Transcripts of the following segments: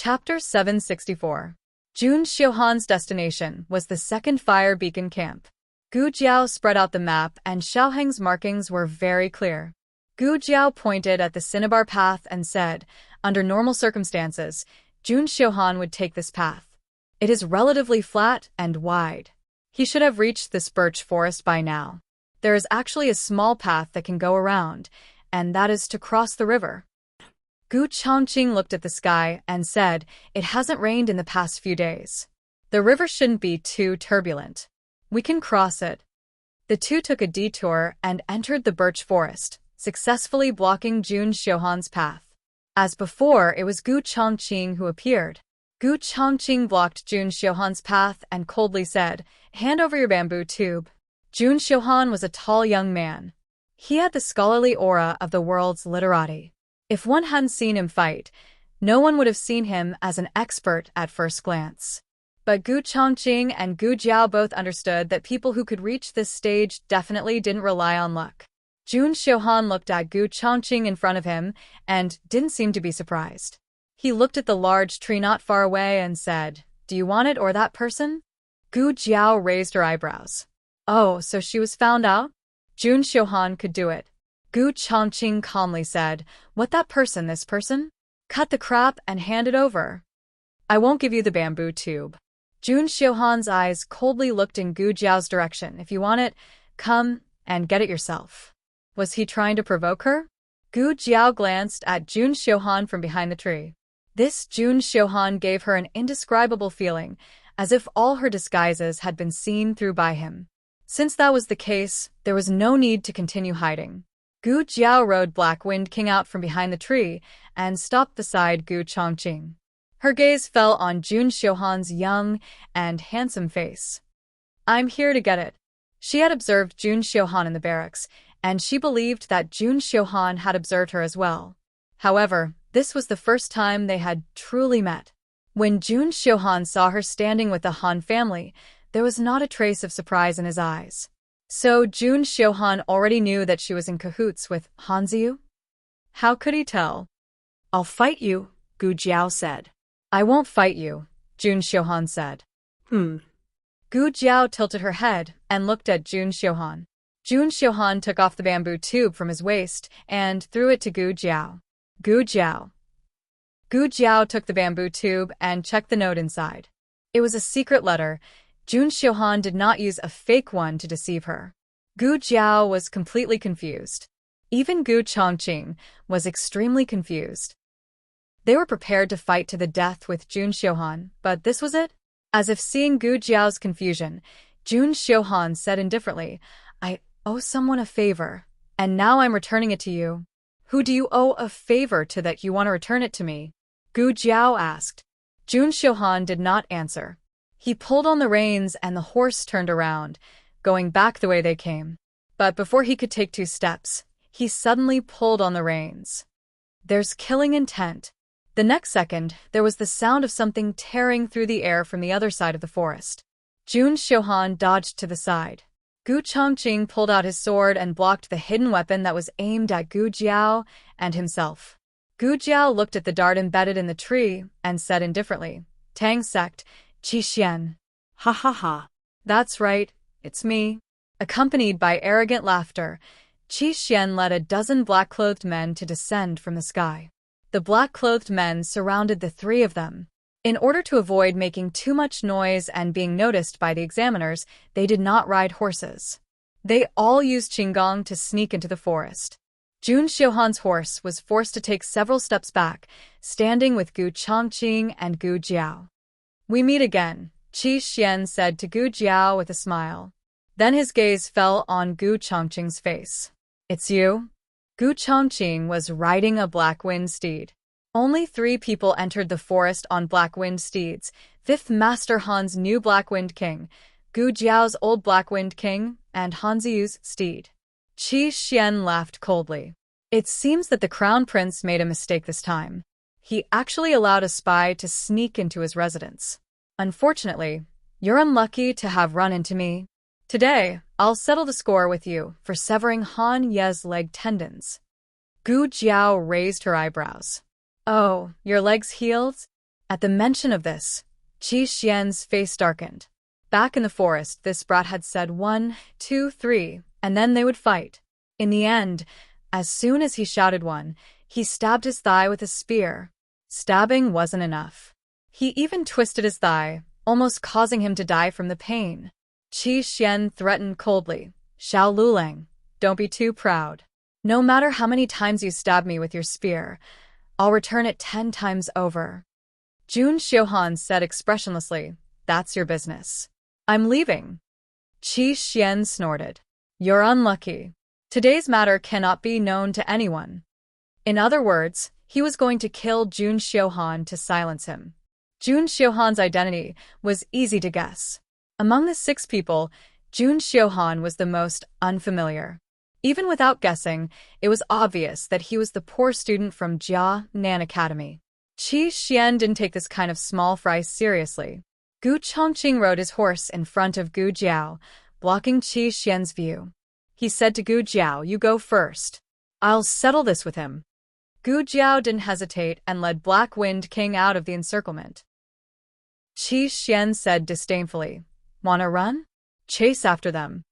Chapter 764. Jun Xiuhan's destination was the second fire beacon camp. Gu Jiao spread out the map and Xiaoheng's markings were very clear. Gu Jiao pointed at the cinnabar path and said, under normal circumstances, Jun Xiuhan would take this path. It is relatively flat and wide. He should have reached this birch forest by now. There is actually a small path that can go around, and that is to cross the river. Gu Changqing looked at the sky and said, it hasn't rained in the past few days. The river shouldn't be too turbulent. We can cross it. The two took a detour and entered the birch forest, successfully blocking Jun Xiuhan's path. As before, it was Gu Changqing who appeared. Gu Changqing blocked Jun Xiuhan's path and coldly said, hand over your bamboo tube. Jun Xiuhan was a tall young man. He had the scholarly aura of the world's literati. If one hadn't seen him fight, no one would have seen him as an expert at first glance. But Gu Changqing and Gu Jiao both understood that people who could reach this stage definitely didn't rely on luck. Jun Xiuhan looked at Gu Changqing in front of him and didn't seem to be surprised. He looked at the large tree not far away and said, do you want it or that person? Gu Jiao raised her eyebrows. Oh, so she was found out? Jun Xiuhan could do it. Gu Changqing calmly said, what that person, this person? Cut the crap and hand it over. I won't give you the bamboo tube. Jun Xiuhan's eyes coldly looked in Gu Jiao's direction. If you want it, come and get it yourself. Was he trying to provoke her? Gu Jiao glanced at Jun Xiuhan from behind the tree. This Jun Xiuhan gave her an indescribable feeling, as if all her disguises had been seen through by him. Since that was the case, there was no need to continue hiding. Gu Jiao rode Black Wind King out from behind the tree and stopped beside Gu Changqing. Her gaze fell on Jun Xiuhan's young and handsome face. I'm here to get it. She had observed Jun Xiuhan in the barracks, and she believed that Jun Xiuhan had observed her as well. However, this was the first time they had truly met. When Jun Xiuhan saw her standing with the Han family, there was not a trace of surprise in his eyes. So Jun Xiuhan already knew that she was in cahoots with Han Ziyu? How could he tell? I'll fight you, Gu Jiao said. I won't fight you, Jun Xiuhan said. Gu Jiao tilted her head and looked at Jun Xiuhan. Jun Xiuhan took off the bamboo tube from his waist and threw it to Gu Jiao. Gu Jiao. Gu Jiao took the bamboo tube and checked the note inside. It was a secret letter. Jun Xiuhan did not use a fake one to deceive her. Gu Jiao was completely confused. Even Gu Changqing was extremely confused. They were prepared to fight to the death with Jun Xiuhan, but this was it? As if seeing Gu Jiao's confusion, Jun Xiuhan said indifferently, I owe someone a favor, and now I'm returning it to you. Who do you owe a favor to that you want to return it to me? Gu Jiao asked. Jun Xiuhan did not answer. He pulled on the reins and the horse turned around, going back the way they came. But before he could take 2 steps, he suddenly pulled on the reins. There's killing intent. The next second, there was the sound of something tearing through the air from the other side of the forest. Jun Xiuhan dodged to the side. Gu Changqing pulled out his sword and blocked the hidden weapon that was aimed at Gu Jiao and himself. Gu Jiao looked at the dart embedded in the tree and said indifferently, Tang sect, Qi Xian. Ha ha ha. That's right, it's me. Accompanied by arrogant laughter, Qi Xian led a dozen black-clothed men to descend from the sky. The black-clothed men surrounded the 3 of them. In order to avoid making too much noise and being noticed by the examiners, they did not ride horses. They all used qinggong to sneak into the forest. Jun Xiuhan's horse was forced to take several steps back, standing with Gu Changqing and Gu Jiao. We meet again, Qi Xian said to Gu Jiao with a smile. Then his gaze fell on Gu Changqing's face. It's you? Gu Changqing was riding a Black Wind steed. Only 3 people entered the forest on Black Wind steeds, 5th Master Han's new Black Wind King, Gu Jiao's old Black Wind King, and Han Ziyu's steed. Qi Xian laughed coldly. It seems that the Crown Prince made a mistake this time. He actually allowed a spy to sneak into his residence. Unfortunately, you're unlucky to have run into me. Today, I'll settle the score with you for severing Han Ye's leg tendons. Gu Jiao raised her eyebrows. Oh, your leg's healed? At the mention of this, Qi Xian's face darkened. Back in the forest, this brat had said 1, 2, 3, and then they would fight. In the end, as soon as he shouted 1, he stabbed his thigh with a spear. Stabbing wasn't enough. He even twisted his thigh, almost causing him to die from the pain. Qi Xian threatened coldly, "Xiao Lulang, don't be too proud. No matter how many times you stab me with your spear, I'll return it 10 times over." Jun Xiuhan said expressionlessly, "That's your business. I'm leaving." Qi Xian snorted, "You're unlucky. Today's matter cannot be known to anyone." In other words, he was going to kill Jun Xiuhan to silence him. Jun Xiuhan's identity was easy to guess. Among the 6 people, Jun Xiuhan was the most unfamiliar. Even without guessing, it was obvious that he was the poor student from Jia Nan Academy. Qi Xian didn't take this kind of small fry seriously. Gu Chongqing rode his horse in front of Gu Jiao, blocking Qi Xian's view. He said to Gu Jiao, "You go first. I'll settle this with him." Gu Jiao didn't hesitate and led Black Wind King out of the encirclement. Qi Xian said disdainfully, "Wanna run? Chase after them."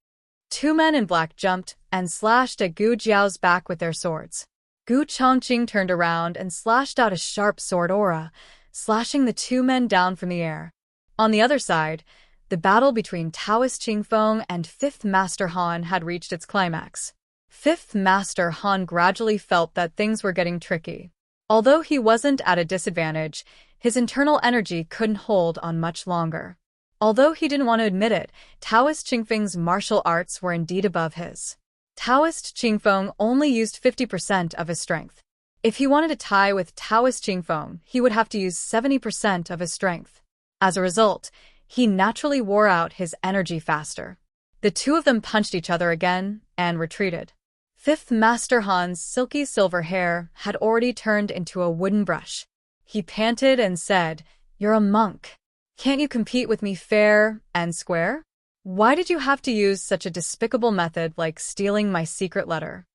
2 men in black jumped and slashed at Gu Jiao's back with their swords. Gu Chongqing turned around and slashed out a sharp sword aura, slashing the 2 men down from the air. On the other side, the battle between Taoist Qingfeng and 5th Master Han had reached its climax. 5th Master Han gradually felt that things were getting tricky. Although he wasn't at a disadvantage, his internal energy couldn't hold on much longer. Although he didn't want to admit it, Taoist Qingfeng's martial arts were indeed above his. Taoist Qingfeng only used 50% of his strength. If he wanted to tie with Taoist Qingfeng, he would have to use 70% of his strength. As a result, he naturally wore out his energy faster. The 2 of them punched each other again and retreated. 5th Master Han's silky silver hair had already turned into a wooden brush. He panted and said, "You're a monk. Can't you compete with me fair and square? Why did you have to use such a despicable method like stealing my secret letter?"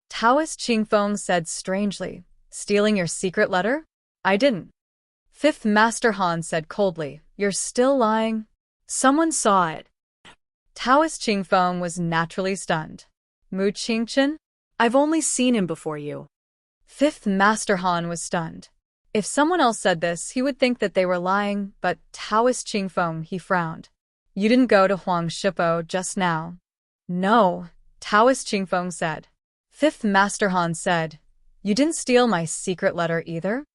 Taoist Qingfeng said strangely, "Stealing your secret letter? I didn't." 5th Master Han said coldly, "You're still lying. Someone saw it." Taoist Qingfeng was naturally stunned. "Mu Qingchen? I've only seen him before you." 5th Master Han was stunned. If someone else said this, he would think that they were lying, but Taoist Qingfeng, he frowned. "You didn't go to Huang Shipo just now." "No," Taoist Qingfeng said. 5th Master Han said, "You didn't steal my secret letter either?"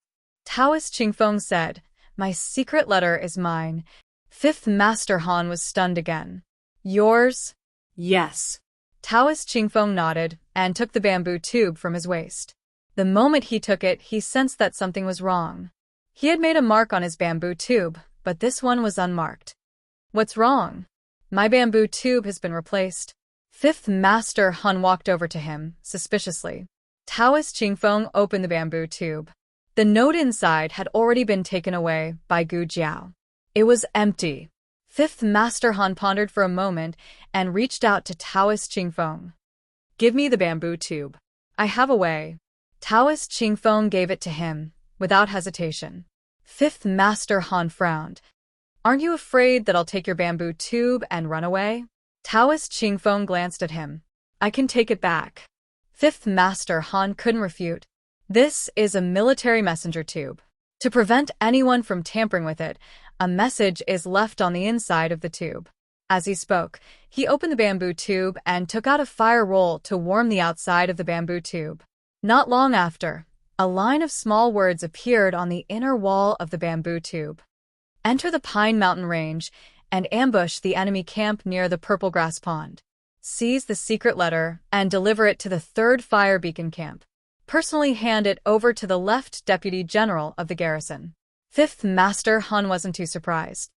Taoist Qingfeng said, "My secret letter is mine." 5th Master Han was stunned again. "Yours?" "Yes." Taoist Qingfeng nodded and took the bamboo tube from his waist. The moment he took it, he sensed that something was wrong. He had made a mark on his bamboo tube, but this one was unmarked. "What's wrong?" "My bamboo tube has been replaced." 5th Master Han walked over to him, suspiciously. Taoist Qingfeng opened the bamboo tube. The note inside had already been taken away by Gu Jiao. It was empty. 5th Master Han pondered for a moment and reached out to Taoist Qingfeng. "Give me the bamboo tube. I have a way." Taoist Qingfeng gave it to him, without hesitation. 5th Master Han frowned. "Aren't you afraid that I'll take your bamboo tube and run away?" Taoist Qingfeng glanced at him. "I can take it back." 5th Master Han couldn't refute. "This is a military messenger tube. To prevent anyone from tampering with it, a message is left on the inside of the tube." As he spoke, he opened the bamboo tube and took out a fire roll to warm the outside of the bamboo tube. Not long after, a line of small words appeared on the inner wall of the bamboo tube. "Enter the Pine Mountain Range and ambush the enemy camp near the Purple Grass Pond. Seize the secret letter and deliver it to the 3rd Fire Beacon Camp. Personally hand it over to the left Deputy General of the garrison." 5th Master Han wasn't too surprised.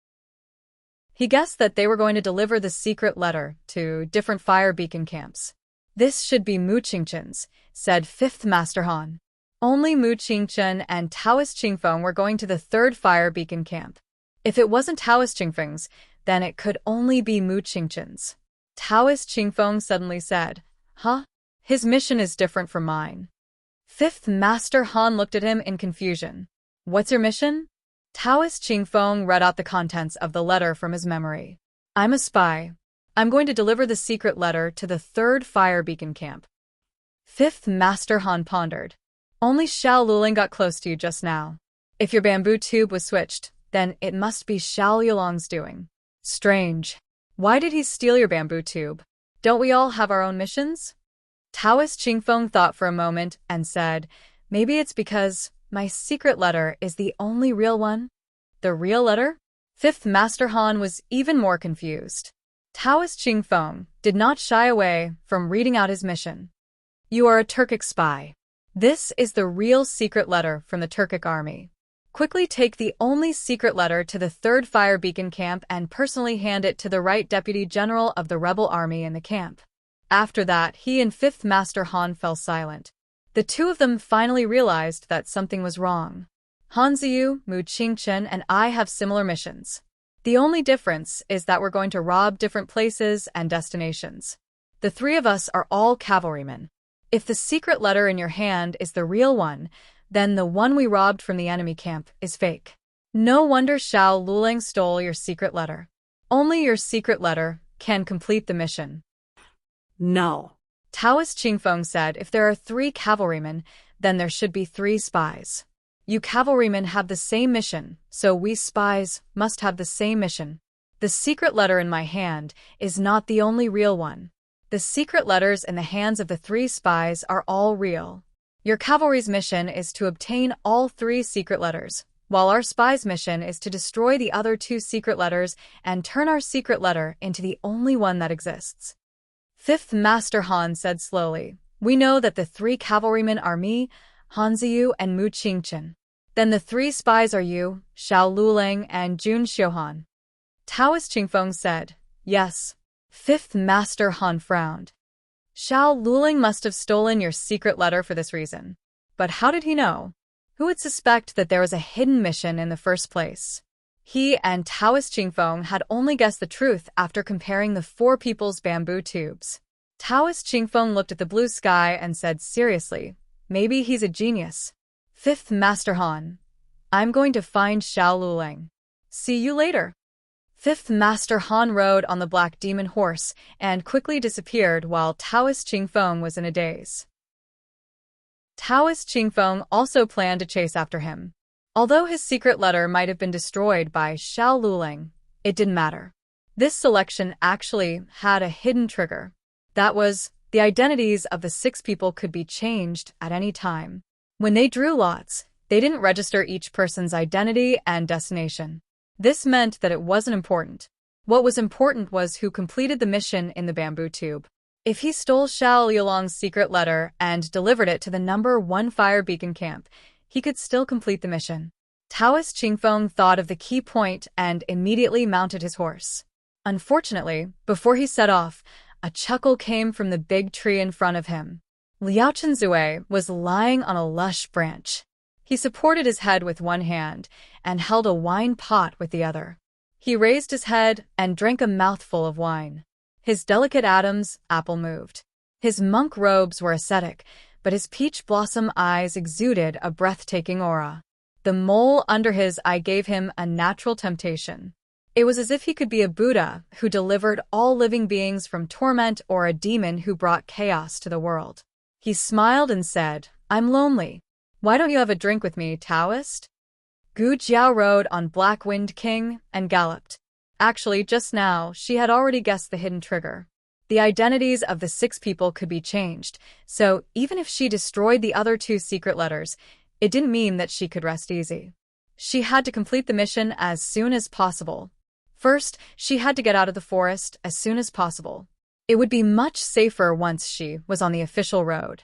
He guessed that they were going to deliver the secret letter to different fire beacon camps. "This should be Mu Qingchen's," said 5th Master Han. Only Mu Qingchen and Taoist Qingfeng were going to the 3rd Fire Beacon Camp. If it wasn't Taoist Qingfeng's, then it could only be Mu Qingchen's. Taoist Qingfeng suddenly said, "Huh? His mission is different from mine." 5th Master Han looked at him in confusion. "What's your mission?" Taoist Qingfeng read out the contents of the letter from his memory. I'm a spy. I'm going to deliver the secret letter to the 3rd Fire Beacon Camp. 5th Master Han pondered. Only Xiao Luling got close to you just now. If your bamboo tube was switched, then it must be Xiao Yulong's doing. Strange. Why did he steal your bamboo tube? Don't we all have our own missions? Taoist Qingfeng thought for a moment and said, maybe it's because my secret letter is the only real one. The real letter? 5th Master Han was even more confused. Taoist Qingfeng did not shy away from reading out his mission. You are a Turkic spy. This is the real secret letter from the Turkic army. Quickly take the only secret letter to the 3rd Fire Beacon Camp and personally hand it to the right Deputy General of the rebel army in the camp. After that, he and 5th Master Han fell silent. The two of them finally realized that something was wrong. Han Ziyu, Mu Qingchen, and I have similar missions. The only difference is that we're going to rob different places and destinations. The 3 of us are all cavalrymen. If the secret letter in your hand is the real one, then the one we robbed from the enemy camp is fake. No wonder Xiao Luling stole your secret letter. Only your secret letter can complete the mission. No. Taoist Qingfeng said if there are 3 cavalrymen, then there should be 3 spies. You cavalrymen have the same mission, so we spies must have the same mission. The secret letter in my hand is not the only real one. The secret letters in the hands of the 3 spies are all real. Your cavalry's mission is to obtain all 3 secret letters, while our spy's mission is to destroy the other 2 secret letters and turn our secret letter into the only one that exists. 5th Master Han said slowly, we know that the 3 cavalrymen are me, Han Ziyu, and Mu Qingchen. Then the 3 spies are you, Xiao Luling, and Jun Xiuhan. Taoist Qingfeng said, yes. 5th Master Han frowned. Xiao Luling must have stolen your secret letter for this reason. But how did he know? Who would suspect that there was a hidden mission in the first place? He and Taoist Qingfeng had only guessed the truth after comparing the 4 people's bamboo tubes. Taoist Qingfeng looked at the blue sky and said seriously, maybe he's a genius. 5th Master Han, I'm going to find Xiao Luling. See you later. 5th Master Han rode on the black demon horse and quickly disappeared while Taoist Qingfeng was in a daze. Taoist Qingfeng also planned to chase after him. Although his secret letter might have been destroyed by Xiao Luling, it didn't matter. This selection actually had a hidden trigger. That was, the identities of the 6 people could be changed at any time. When they drew lots, they didn't register each person's identity and destination. This meant that it wasn't important. What was important was who completed the mission in the bamboo tube. If he stole Xiao Yulong's secret letter and delivered it to the number 1 Fire Beacon Camp, he could still complete the mission. Taoist Qingfeng thought of the key point and immediately mounted his horse. Unfortunately, before he set off, a chuckle came from the big tree in front of him. Liao Chenzue was lying on a lush branch. He supported his head with one hand and held a wine pot with the other. He raised his head and drank a mouthful of wine. His delicate Adam's apple moved. His monk robes were ascetic, but his peach blossom eyes exuded a breathtaking aura. The mole under his eye gave him a natural temptation. It was as if he could be a Buddha who delivered all living beings from torment or a demon who brought chaos to the world. He smiled and said, I'm lonely. Why don't you have a drink with me, Taoist? Gu Jiao rode on Black Wind King and galloped. Actually, just now, she had already guessed the hidden trigger. The identities of the 6 people could be changed, so even if she destroyed the other 2 secret letters, it didn't mean that she could rest easy. She had to complete the mission as soon as possible. First, she had to get out of the forest as soon as possible. It would be much safer once she was on the official road.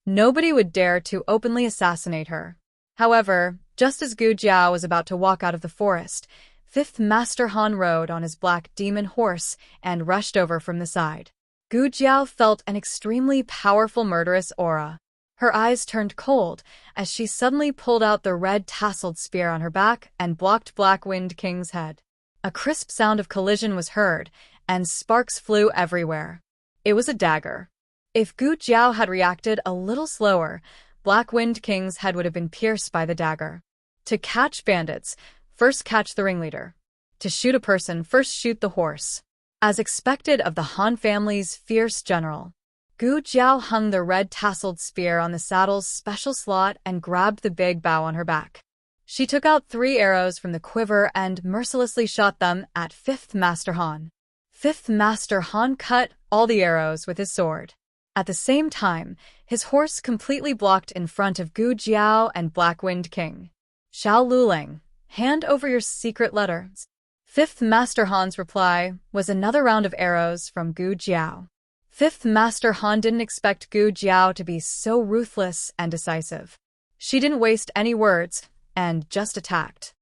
Nobody would dare to openly assassinate her. However, just as Gu Jiao was about to walk out of the forest, 5th Master Han rode on his black demon horse and rushed over from the side. Gu Jiao felt an extremely powerful murderous aura. Her eyes turned cold as she suddenly pulled out the red tasseled spear on her back and blocked Black Wind King's head. A crisp sound of collision was heard, and sparks flew everywhere. It was a dagger. If Gu Jiao had reacted a little slower, Black Wind King's head would have been pierced by the dagger. To catch bandits, First catch the ringleader. To shoot a person, first shoot the horse. As expected of the Han family's fierce general, Gu Jiao hung the red tasseled spear on the saddle's special slot and grabbed the big bow on her back. She took out 3 arrows from the quiver and mercilessly shot them at 5th Master Han. 5th Master Han cut all the arrows with his sword. At the same time, his horse completely blocked in front of Gu Jiao and Black Wind King. Xiao Luling, hand over your secret letters. 5th Master Han's reply was another round of arrows from Gu Jiao. 5th Master Han didn't expect Gu Jiao to be so ruthless and decisive. She didn't waste any words and just attacked.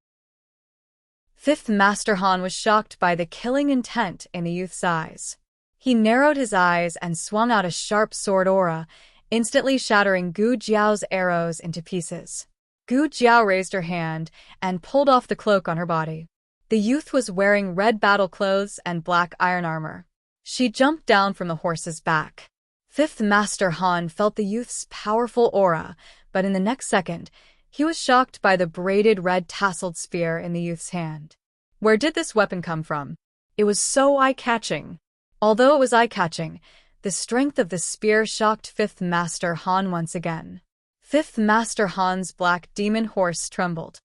5th Master Han was shocked by the killing intent in the youth's eyes. He narrowed his eyes and swung out a sharp sword aura, instantly shattering Gu Jiao's arrows into pieces. Gu Jiao raised her hand and pulled off the cloak on her body. The youth was wearing red battle clothes and black iron armor. She jumped down from the horse's back. 5th Master Han felt the youth's powerful aura, but in the next second, he was shocked by the braided red tasseled spear in the youth's hand. Where did this weapon come from? It was so eye-catching. Although it was eye-catching, the strength of the spear shocked 5th Master Han once again. 5th Master Han's black demon horse trembled.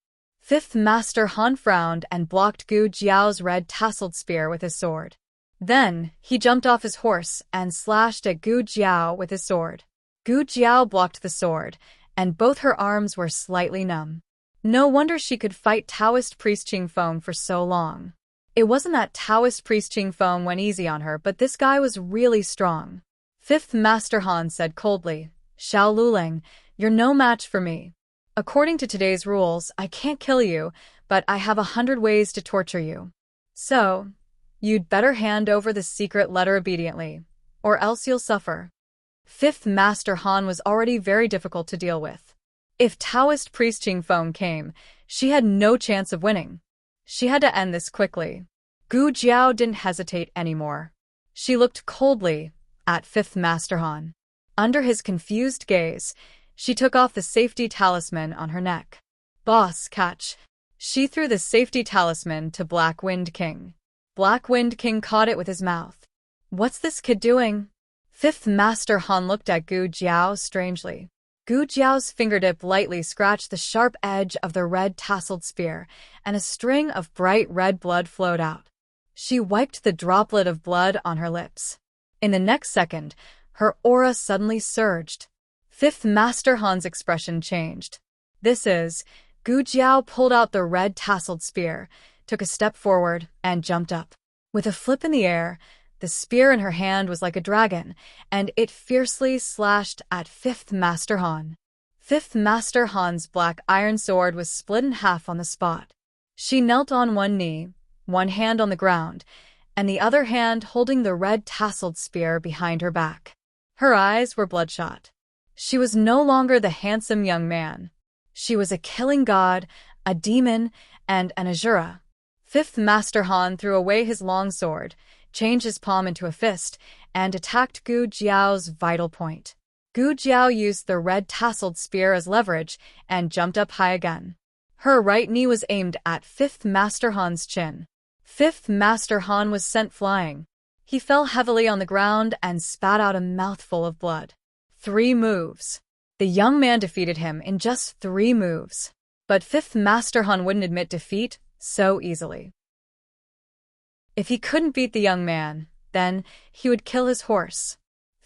5th Master Han frowned and blocked Gu Jiao's red tasseled spear with his sword. Then, he jumped off his horse and slashed at Gu Jiao with his sword. Gu Jiao blocked the sword, and both her arms were slightly numb. No wonder she could fight Taoist priest Qingfeng for so long. It wasn't that Taoist priest Qingfeng went easy on her, but this guy was really strong. 5th Master Han said coldly, Xiao Luling, you're no match for me. According to today's rules, I can't kill you, but I have 100 ways to torture you. So, you'd better hand over the secret letter obediently, or else you'll suffer. 5th Master Han was already very difficult to deal with. If Taoist priest Qingfeng came, she had no chance of winning. She had to end this quickly. Gu Jiao didn't hesitate anymore. She looked coldly at 5th Master Han. Under his confused gaze, she took off the safety talisman on her neck. Boss, catch. She threw the safety talisman to Black Wind King. Black Wind King caught it with his mouth. What's this kid doing? 5th Master Han looked at Gu Jiao strangely. Gu Jiao's fingertip lightly scratched the sharp edge of the red tasseled spear, and a string of bright red blood flowed out. She wiped the droplet of blood on her lips. In the next second, her aura suddenly surged. 5th Master Han's expression changed. Gu Jiao pulled out the red tasseled spear, took a step forward, and jumped up. With a flip in the air, the spear in her hand was like a dragon, and it fiercely slashed at 5th Master Han. 5th Master Han's black iron sword was split in half on the spot. She knelt on one knee, one hand on the ground, and the other hand holding the red tasseled spear behind her back. Her eyes were bloodshot. She was no longer the handsome young man. She was a killing god, a demon, and an Asura. 5th Master Han threw away his long sword, changed his palm into a fist, and attacked Gu Jiao's vital point. Gu Jiao used the red tasseled spear as leverage and jumped up high again. Her right knee was aimed at 5th Master Han's chin. 5th Master Han was sent flying. He fell heavily on the ground and spat out a mouthful of blood. 3 moves. The young man defeated him in just 3 moves. But 5th Master Han wouldn't admit defeat so easily. If he couldn't beat the young man, then he would kill his horse.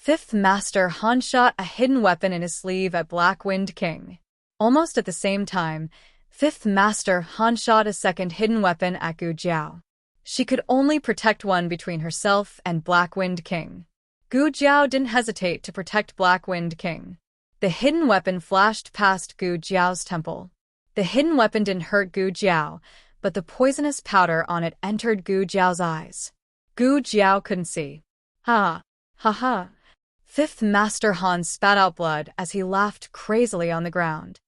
5th Master Han shot a hidden weapon in his sleeve at Black Wind King. Almost at the same time, 5th Master Han shot a second hidden weapon at Gu Jiao. She could only protect one between herself and Black Wind King. Gu Jiao didn't hesitate to protect Black Wind King. The hidden weapon flashed past Gu Jiao's temple. The hidden weapon didn't hurt Gu Jiao, but the poisonous powder on it entered Gu Jiao's eyes. Gu Jiao couldn't see. Ha! Ha ha! 5th Master Han spat out blood as he laughed crazily on the ground.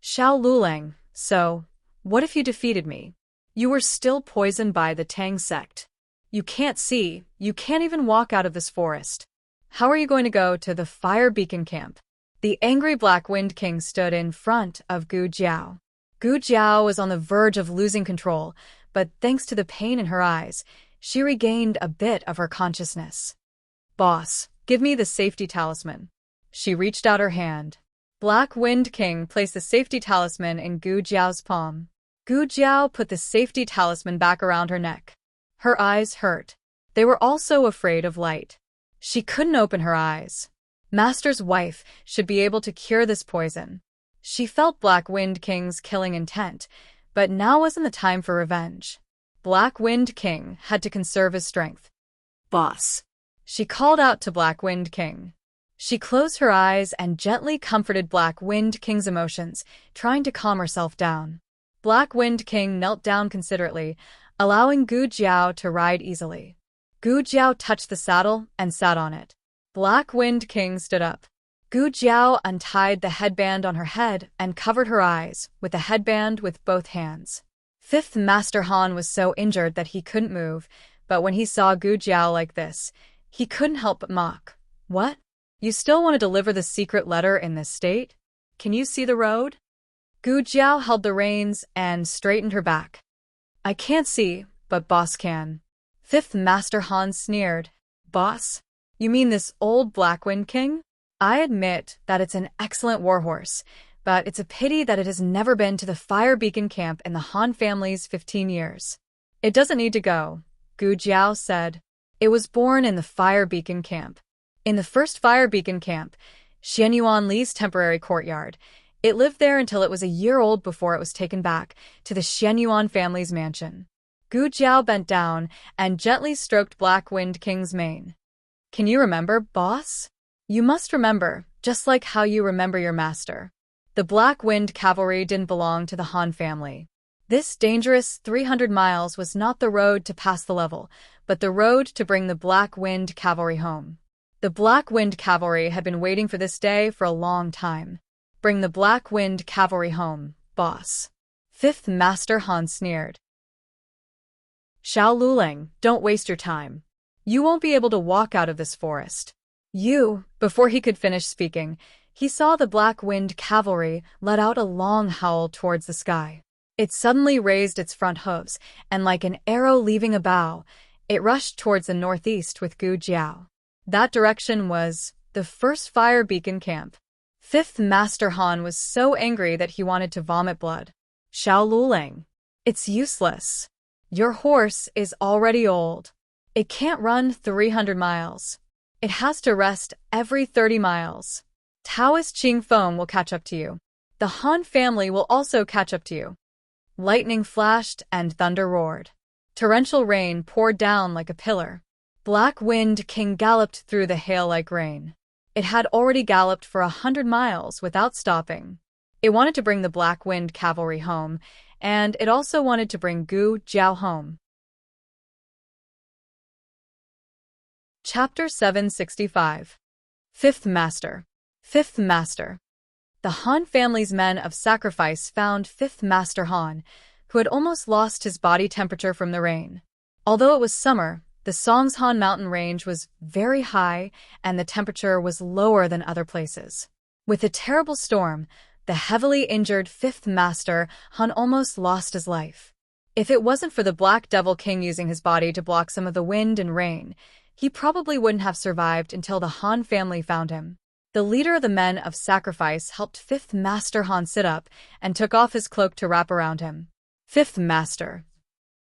Xiao Luling, so, what if you defeated me? You were still poisoned by the Tang sect. You can't see, you can't even walk out of this forest. How are you going to go to the Fire Beacon camp? The angry Black Wind King stood in front of Gu Jiao. Gu Jiao was on the verge of losing control, but thanks to the pain in her eyes, she regained a bit of her consciousness. Boss, give me the safety talisman. She reached out her hand. Black Wind King placed the safety talisman in Gu Jiao's palm. Gu Jiao put the safety talisman back around her neck. Her eyes hurt. They were also afraid of light. She couldn't open her eyes. Master's wife should be able to cure this poison. She felt Black Wind King's killing intent, but now wasn't the time for revenge. Black Wind King had to conserve his strength. Boss. She called out to Black Wind King. She closed her eyes and gently comforted Black Wind King's emotions, trying to calm herself down. Black Wind King knelt down considerately, allowing Gu Jiao to ride easily. Gu Jiao touched the saddle and sat on it. Black Wind King stood up. Gu Jiao untied the headband on her head and covered her eyes with the headband with both hands. Fifth Master Han was so injured that he couldn't move, but when he saw Gu Jiao like this, he couldn't help but mock. What? You still want to deliver the secret letter in this state? Can you see the road? Gu Jiao held the reins and straightened her back. I can't see, but boss can. Fifth Master Han sneered. Boss? You mean this old Black Wind King? I admit that it's an excellent warhorse, but it's a pity that it has never been to the Fire Beacon camp in the Han family's 15 years. It doesn't need to go, Gu Jiao said. It was born in the Fire Beacon camp. In the first Fire Beacon camp, Xianyuan Li's temporary courtyard, it lived there until it was a year old before it was taken back to the Xianyuan family's mansion. Gu Jiao bent down and gently stroked Black Wind King's mane. Can you remember, boss? You must remember, just like how you remember your master. The Black Wind Cavalry didn't belong to the Han family. This dangerous 300 miles was not the road to pass the level, but the road to bring the Black Wind Cavalry home. The Black Wind Cavalry had been waiting for this day for a long time. Bring the Black Wind Cavalry home, boss. Fifth Master Han sneered. Xiao Luling, don't waste your time. You won't be able to walk out of this forest. Before he could finish speaking, he saw the Black Wind Cavalry let out a long howl towards the sky. It suddenly raised its front hooves, and like an arrow leaving a bow, it rushed towards the northeast with Gu Jiao. That direction was the first Fire Beacon camp. Fifth Master Han was so angry that he wanted to vomit blood. Xiao Luling, it's useless. Your horse is already old. It can't run 300 miles. It has to rest every 30 miles. Taoist Qing Feng will catch up to you. The Han family will also catch up to you. Lightning flashed and thunder roared. Torrential rain poured down like a pillar. Black Wind King galloped through the hail like rain. It had already galloped for 100 miles without stopping. It wanted to bring the Black Wind Cavalry home, and it also wanted to bring Gu Jiao home. Chapter 765. Fifth Master. Fifth Master. The Han family's men of sacrifice found Fifth Master Han, who had almost lost his body temperature from the rain. Although it was summer, the Songshan mountain range was very high and the temperature was lower than other places. With a terrible storm, the heavily injured Fifth Master Han almost lost his life. If it wasn't for the Black Devil King using his body to block some of the wind and rain, he probably wouldn't have survived until the Han family found him. The leader of the men of sacrifice helped Fifth Master Han sit up and took off his cloak to wrap around him. Fifth Master.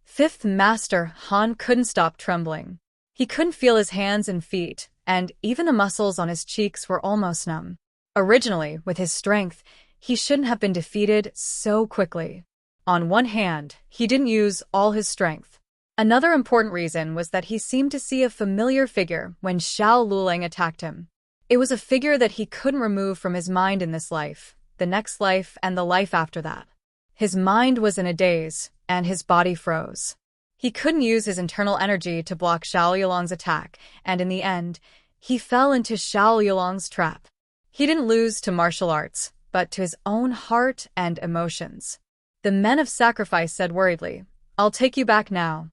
Fifth Master Han couldn't stop trembling. He couldn't feel his hands and feet, and even the muscles on his cheeks were almost numb. Originally, with his strength, he shouldn't have been defeated so quickly. On one hand, he didn't use all his strength. Another important reason was that he seemed to see a familiar figure when Xiao Luling attacked him. It was a figure that he couldn't remove from his mind in this life, the next life, and the life after that. His mind was in a daze, and his body froze. He couldn't use his internal energy to block Xiao Yulong's attack, and in the end, he fell into Xiao Yulong's trap. He didn't lose to martial arts, but to his own heart and emotions. The men of sacrifice said worriedly, I'll take you back now.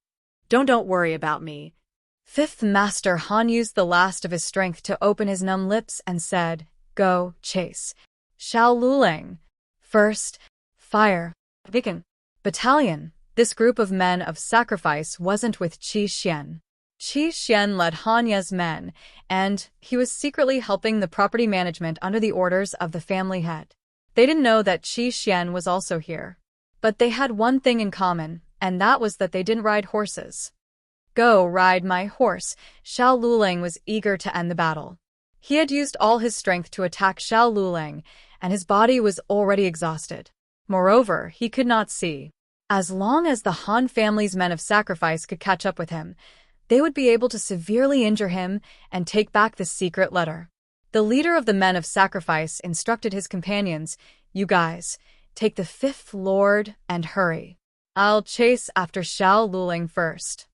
Don't worry about me. Fifth Master Han used the last of his strength to open his numb lips and said, Go, chase. Xiao Luling. First, fire. Beacon Battalion. This group of men of sacrifice wasn't with Qi Xian. Qi Xian led Han Ye's men, and he was secretly helping the property management under the orders of the family head. They didn't know that Qi Xian was also here. But they had one thing in common, and that was that they didn't ride horses. Go ride my horse. Xiao Luling was eager to end the battle. He had used all his strength to attack Xiao Luling, and his body was already exhausted. Moreover, he could not see. As long as the Han family's men of sacrifice could catch up with him, they would be able to severely injure him and take back the secret letter. The leader of the men of sacrifice instructed his companions, "You guys, take the fifth lord and hurry. I'll chase after Xiao Luling first."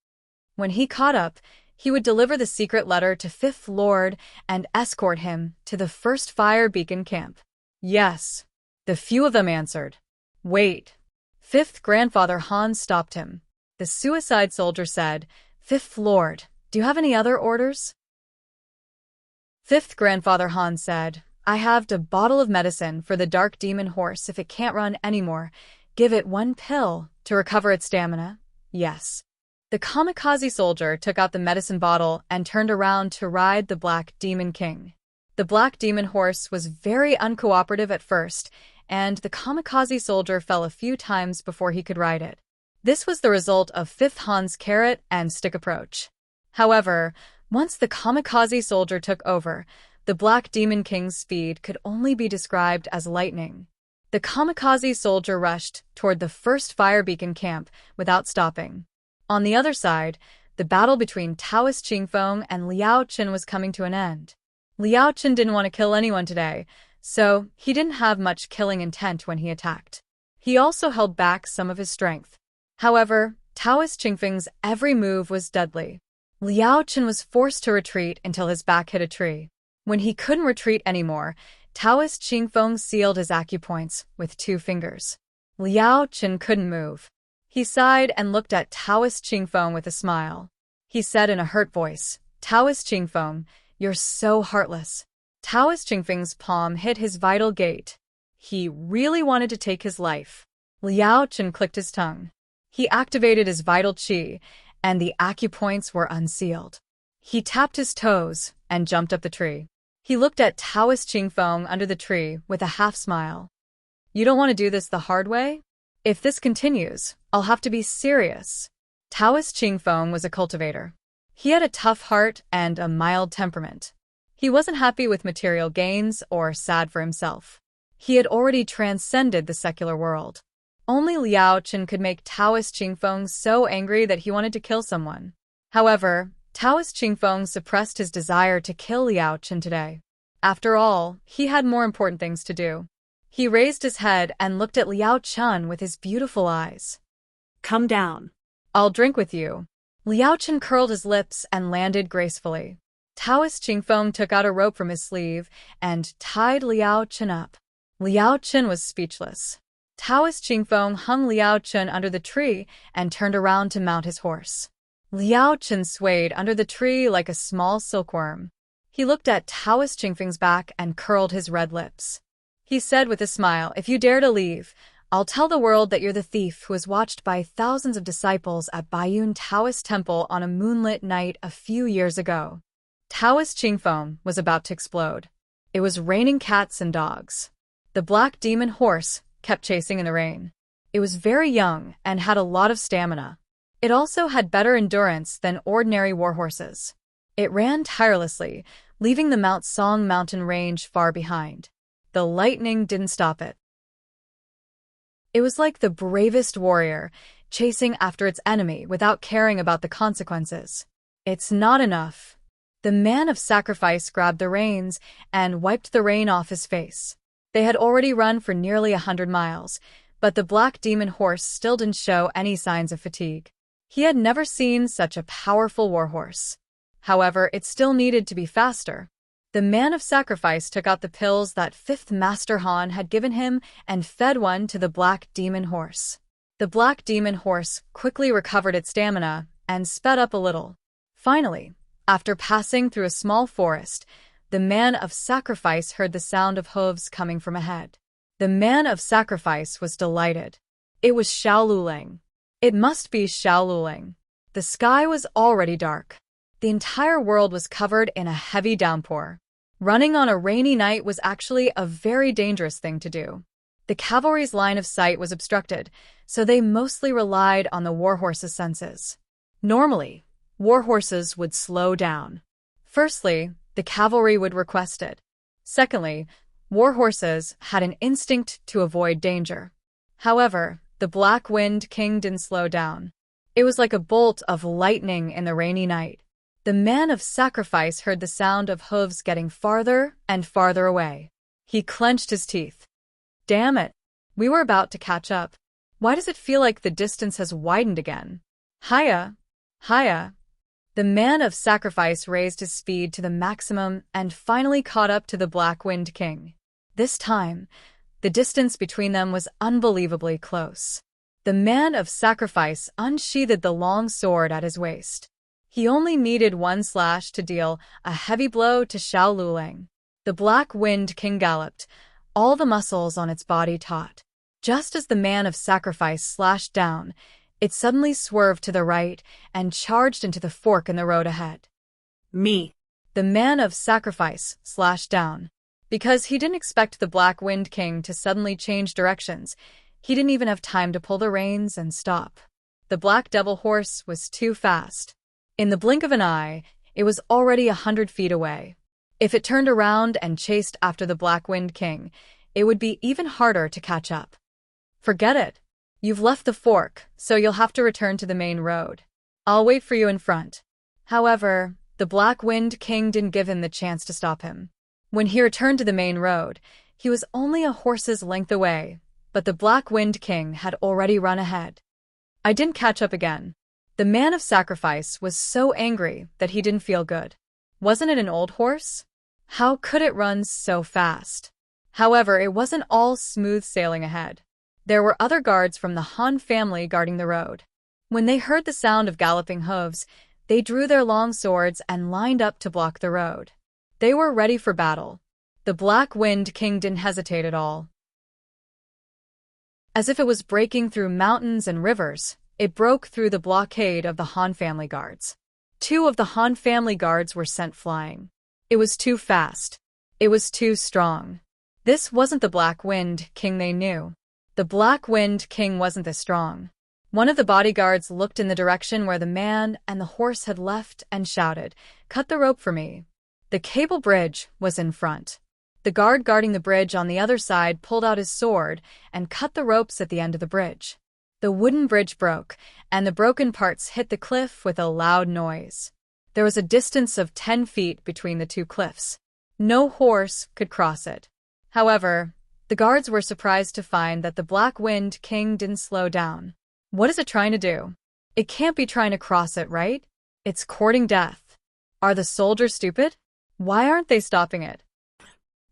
When he caught up, he would deliver the secret letter to fifth lord and escort him to the first fire beacon camp. Yes, the few of them answered. Wait. Fifth grandfather Han stopped him. The suicide soldier said, "Fifth lord, do you have any other orders?" Fifth grandfather Han said, "I have a bottle of medicine for the dark demon horse if it can't run anymore. Give it one pill to recover its stamina." Yes. The kamikaze soldier took out the medicine bottle and turned around to ride the Black Demon King. The Black Demon horse was very uncooperative at first, and the kamikaze soldier fell a few times before he could ride it. This was the result of Fifth Han's carrot and stick approach. However, once the kamikaze soldier took over, the Black Demon King's speed could only be described as lightning. The kamikaze soldier rushed toward the first fire beacon camp without stopping. On the other side, the battle between Taoist Qingfeng and Liao Chen was coming to an end. Liao Chen didn't want to kill anyone today, so he didn't have much killing intent when he attacked. He also held back some of his strength. However, Taoist Qingfeng's every move was deadly. Liao Chen was forced to retreat until his back hit a tree. When he couldn't retreat anymore, Taoist Qingfeng sealed his acupoints with 2 fingers. Liao Chen couldn't move. He sighed and looked at Taoist Qingfeng with a smile. He said in a hurt voice, "Taoist Qingfeng, you're so heartless." Taoist Qingfeng's palm hit his vital gate. He really wanted to take his life. Liao Chen clicked his tongue. He activated his vital qi, and the acupoints were unsealed. He tapped his toes and jumped up the tree. He looked at Taoist Qingfeng under the tree with a half smile. "You don't want to do this the hard way? If this continues, I'll have to be serious." Taoist Qingfeng was a cultivator. He had a tough heart and a mild temperament. He wasn't happy with material gains or sad for himself. He had already transcended the secular world. Only Liao Chen could make Taoist Qingfeng so angry that he wanted to kill someone. However, Taoist Qingfeng suppressed his desire to kill Liao Chen today. After all, he had more important things to do. He raised his head and looked at Liao Chen with his beautiful eyes. Come down. "I'll drink with you." Liao Chen curled his lips and landed gracefully. Taoist Qingfeng took out a rope from his sleeve and tied Liao Chen up. Liao Chen was speechless. Taoist Qingfeng hung Liao Chen under the tree and turned around to mount his horse. Liao Chen swayed under the tree like a small silkworm. He looked at Taoist Qingfeng's back and curled his red lips. He said with a smile, "If you dare to leave, I'll tell the world that you're the thief who was watched by thousands of disciples at Baiyun Taoist Temple on a moonlit night a few years ago." Taoist Qingfeng was about to explode. It was raining cats and dogs. The Black Demon horse kept chasing in the rain. It was very young and had a lot of stamina. It also had better endurance than ordinary war horses. It ran tirelessly, leaving the Mount Song mountain range far behind. The lightning didn't stop it. It was like the bravest warrior, chasing after its enemy without caring about the consequences. "It's not enough." The man of sacrifice grabbed the reins and wiped the rain off his face. They had already run for nearly 100 miles, but the Black Demon horse still didn't show any signs of fatigue. He had never seen such a powerful warhorse. However, it still needed to be faster. The man of sacrifice took out the pills that Fifth Master Han had given him and fed one to the Black Demon horse. The Black Demon horse quickly recovered its stamina and sped up a little. Finally, after passing through a small forest, the man of sacrifice heard the sound of hooves coming from ahead. The man of sacrifice was delighted. It was Xiaoluling. It must be Xiaoluling. The sky was already dark. The entire world was covered in a heavy downpour. Running on a rainy night was actually a very dangerous thing to do. The cavalry's line of sight was obstructed, so they mostly relied on the warhorses' senses. Normally, warhorses would slow down. Firstly, the cavalry would request it. Secondly, warhorses had an instinct to avoid danger. However, the Black Wind King didn't slow down. It was like a bolt of lightning in the rainy night. The man of sacrifice heard the sound of hooves getting farther and farther away. He clenched his teeth. Damn it! We were about to catch up. Why does it feel like the distance has widened again? Hiya! Hiya! The man of sacrifice raised his speed to the maximum and finally caught up to the Black Wind King. This time, the distance between them was unbelievably close. The man of sacrifice unsheathed the long sword at his waist. He only needed one slash to deal a heavy blow to Xiaoluling. The Black Wind King galloped, all the muscles on its body taut. Just as the man of sacrifice slashed down, it suddenly swerved to the right and charged into the fork in the road ahead. Me. The man of sacrifice slashed down. Because he didn't expect the Black Wind King to suddenly change directions, he didn't even have time to pull the reins and stop. The Black Devil horse was too fast. In the blink of an eye, it was already 100 feet away. If it turned around and chased after the Black Wind King, it would be even harder to catch up. Forget it. You've left the fork, so you'll have to return to the main road. I'll wait for you in front. However, the Black Wind King didn't give him the chance to stop him. When he returned to the main road, he was only a horse's length away, but the Black Wind King had already run ahead. I didn't catch up again. The man of sacrifice was so angry that he didn't feel good. Wasn't it an old horse? How could it run so fast? However, it wasn't all smooth sailing ahead. There were other guards from the Han family guarding the road. When they heard the sound of galloping hooves, they drew their long swords and lined up to block the road. They were ready for battle. The Black Wind King didn't hesitate at all. As if it was breaking through mountains and rivers, it broke through the blockade of the Han family guards. 2 of the Han family guards were sent flying. It was too fast. It was too strong. This wasn't the Black Wind King they knew. The Black Wind King wasn't this strong. One of the bodyguards looked in the direction where the man and the horse had left and shouted, "Cut the rope for me." The cable bridge was in front. The guard guarding the bridge on the other side pulled out his sword and cut the ropes at the end of the bridge. The wooden bridge broke, and the broken parts hit the cliff with a loud noise. There was a distance of 10 feet between the 2 cliffs. No horse could cross it. However, the guards were surprised to find that the Black Wind King didn't slow down. What is it trying to do? It can't be trying to cross it, right? It's courting death. Are the soldiers stupid? Why aren't they stopping it?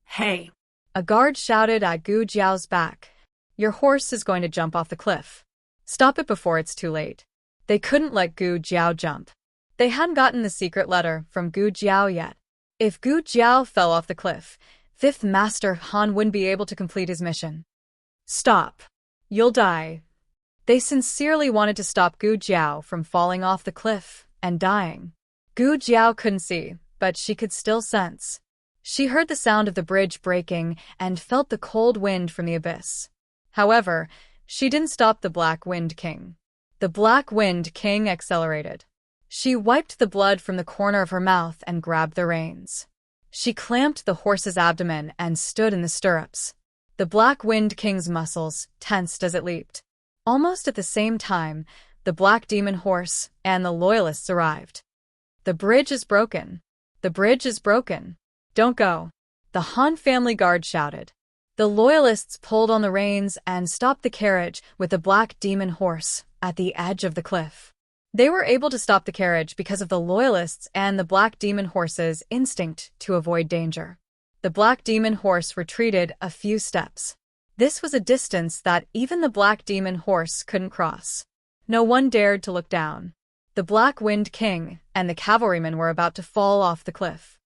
Hey. A guard shouted at Gu Jiao's back. Your horse is going to jump off the cliff. Stop it before it's too late. They couldn't let Gu Jiao jump. They hadn't gotten the secret letter from Gu Jiao yet. If Gu Jiao fell off the cliff, 5th Master Han wouldn't be able to complete his mission. Stop. You'll die. They sincerely wanted to stop Gu Jiao from falling off the cliff and dying. Gu Jiao couldn't see, but she could still sense. She heard the sound of the bridge breaking and felt the cold wind from the abyss. However, she didn't stop the Black Wind King. The Black Wind King accelerated. She wiped the blood from the corner of her mouth and grabbed the reins. She clamped the horse's abdomen and stood in the stirrups. The Black Wind King's muscles tensed as it leaped. Almost at the same time, the Black Demon Horse and the Loyalists arrived. The bridge is broken. The bridge is broken. Don't go. The Han family guard shouted. The Loyalists pulled on the reins and stopped the carriage with the Black Demon Horse at the edge of the cliff. They were able to stop the carriage because of the Loyalists and the Black Demon Horse's instinct to avoid danger. The Black Demon Horse retreated a few steps. This was a distance that even the Black Demon Horse couldn't cross. No one dared to look down. The Black Wind King and the cavalrymen were about to fall off the cliff.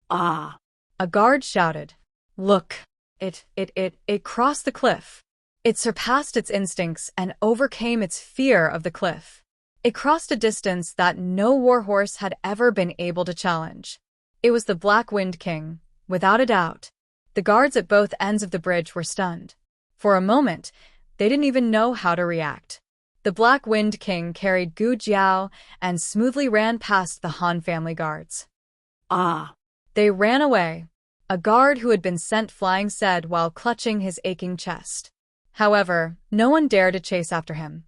Ah! A guard shouted. Look! It crossed the cliff. It surpassed its instincts and overcame its fear of the cliff. It crossed a distance that no warhorse had ever been able to challenge. It was the Black Wind King, without a doubt. The guards at both ends of the bridge were stunned. For a moment, they didn't even know how to react. The Black Wind King carried Gu Jiao and smoothly ran past the Han family guards. Ah. They ran away, a guard who had been sent flying said while clutching his aching chest. However, no one dared to chase after him.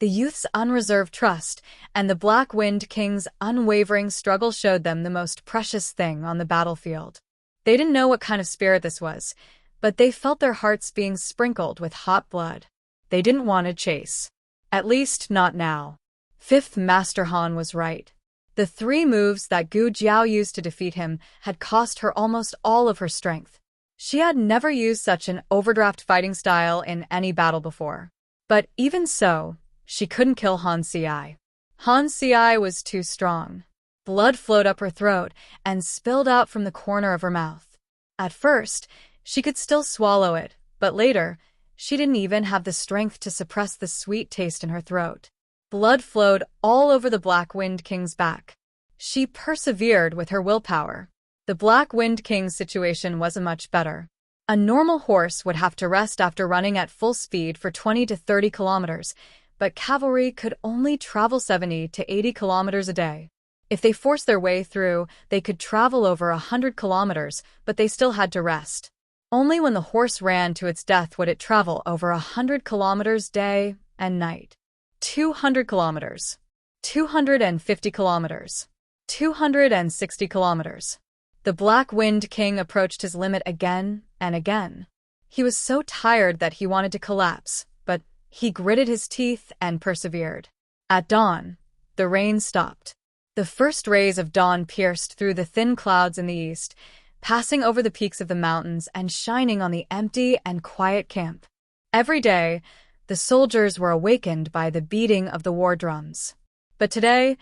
The youth's unreserved trust and the Black Wind King's unwavering struggle showed them the most precious thing on the battlefield. They didn't know what kind of spirit this was, but they felt their hearts being sprinkled with hot blood. They didn't want to chase. At least not now. Fifth Master Han was right. The 3 moves that Gu Jiao used to defeat him had cost her almost all of her strength. She had never used such an overdraft fighting style in any battle before. But even so, she couldn't kill Han Ci. Han Ci was too strong. Blood flowed up her throat and spilled out from the corner of her mouth. At first, she could still swallow it, but later, she didn't even have the strength to suppress the sweet taste in her throat. Blood flowed all over the Black Wind King's back. She persevered with her willpower. The Black Wind King's situation wasn't much better. A normal horse would have to rest after running at full speed for 20 to 30 kilometers, but cavalry could only travel 70 to 80 kilometers a day. If they forced their way through, they could travel over 100 kilometers, but they still had to rest. Only when the horse ran to its death would it travel over 100 kilometers day and night. 200 kilometers. 250 kilometers. 260 kilometers. The Black Wind King approached his limit again and again. He was so tired that he wanted to collapse, but he gritted his teeth and persevered. At dawn, the rain stopped. The first rays of dawn pierced through the thin clouds in the east, passing over the peaks of the mountains and shining on the empty and quiet camp. Every day, the soldiers were awakened by the beating of the war drums. But today,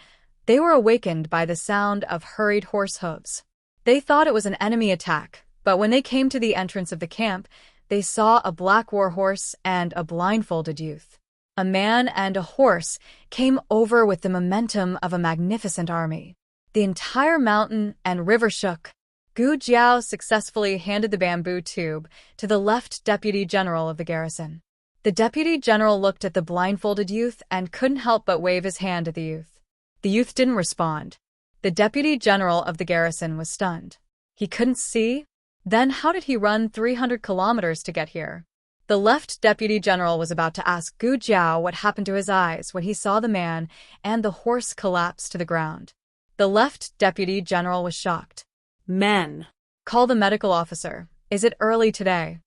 they were awakened by the sound of hurried horse hooves. They thought it was an enemy attack, but when they came to the entrance of the camp, they saw a black warhorse and a blindfolded youth. A man and a horse came over with the momentum of a magnificent army. The entire mountain and river shook. Gu Jiao successfully handed the bamboo tube to the left deputy general of the garrison. The deputy general looked at the blindfolded youth and couldn't help but wave his hand at the youth. The youth didn't respond. The deputy general of the garrison was stunned. He couldn't see? Then how did he run 300 kilometers to get here? The left deputy general was about to ask Gu Jiao what happened to his eyes when he saw the man and the horse collapse to the ground. The left deputy general was shocked. Men. Call the medical officer. Is it early today?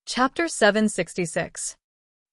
Chapter 766.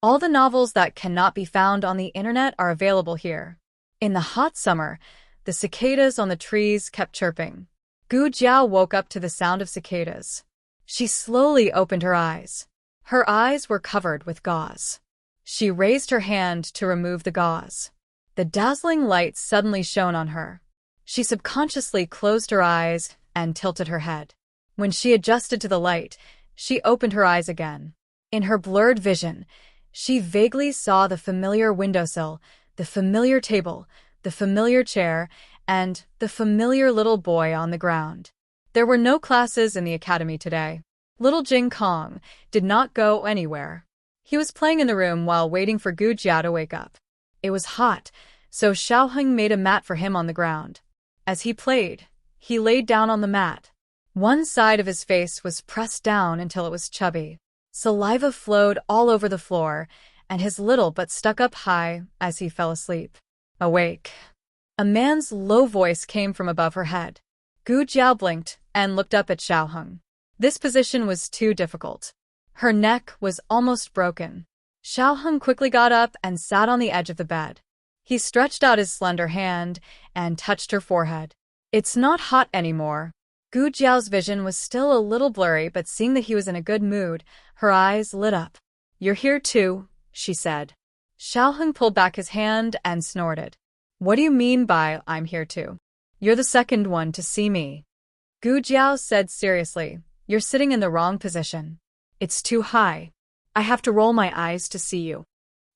All the novels that cannot be found on the internet are available here. In the hot summer, the cicadas on the trees kept chirping. Gu Jiao woke up to the sound of cicadas. She slowly opened her eyes. Her eyes were covered with gauze. She raised her hand to remove the gauze. The dazzling light suddenly shone on her. She subconsciously closed her eyes and tilted her head. When she adjusted to the light, she opened her eyes again. In her blurred vision, she vaguely saw the familiar windowsill, the familiar table, the familiar chair, and the familiar little boy on the ground. There were no classes in the academy today. Little Jing Kong did not go anywhere. He was playing in the room while waiting for Gu Jiao to wake up. It was hot, so Xiaoheng made a mat for him on the ground. As he played, he laid down on the mat. One side of his face was pressed down until it was chubby. Saliva flowed all over the floor, and his little butt stuck up high as he fell asleep. Awake. A man's low voice came from above her head. Gu Jiao blinked and looked up at Xiaoheng. This position was too difficult. Her neck was almost broken. Xiaoheng quickly got up and sat on the edge of the bed. He stretched out his slender hand and touched her forehead. It's not hot anymore. Gu Jiao's vision was still a little blurry, but seeing that he was in a good mood, her eyes lit up. You're here too, she said. Xiaoheng pulled back his hand and snorted. What do you mean by I'm here too? You're the second one to see me. Gu Jiao said seriously, "You're sitting in the wrong position. It's too high. I have to roll my eyes to see you."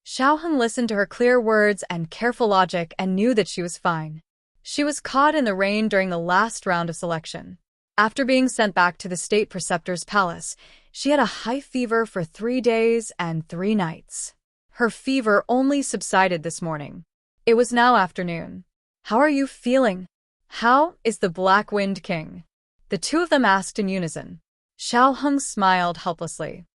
Xiaoheng listened to her clear words and careful logic and knew that she was fine. She was caught in the rain during the last round of selection. After being sent back to the state preceptor's palace, she had a high fever for 3 days and 3 nights. Her fever only subsided this morning. It was now afternoon. "How are you feeling? How is the Black Wind King?" The two of them asked in unison. Xiaoheng smiled helplessly.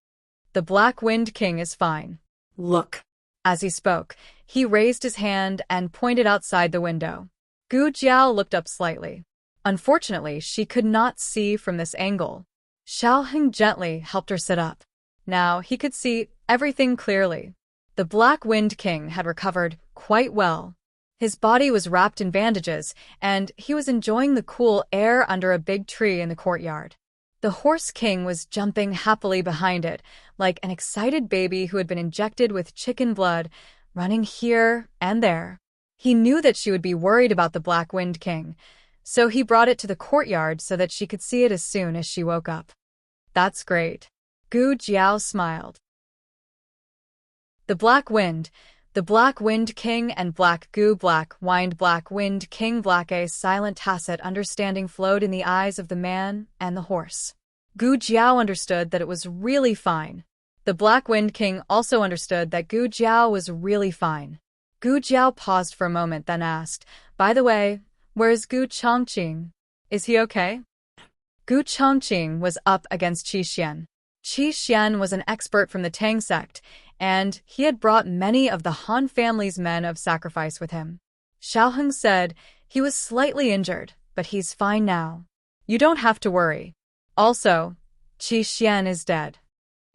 "The Black Wind King is fine." Look. As he spoke, he raised his hand and pointed outside the window. Gu Jiao looked up slightly. Unfortunately, she could not see from this angle. Xiaoheng gently helped her sit up. Now he could see everything clearly. The Black Wind King had recovered quite well. His body was wrapped in bandages, and he was enjoying the cool air under a big tree in the courtyard. The Horse King was jumping happily behind it, like an excited baby who had been injected with chicken blood, running here and there. He knew that she would be worried about the Black Wind King, so he brought it to the courtyard so that she could see it as soon as she woke up. "That's great." Gu Jiao smiled. The Black Wind King and Black Wind King Black a silent tacit understanding flowed in the eyes of the man and the horse. Gu Jiao understood that it was really fine. The Black Wind King also understood that Gu Jiao was really fine. Gu Jiao paused for a moment, then asked, "By the way, where is Gu Chongqing? Is he okay?" Gu Chongqing was up against Qi Xian. Qi Xian was an expert from the Tang sect, and he had brought many of the Han family's men of sacrifice with him. Xiaoheng said, "He was slightly injured, but he's fine now. You don't have to worry. Also, Qi Xian is dead."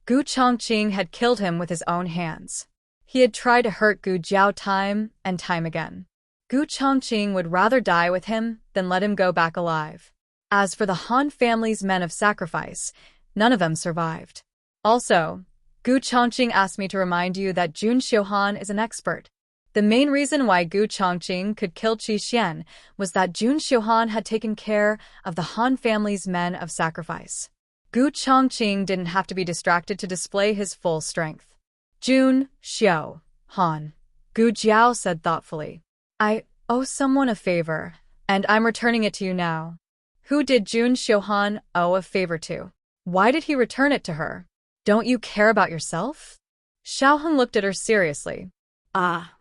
Gu Chongqing had killed him with his own hands. He had tried to hurt Gu Jiao time and time again. Gu Chongqing would rather die with him than let him go back alive. As for the Han family's men of sacrifice, none of them survived. Also, Gu Chongqing asked me to remind you that Jun Xiuhan is an expert. The main reason why Gu Chongqing could kill Qi Xian was that Jun Xiuhan had taken care of the Han family's men of sacrifice. Gu Chongqing didn't have to be distracted to display his full strength. "Jun Xiuhan," Gu Jiao said thoughtfully. "I owe someone a favor, and I'm returning it to you now." Who did Jun Xiuhan owe a favor to? Why did he return it to her? Don't you care about yourself? Xiaoheng looked at her seriously. Ah.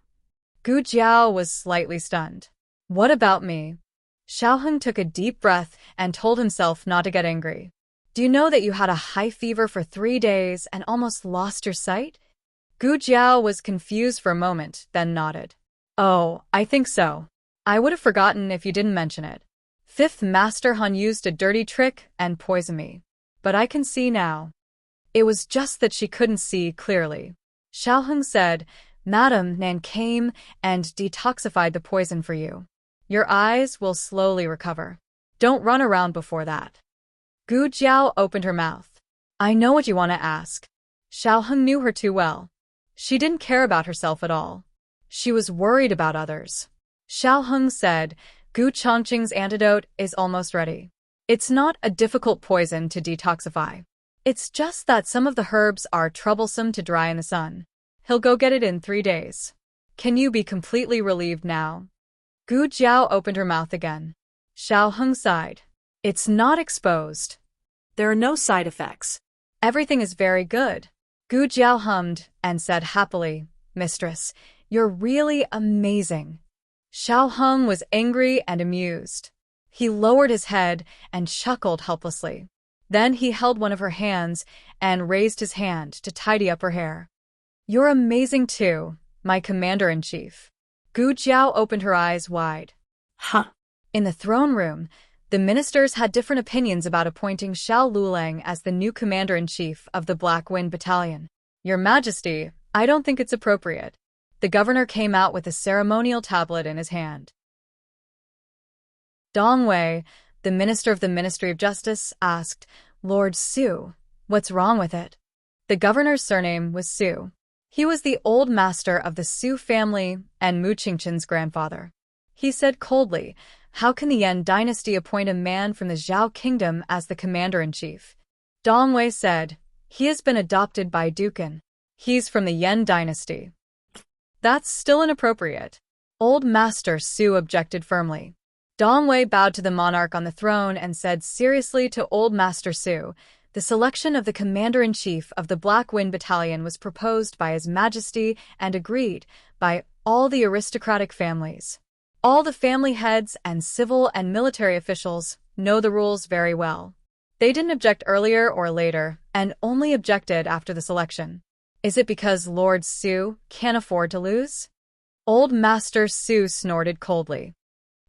Gu Jiao was slightly stunned. "What about me?" Xiaoheng took a deep breath and told himself not to get angry. "Do you know that you had a high fever for 3 days and almost lost your sight?" Gu Jiao was confused for a moment, then nodded. "Oh, I think so. I would have forgotten if you didn't mention it. 5th Master Han used a dirty trick and poisoned me. But I can see now." It was just that she couldn't see clearly. Xiaoheng said, "Madam Nan came and detoxified the poison for you. Your eyes will slowly recover. Don't run around before that." Gu Jiao opened her mouth. "I know what you want to ask." Xiaoheng knew her too well. She didn't care about herself at all. She was worried about others. Xiaoheng said, "Gu Chongqing's antidote is almost ready. It's not a difficult poison to detoxify. It's just that some of the herbs are troublesome to dry in the sun. He'll go get it in 3 days. Can you be completely relieved now?" Gu Jiao opened her mouth again. Xiaoheng sighed. "It's not exposed. There are no side effects. Everything is very good." Gu Jiao hummed and said happily, "Mistress, you're really amazing." Xiaoheng was angry and amused. He lowered his head and chuckled helplessly. Then he held one of her hands and raised his hand to tidy up her hair. "You're amazing too, my commander-in-chief." Gu Jiao opened her eyes wide. Huh. In the throne room, the ministers had different opinions about appointing Xiao Lulang as the new commander-in-chief of the Black Wind Battalion. "Your Majesty, I don't think it's appropriate." The governor came out with a ceremonial tablet in his hand. Dong Wei, the minister of the Ministry of Justice, asked, "Lord Su, what's wrong with it?" The governor's surname was Su. He was the old master of the Su family and Mu Qingqin's grandfather. He said coldly, how can the Yan dynasty appoint a man from the Zhao kingdom as the commander-in-chief? Dong Wei said, he has been adopted by Dukan. He's from the Yan dynasty. That's still inappropriate. Old Master Su objected firmly. Dong Wei bowed to the monarch on the throne and said seriously to Old Master Su, the selection of the commander-in-chief of the Black Wind Battalion was proposed by His Majesty and agreed by all the aristocratic families. All the family heads and civil and military officials know the rules very well. They didn't object earlier or later, and only objected after the selection. Is it because Lord Su can't afford to lose? Old Master Su snorted coldly.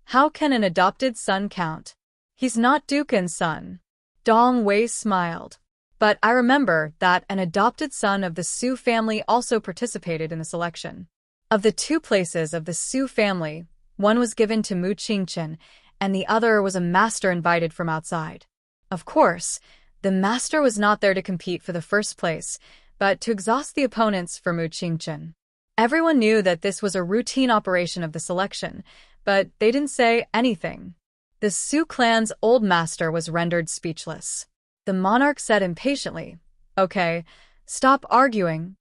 How can an adopted son count? He's not Dukan's son. Dong Wei smiled. But I remember that an adopted son of the Su family also participated in the selection. Of the 2 places of the Su family, one was given to Mu Qingchen, and the other was a master invited from outside. Of course, the master was not there to compete for the first place, but to exhaust the opponents for Mu Qingchen. Everyone knew that this was a routine operation of the selection, but they didn't say anything. The Su clan's old master was rendered speechless. The monarch said impatiently, "Okay, stop arguing."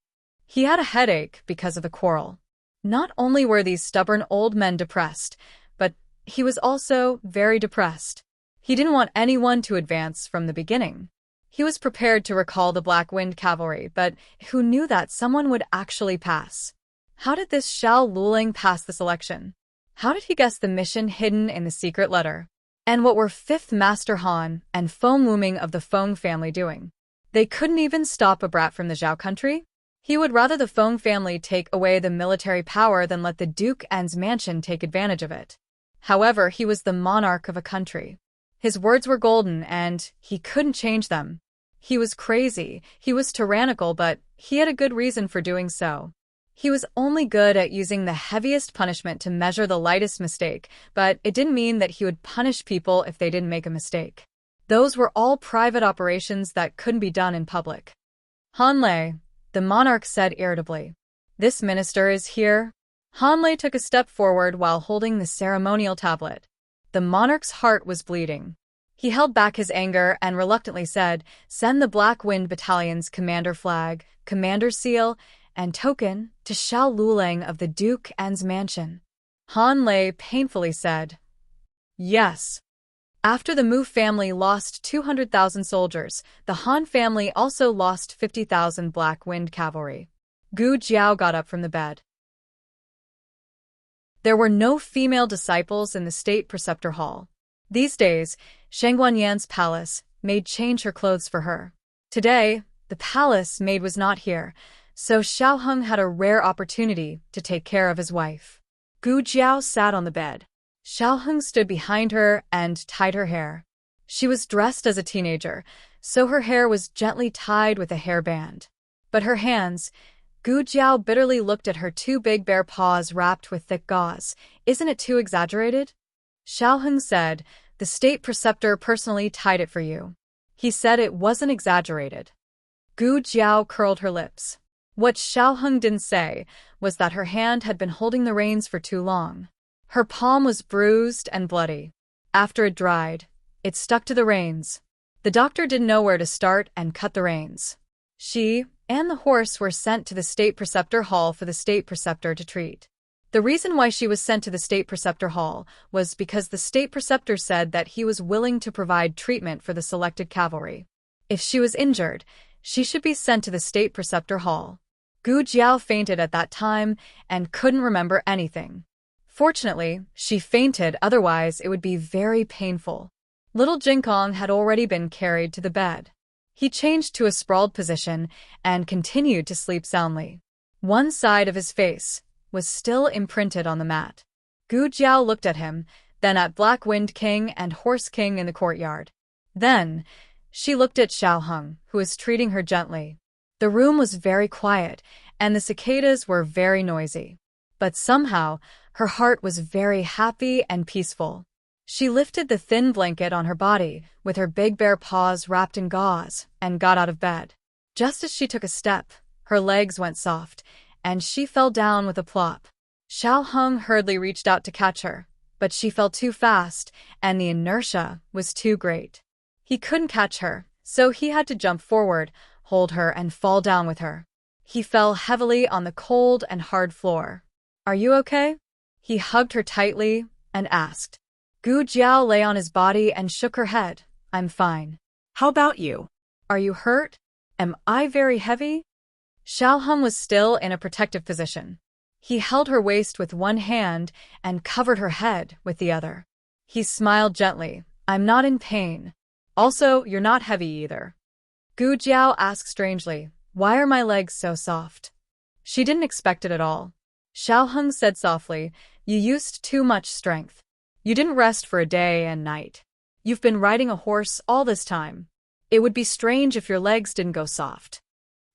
He had a headache because of the quarrel. Not only were these stubborn old men depressed, but he was also very depressed. He didn't want anyone to advance from the beginning. He was prepared to recall the Black Wind Cavalry, but who knew that someone would actually pass? How did this Xiao Luling pass the selection? How did he guess the mission hidden in the secret letter? And what were 5th Master Han and Feng Wuming of the Feng family doing? They couldn't even stop a brat from the Zhao country? He would rather the Feng family take away the military power than let the Duke An's mansion take advantage of it. However, he was the monarch of a country. His words were golden, and he couldn't change them. He was crazy, he was tyrannical, but he had a good reason for doing so. He was only good at using the heaviest punishment to measure the lightest mistake, but it didn't mean that he would punish people if they didn't make a mistake. Those were all private operations that couldn't be done in public. Han Lei, the monarch said irritably. This minister is here? Han Lei took a step forward while holding the ceremonial tablet. The monarch's heart was bleeding. He held back his anger and reluctantly said, "Send the Black Wind Battalion's commander flag, commander seal, and token to Xiao Luling of the Duke An's mansion." Han Lei painfully said, "Yes." After the Mu family lost 200,000 soldiers, the Han family also lost 50,000 Black Wind cavalry. Gu Jiao got up from the bed. There were no female disciples in the state preceptor hall. These days, Sheng Guanyan's palace maid changed her clothes for her. Today, the palace maid was not here, so Xiaoheng had a rare opportunity to take care of his wife. Gu Jiao sat on the bed. Xiaoheng stood behind her and tied her hair. She was dressed as a teenager, so her hair was gently tied with a hairband. But her hands, Gu Jiao bitterly looked at her 2 big bare paws wrapped with thick gauze. Isn't it too exaggerated? Xiaoheng said, the state preceptor personally tied it for you. He said it wasn't exaggerated. Gu Jiao curled her lips. What Xiaoheng didn't say was that her hand had been holding the reins for too long. Her palm was bruised and bloody. After it dried, it stuck to the reins. The doctor didn't know where to start and cut the reins. She and the horse were sent to the state preceptor hall for the state preceptor to treat. The reason why she was sent to the state preceptor hall was because the state preceptor said that he was willing to provide treatment for the selected cavalry. If she was injured, she should be sent to the state preceptor hall. Gu Jiao fainted at that time and couldn't remember anything. Fortunately, she fainted, otherwise it would be very painful. Little Jinkong had already been carried to the bed. He changed to a sprawled position and continued to sleep soundly. One side of his face was still imprinted on the mat. Gu Jiao looked at him, then at Black Wind King and Horse King in the courtyard. Then, she looked at Xiaoheng, who was treating her gently. The room was very quiet, and the cicadas were very noisy. But somehow, her heart was very happy and peaceful. She lifted the thin blanket on her body, with her big bare paws wrapped in gauze, and got out of bed. Just as she took a step, her legs went soft, and she fell down with a plop. Xiaoheng hurriedly reached out to catch her, but she fell too fast, and the inertia was too great. He couldn't catch her, so he had to jump forward, hold her, and fall down with her. He fell heavily on the cold and hard floor. "Are you okay?" He hugged her tightly and asked. Gu Jiao lay on his body and shook her head. "I'm fine." How about you? "Are you hurt? Am I very heavy?" Xiaoheng was still in a protective position. He held her waist with one hand and covered her head with the other. He smiled gently. "I'm not in pain. Also, you're not heavy either." Gu Jiao asked strangely, "Why are my legs so soft?" She didn't expect it at all. Xiaoheng said softly, "You used too much strength. You didn't rest for a day and night. You've been riding a horse all this time. It would be strange if your legs didn't go soft."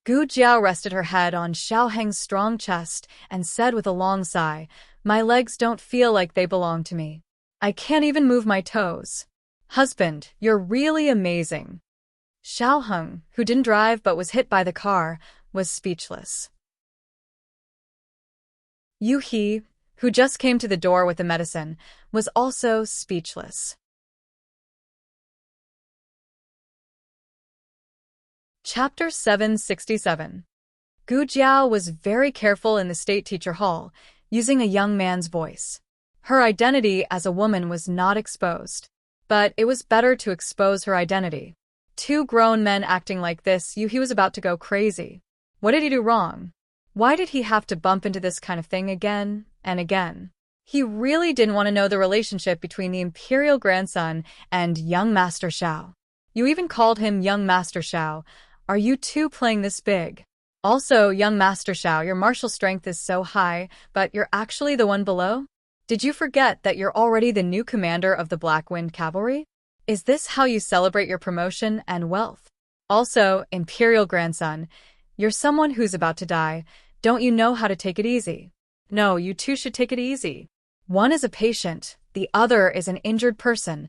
Gu Jiao rested her head on Xiaoheng's strong chest and said with a long sigh, "My legs don't feel like they belong to me. I can't even move my toes." "Husband, you're really amazing." Xiaoheng, who didn't drive but was hit by the car, was speechless. Yu He, who just came to the door with the medicine, was also speechless. Chapter 767. Gu Jiao was very careful in the state teacher hall, using a young man's voice. Her identity as a woman was not exposed. But it was better to expose her identity. Two grown men acting like this, he was about to go crazy. What did he do wrong? Why did he have to bump into this kind of thing again and again? He really didn't want to know the relationship between the imperial grandson and young Master Xiao. You even called him young Master Xiao. Are you two playing this big? Also, young Master Xiao, your martial strength is so high, but you're actually the one below? Did you forget that you're already the new commander of the Black Wind Cavalry? Is this how you celebrate your promotion and wealth? Also, imperial grandson, you're someone who's about to die. Don't you know how to take it easy? No, you two should take it easy. One is a patient, the other is an injured person,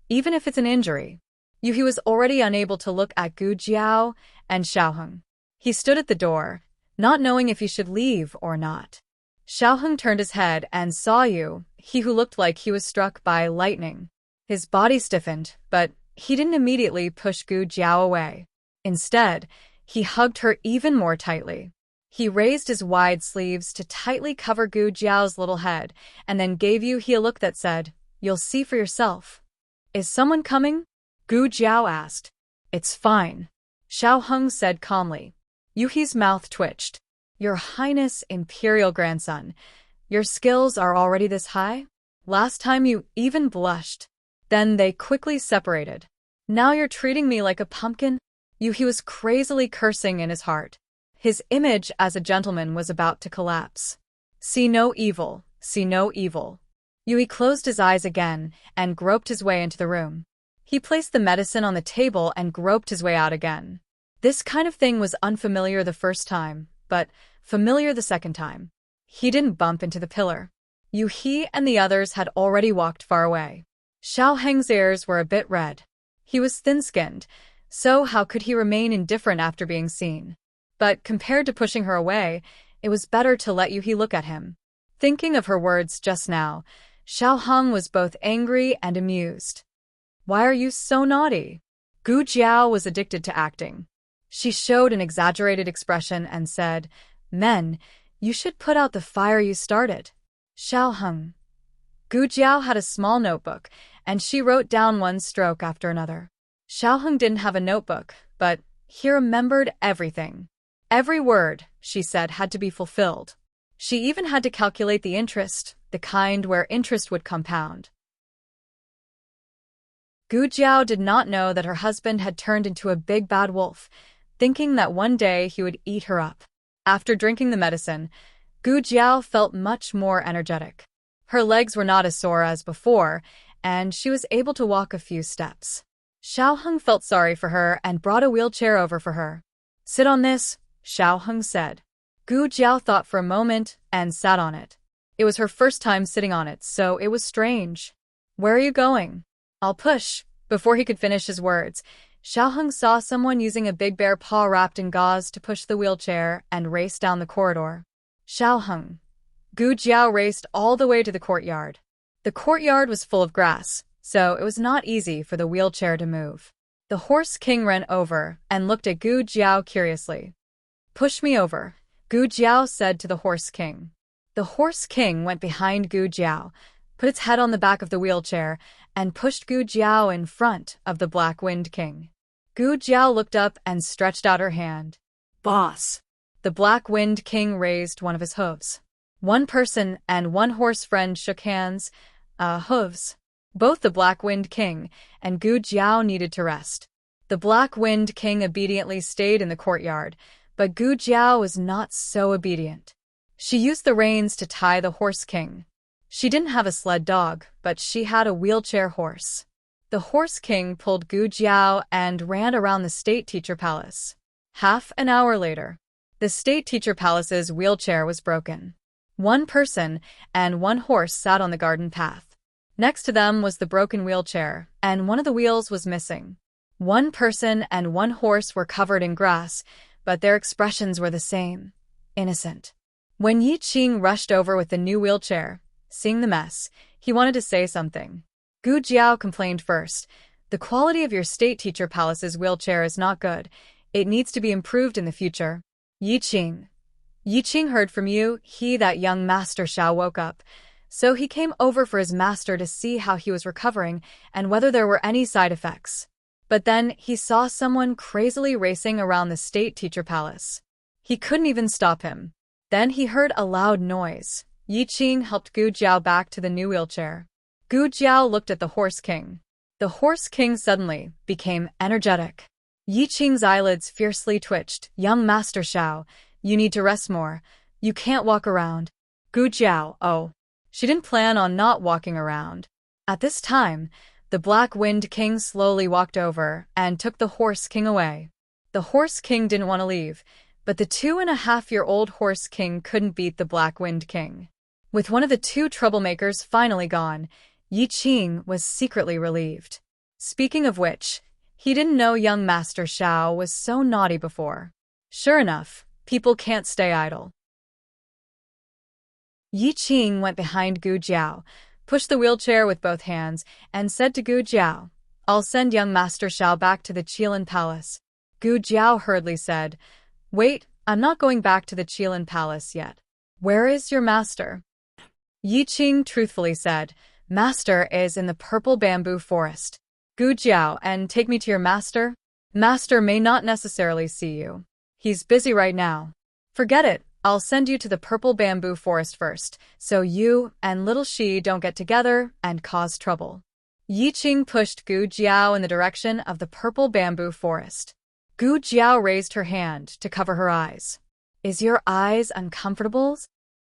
even if it's an injury. He was already unable to look at Gu Jiao and Xiaoheng. He stood at the door, not knowing if he should leave or not. Xiaoheng turned his head and saw he who looked like he was struck by lightning. His body stiffened, but he didn't immediately push Gu Jiao away. Instead, he hugged her even more tightly. He raised his wide sleeves to tightly cover Gu Jiao's little head, and then gave he a look that said, "You'll see for yourself." "Is someone coming?" Gu Jiao asked. "It's fine," Xiaoheng said calmly. Yuhi's mouth twitched. "Your Highness, imperial grandson, your skills are already this high? Last time you even blushed." Then they quickly separated. "Now you're treating me like a pumpkin?" Yuhi was crazily cursing in his heart. His image as a gentleman was about to collapse. "See no evil, see no evil." Yuhi closed his eyes again and groped his way into the room. He placed the medicine on the table and groped his way out again. This kind of thing was unfamiliar the first time, but familiar the second time. He didn't bump into the pillar. He and the others had already walked far away. Xiaoheng's ears were a bit red. He was thin-skinned, so how could he remain indifferent after being seen? But compared to pushing her away, it was better to let Yuhi look at him. Thinking of her words just now, Xiaoheng was both angry and amused. "Why are you so naughty?" Gu Jiao was addicted to acting. She showed an exaggerated expression and said, "Men, you should put out the fire you started." Xiaoheng. Gu Jiao had a small notebook, and she wrote down one stroke after another. Xiaoheng didn't have a notebook, but he remembered everything. Every word, she said, had to be fulfilled. She even had to calculate the interest, the kind where interest would compound. Gu Jiao did not know that her husband had turned into a big bad wolf, thinking that one day he would eat her up. After drinking the medicine, Gu Jiao felt much more energetic. Her legs were not as sore as before, and she was able to walk a few steps. Xiaoheng felt sorry for her and brought a wheelchair over for her. "Sit on this," Xiaoheng said. Gu Jiao thought for a moment and sat on it. It was her first time sitting on it, so it was strange. "Where are you going?" "I'll push." Before he could finish his words, Xiaoheng saw someone using a big bear paw wrapped in gauze to push the wheelchair and race down the corridor. "Xiaoheng." Gu Jiao raced all the way to the courtyard. The courtyard was full of grass, so it was not easy for the wheelchair to move. The Horse King ran over and looked at Gu Jiao curiously. "Push me over," Gu Jiao said to the Horse King. The Horse King went behind Gu Jiao, put its head on the back of the wheelchair, and pushed Gu Jiao in front of the Black Wind King. Gu Jiao looked up and stretched out her hand. Boss. The Black Wind King raised one of his hooves. One person and one horse friend shook hands. Hooves. Both the Black Wind King and Gu Jiao needed to rest. The Black Wind King obediently stayed in the courtyard, but Gu Jiao was not so obedient. She used the reins to tie the Horse King. She didn't have a sled dog, but she had a wheelchair horse. The Horse King pulled Gu Jiao and ran around the State Teacher Palace. Half an hour later, the State Teacher Palace's wheelchair was broken. One person and one horse sat on the garden path. Next to them was the broken wheelchair, and one of the wheels was missing. One person and one horse were covered in grass, but their expressions were the same. Innocent. When Yi Qing rushed over with the new wheelchair, seeing the mess, he wanted to say something. Gu Jiao complained first. "The quality of your State Teacher Palace's wheelchair is not good. It needs to be improved in the future." Yi Qing heard from you. That young Master Xiao woke up. So he came over for his master to see how he was recovering and whether there were any side effects. But then he saw someone crazily racing around the State Teacher Palace. He couldn't even stop him. Then he heard a loud noise. Yi Qing helped Gu Jiao back to the new wheelchair. Gu Jiao looked at the Horse King. The Horse King suddenly became energetic. Yi Qing's eyelids fiercely twitched. "Young Master Xiao, you need to rest more. You can't walk around." Gu Jiao, oh. She didn't plan on not walking around. At this time, the Black Wind King slowly walked over and took the Horse King away. The Horse King didn't want to leave, but the 2.5-year-old Horse King couldn't beat the Black Wind King. With one of the two troublemakers finally gone, Yi Qing was secretly relieved. Speaking of which, he didn't know young Master Xiao was so naughty before. Sure enough, people can't stay idle. Yi Qing went behind Gu Jiao, pushed the wheelchair with both hands, and said to Gu Jiao, "I'll send young Master Xiao back to the Qilin Palace." Gu Jiao hurriedly said, "Wait, I'm not going back to the Qilin Palace yet. Where is your master?" Yi Qing truthfully said, "Master is in the purple bamboo forest." Gu Jiao, "And take me to your master?" "Master may not necessarily see you. He's busy right now." "Forget it. I'll send you to the purple bamboo forest first, so you and little Shi don't get together and cause trouble." Yi Qing pushed Gu Jiao in the direction of the purple bamboo forest. Gu Jiao raised her hand to cover her eyes. "Is your eyes uncomfortable?"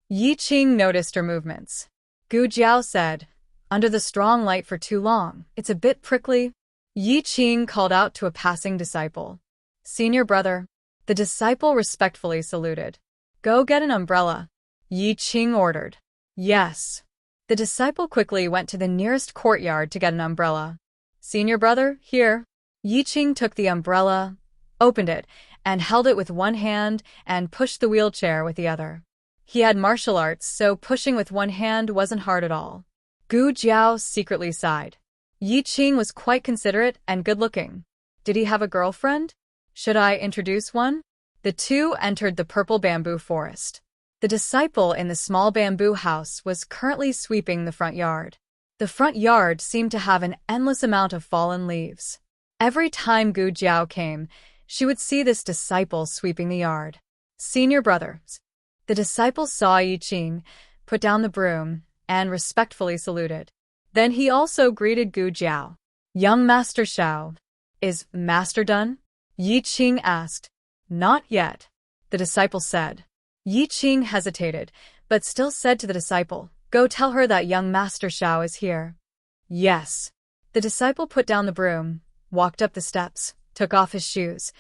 Yi Qing noticed her movements. Gu Jiao said, "Under the strong light for too long, it's a bit prickly." Yi Qing called out to a passing disciple. "Senior brother." The disciple respectfully saluted. "Go get an umbrella," Yi Qing ordered. "Yes." The disciple quickly went to the nearest courtyard to get an umbrella. "Senior brother, here." Yi Qing took the umbrella, opened it, and held it with one hand and pushed the wheelchair with the other. He had martial arts, so pushing with one hand wasn't hard at all. Gu Jiao secretly sighed. Yi Qing was quite considerate and good-looking. Did he have a girlfriend? Should I introduce one? The two entered the purple bamboo forest. The disciple in the small bamboo house was currently sweeping the front yard. The front yard seemed to have an endless amount of fallen leaves. Every time Gu Jiao came, she would see this disciple sweeping the yard. "Senior brothers." The disciple saw Yi Qing, put down the broom, and respectfully saluted. Then he also greeted Gu Jiao. "Young Master Xiao, is Master done?" Yi Qing asked. "Not yet," the disciple said. Yi Qing hesitated, but still said to the disciple, "Go tell her that young Master Xiao is here." "Yes." The disciple put down the broom, walked up the steps, took off his shoes,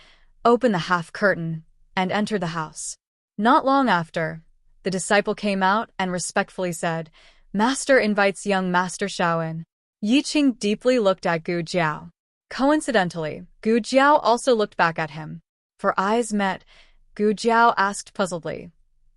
opened the half curtain, and entered the house. Not long after, the disciple came out and respectfully said, "Master invites young Master Xiao in." Yi Qing deeply looked at Gu Jiao. Coincidentally, Gu Jiao also looked back at him. For eyes met, Gu Jiao asked puzzledly,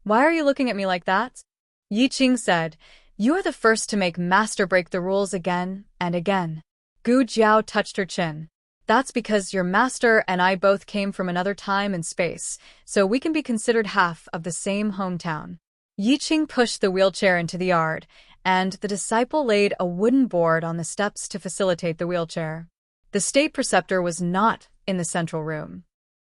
"Why are you looking at me like that?" Yi Qing said, You are the first to make Master break the rules again and again. Gu Jiao touched her chin. That's because your Master and I both came from another time and space, so we can be considered half of the same hometown. Yi Qing pushed the wheelchair into the yard, and the disciple laid a wooden board on the steps to facilitate the wheelchair. The state preceptor was not in the central room.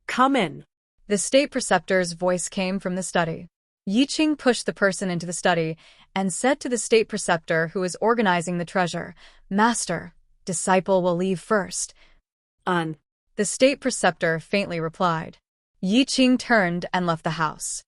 Come in. The state preceptor's voice came from the study. Yi Qing pushed the person into the study and said to the state preceptor who was organizing the treasure, Master, disciple will leave first. The state preceptor faintly replied. Yi Qing turned and left the house.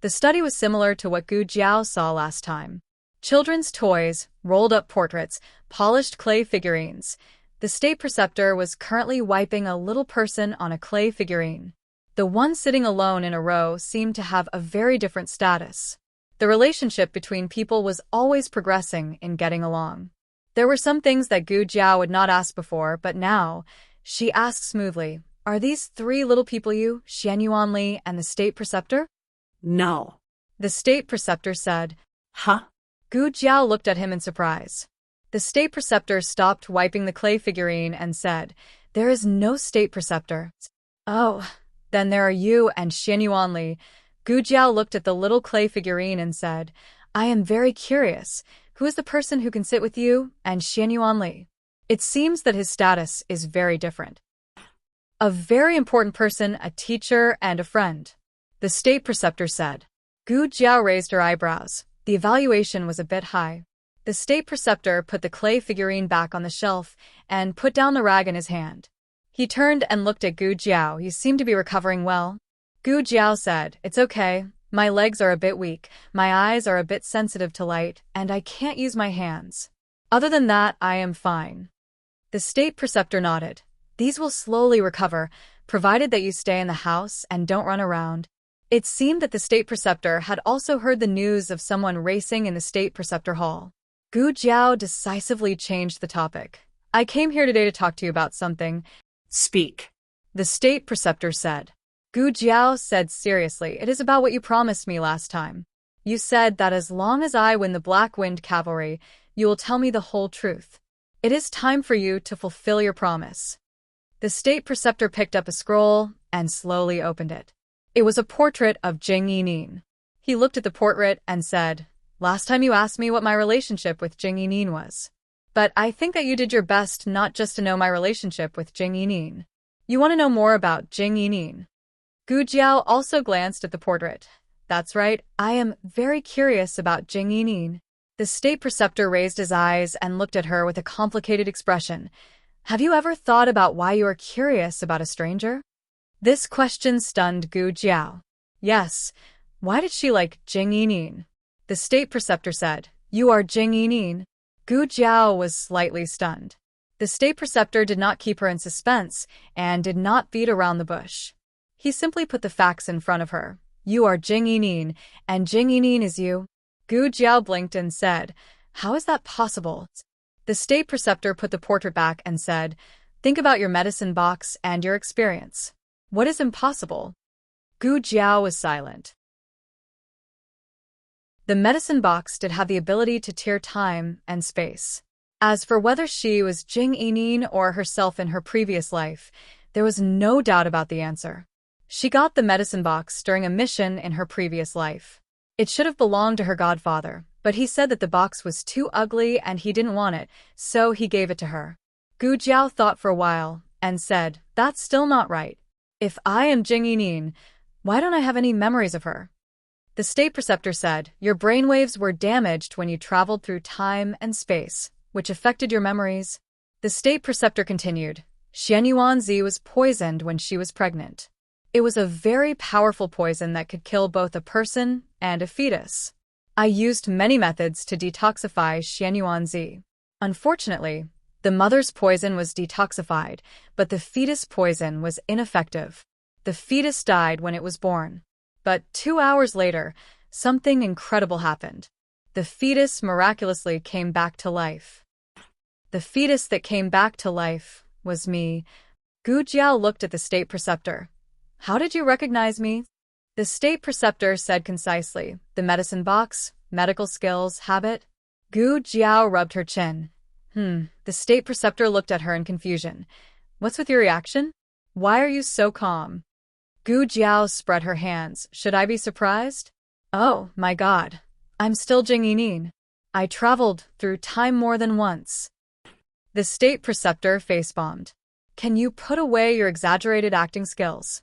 The study was similar to what Gu Jiao saw last time. Children's toys, rolled-up portraits, polished clay figurines. The state preceptor was currently wiping a little person on a clay figurine. The one sitting alone in a row seemed to have a very different status. The relationship between people was always progressing in getting along. There were some things that Gu Jiao would not ask before, but now, she asked smoothly, Are these three little people you, Xianyuan Li, and the state preceptor? No. The state preceptor said. Huh? Gu Jiao looked at him in surprise. The state preceptor stopped wiping the clay figurine and said, There is no state preceptor. Oh, then there are you and Xianyuan Li. Gu Jiao looked at the little clay figurine and said, I am very curious. Who is the person who can sit with you and Xianyuan Li? It seems that his status is very different. A very important person, a teacher, and a friend. The state preceptor said. Gu Jiao raised her eyebrows. The evaluation was a bit high. The state preceptor put the clay figurine back on the shelf and put down the rag in his hand. He turned and looked at Gu Jiao. You seem to be recovering well. Gu Jiao said, It's okay. My legs are a bit weak, my eyes are a bit sensitive to light, and I can't use my hands. Other than that, I am fine. The state preceptor nodded. These will slowly recover, provided that you stay in the house and don't run around. It seemed that the state preceptor had also heard the news of someone racing in the state preceptor hall. Gu Jiao decisively changed the topic. I came here today to talk to you about something. Speak. The state preceptor said. Gu Jiao said seriously, It is about what you promised me last time. You said that as long as I win the Black Wind Cavalry, you will tell me the whole truth. It is time for you to fulfill your promise. The state preceptor picked up a scroll and slowly opened it. It was a portrait of Jing Yining. He looked at the portrait and said, Last time you asked me what my relationship with Jing Yining was. But I think that you did your best not just to know my relationship with Jing Yining. You want to know more about Jing Yining. Gu Jiao also glanced at the portrait. That's right, I am very curious about Jing Yining. The state preceptor raised his eyes and looked at her with a complicated expression. Have you ever thought about why you are curious about a stranger? This question stunned Gu Jiao. Yes. Why did she like Jing Yining? The state preceptor said, You are Jing Yining. Gu Jiao was slightly stunned. The state preceptor did not keep her in suspense and did not beat around the bush. He simply put the facts in front of her. You are Jing Yining, and Jing Yining is you. Gu Jiao blinked and said, How is that possible? The state preceptor put the portrait back and said, Think about your medicine box and your experience. What is impossible? Gu Jiao was silent. The medicine box did have the ability to tear time and space. As for whether she was Jing Yining or herself in her previous life, there was no doubt about the answer. She got the medicine box during a mission in her previous life. It should have belonged to her godfather, but he said that the box was too ugly and he didn't want it, so he gave it to her. Gu Jiao thought for a while and said, That's still not right. If I am Jing Yining, why don't I have any memories of her? The state preceptor said, Your brainwaves were damaged when you traveled through time and space, which affected your memories. The state preceptor continued, Xianyuan Zi was poisoned when she was pregnant. It was a very powerful poison that could kill both a person and a fetus. I used many methods to detoxify Xianyuan Zi. Unfortunately, the mother's poison was detoxified, but the fetus poison was ineffective. The fetus died when it was born. But 2 hours later, something incredible happened. The fetus miraculously came back to life. The fetus that came back to life was me. Gu Jiao looked at the state preceptor. How did you recognize me? The state preceptor said concisely, The medicine box, medical skills, habit? Gu Jiao rubbed her chin. The state preceptor looked at her in confusion. What's with your reaction? Why are you so calm? Gu Jiao spread her hands. Should I be surprised? Oh, my God. I'm still Jing Yinin. I traveled through time more than once. The state preceptor face-bombed. Can you put away your exaggerated acting skills?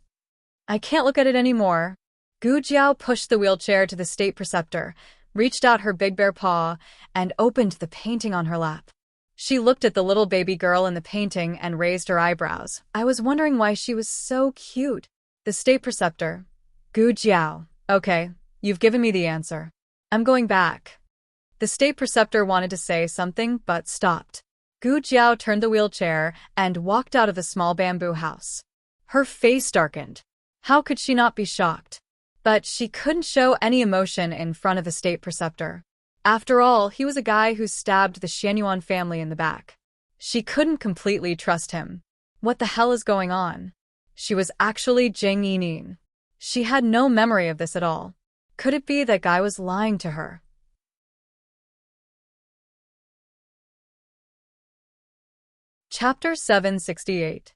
I can't look at it anymore. Gu Jiao pushed the wheelchair to the state preceptor, reached out her big bare paw, and opened the painting on her lap. She looked at the little baby girl in the painting and raised her eyebrows. I was wondering why she was so cute. The state preceptor. Gu Jiao. Okay, you've given me the answer. I'm going back. The state preceptor wanted to say something, but stopped. Gu Jiao turned the wheelchair and walked out of the small bamboo house. Her face darkened. How could she not be shocked? But she couldn't show any emotion in front of the state preceptor. After all, he was a guy who stabbed the Xianyuan family in the back. She couldn't completely trust him. What the hell is going on? She was actually Jing Yinin. She had no memory of this at all. Could it be that guy was lying to her? Chapter 768.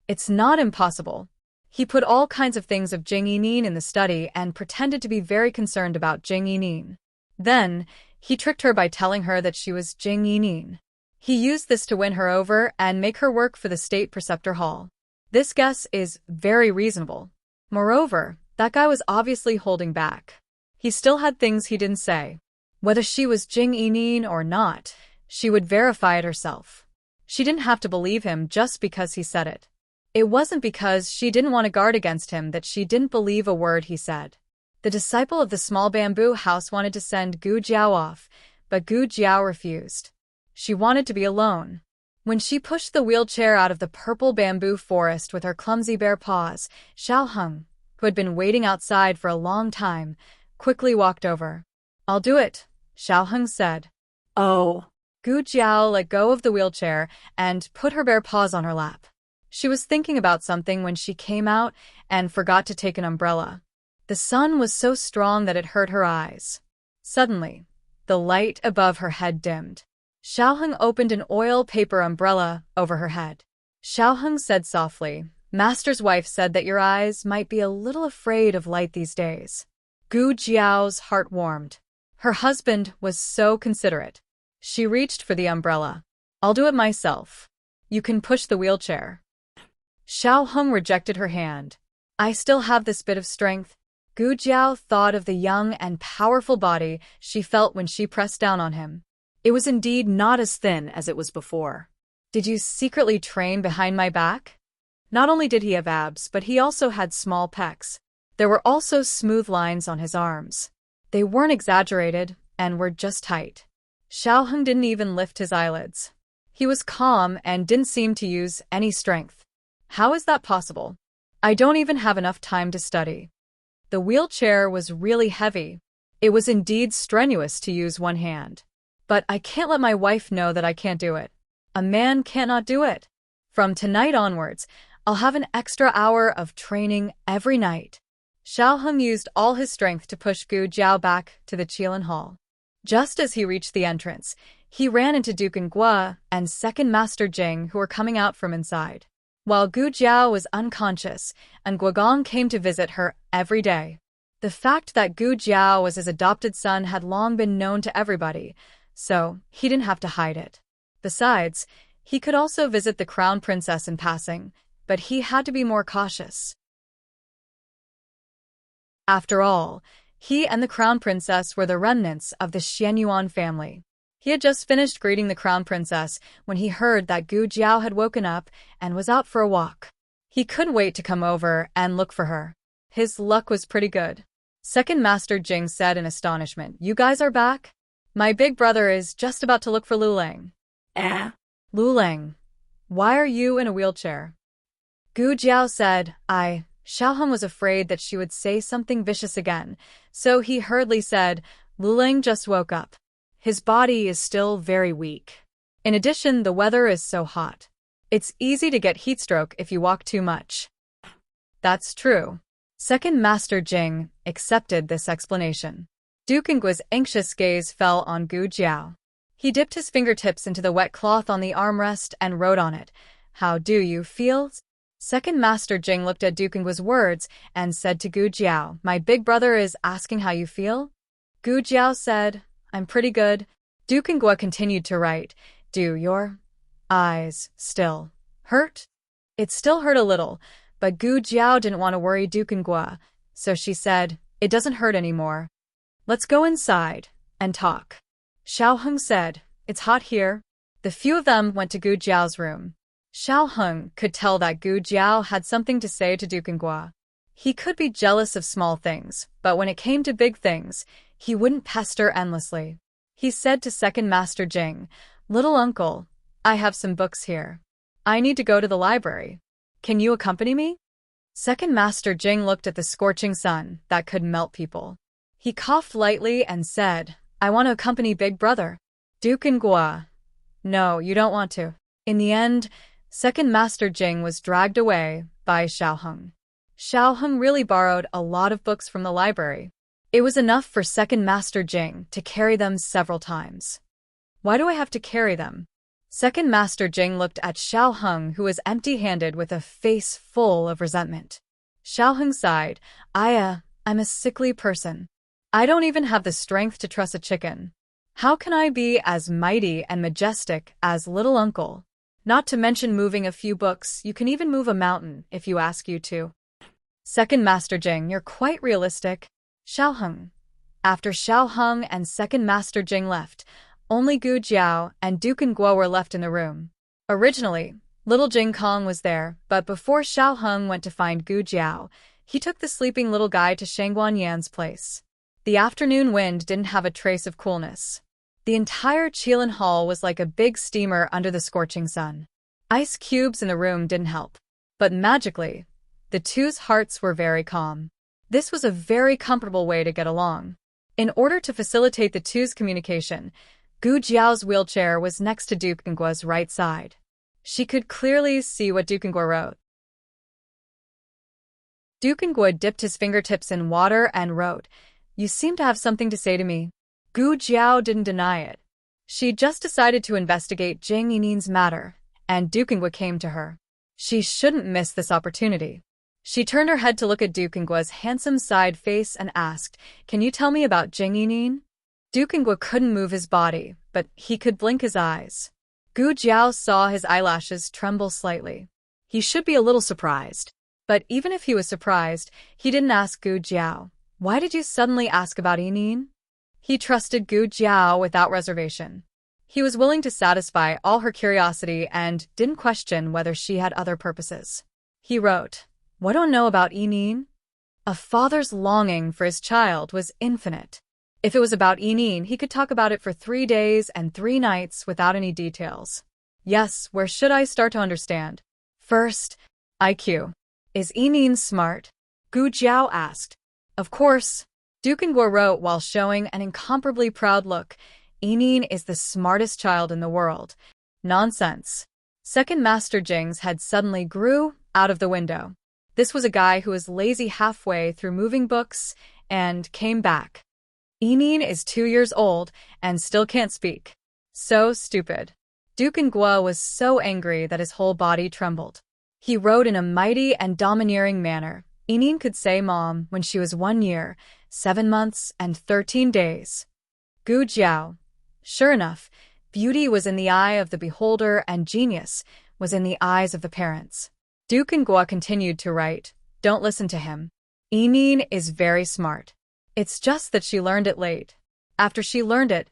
It's not impossible. He put all kinds of things of Jing Yinin in the study and pretended to be very concerned about Jing Yinin. Then, he tricked her by telling her that she was Jing Yinin. He used this to win her over and make her work for the state preceptor hall. This guess is very reasonable. Moreover, that guy was obviously holding back. He still had things he didn't say. Whether she was Jing Yinin or not, she would verify it herself. She didn't have to believe him just because he said it. It wasn't because she didn't want to guard against him that she didn't believe a word he said. The disciple of the small bamboo house wanted to send Gu Jiao off, but Gu Jiao refused. She wanted to be alone. When she pushed the wheelchair out of the purple bamboo forest with her clumsy bare paws, Xiaoheng, who had been waiting outside for a long time, quickly walked over. I'll do it, Xiaoheng said. Oh. Gu Jiao let go of the wheelchair and put her bare paws on her lap. She was thinking about something when she came out and forgot to take an umbrella. The sun was so strong that it hurt her eyes. Suddenly, the light above her head dimmed. Xiaoheng opened an oil paper umbrella over her head. Xiaoheng said softly, Master's wife said that your eyes might be a little afraid of light these days. Gu Jiao's heart warmed. Her husband was so considerate. She reached for the umbrella. I'll do it myself. You can push the wheelchair. Xiaoheng rejected her hand. I still have this bit of strength. Gu Jiao thought of the young and powerful body she felt when she pressed down on him. It was indeed not as thin as it was before. Did you secretly train behind my back? Not only did he have abs, but he also had small pecs. There were also smooth lines on his arms. They weren't exaggerated and were just tight. Xiaoheng didn't even lift his eyelids. He was calm and didn't seem to use any strength. How is that possible? I don't even have enough time to study. The wheelchair was really heavy. It was indeed strenuous to use one hand. But I can't let my wife know that I can't do it. A man cannot do it. From tonight onwards, I'll have an extra hour of training every night. Xiaoheng used all his strength to push Gu Jiao back to the Qilin Hall. Just as he reached the entrance, he ran into Duke Gua and Second Master Jing, who were coming out from inside. While Gu Jiao was unconscious, and Guogong came to visit her every day. The fact that Gu Jiao was his adopted son had long been known to everybody, so he didn't have to hide it. Besides, he could also visit the crown princess in passing, but he had to be more cautious. After all, he and the crown princess were the remnants of the Xianyuan family. He had just finished greeting the crown princess when he heard that Gu Jiao had woken up and was out for a walk. He couldn't wait to come over and look for her. His luck was pretty good. Second Master Jing said in astonishment, You guys are back? My big brother is just about to look for Lulang. Lulang, why are you in a wheelchair? Gu Jiao said, Xiaoheng was afraid that she would say something vicious again, so he hurriedly said, Lulang just woke up. His body is still very weak. In addition, the weather is so hot. It's easy to get heatstroke if you walk too much. That's true. Second Master Jing accepted this explanation. Dukengua's anxious gaze fell on Gu Jiao. He dipped his fingertips into the wet cloth on the armrest and wrote on it, "How do you feel?" Second Master Jing looked at Dukengua's words and said to Gu Jiao, "My big brother is asking how you feel?" Gu Jiao said, "I'm pretty good." Dukengua continued to write, "Do your eyes still hurt?" It still hurt a little, but Gu Jiao didn't want to worry Dukengua, so she said, "It doesn't hurt anymore. Let's go inside and talk." Xiaoheng said, "It's hot here." The few of them went to Gu Jiao's room. Xiaoheng could tell that Gu Jiao had something to say to Dukengua. He could be jealous of small things, but when it came to big things, he wouldn't pester endlessly. He said to Second Master Jing, "Little uncle, I have some books here. I need to go to the library. Can you accompany me?" Second Master Jing looked at the scorching sun that could melt people. He coughed lightly and said, "I want to accompany Big Brother." Dukengua, "No, you don't want to." In the end, Second Master Jing was dragged away by Xiaoheng. Xiaoheng really borrowed a lot of books from the library. It was enough for Second Master Jing to carry them several times. "Why do I have to carry them?" Second Master Jing looked at Xiaoheng, who was empty-handed with a face full of resentment. Xiaoheng sighed, I'm a sickly person. I don't even have the strength to truss a chicken. How can I be as mighty and majestic as little uncle? Not to mention moving a few books, you can even move a mountain if you ask you to." Second Master Jing, "You're quite realistic." Xiaoheng. After Xiaoheng and Second Master Jing left, only Gu Jiao and Dukengua were left in the room. Originally, little Jing Kong was there, but before Xiaoheng went to find Gu Jiao, he took the sleeping little guy to Shangguan Yan's place. The afternoon wind didn't have a trace of coolness. The entire Qilin Hall was like a big steamer under the scorching sun. Ice cubes in the room didn't help. But magically, the two's hearts were very calm. This was a very comfortable way to get along. In order to facilitate the two's communication, Gu Jiao's wheelchair was next to Dukengua's right side. She could clearly see what Dukengua wrote. Dukengua dipped his fingertips in water and wrote, "You seem to have something to say to me." Gu Jiao didn't deny it. She just decided to investigate Jing Yinin's matter, and Dukengua came to her. She shouldn't miss this opportunity. She turned her head to look at Dukengua's handsome side face and asked, "Can you tell me about Jing Yinin?" Dukengua couldn't move his body, but he could blink his eyes. Gu Jiao saw his eyelashes tremble slightly. He should be a little surprised. But even if he was surprised, he didn't ask Gu Jiao, "Why did you suddenly ask about Yinin?" He trusted Gu Jiao without reservation. He was willing to satisfy all her curiosity and didn't question whether she had other purposes. He wrote, "What do I know about Yinin?" A father's longing for his child was infinite. If it was about Yinin, he could talk about it for 3 days and 3 nights without any details. Yes, where should I start to understand? First, IQ. Is Yinin smart? Gu Jiao asked. Of course. Dukengua wrote while showing an incomparably proud look. Yinin is the smartest child in the world. Nonsense. Second Master Jing's head suddenly grew out of the window. This was a guy who was lazy halfway through moving books and came back. Yinin is 2 years old and still can't speak. So stupid. Dukengua was so angry that his whole body trembled. He wrote in a mighty and domineering manner. Yinin could say mom when she was 1 year, 7 months, and 13 days. Gu Jiao. Sure enough, beauty was in the eye of the beholder and genius was in the eyes of the parents. Dukengua continued to write, "Don't listen to him. Yinin is very smart. It's just that she learned it late. After she learned it,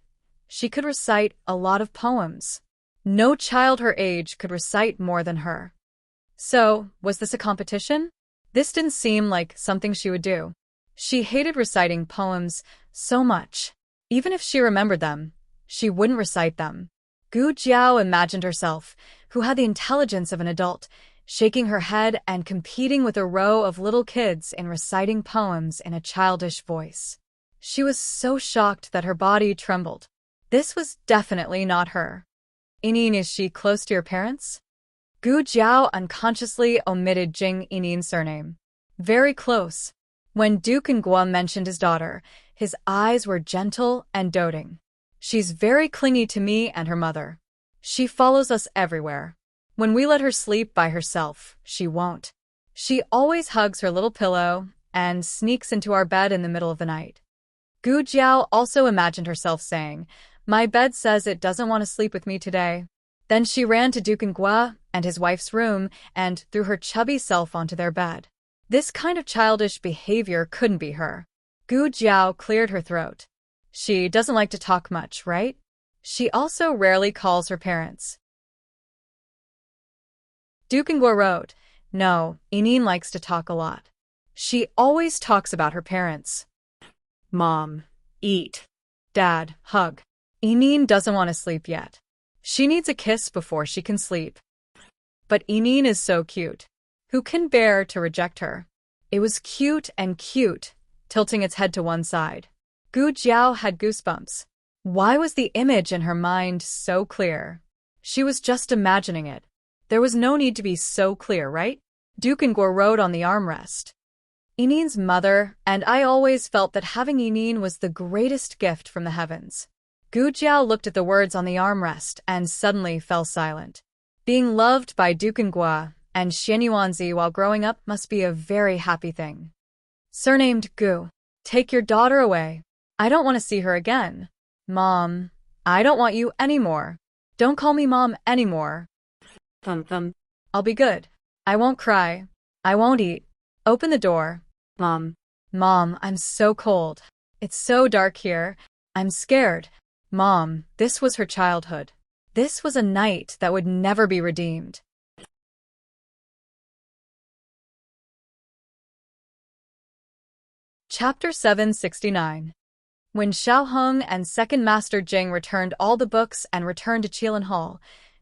she could recite a lot of poems. No child her age could recite more than her." So, was this a competition? This didn't seem like something she would do. She hated reciting poems so much. Even if she remembered them, she wouldn't recite them. Gu Jiao imagined herself, who had the intelligence of an adult, shaking her head and competing with a row of little kids in reciting poems in a childish voice. She was so shocked that her body trembled. This was definitely not her. Yinin, is she close to your parents? Gu Jiao unconsciously omitted Jing Yinin's surname. Very close. When Dukengua mentioned his daughter, His eyes were gentle and doting. She's very clingy to me and her mother. She follows us everywhere. When we let her sleep by herself, she won't. She always hugs her little pillow and sneaks into our bed in the middle of the night. Gu Jiao also imagined herself saying, "My bed says it doesn't want to sleep with me today." Then she ran to Duke Ngua and his wife's room and threw her chubby self onto their bed. This kind of childish behavior couldn't be her. Gu Jiao cleared her throat. She doesn't like to talk much, right? She also rarely calls her parents. Duke Ngua wrote, "No, Enine likes to talk a lot. She always talks about her parents. Mom, eat. Dad, hug. Enine doesn't want to sleep yet. She needs a kiss before she can sleep. But Enine is so cute. Who can bear to reject her?" It was cute and cute, tilting its head to one side. Gu Jiao had goosebumps. Why was the image in her mind so clear? She was just imagining it. There was no need to be so clear, right? Duke Ngua wrote on the armrest. Enine's mother and I always felt that having Enine was the greatest gift from the heavens. Gu Jiao looked at the words on the armrest and suddenly fell silent. Being loved by Duke Ngua and Xianyuanzi while growing up must be a very happy thing. Surnamed Gu. Take your daughter away. I don't want to see her again. Mom, I don't want you anymore. Don't call me Mom anymore. I'll be good. I won't cry. I won't eat. Open the door. Mom, I'm so cold. It's so dark here. I'm scared. Mom, this was her childhood. This was a night that would never be redeemed. Chapter 769. When Xiaoheng and Second Master Jing returned all the books and returned to Qilin Hall,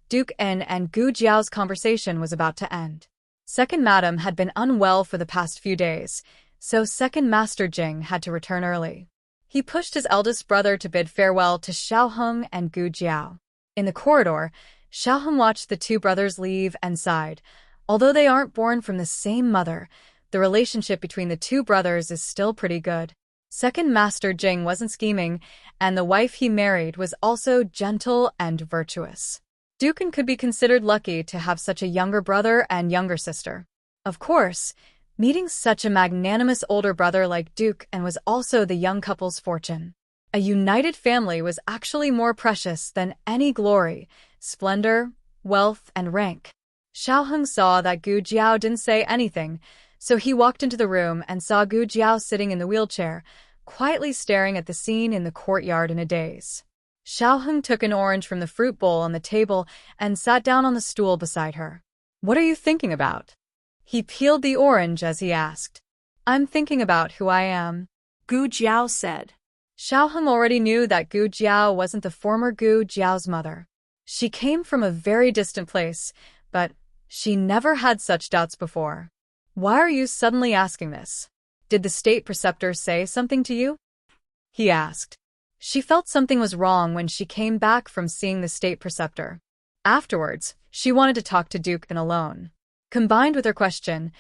Duke En and Gu Jiao's conversation was about to end. Second Madam had been unwell for the past few days, so Second Master Jing had to return early. He pushed his eldest brother to bid farewell to Xiaoheng and Gu Jiao. In the corridor, Xiaoheng watched the two brothers leave and sighed. Although they aren't born from the same mother, the relationship between the two brothers is still pretty good. Second Master Jing wasn't scheming, and the wife he married was also gentle and virtuous. Duken could be considered lucky to have such a younger brother and younger sister. Of course, meeting such a magnanimous older brother like Duken was also the young couple's fortune. A united family was actually more precious than any glory, splendor, wealth, and rank. Xiaoheng saw that Gu Jiao didn't say anything, so he walked into the room and saw Gu Jiao sitting in the wheelchair, quietly staring at the scene in the courtyard in a daze. Xiaoheng took an orange from the fruit bowl on the table and sat down on the stool beside her. "What are you thinking about?" He peeled the orange as he asked. "I'm thinking about who I am," Gu Jiao said. Xiaoheng already knew that Gu Jiao wasn't the former Gu Jiao's mother. She came from a very distant place, but she never had such doubts before. "Why are you suddenly asking this? Did the state preceptor say something to you?" he asked. She felt something was wrong when she came back from seeing the state preceptor. Afterwards, she wanted to talk to Duken alone. Combined with her question,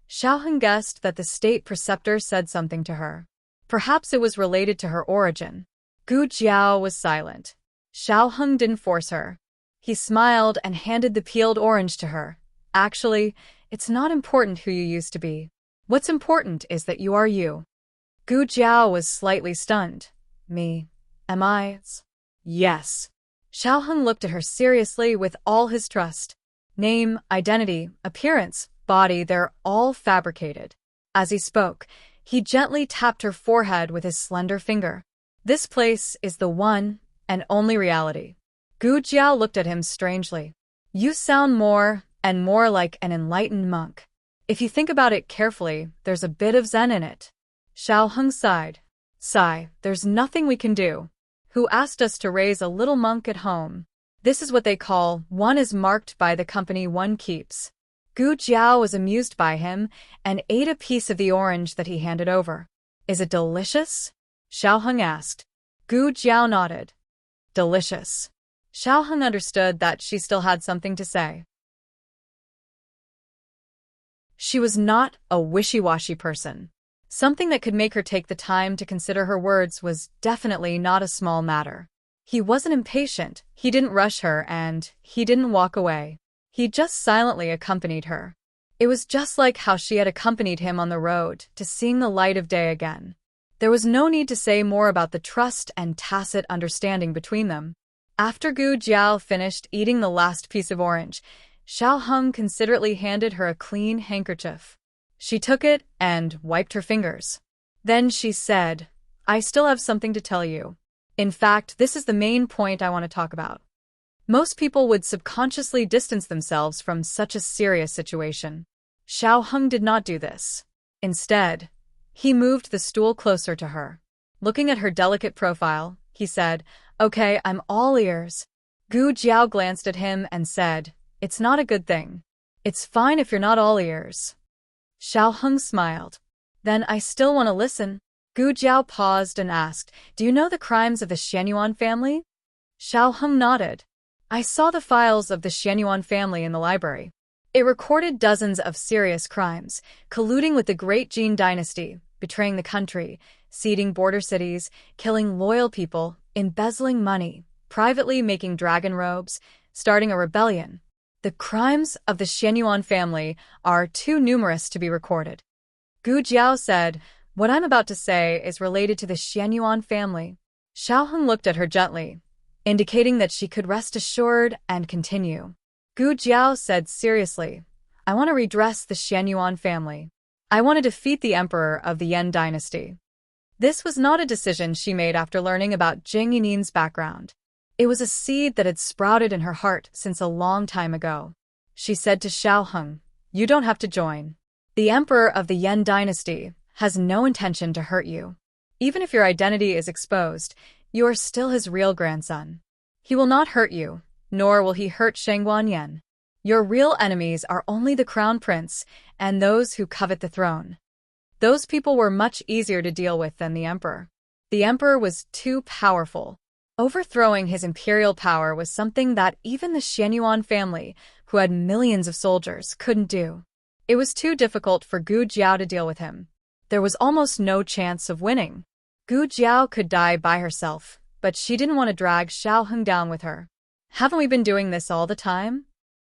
Xiaoheng guessed that the state preceptor said something to her. Perhaps it was related to her origin. Gu Jiao was silent. Xiaoheng didn't force her. He smiled and handed the peeled orange to her. "Actually, it's not important who you used to be. What's important is that you are you." Gu Jiao was slightly stunned. "Me? Am I?" "Yes." Xiaoheng looked at her seriously with all his trust. "Name, identity, appearance, body, they're all fabricated." As he spoke, he gently tapped her forehead with his slender finger. "This place is the one and only reality." Gu Jiao looked at him strangely. "You sound more and more like an enlightened monk. If you think about it carefully, there's a bit of Zen in it." Xiaoheng sighed. "There's nothing we can do. Who asked us to raise a little monk at home? This is what they call one is marked by the company one keeps." Gu Jiao was amused by him and ate a piece of the orange that he handed over. "Is it delicious?" Xiaoheng asked. Gu Jiao nodded. "Delicious." Xiaoheng understood that she still had something to say. She was not a wishy-washy person. Something that could make her take the time to consider her words was definitely not a small matter. He wasn't impatient, he didn't rush her, and he didn't walk away. He just silently accompanied her. It was just like how she had accompanied him on the road to seeing the light of day again. There was no need to say more about the trust and tacit understanding between them. After Gu Jiao finished eating the last piece of orange, Xiao Heng considerately handed her a clean handkerchief. She took it and wiped her fingers. Then she said, "I still have something to tell you. In fact, this is the main point I want to talk about." Most people would subconsciously distance themselves from such a serious situation. Xiao Heng did not do this. Instead, he moved the stool closer to her. Looking at her delicate profile, he said, "Okay, I'm all ears." Gu Jiao glanced at him and said, "It's not a good thing. It's fine if you're not all ears." Xiao Heng smiled. "Then I still want to listen." Gu Jiao paused and asked, "Do you know the crimes of the Xianyuan family?" Xiao Heng nodded. "I saw the files of the Xianyuan family in the library. It recorded dozens of serious crimes, colluding with the Great Jin dynasty, betraying the country, ceding border cities, killing loyal people, embezzling money, privately making dragon robes, starting a rebellion. The crimes of the Xianyuan family are too numerous to be recorded." Gu Jiao said, "What I'm about to say is related to the Xianyuan family." Xiao Heng looked at her gently, indicating that she could rest assured and continue. Gu Jiao said seriously, "I want to redress the Xianyuan family. I want to defeat the emperor of the Yan dynasty." This was not a decision she made after learning about Jing Yinin's background. It was a seed that had sprouted in her heart since a long time ago. She said to Xiao Heng, "You don't have to join. The emperor of the Yan dynasty has no intention to hurt you. Even if your identity is exposed, you are still his real grandson. He will not hurt you, nor will he hurt Shangguan Yan. Your real enemies are only the crown prince and those who covet the throne." Those people were much easier to deal with than the emperor. The emperor was too powerful. Overthrowing his imperial power was something that even the Xianyuan family, who had millions of soldiers, couldn't do. It was too difficult for Gu Jiao to deal with him. There was almost no chance of winning. Gu Jiao could die by herself, but she didn't want to drag Xiao Heng down with her. "Haven't we been doing this all the time?"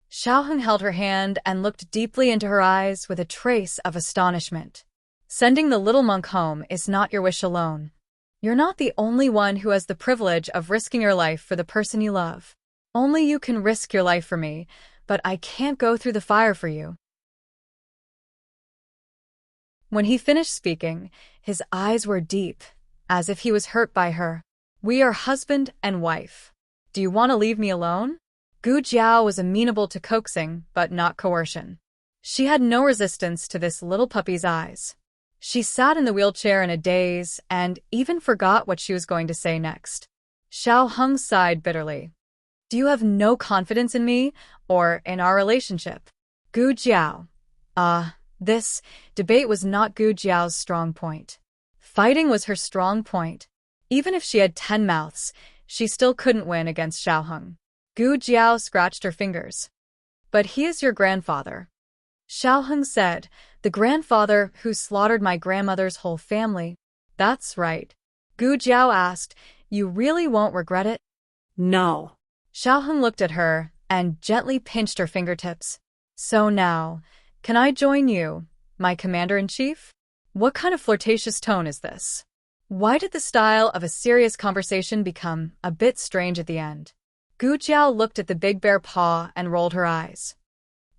Xiao Heng held her hand and looked deeply into her eyes with a trace of astonishment. "Sending the little monk home is not your wish alone. You're not the only one who has the privilege of risking your life for the person you love. Only you can risk your life for me, but I can't go through the fire for you." When he finished speaking, his eyes were deep, as if he was hurt by her. "We are husband and wife. Do you want to leave me alone?" Gu Jiao was amenable to coaxing, but not coercion. She had no resistance to this little puppy's eyes. She sat in the wheelchair in a daze and even forgot what she was going to say next. Xiao Heng sighed bitterly. "Do you have no confidence in me or in our relationship?" Gu Jiao. This debate was not Gu Jiao's strong point. Fighting was her strong point. Even if she had 10 mouths, she still couldn't win against Xiao Heng. Gu Jiao scratched her fingers. "But he is your grandfather." Xiao Heng said, "The grandfather who slaughtered my grandmother's whole family." "That's right." Gu Jiao asked, "You really won't regret it?" No. Xiao Heng looked at her and gently pinched her fingertips. "So now, can I join you, my commander-in-chief?" What kind of flirtatious tone is this? Why did the style of a serious conversation become a bit strange at the end? Gu Jiao looked at the big bear paw and rolled her eyes.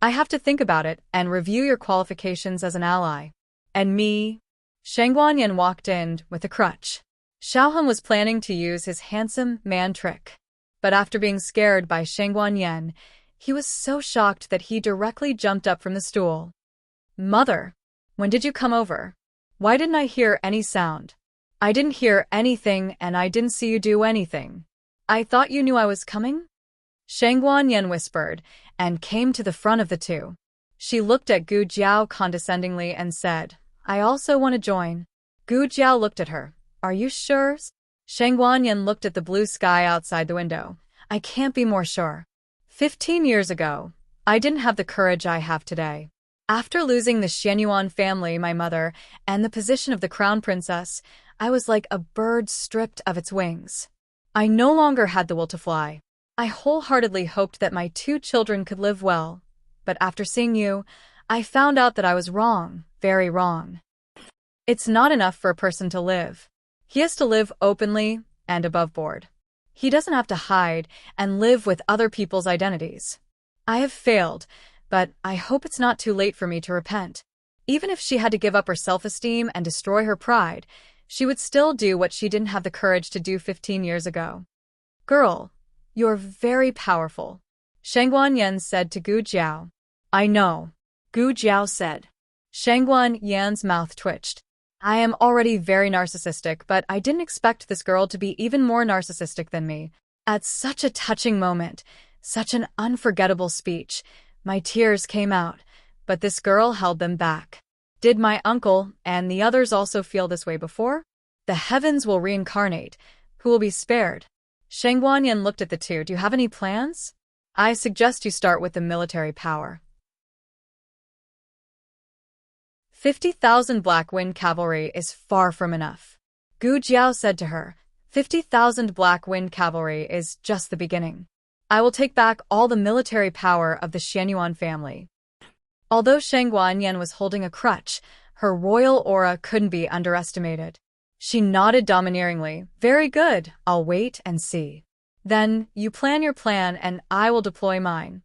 "I have to think about it and review your qualifications as an ally." "And me?" Shangguan Yan walked in with a crutch. Xiao Heng was planning to use his handsome man trick. But after being scared by Shangguan Yan, he was so shocked that he directly jumped up from the stool. "Mother, when did you come over? Why didn't I hear any sound?" "I didn't hear anything and I didn't see you do anything. I thought you knew I was coming?" Shangguan Yan whispered and came to the front of the two. She looked at Gu Jiao condescendingly and said, "I also want to join." Gu Jiao looked at her. "Are you sure?" Shangguan Yan looked at the blue sky outside the window. "I can't be more sure. 15 years ago, I didn't have the courage I have today. After losing the Xianyuan family, my mother, and the position of the crown princess, I was like a bird stripped of its wings. I no longer had the will to fly. I wholeheartedly hoped that my 2 children could live well, but after seeing you, I found out that I was wrong, very wrong. It's not enough for a person to live. He has to live openly and above board. He doesn't have to hide and live with other people's identities. I have failed, but I hope it's not too late for me to repent. Even if she had to give up her self-esteem and destroy her pride, she would still do what she didn't have the courage to do 15 years ago. Girl, you're very powerful, Shangguan Yan said to Gu Jiao. I know, Gu Jiao said. Shangguan Yan's mouth twitched. I am already very narcissistic, but I didn't expect this girl to be even more narcissistic than me. At such a touching moment, such an unforgettable speech, my tears came out, but this girl held them back. Did my uncle and the others also feel this way before? The heavens will reincarnate. Who will be spared? Shangguan Yan looked at the two. Do you have any plans? I suggest you start with the military power. 50,000 Black Wind Cavalry is far from enough. Gu Jiao said to her, 50,000 Black Wind Cavalry is just the beginning. I will take back all the military power of the Xianyuan family. Although Shangguan Yan was holding a crutch, her royal aura couldn't be underestimated. She nodded domineeringly. Very good, I'll wait and see. Then, you plan your plan and I will deploy mine.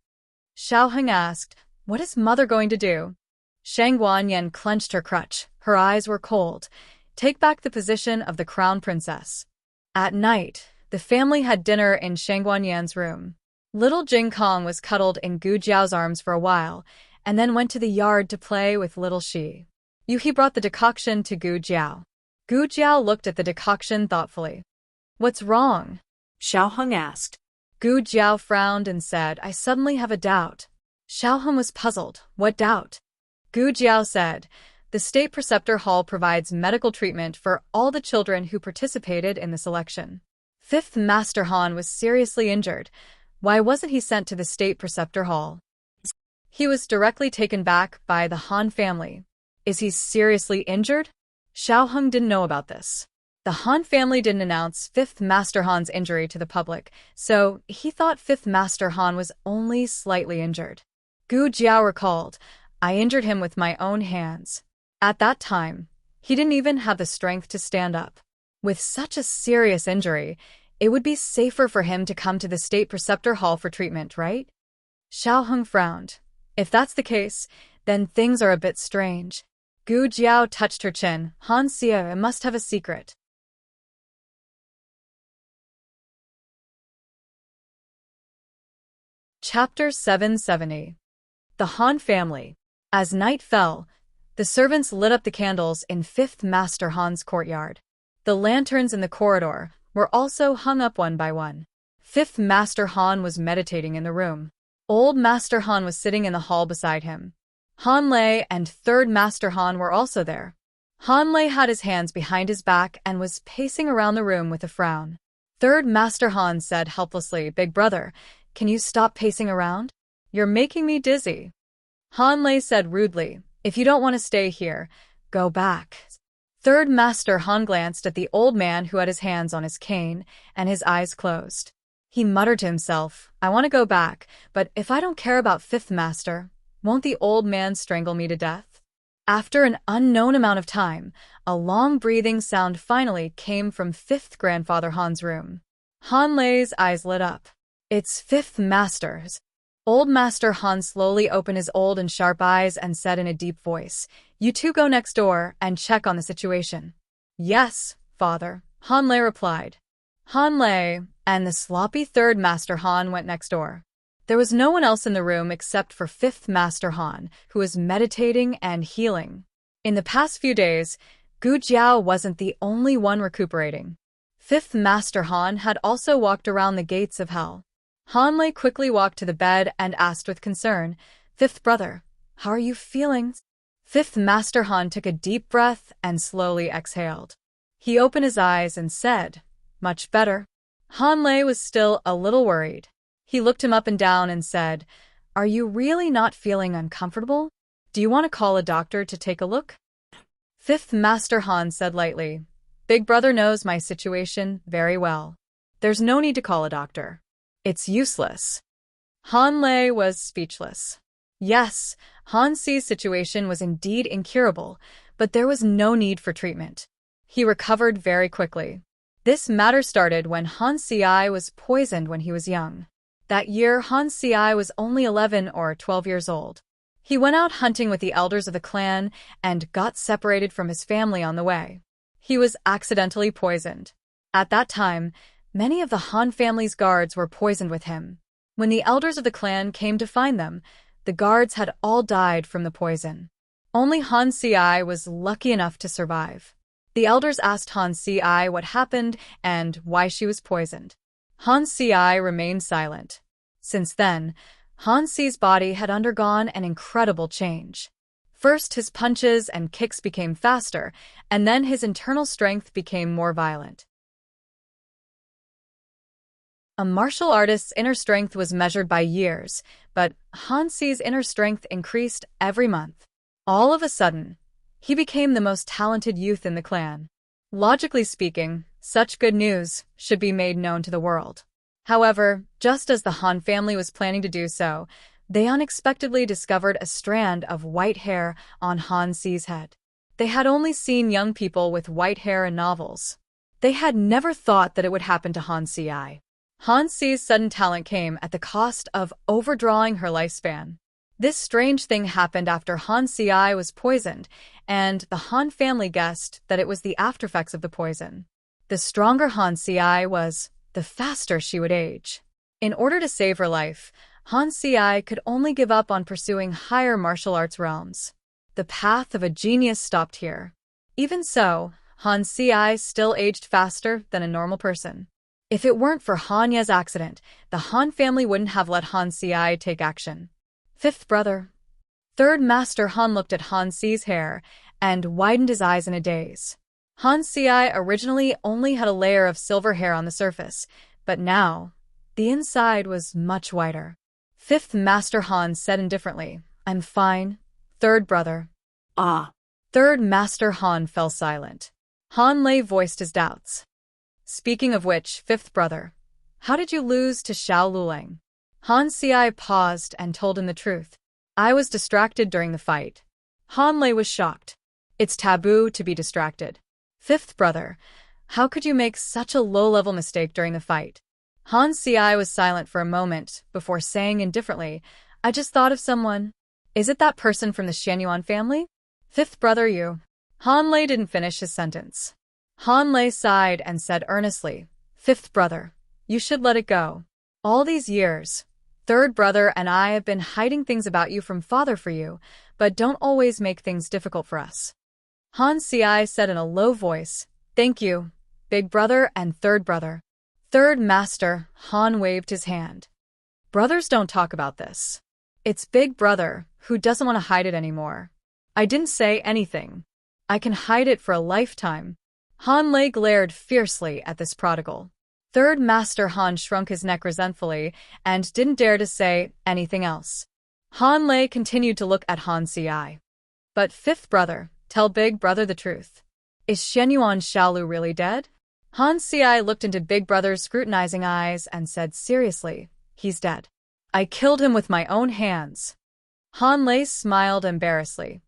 Xiaoheng asked, what is mother going to do? Shangguan Yan clenched her crutch. Her eyes were cold. Take back the position of the crown princess. At night, the family had dinner in Shangguan Yan's room. Little Jing Kong was cuddled in Gu Jiao's arms for a while, and then went to the yard to play with little Shi. Yuhi brought the decoction to Gu Jiao. Gu Jiao looked at the decoction thoughtfully. What's wrong? Xiaoheng asked. Gu Jiao frowned and said, I suddenly have a doubt. Xiaoheng was puzzled. What doubt? Gu Jiao said, the State Preceptor Hall provides medical treatment for all the children who participated in the selection. 5th Master Han was seriously injured. Why wasn't he sent to the State Preceptor Hall? He was directly taken back by the Han family. Is he seriously injured? Xiaoheng didn't know about this. The Han family didn't announce 5th Master Han's injury to the public, so he thought 5th Master Han was only slightly injured. Gu Jiao recalled, I injured him with my own hands. At that time, he didn't even have the strength to stand up. With such a serious injury, it would be safer for him to come to the State Preceptor Hall for treatment, right? Xiaoheng frowned. If that's the case, then things are a bit strange. Gu Jiao touched her chin. Han Xie must have a secret. Chapter 770. The Han Family. As night fell, the servants lit up the candles in 5th Master Han's courtyard. The lanterns in the corridor were also hung up one by one. 5th Master Han was meditating in the room. Old Master Han was sitting in the hall beside him. Han Lei and 3rd Master Han were also there. Han Lei had his hands behind his back and was pacing around the room with a frown. 3rd Master Han said helplessly, Big brother, can you stop pacing around? You're making me dizzy. Han Lei said rudely, if you don't want to stay here, go back. 3rd Master Han glanced at the old man who had his hands on his cane and his eyes closed. He muttered to himself, I want to go back, but if I don't care about 5th Master, won't the old man strangle me to death? After an unknown amount of time, a long breathing sound finally came from 5th Grandfather Han's room. Han Lei's eyes lit up. It's 5th Master's. Old Master Han slowly opened his old and sharp eyes and said in a deep voice, You two go next door and check on the situation. Yes, Father, Han Lei replied. Han Lei and the sloppy 3rd Master Han went next door. There was no one else in the room except for 5th Master Han, who was meditating and healing. In the past few days, Gu Jiao wasn't the only one recuperating. 5th Master Han had also walked around the gates of hell. Han Lei quickly walked to the bed and asked with concern, 5th brother, how are you feeling? 5th Master Han took a deep breath and slowly exhaled. He opened his eyes and said, Much better. Han Lei was still a little worried. He looked him up and down and said, Are you really not feeling uncomfortable? Do you want to call a doctor to take a look? Fifth Master Han said lightly. Big brother knows my situation very well. There's no need to call a doctor. It's useless. Han Lei was speechless. Yes, Han Si's situation was indeed incurable, but there was no need for treatment. He recovered very quickly. This matter started when Han Si was poisoned when he was young. That year, Han Si was only 11 or 12 years old. He went out hunting with the elders of the clan and got separated from his family on the way. He was accidentally poisoned. At that time, many of the Han family's guards were poisoned with him. When the elders of the clan came to find them, the guards had all died from the poison. Only Han Si was lucky enough to survive. The elders asked Han Si what happened and why she was poisoned. Han Si remained silent. Since then, Han Si's body had undergone an incredible change. First, his punches and kicks became faster, and then his internal strength became more violent. A martial artist's inner strength was measured by years, but Han Si's inner strength increased every month. All of a sudden, he became the most talented youth in the clan. Logically speaking, such good news should be made known to the world. However, just as the Han family was planning to do so, they unexpectedly discovered a strand of white hair on Han Si's head. They had only seen young people with white hair in novels. They had never thought that it would happen to Han Si. Han Si's sudden talent came at the cost of overdrawing her lifespan. This strange thing happened after Han Si was poisoned, and the Han family guessed that it was the aftereffects of the poison. The stronger Han Si was, the faster she would age. In order to save her life, Han Si could only give up on pursuing higher martial arts realms. The path of a genius stopped here. Even so, Han Si still aged faster than a normal person. If it weren't for Han Ye's accident, the Han family wouldn't have let Han Si take action. Fifth brother. Third Master Han looked at Han Si's hair and widened his eyes in a daze. Han Si originally only had a layer of silver hair on the surface, but now, the inside was much whiter. Fifth Master Han said indifferently, I'm fine. Third brother. Ah. Third Master Han fell silent. Han Lei voiced his doubts. Speaking of which, fifth brother, how did you lose to Xiao Lulang? Han Si paused and told him the truth. I was distracted during the fight. Han Lei was shocked. It's taboo to be distracted. Fifth brother, how could you make such a low-level mistake during the fight? Han Si was silent for a moment before saying indifferently, I just thought of someone. Is it that person from the Xianyuan family? Fifth brother, you. Han Lei didn't finish his sentence. Han Lei sighed and said earnestly, Fifth brother, you should let it go. All these years, third brother and I have been hiding things about you from father for you, but don't always make things difficult for us. Han Si said in a low voice, Thank you, big brother and third brother. Third Master, Han waved his hand. Brothers don't talk about this. It's big brother who doesn't want to hide it anymore. I didn't say anything. I can hide it for a lifetime. Han Lei glared fiercely at this prodigal. Third Master Han shrunk his neck resentfully and didn't dare to say anything else. Han Lei continued to look at Han Si. But fifth brother, tell big brother the truth. Is Xianyuan Xiaolu really dead? Han Si looked into big brother's scrutinizing eyes and said seriously, he's dead. I killed him with my own hands. Han Lei smiled embarrassedly.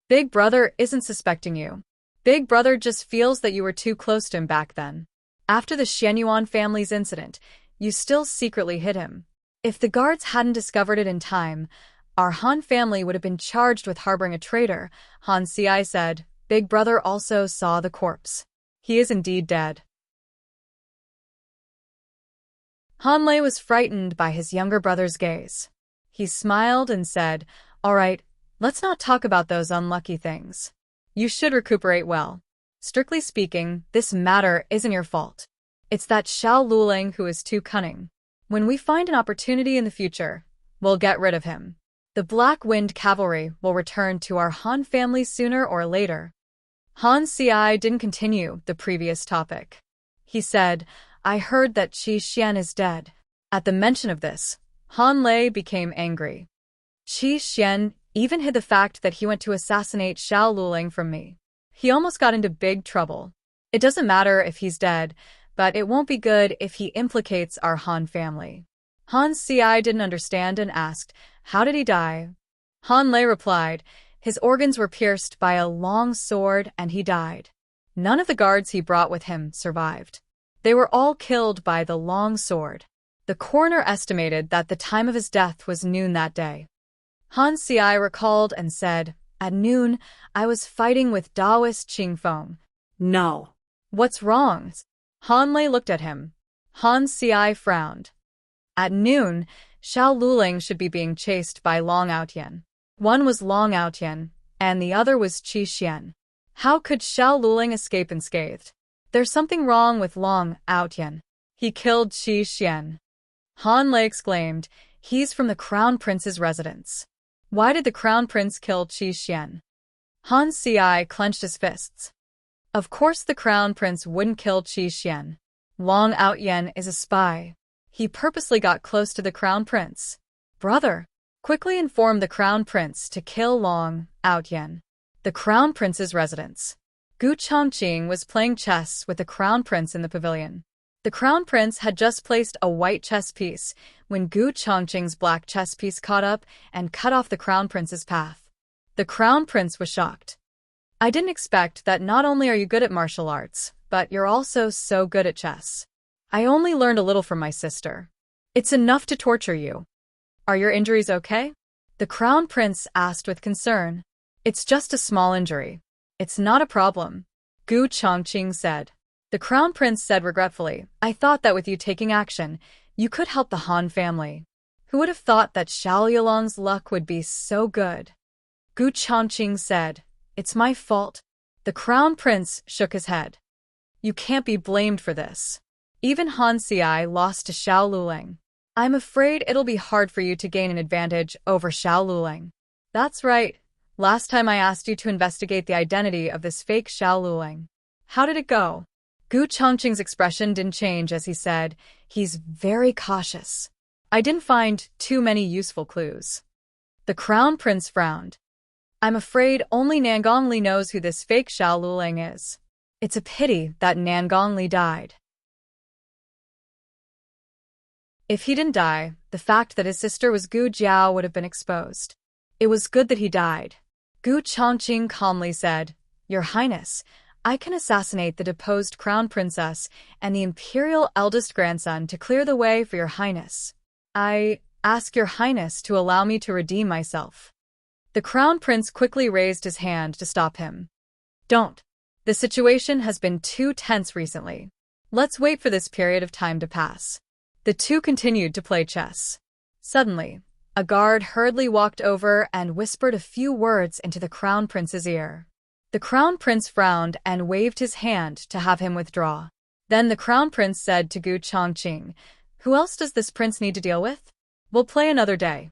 Big brother isn't suspecting you. Big brother just feels that you were too close to him back then. After the Xianyuan family's incident, you still secretly hid him. If the guards hadn't discovered it in time, our Han family would have been charged with harboring a traitor, Han Si said. Big brother also saw the corpse. He is indeed dead. Han Lei was frightened by his younger brother's gaze. He smiled and said, All right, let's not talk about those unlucky things. You should recuperate well. Strictly speaking, this matter isn't your fault. It's that Xiao Lulang who is too cunning. When we find an opportunity in the future, we'll get rid of him. The Black Wind Cavalry will return to our Han family sooner or later. Han Si didn't continue the previous topic. He said, I heard that Qi Xian is dead. At the mention of this, Han Lei became angry. Qi Xian, Even hid the fact that he went to assassinate Xiao Luling from me. He almost got into big trouble. It doesn't matter if he's dead, but it won't be good if he implicates our Han family. Han Ci didn't understand and asked, how did he die? Han Lei replied, his organs were pierced by a long sword and he died. None of the guards he brought with him survived. They were all killed by the long sword. The coroner estimated that the time of his death was noon that day. Han Ci recalled and said, at noon, I was fighting with Taoist Qingfeng. No. What's wrong? Han Lei looked at him. Han Ci frowned. At noon, Xiao Luling should be being chased by Long Outyan. One was Long Outyan, and the other was Qi Xian. How could Xiao Luling escape unscathed? There's something wrong with Long Outyan. He killed Qi Xian. Han Lei exclaimed, he's from the Crown Prince's residence. Why did the Crown Prince kill Qi Xian? Han Ci clenched his fists. Of course the Crown Prince wouldn't kill Qi Xian. Long Outyan is a spy. He purposely got close to the Crown Prince. Brother, quickly inform the Crown Prince to kill Long Outyan. The Crown Prince's residence. Gu Chongqing was playing chess with the Crown Prince in the pavilion. The Crown Prince had just placed a white chess piece when Gu Chongqing's black chess piece caught up and cut off the Crown Prince's path. The Crown Prince was shocked. I didn't expect that not only are you good at martial arts, but you're also so good at chess. I only learned a little from my sister. It's enough to torture you. Are your injuries okay? The Crown Prince asked with concern. It's just a small injury. It's not a problem, Gu Chongqing said. The Crown Prince said regretfully, I thought that with you taking action, you could help the Han family. Who would have thought that Xiao Yulong's luck would be so good? Gu Chongqing said, it's my fault. The Crown Prince shook his head. You can't be blamed for this. Even Han Ci lost to Xiao Luling. I'm afraid it'll be hard for you to gain an advantage over Xiao Luling. That's right. Last time I asked you to investigate the identity of this fake Xiao Luling. How did it go? Gu Chongqing's expression didn't change as he said, he's very cautious. I didn't find too many useful clues. The Crown Prince frowned. I'm afraid only Nangong Li knows who this fake Xiao Luling is. It's a pity that Nangong Li died. If he didn't die, the fact that his sister was Gu Jiao would have been exposed. It was good that he died. Gu Chongqing calmly said, Your Highness, I can assassinate the deposed Crown Princess and the Imperial eldest grandson to clear the way for Your Highness. I ask Your Highness to allow me to redeem myself. The Crown Prince quickly raised his hand to stop him. Don't. The situation has been too tense recently. Let's wait for this period of time to pass. The two continued to play chess. Suddenly, a guard hurriedly walked over and whispered a few words into the Crown Prince's ear. The Crown Prince frowned and waved his hand to have him withdraw. Then the Crown Prince said to Gu Chongqing, Who else does this prince need to deal with? We'll play another day.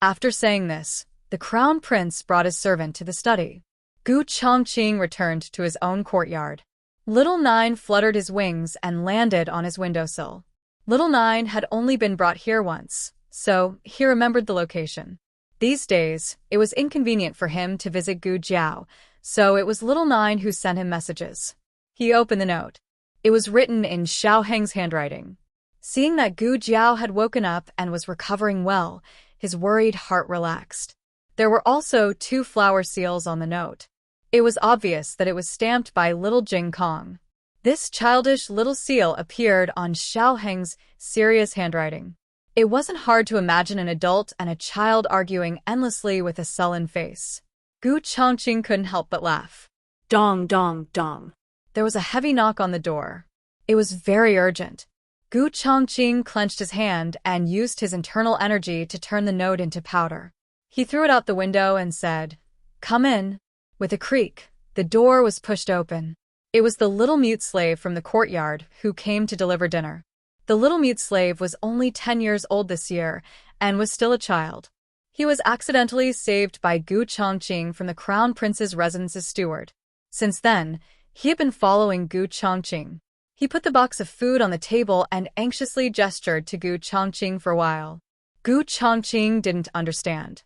After saying this, the Crown Prince brought his servant to the study. Gu Chongqing returned to his own courtyard. Little Nine fluttered his wings and landed on his windowsill. Little Nine had only been brought here once, so he remembered the location. These days, it was inconvenient for him to visit Gu Jiao, so it was Little Nine who sent him messages. He opened the note. It was written in Xiao Heng's handwriting. Seeing that Gu Jiao had woken up and was recovering well, his worried heart relaxed. There were also 2 flower seals on the note. It was obvious that it was stamped by Little Jing Kong. This childish little seal appeared on Xiao Heng's serious handwriting. It wasn't hard to imagine an adult and a child arguing endlessly with a sullen face. Gu Chongqing couldn't help but laugh. Dong, dong, dong. There was a heavy knock on the door. It was very urgent. Gu Chongqing clenched his hand and used his internal energy to turn the note into powder. He threw it out the window and said, Come in. With a creak, the door was pushed open. It was the little mute slave from the courtyard who came to deliver dinner. The little mute slave was only 10 years old this year and was still a child. He was accidentally saved by Gu Chongqing from the Crown Prince's residence's steward. Since then, he had been following Gu Chongqing. He put the box of food on the table and anxiously gestured to Gu Chongqing for a while. Gu Chongqing didn't understand.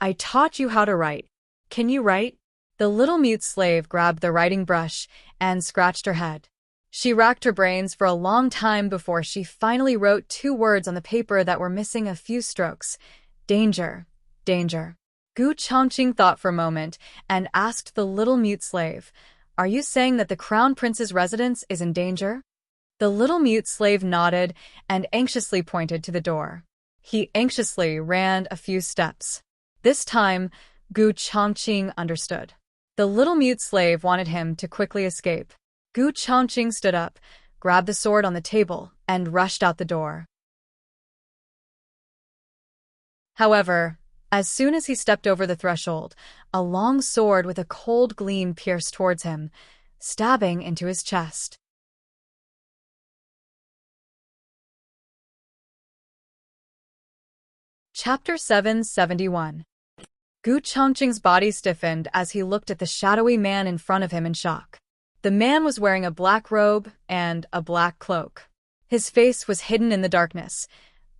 I taught you how to write. Can you write? The little mute slave grabbed the writing brush and scratched her head. She racked her brains for a long time before she finally wrote 2 words on the paper that were missing a few strokes. Danger, danger. Gu Chongqing thought for a moment and asked the little mute slave, "Are you saying that the crown prince's residence is in danger?" The little mute slave nodded and anxiously pointed to the door. He anxiously ran a few steps. This time, Gu Chongqing understood. The little mute slave wanted him to quickly escape. Gu Chongqing stood up, grabbed the sword on the table, and rushed out the door. However, as soon as he stepped over the threshold, a long sword with a cold gleam pierced towards him, stabbing into his chest. Chapter 771. Gu Chongqing's body stiffened as he looked at the shadowy man in front of him in shock. The man was wearing a black robe and a black cloak. His face was hidden in the darkness,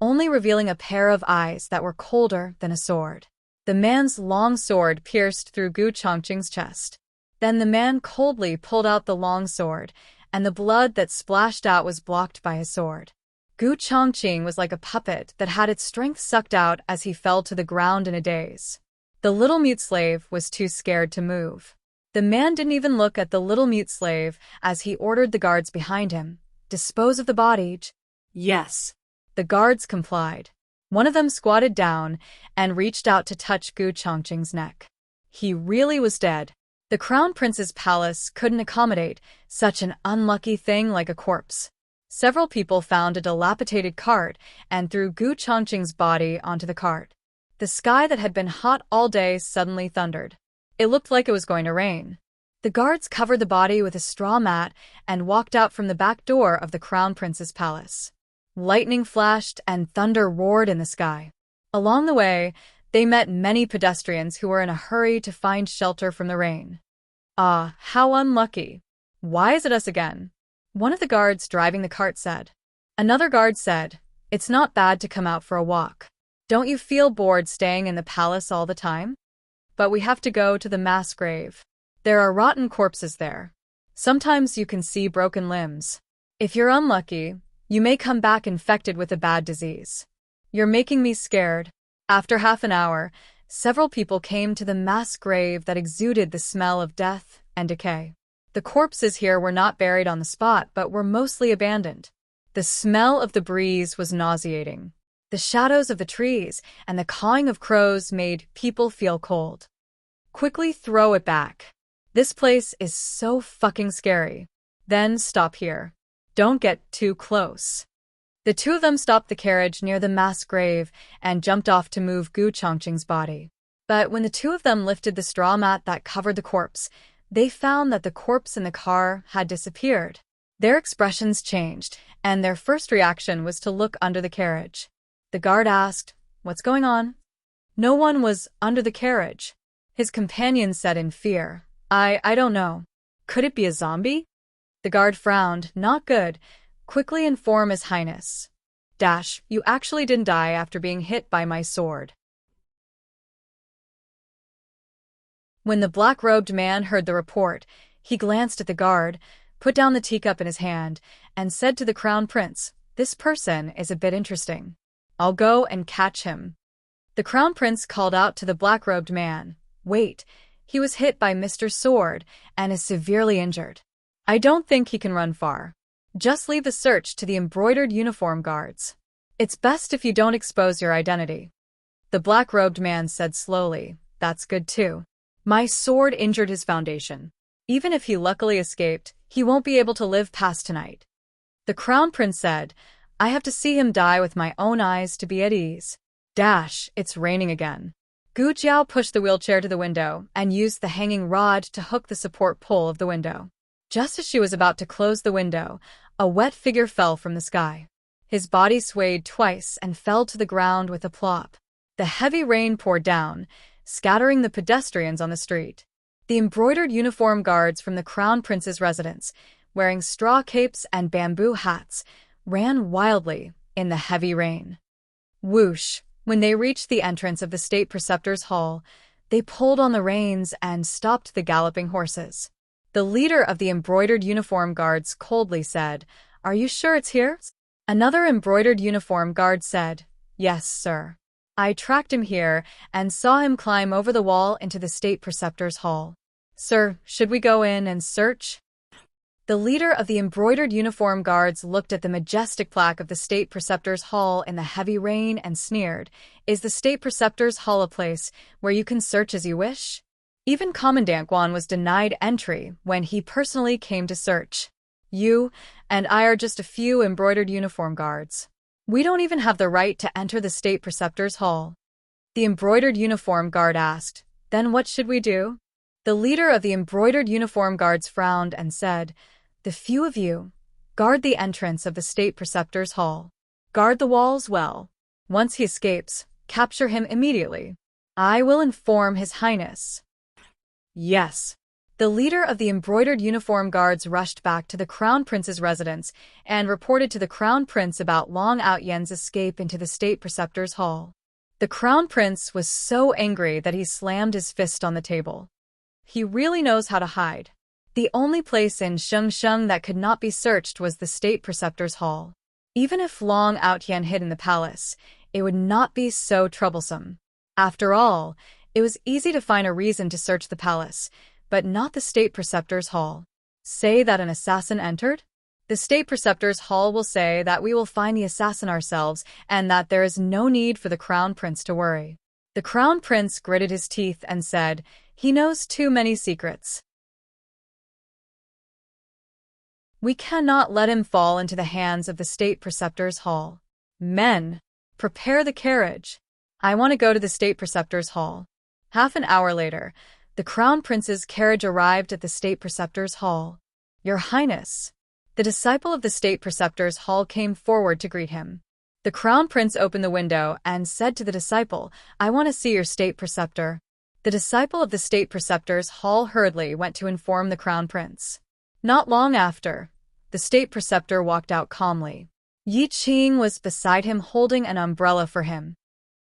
only revealing a pair of eyes that were colder than a sword. The man's long sword pierced through Gu Chongqing's chest. Then the man coldly pulled out the long sword, and the blood that splashed out was blocked by his sword. Gu Chongqing was like a puppet that had its strength sucked out as he fell to the ground in a daze. The little mute slave was too scared to move. The man didn't even look at the little mute slave as he ordered the guards behind him, "Dispose of the body." Yes. The guards complied. One of them squatted down and reached out to touch Gu Chongqing's neck. He really was dead. The crown prince's palace couldn't accommodate such an unlucky thing like a corpse. Several people found a dilapidated cart and threw Gu Chongqing's body onto the cart. The sky that had been hot all day suddenly thundered. It looked like it was going to rain. The guards covered the body with a straw mat and walked out from the back door of the crown prince's palace. Lightning flashed and thunder roared in the sky. Along the way, they met many pedestrians who were in a hurry to find shelter from the rain. "Ah, how unlucky. Why is it us again?" one of the guards driving the cart said. Another guard said, "It's not bad to come out for a walk. Don't you feel bored staying in the palace all the time? But we have to go to the mass grave. There are rotten corpses there. Sometimes you can see broken limbs. If you're unlucky, you may come back infected with a bad disease. You're making me scared." After half an hour, several people came to the mass grave that exuded the smell of death and decay. The corpses here were not buried on the spot, but were mostly abandoned. The smell of the breeze was nauseating. The shadows of the trees and the cawing of crows made people feel cold. "Quickly throw it back. This place is so fucking scary. Then stop here. Don't get too close." The two of them stopped the carriage near the mass grave and jumped off to move Gu Chongqing's body. But when the two of them lifted the straw mat that covered the corpse, they found that the corpse in the car had disappeared. Their expressions changed, and their first reaction was to look under the carriage. The guard asked, "What's going on?" "No one was under the carriage," his companion said in fear. I don't know. Could it be a zombie?" The guard frowned. "Not good. Quickly inform His Highness. You actually didn't die after being hit by my sword." When the black-robed man heard the report, he glanced at the guard, put down the teacup in his hand, and said to the crown prince, "This person is a bit interesting. I'll go and catch him." The crown prince called out to the black-robed man, "Wait, he was hit by Mr. Sword and is severely injured. I don't think he can run far. Just leave the search to the embroidered uniform guards. It's best if you don't expose your identity." The black-robed man said slowly, "That's good too. My sword injured his foundation. Even if he luckily escaped, he won't be able to live past tonight." The crown prince said, "I have to see him die with my own eyes to be at ease." It's raining again. Gu Jiao pushed the wheelchair to the window and used the hanging rod to hook the support pole of the window. Just as she was about to close the window, a wet figure fell from the sky. His body swayed twice and fell to the ground with a plop. The heavy rain poured down, scattering the pedestrians on the street. The embroidered uniform guards from the crown prince's residence, wearing straw capes and bamboo hats, ran wildly in the heavy rain. Whoosh! When they reached the entrance of the state preceptor's hall, they pulled on the reins and stopped the galloping horses. The leader of the embroidered uniform guards coldly said, "Are you sure it's here?" Another embroidered uniform guard said, "Yes, sir. I tracked him here and saw him climb over the wall into the state preceptor's hall. Sir, should we go in and search?" The leader of the embroidered uniform guards looked at the majestic plaque of the state preceptor's hall in the heavy rain and sneered, "Is the state preceptor's hall a place where you can search as you wish?" Even Commandant Guan was denied entry when he personally came to search. "You and I are just a few embroidered uniform guards. We don't even have the right to enter the state preceptor's hall." The embroidered uniform guard asked, "Then what should we do?" The leader of the embroidered uniform guards frowned and said, "The few of you, guard the entrance of the state preceptor's hall. Guard the walls well. Once he escapes, capture him immediately. I will inform His Highness." "Yes." The leader of the embroidered uniform guards rushed back to the Crown Prince's residence and reported to the Crown Prince about Long Outyen's escape into the state preceptor's hall. The Crown Prince was so angry that he slammed his fist on the table. He really knows how to hide. The only place in Shengsheng that could not be searched was the state preceptor's hall. Even if Long Outyen hid in the palace, it would not be so troublesome. After all, it was easy to find a reason to search the palace, but not the state preceptor's hall. Say that an assassin entered? The state preceptor's hall will say that we will find the assassin ourselves and that there is no need for the Crown Prince to worry. The Crown Prince gritted his teeth and said, "He knows too many secrets. We cannot let him fall into the hands of the state preceptor's hall. Men, prepare the carriage. I want to go to the state preceptor's hall." Half an hour later, the Crown Prince's carriage arrived at the state preceptor's hall. "Your Highness." The disciple of the state preceptor's hall came forward to greet him. The Crown Prince opened the window and said to the disciple, "I want to see your state preceptor." The disciple of the state preceptor's hall hurriedly went to inform the Crown Prince. Not long after, the state preceptor walked out calmly. Yi Qing was beside him holding an umbrella for him.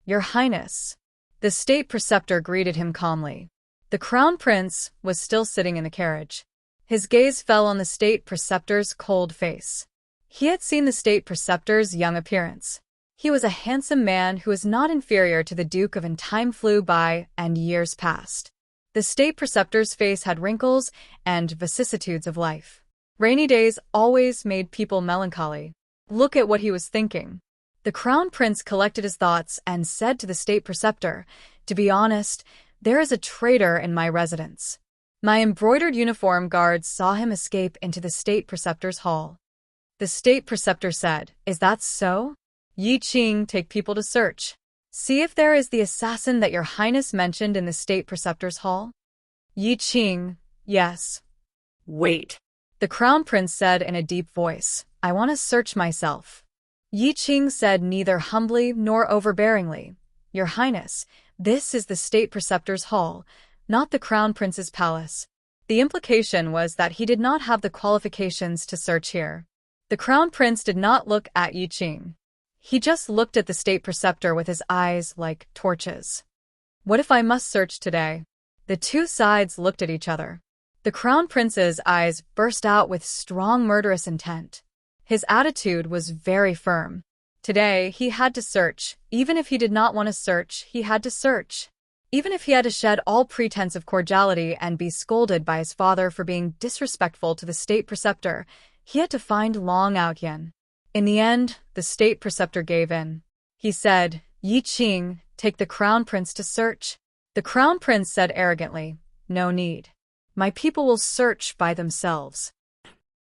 "Your Highness." The state preceptor greeted him calmly. The Crown Prince was still sitting in the carriage. His gaze fell on the state preceptor's cold face. He had seen the state preceptor's young appearance. He was a handsome man who was not inferior to the Duke of, and time flew by and years passed. The state preceptor's face had wrinkles and vicissitudes of life. Rainy days always made people melancholy. Look at what he was thinking. The Crown Prince collected his thoughts and said to the state preceptor, "To be honest, there is a traitor in my residence." My embroidered uniform guards saw him escape into the state preceptor's hall. The state preceptor said, "Is that so? Yi Qing, take people to search. See if there is the assassin that your Highness mentioned in the state preceptor's hall." Yi Qing, "Yes." "Wait," the Crown Prince said in a deep voice, "I want to search myself." Yi Qing said neither humbly nor overbearingly, "Your Highness, this is the state preceptor's hall, not the Crown Prince's palace." The implication was that he did not have the qualifications to search here. The Crown Prince did not look at Yi Qing. He just looked at the state preceptor with his eyes like torches. "What if I must search today?" The two sides looked at each other. The Crown Prince's eyes burst out with strong murderous intent. His attitude was very firm. Today, he had to search. Even if he did not want to search, he had to search. Even if he had to shed all pretense of cordiality and be scolded by his father for being disrespectful to the state preceptor, he had to find Long Outyen. In the end, the state preceptor gave in. He said, "Yi Qing, take the Crown Prince to search." The Crown Prince said arrogantly, "No need. My people will search by themselves."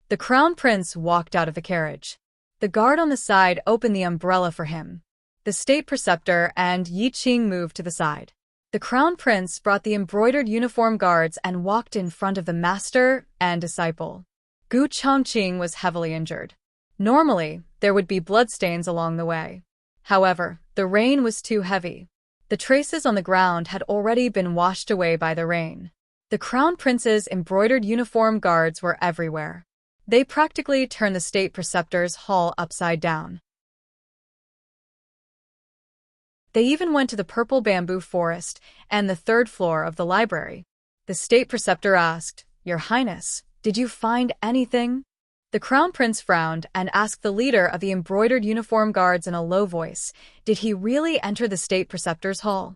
The Crown Prince walked out of the carriage. The guard on the side opened the umbrella for him. The state preceptor and Yi Qing moved to the side. The Crown Prince brought the embroidered uniform guards and walked in front of the master and disciple. Gu Chongqing was heavily injured. Normally, there would be bloodstains along the way. However, the rain was too heavy. The traces on the ground had already been washed away by the rain. The Crown Prince's embroidered uniform guards were everywhere. They practically turned the state preceptor's hall upside down. They even went to the purple bamboo forest and the third floor of the library. The state preceptor asked, "Your Highness, did you find anything?" The crown prince frowned and asked the leader of the embroidered uniform guards in a low voice, "Did he really enter the state preceptor's hall?"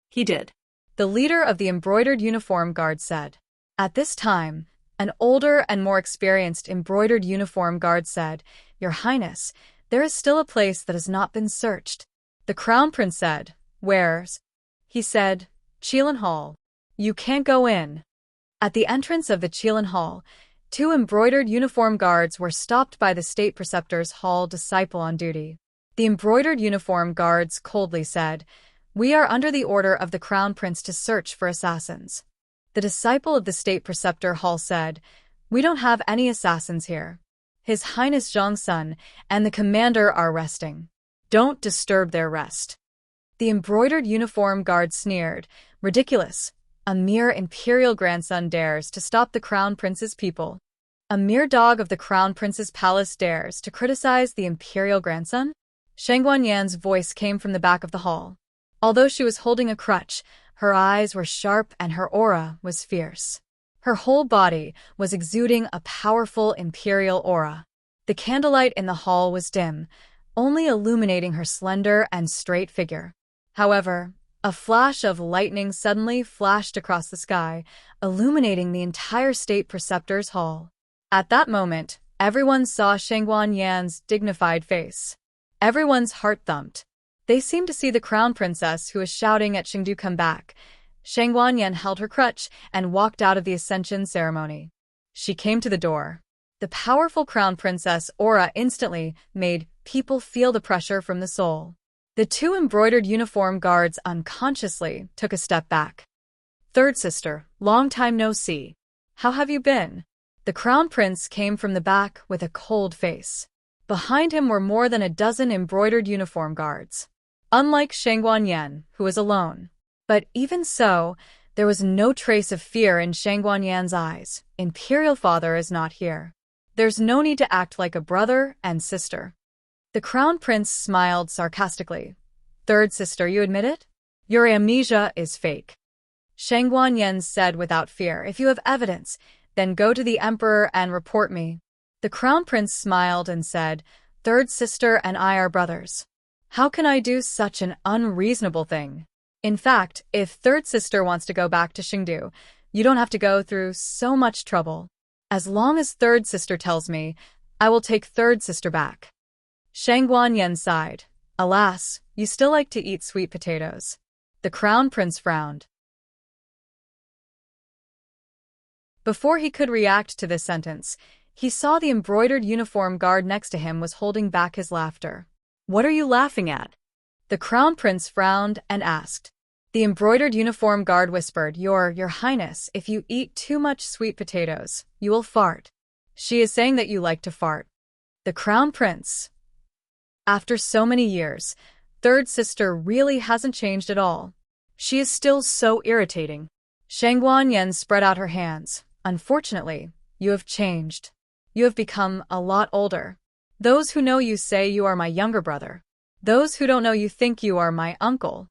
He did. The leader of the embroidered uniform guard said. At this time, an older and more experienced embroidered uniform guard said, "Your Highness, there is still a place that has not been searched." The crown prince said, "Where's?" He said, "Qilin Hall. You can't go in." At the entrance of the Qilin Hall, 2 embroidered uniform guards were stopped by the state preceptor's hall disciple on duty. The embroidered uniform guards coldly said, "We are under the order of the crown prince to search for assassins." The disciple of the state preceptor hall said, "We don't have any assassins here. His Highness Zhongsun and the commander are resting. Don't disturb their rest." The embroidered uniform guard sneered, "Ridiculous. A mere imperial grandson dares to stop the crown prince's people. A mere dog of the crown prince's palace dares to criticize the imperial grandson?" Shang Guanyan's voice came from the back of the hall. Although she was holding a crutch, her eyes were sharp and her aura was fierce. Her whole body was exuding a powerful imperial aura. The candlelight in the hall was dim, only illuminating her slender and straight figure. However, a flash of lightning suddenly flashed across the sky, illuminating the entire state preceptor's hall. At that moment, everyone saw Shang Guanyan's dignified face. Everyone's heart thumped. They seemed to see the crown princess who was shouting at Shangdu come back. Shang Guanyan held her crutch and walked out of the ascension ceremony. She came to the door. The powerful crown princess aura instantly made people feel the pressure from the soul. The 2 embroidered uniform guards unconsciously took a step back. "Third sister, long time no see. How have you been?" The crown prince came from the back with a cold face. Behind him were more than a dozen embroidered uniform guards. Unlike Shang Guanyan, who was alone. But even so, there was no trace of fear in Shang Guanyan's eyes. Imperial father is not here. There's no need to act like a brother and sister. The crown prince smiled sarcastically. "Third sister, you admit it? Your amnesia is fake." Shang Guanyan said without fear, "If you have evidence, then go to the emperor and report me." The crown prince smiled and said, "Third sister and I are brothers. How can I do such an unreasonable thing? In fact, if third sister wants to go back to Xingdu, you don't have to go through so much trouble. As long as third sister tells me, I will take third sister back." Shang Guanyan sighed. "Alas, you still like to eat sweet potatoes." The crown prince frowned. Before he could react to this sentence, he saw the embroidered uniform guard next to him was holding back his laughter. "What are you laughing at?" The crown prince frowned and asked. The embroidered uniform guard whispered, Your Highness, if you eat too much sweet potatoes, you will fart. She is saying that you like to fart." The crown prince. After so many years, third sister really hasn't changed at all. She is still so irritating. Shang Guanyan spread out her hands. "Unfortunately, you have changed. You have become a lot older. Those who know you say you are my younger brother. Those who don't know you think you are my uncle."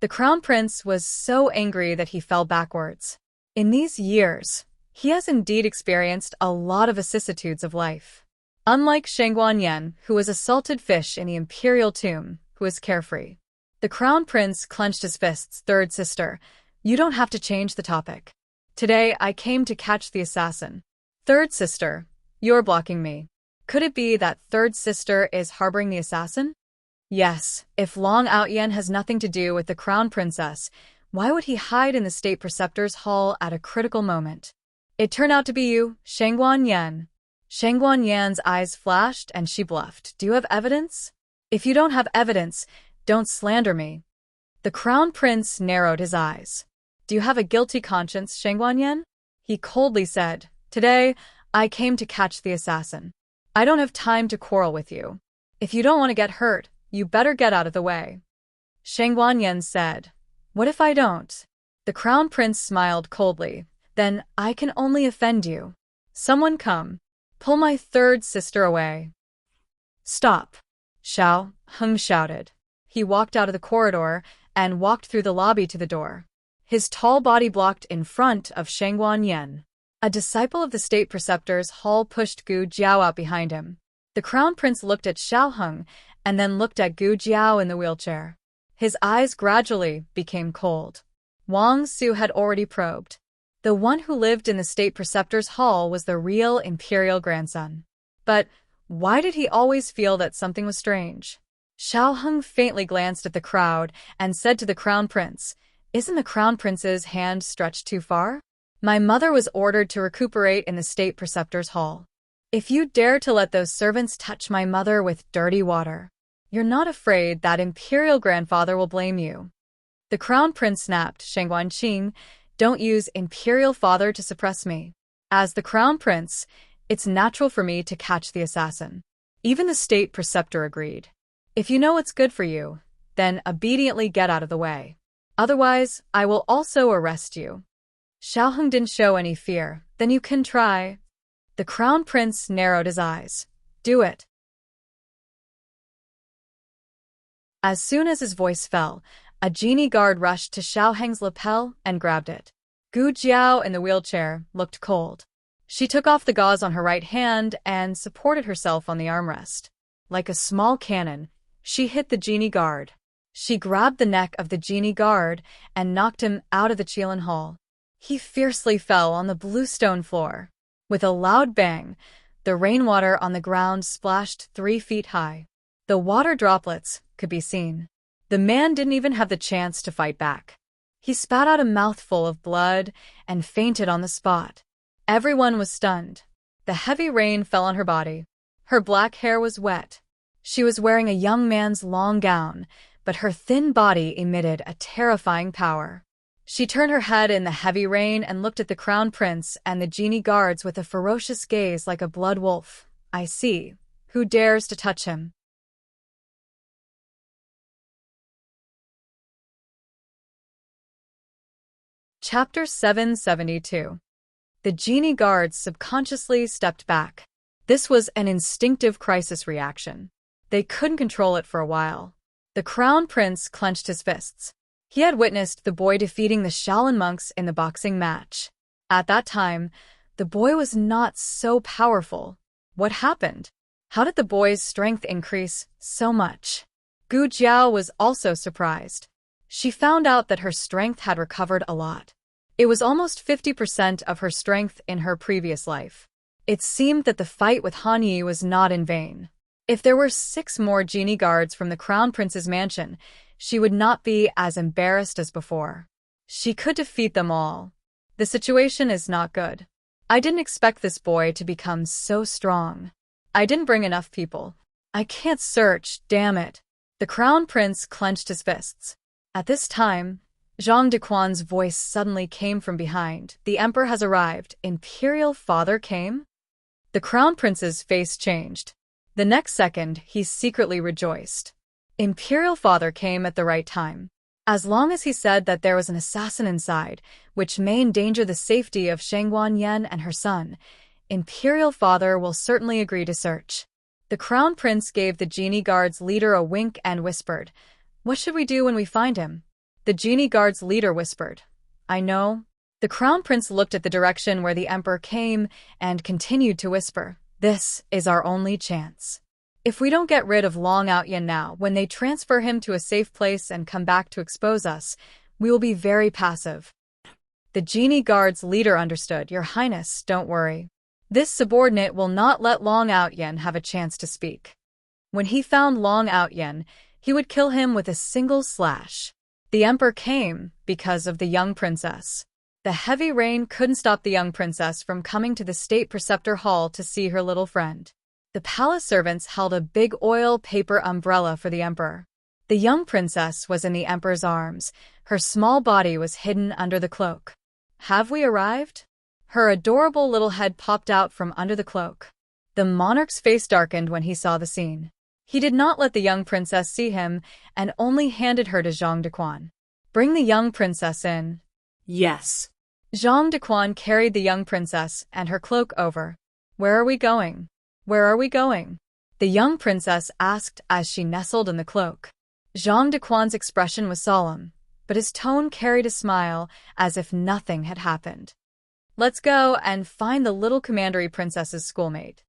The crown prince was so angry that he fell backwards. In these years, he has indeed experienced a lot of vicissitudes of life. Unlike Shang Guanyan, who was a salted fish in the imperial tomb, who is carefree. The crown prince clenched his fists. "Third sister, you don't have to change the topic. Today I came to catch the assassin." "Third sister, you're blocking me. Could it be that third sister is harboring the assassin?" Yes, if Long Outyan has nothing to do with the crown princess, why would he hide in the state preceptor's hall at a critical moment? "It turned out to be you, Shang Guanyan." Shang Guanyan's eyes flashed and she bluffed. "Do you have evidence? If you don't have evidence, don't slander me." The crown prince narrowed his eyes. "Do you have a guilty conscience, Shang Guanyan?" He coldly said, "Today, I came to catch the assassin. I don't have time to quarrel with you. If you don't want to get hurt, you better get out of the way." Shang Guanyan said, "What if I don't?" The crown prince smiled coldly. "Then I can only offend you. Someone come. Pull my third sister away." "Stop!" Xiao Heng shouted. he walked out of the corridor and walked through the lobby to the door. His tall body blocked in front of Shangguan Yan. A disciple of the state preceptor's hall pushed Gu Jiao out behind him. The crown prince looked at Xiaoheng and then looked at Gu Jiao in the wheelchair. His eyes gradually became cold. Wang Su had already probed. The one who lived in the state preceptor's hall was the real imperial grandson. But why did he always feel that something was strange? Xiaoheng faintly glanced at the crowd and said to the crown prince, "Isn't the crown prince's hand stretched too far? My mother was ordered to recuperate in the state preceptor's hall. If you dare to let those servants touch my mother with dirty water, you're not afraid that imperial grandfather will blame you." The crown prince snapped, "Shangguan Qing, don't use imperial father to suppress me. As the crown prince, it's natural for me to catch the assassin." Even the state preceptor agreed. "If you know what's good for you, then obediently get out of the way. Otherwise, I will also arrest you." Xiaoheng didn't show any fear. "Then you can try." The crown prince narrowed his eyes. "Do it." As soon as his voice fell, a genie guard rushed to Xiaoheng's lapel and grabbed it. Gu Jiao in the wheelchair looked cold. She took off the gauze on her right hand and supported herself on the armrest. Like a small cannon, she hit the genie guard. She grabbed the neck of the genie guard and knocked him out of the Qilin Hall. He fiercely fell on the blue stone floor. With a loud bang, the rainwater on the ground splashed 3 feet high. The water droplets could be seen. The man didn't even have the chance to fight back. He spat out a mouthful of blood and fainted on the spot. Everyone was stunned. The heavy rain fell on her body. Her black hair was wet. She was wearing a young man's long gown, but her thin body emitted a terrifying power. She turned her head in the heavy rain and looked at the crown prince and the genie guards with a ferocious gaze like a blood wolf. "I see. Who dares to touch him?" Chapter 772. The genie guards subconsciously stepped back. This was an instinctive crisis reaction. They couldn't control it for a while. The crown prince clenched his fists. He had witnessed the boy defeating the Shaolin monks in the boxing match. At that time, the boy was not so powerful. What happened? How did the boy's strength increase so much? Gu Jiao was also surprised. She found out that her strength had recovered a lot. It was almost 50% of her strength in her previous life. It seemed that the fight with Han Yi was not in vain. If there were 6 more genie guards from the crown prince's mansion, she would not be as embarrassed as before. She could defeat them all. The situation is not good. I didn't expect this boy to become so strong. I didn't bring enough people. I can't search, damn it. The crown prince clenched his fists. At this time, Zhang Dequan's voice suddenly came from behind. "The emperor has arrived. Imperial father came?" The crown prince's face changed. The next second, he secretly rejoiced. Imperial father came at the right time. As long as he said that there was an assassin inside, which may endanger the safety of Shangguan Yan and her son, Imperial father will certainly agree to search. The crown prince gave the genie guard's leader a wink and whispered, "What should we do when we find him?" The genie guard's leader whispered, "I know." The crown prince looked at the direction where the emperor came and continued to whisper, "This is our only chance. If we don't get rid of Long Outyan now, when they transfer him to a safe place and come back to expose us, we will be very passive." The genie guard's leader understood. "Your Highness, don't worry. This subordinate will not let Long Outyan have a chance to speak. When he found Long Outyan, he would kill him with a single slash." The emperor came because of the young princess. The heavy rain couldn't stop the young princess from coming to the state preceptor hall to see her little friend. The palace servants held a big oil paper umbrella for the emperor. The young princess was in the emperor's arms. Her small body was hidden under the cloak. "Have we arrived?" Her adorable little head popped out from under the cloak. The monarch's face darkened when he saw the scene. He did not let the young princess see him and only handed her to Zhang Dequan. "Bring the young princess in." Yes. Zhang Dequan carried the young princess and her cloak over. "Where are we going? Where are we going?" the young princess asked as she nestled in the cloak. Zhang Dequan's expression was solemn, but his tone carried a smile as if nothing had happened. Let's go and find the little commandery princess's schoolmate.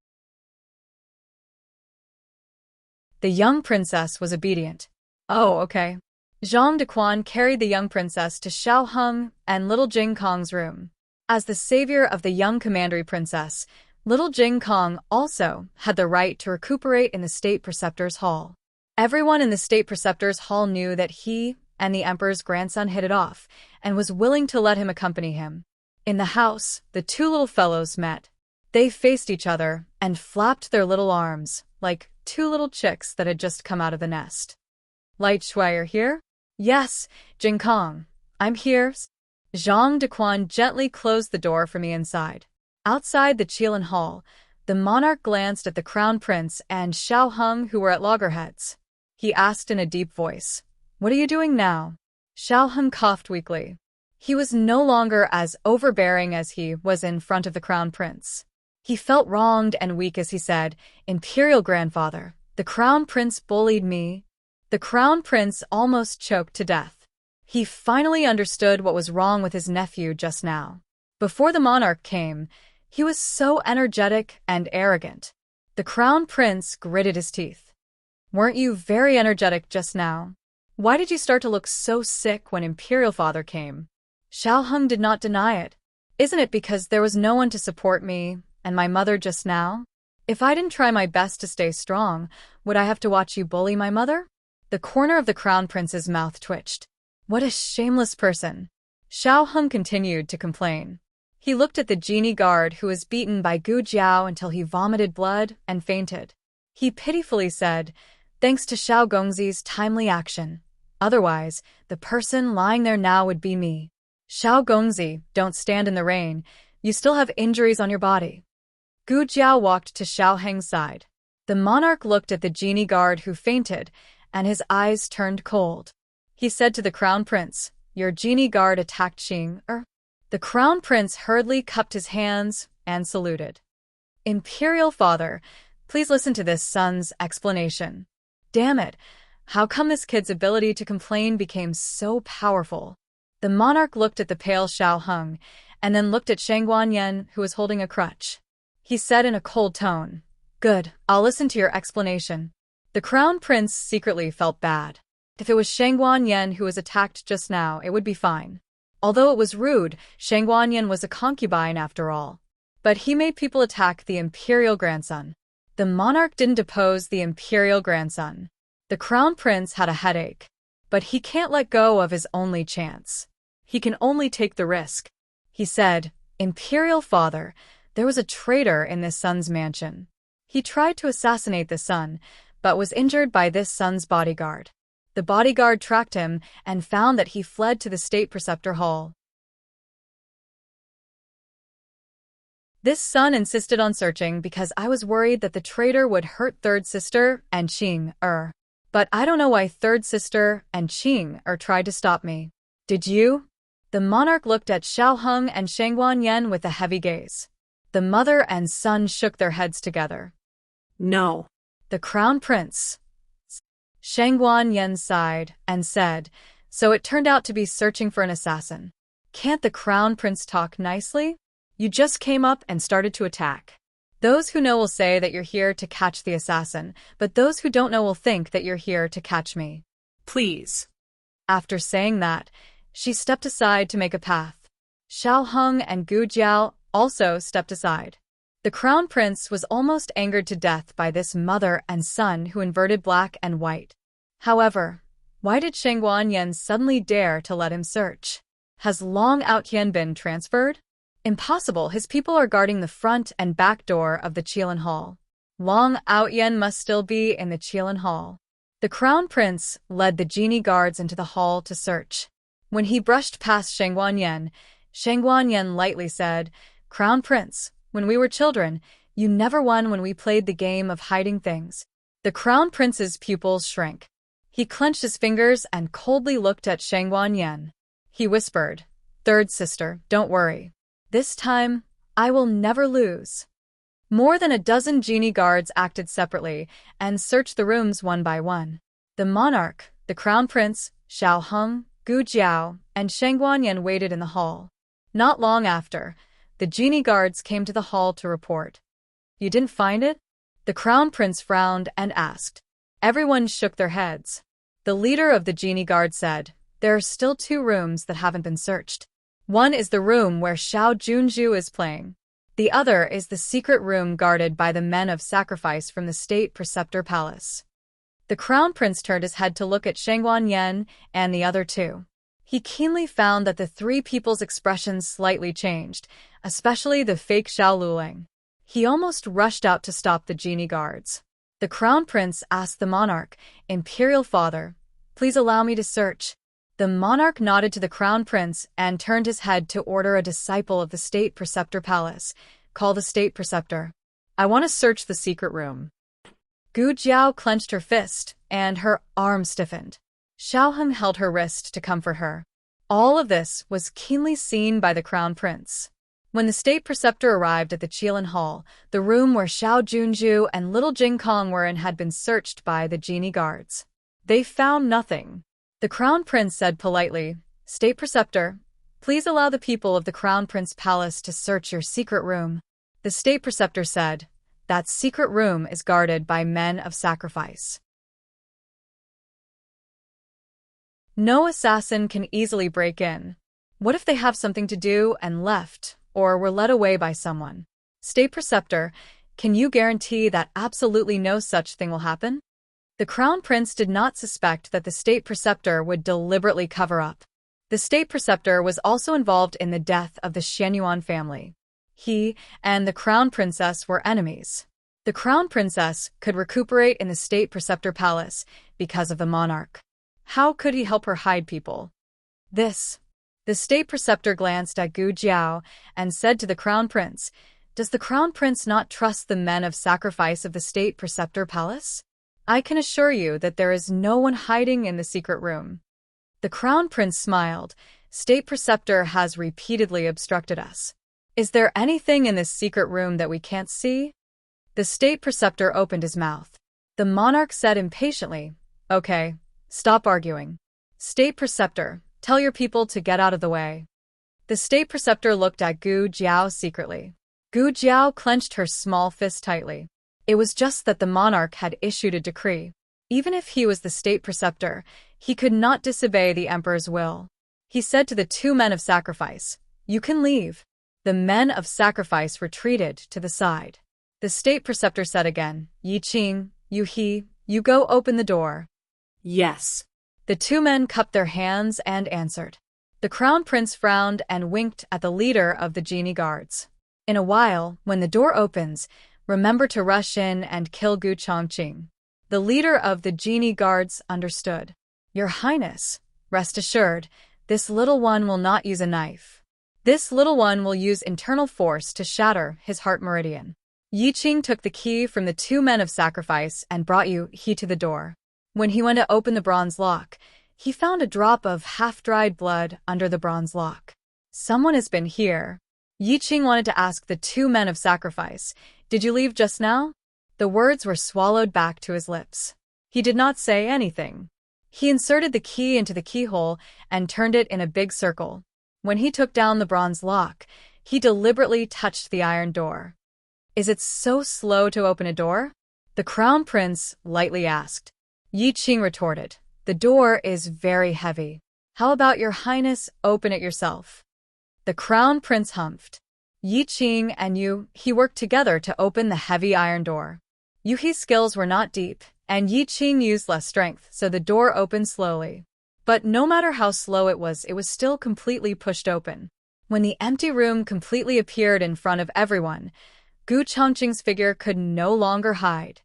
The young princess was obedient. Oh, okay. Zhang Dequan carried the young princess to Xiao Heng and little Jing Kong's room. As the savior of the young commandery princess, little Jing Kong also had the right to recuperate in the state preceptor's hall. Everyone in the state preceptor's hall knew that he and the emperor's grandson hit it off and was willing to let him accompany him. In the house, the two little fellows met. They faced each other and flapped their little arms like two little chicks that had just come out of the nest. Light Shuai here? Yes, Jing Kong, I'm here. Zhang Dequan gently closed the door from the inside. Outside the Qilin Hall, the monarch glanced at the crown prince and Xiao Heng, who were at loggerheads. He asked in a deep voice, "What are you doing now?" Xiao Heng coughed weakly. He was no longer as overbearing as he was in front of the crown prince. He felt wronged and weak as he said, "Imperial grandfather, the crown prince bullied me." The crown prince almost choked to death. He finally understood what was wrong with his nephew just now. Before the monarch came, he was so energetic and arrogant. The crown prince gritted his teeth. "Weren't you very energetic just now? Why did you start to look so sick when Imperial Father came?" Xiao Heng did not deny it. "Isn't it because there was no one to support me and my mother just now? If I didn't try my best to stay strong, would I have to watch you bully my mother?" The corner of the crown prince's mouth twitched. What a shameless person. Xiao Heng continued to complain. He looked at the genie guard who was beaten by Gu Jiao until he vomited blood and fainted. He pitifully said, "Thanks to Xiao Gongzi's timely action. Otherwise, the person lying there now would be me." "Xiao Gongzi, don't stand in the rain. You still have injuries on your body." Gu Jiao walked to Xiao Heng's side. The monarch looked at the genie guard who fainted, and his eyes turned cold. He said to the crown prince, "Your genie guard attacked Xing." The crown prince hurriedly cupped his hands and saluted. "Imperial father, please listen to this son's explanation." Damn it, how come this kid's ability to complain became so powerful? The monarch looked at the pale Xiao Heng, and then looked at Shang Guanyan, who was holding a crutch. He said in a cold tone, "Good, I'll listen to your explanation." The crown prince secretly felt bad. If it was Shang Guanyan who was attacked just now, it would be fine. Although it was rude, Shang Guanyan was a concubine after all. But he made people attack the imperial grandson. The monarch didn't oppose the imperial grandson. The crown prince had a headache. But he can't let go of his only chance. He can only take the risk. He said, "Imperial father, there was a traitor in this son's mansion. He tried to assassinate the son, but was injured by this son's bodyguard. The bodyguard tracked him and found that he fled to the state preceptor hall. This son insisted on searching because I was worried that the traitor would hurt third sister and Qing. But I don't know why third sister and Qing tried to stop me. Did you?" The monarch looked at Xiao Heng and Shang Guanyan with a heavy gaze. The mother and son shook their heads together. No. The crown prince. Shang Guanyan sighed and said, "So it turned out to be searching for an assassin. Can't the crown prince talk nicely? You just came up and started to attack. Those who know will say that you're here to catch the assassin, but those who don't know will think that you're here to catch me. Please." After saying that, she stepped aside to make a path. Xiao Heng and Gu Jiao also stepped aside. The crown prince was almost angered to death by this mother and son who inverted black and white. However, why did Shang Guanyan suddenly dare to let him search? Has Long Outyan been transferred? Impossible, his people are guarding the front and back door of the Qilin Hall. Long Outyan must still be in the Qilin Hall. The crown prince led the genie guards into the hall to search. When he brushed past Shang Guanyan lightly said, "Crown prince, when we were children, you never won when we played the game of hiding things." The crown prince's pupils shrank. He clenched his fingers and coldly looked at Shang Guanyan. He whispered, "Third sister, don't worry. This time, I will never lose." More than a dozen genie guards acted separately and searched the rooms one by one. The monarch, The crown prince, Xiao Heng, Gu Jiao, and Sheng Guanyan waited in the hall. Not long after, the genie guards came to the hall to report. You didn't find it? The crown prince frowned and asked. Everyone shook their heads. The leader of the genie guard said, there are still 2 rooms that haven't been searched. One is the room where Xiao Junju is playing. The other is the secret room guarded by the men of sacrifice from the State Preceptor Palace. The crown prince turned his head to look at Sheng Guanyan and the other 2. He keenly found that the 3 people's expressions slightly changed, especially the fake Xiao Luling. He almost rushed out to stop the genie guards. The crown prince asked the monarch, Imperial Father, please allow me to search. The monarch nodded to the crown prince and turned his head to order a disciple of the State Preceptor Palace. Call the State Preceptor. I want to search the secret room. Gu Jiao clenched her fist, and her arm stiffened. Xiao Heng held her wrist to comfort her. All of this was keenly seen by the crown prince. When the State Preceptor arrived at the Qilin Hall, the room where Xiao Junju and little Jing Kong were in had been searched by the genie guards. They found nothing. The crown prince said politely, State Preceptor, please allow the people of the Crown Prince Palace to search your secret room. The State Preceptor said, that secret room is guarded by men of sacrifice. No assassin can easily break in. What if they have something to do and left, or were led away by someone? State Preceptor, can you guarantee that absolutely no such thing will happen? The Crown Prince did not suspect that the State Preceptor would deliberately cover up. The State Preceptor was also involved in the death of the Shenyuan family. He and the Crown Princess were enemies. The Crown Princess could recuperate in the State Preceptor Palace because of the monarch. How could he help her hide people? The State Preceptor glanced at Gu Jiao and said to the Crown Prince, does the Crown Prince not trust the men of sacrifice of the State Preceptor Palace? I can assure you that there is no one hiding in the secret room. The Crown Prince smiled. State Preceptor has repeatedly obstructed us. Is there anything in this secret room that we can't see? The State Preceptor opened his mouth. The monarch said impatiently, okay, stop arguing. State Preceptor, tell your people to get out of the way. The State Preceptor looked at Gu Jiao secretly. Gu Jiao clenched her small fist tightly. It was just that the monarch had issued a decree. Even if he was the State Preceptor, he could not disobey the emperor's will. He said to the 2 men of sacrifice, you can leave. The men of sacrifice retreated to the side. The State Preceptor said again, Yi Qing, Yu He, you go open the door. Yes. The 2 men cupped their hands and answered. The Crown Prince frowned and winked at the leader of the genie guards. In a while, when the door opens, remember to rush in and kill Gu Chongqing. The leader of the genie guards understood. Your Highness, rest assured, this little one will not use a knife. This little one will use internal force to shatter his heart meridian. Yi Qing took the key from the 2 men of sacrifice and brought Yu He to the door. When he went to open the bronze lock, he found a drop of half-dried blood under the bronze lock. Someone has been here. Yi Qing wanted to ask the 2 men of sacrifice, did you leave just now? The words were swallowed back to his lips. He did not say anything. He inserted the key into the keyhole and turned it in a big circle. When he took down the bronze lock, he deliberately touched the iron door. Is it so slow to open a door? The Crown Prince lightly asked. Yi Qing retorted, the door is very heavy. How about your Highness open it yourself? The Crown Prince humphed. Yi Qing and Yu He worked together to open the heavy iron door. Yu He's skills were not deep, and Yi Qing used less strength, so the door opened slowly. But no matter how slow it was still completely pushed open. When the empty room completely appeared in front of everyone, Gu Chongqing's figure could no longer hide.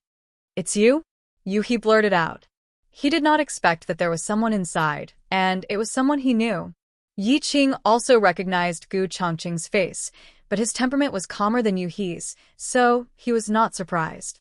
It's you? Yu He blurted out. He did not expect that there was someone inside, and it was someone he knew. Yi Qing also recognized Gu Chongqing's face, but his temperament was calmer than Yu He's, so he was not surprised.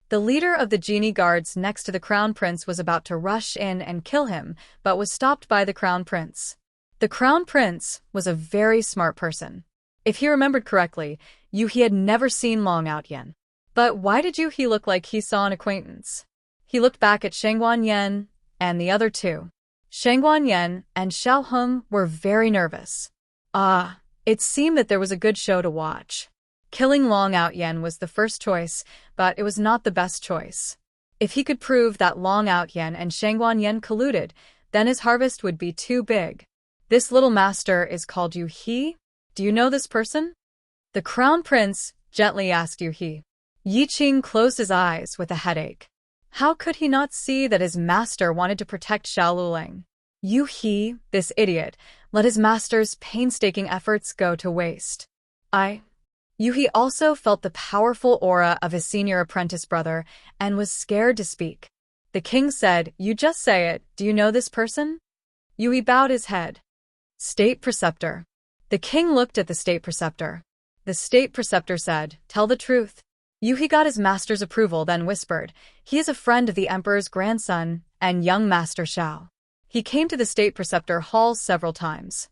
The leader of the genie guards next to the Crown Prince was about to rush in and kill him, but was stopped by the Crown Prince. The Crown Prince was a very smart person. If he remembered correctly, Yu He had never seen Long Outyen. But why did He look like he saw an acquaintance? He looked back at Shangguan and the other two. Shangguan and Xiao Heng were very nervous. It seemed that there was a good show to watch. Killing Long Out Yen was the first choice, but it was not the best choice. If he could prove that Long Out Yen and Shangguan colluded, then his harvest would be too big. This little master is called Yu He? Do you know this person? The Crown Prince gently asked Yu He. Yi Qing closed his eyes with a headache. How could he not see that his master wanted to protect Xiao Luling? Yu He, this idiot, let his master's painstaking efforts go to waste. Yu He also felt the powerful aura of his senior apprentice brother and was scared to speak. The king said, "You just say it, do you know this person?" Yu He bowed his head. State Preceptor. The king looked at the state preceptor. The state preceptor said, "Tell the truth." Yu He got his master's approval, then whispered, "He is a friend of the emperor's grandson and young master Xiao. He came to the state preceptor hall several times."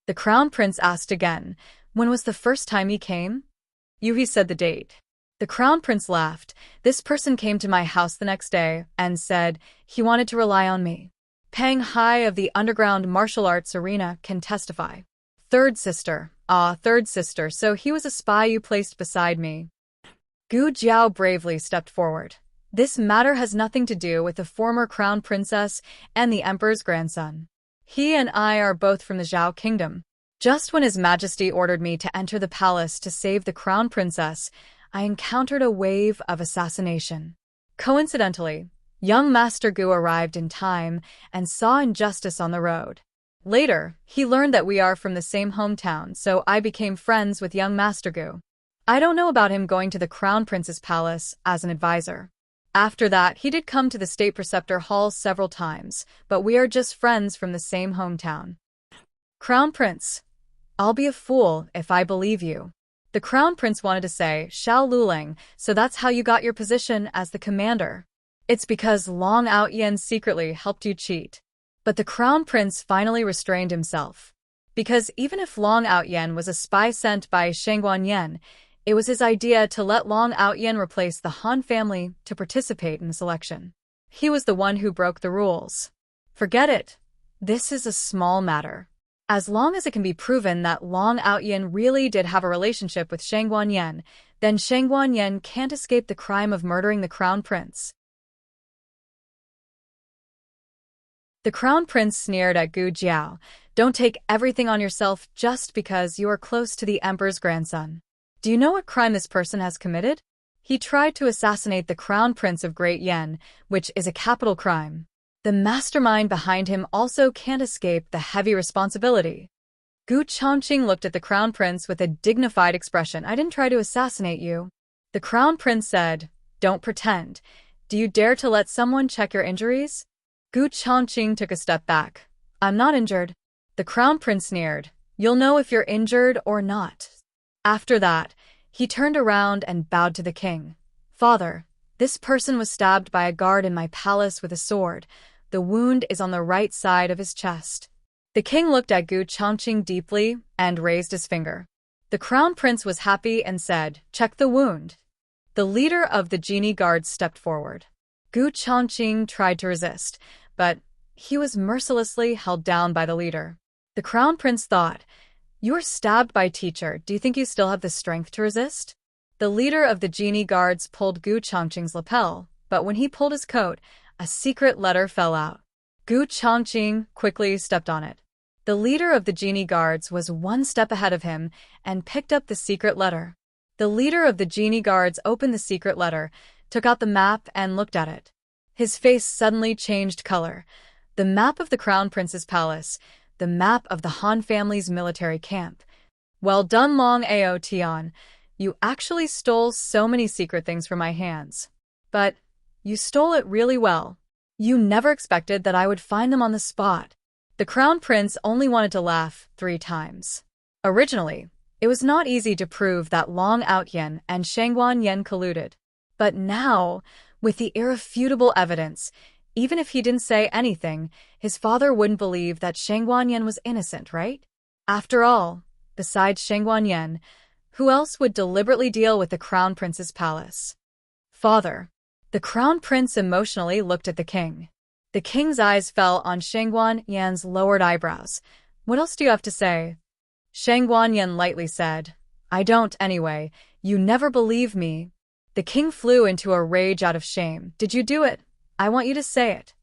The crown prince asked again, "When was the first time he came?" Yu He said the date. The crown prince laughed. "This person came to my house the next day and said he wanted to rely on me. Pang Hai of the underground martial arts arena can testify." Third sister. Third sister, so he was a spy you placed beside me. Gu Jiao bravely stepped forward. "This matter has nothing to do with the former crown princess and the emperor's grandson. He and I are both from the Zhao kingdom. Just when His Majesty ordered me to enter the palace to save the crown princess, I encountered a wave of assassination. Coincidentally, young Master Gu arrived in time and saw injustice on the road. Later, he learned that we are from the same hometown, so I became friends with young Master Gu. I don't know about him going to the Crown Prince's palace as an advisor. After that, he did come to the State Preceptor Hall several times, but we are just friends from the same hometown." Crown Prince. "I'll be a fool if I believe you." The Crown Prince wanted to say, "Xiao Luling, so that's how you got your position as the commander. It's because Long Out Yen secretly helped you cheat." But the Crown Prince finally restrained himself. Because even if Long Out Yen was a spy sent by Shangguan, it was his idea to let Long Out Yen replace the Han family to participate in the selection. He was the one who broke the rules. Forget it. This is a small matter. As long as it can be proven that Long Out Yen really did have a relationship with Shangguan, then Shangguan can't escape the crime of murdering the Crown Prince. The Crown Prince sneered at Gu Jiao. "Don't take everything on yourself just because you are close to the emperor's grandson. Do you know what crime this person has committed? He tried to assassinate the Crown Prince of Great Yen, which is a capital crime. The mastermind behind him also can't escape the heavy responsibility." Gu Chongqing looked at the Crown Prince with a dignified expression. "I didn't try to assassinate you." The Crown Prince said, "Don't pretend. Do you dare to let someone check your injuries?" Gu Chongqing took a step back. "I'm not injured." The Crown Prince sneered. "You'll know if you're injured or not." After that, he turned around and bowed to the king. "Father, this person was stabbed by a guard in my palace with a sword. The wound is on the right side of his chest." The king looked at Gu Chongqing deeply and raised his finger. The Crown Prince was happy and said, "Check the wound." The leader of the genie guards stepped forward. Gu Chongqing tried to resist, but he was mercilessly held down by the leader. The Crown Prince thought, "You were stabbed by a teacher. Do you think you still have the strength to resist?" The leader of the genie guards pulled Gu Chongqing's lapel, but when he pulled his coat, a secret letter fell out. Gu Chongqing quickly stepped on it. The leader of the genie guards was one step ahead of him and picked up the secret letter. The leader of the genie guards opened the secret letter, took out the map and looked at it. His face suddenly changed color. The map of the Crown Prince's palace, the map of the Han family's military camp. "Well done, Long Ao Tian. You actually stole so many secret things from my hands. But you stole it really well. You never expected that I would find them on the spot." The Crown Prince only wanted to laugh 3 times. Originally, it was not easy to prove that Long Out Yen and Shangguan colluded. But now, with the irrefutable evidence, even if he didn't say anything, his father wouldn't believe that Shangguan was innocent, right? After all, besides Shangguan, Who else would deliberately deal with the Crown Prince's palace? Father. The Crown Prince emotionally looked at the king. The king's eyes fell on Shangguan Yan's lowered eyebrows. What else do you have to say? Shangguan Yan lightly said, I don't anyway. You never believe me. The king flew into a rage out of shame. Did you do it? I want you to say it.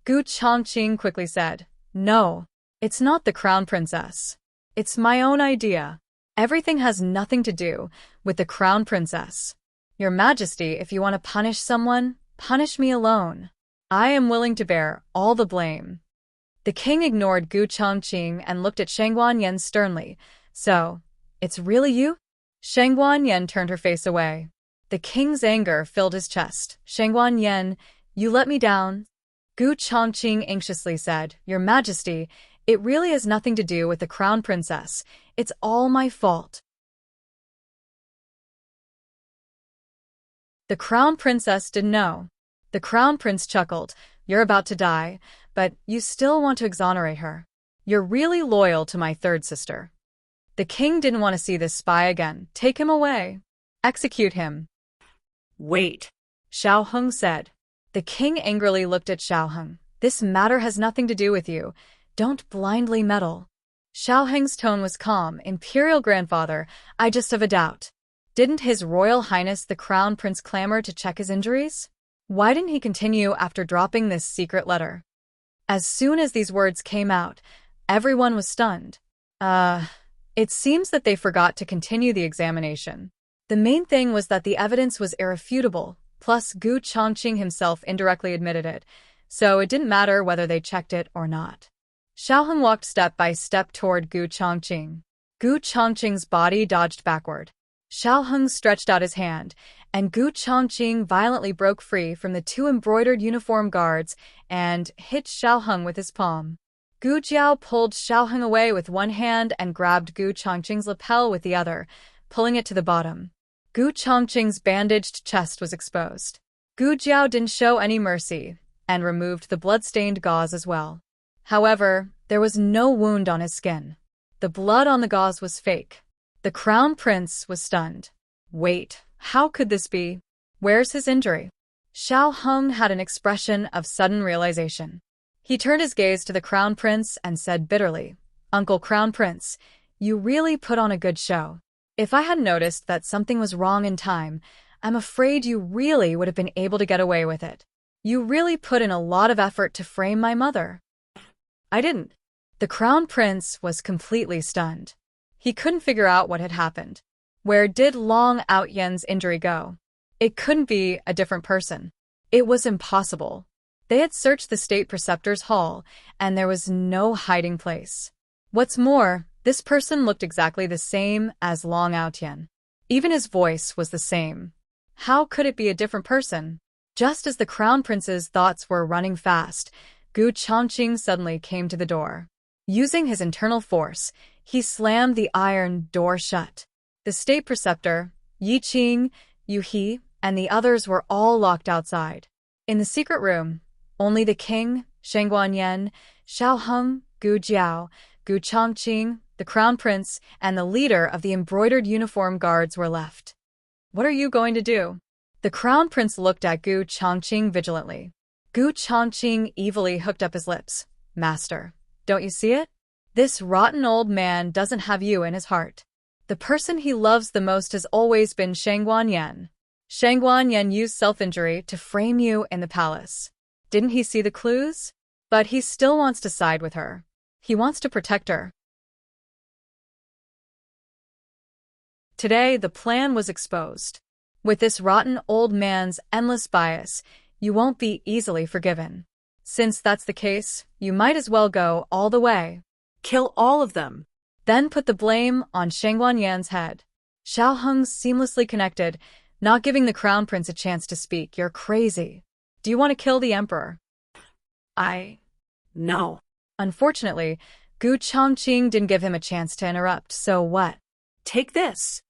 Gu Chongqing quickly said, No. It's not the Crown Princess. It's my own idea. Everything has nothing to do with the Crown Princess. Your Majesty, if you want to punish someone, punish me alone. I am willing to bear all the blame. The king ignored Gu Chongqing and looked at Shangguan Yan sternly. So, it's really you? Shangguan Yan turned her face away. The king's anger filled his chest. Shangguan Yan, you let me down. Gu Chongqing anxiously said, Your Majesty, it really has nothing to do with the Crown Princess. It's all my fault. The Crown Princess didn't know. The Crown Prince chuckled. You're about to die, but you still want to exonerate her. You're really loyal to my third sister. The king didn't want to see this spy again. Take him away. Execute him. Wait, Xiao Heng said. The king angrily looked at Xiao Heng. This matter has nothing to do with you. Don't blindly meddle. Xiao Heng's tone was calm. Imperial grandfather, I just have a doubt. Didn't His Royal Highness the Crown Prince clamor to check his injuries? Why didn't he continue after dropping this secret letter? As soon as these words came out, everyone was stunned. It seems that they forgot to continue the examination. The main thing was that the evidence was irrefutable, plus Gu Chongqing himself indirectly admitted it, so it didn't matter whether they checked it or not. Xiao Heng walked step by step toward Gu Chongqing. Gu Chongqing's body dodged backward. Xiao Heng stretched out his hand, and Gu Chongqing violently broke free from the two embroidered uniform guards and hit Xiao Heng with his palm. Gu Jiao pulled Xiao Heng away with one hand and grabbed Gu Chongqing's lapel with the other, pulling it to the bottom. Gu Chongqing's bandaged chest was exposed. Gu Jiao didn't show any mercy and removed the blood-stained gauze as well. However, there was no wound on his skin. The blood on the gauze was fake. The Crown Prince was stunned. Wait, how could this be? Where's his injury? Xiao Heng had an expression of sudden realization. He turned his gaze to the Crown Prince and said bitterly, Uncle Crown Prince, you really put on a good show. If I had noticed that something was wrong in time, I'm afraid you really would have been able to get away with it. You really put in a lot of effort to frame my mother. I didn't. The Crown Prince was completely stunned. He couldn't figure out what had happened. Where did Long Out Yen's injury go? It couldn't be a different person. It was impossible. They had searched the state preceptor's hall, and there was no hiding place. What's more, this person looked exactly the same as Long Out Yen. Even his voice was the same. How could it be a different person? Just as the Crown Prince's thoughts were running fast, Gu Chongqing suddenly came to the door. Using his internal force, he slammed the iron door shut. The state preceptor, Yi Qing, Yu He, and the others were all locked outside. In the secret room, only the king, Shangguan Yan, Xiao Heng, Gu Jiao, Gu Chongqing, the Crown Prince, and the leader of the embroidered uniform guards were left. What are you going to do? The Crown Prince looked at Gu Chongqing vigilantly. Gu Chongqing evilly hooked up his lips. Master, don't you see it? This rotten old man doesn't have you in his heart. The person he loves the most has always been Shangguan Yan. Shangguan Yan used self-injury to frame you in the palace. Didn't he see the clues? But he still wants to side with her. He wants to protect her. Today, the plan was exposed. With this rotten old man's endless bias, you won't be easily forgiven. Since that's the case, you might as well go all the way. kill all of them. Then put the blame on Shangguan Yan's head. Xiao Heng seamlessly connected, not giving the Crown Prince a chance to speak. You're crazy. Do you want to kill the Emperor? No. Unfortunately, Gu Chongqing didn't give him a chance to interrupt, so what? Take this.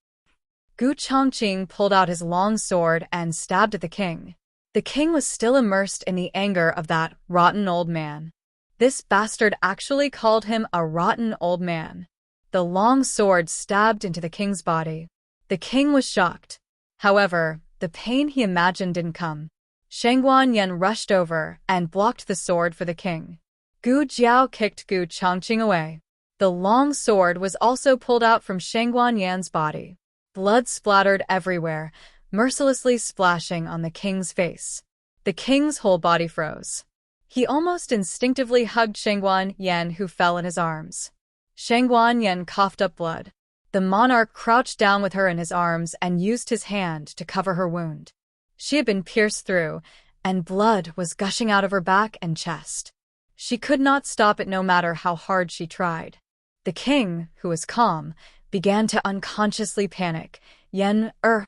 Gu Chongqing pulled out his long sword and stabbed at the king. The king was still immersed in the anger of that rotten old man. This bastard actually called him a rotten old man. The long sword stabbed into the king's body. The king was shocked. However, the pain he imagined didn't come. Shangguan Yan rushed over and blocked the sword for the king. Gu Jiao kicked Gu Chongqing away. The long sword was also pulled out from Shangguan Yan's body. Blood splattered everywhere, mercilessly splashing on the king's face. The king's whole body froze. He almost instinctively hugged Shangguan Yan, who fell in his arms. Shangguan Yan coughed up blood. The monarch crouched down with her in his arms and used his hand to cover her wound. She had been pierced through, and blood was gushing out of her back and chest. She could not stop it no matter how hard she tried. The king, who was calm, began to unconsciously panic. Yen Er.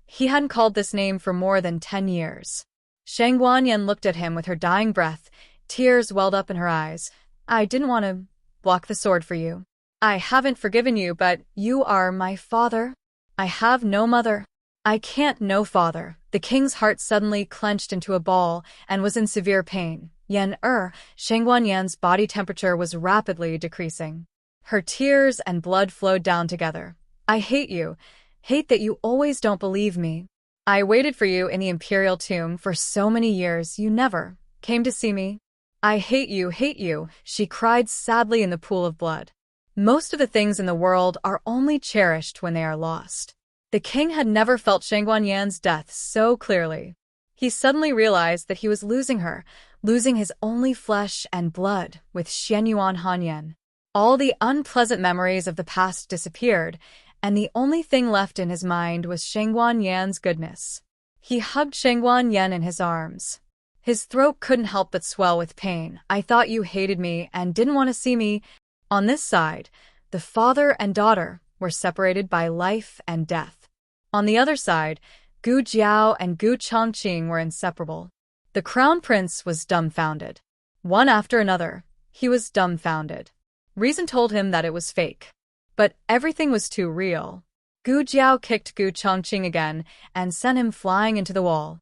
He hadn't called this name for more than 10 years. Shangguan Yan looked at him with her dying breath. Tears welled up in her eyes. I didn't want to block the sword for you. I haven't forgiven you, but you are my father. I have no mother. I can't no father. The king's heart suddenly clenched into a ball and was in severe pain. Shangguan Yan's body temperature was rapidly decreasing. Her tears and blood flowed down together. I hate you. Hate that you always don't believe me. I waited for you in the imperial tomb for so many years. You never came to see me. I hate you, she cried sadly in the pool of blood. Most of the things in the world are only cherished when they are lost. The king had never felt Shangguan Yan's death so clearly. He suddenly realized that he was losing her, losing his only flesh and blood with Xianyuan Hanyan. All the unpleasant memories of the past disappeared, and the only thing left in his mind was Shangguan Yan's goodness. He hugged Shangguan Yan in his arms. His throat couldn't help but swell with pain. I thought you hated me and didn't want to see me. On this side, the father and daughter were separated by life and death. On the other side, Gu Jiao and Gu Chongqing were inseparable. The crown prince was dumbfounded. One after another, he was dumbfounded. Reason told him that it was fake. But everything was too real. Gu Jiao kicked Gu Chongqing again and sent him flying into the wall.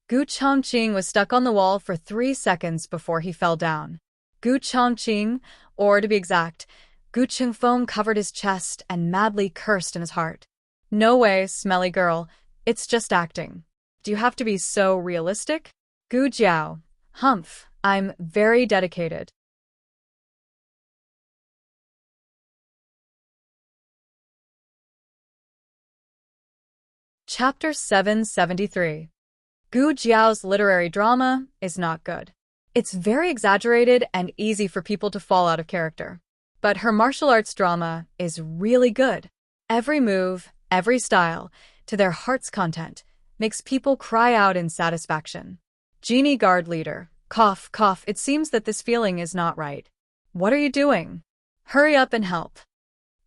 Gu Chongqing was stuck on the wall for 3 seconds before he fell down. Gu Chongqing, or to be exact, Gu Qingfeng covered his chest and madly cursed in his heart. No way, smelly girl. It's just acting. Do you have to be so realistic? Gu Jiao. Humph. I'm very dedicated. Chapter 773. Gu Jiao's literary drama is not good. It's very exaggerated and easy for people to fall out of character. But her martial arts drama is really good. Every move, every style, to their heart's content, makes people cry out in satisfaction. Genie Guard Leader. Cough, cough, it seems that this feeling is not right. What are you doing? Hurry up and help.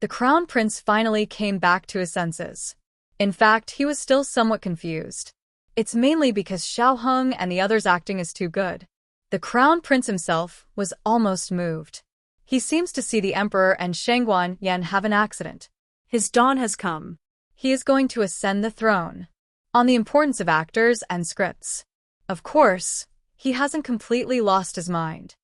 The crown prince finally came back to his senses. In fact, he was still somewhat confused. It's mainly because Xiaoheng and the others' acting is too good. The crown prince himself was almost moved. He seems to see the emperor and Shangguan Yan have an accident. His dawn has come. He is going to ascend the throne. On the importance of actors and scripts. Of course, he hasn't completely lost his mind.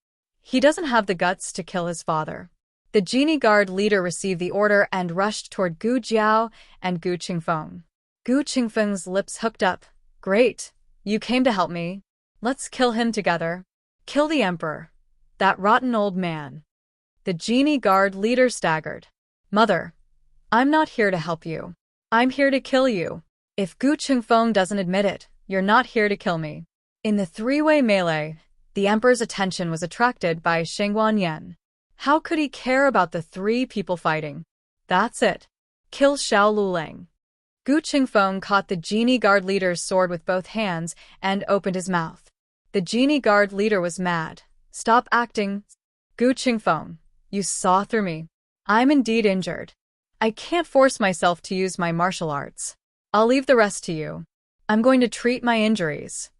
He doesn't have the guts to kill his father. The Genie Guard leader received the order and rushed toward Gu Jiao and Gu Qingfeng. Gu Qingfeng's lips hooked up. Great. You came to help me. Let's kill him together. Kill the emperor. That rotten old man. The Genie Guard leader staggered. Mother, I'm not here to help you. I'm here to kill you. If Gu Qingfeng doesn't admit it, you're not here to kill me. In the three-way melee, the emperor's attention was attracted by Shangguan Yan. How could he care about the 3 people fighting? That's it. Kill Xiao Luleng. Gu Qingfeng caught the Genie Guard leader's sword with both hands and opened his mouth. The Genie Guard leader was mad. Stop acting. Gu Qingfeng, you saw through me. I'm indeed injured. I can't force myself to use my martial arts. I'll leave the rest to you. I'm going to treat my injuries.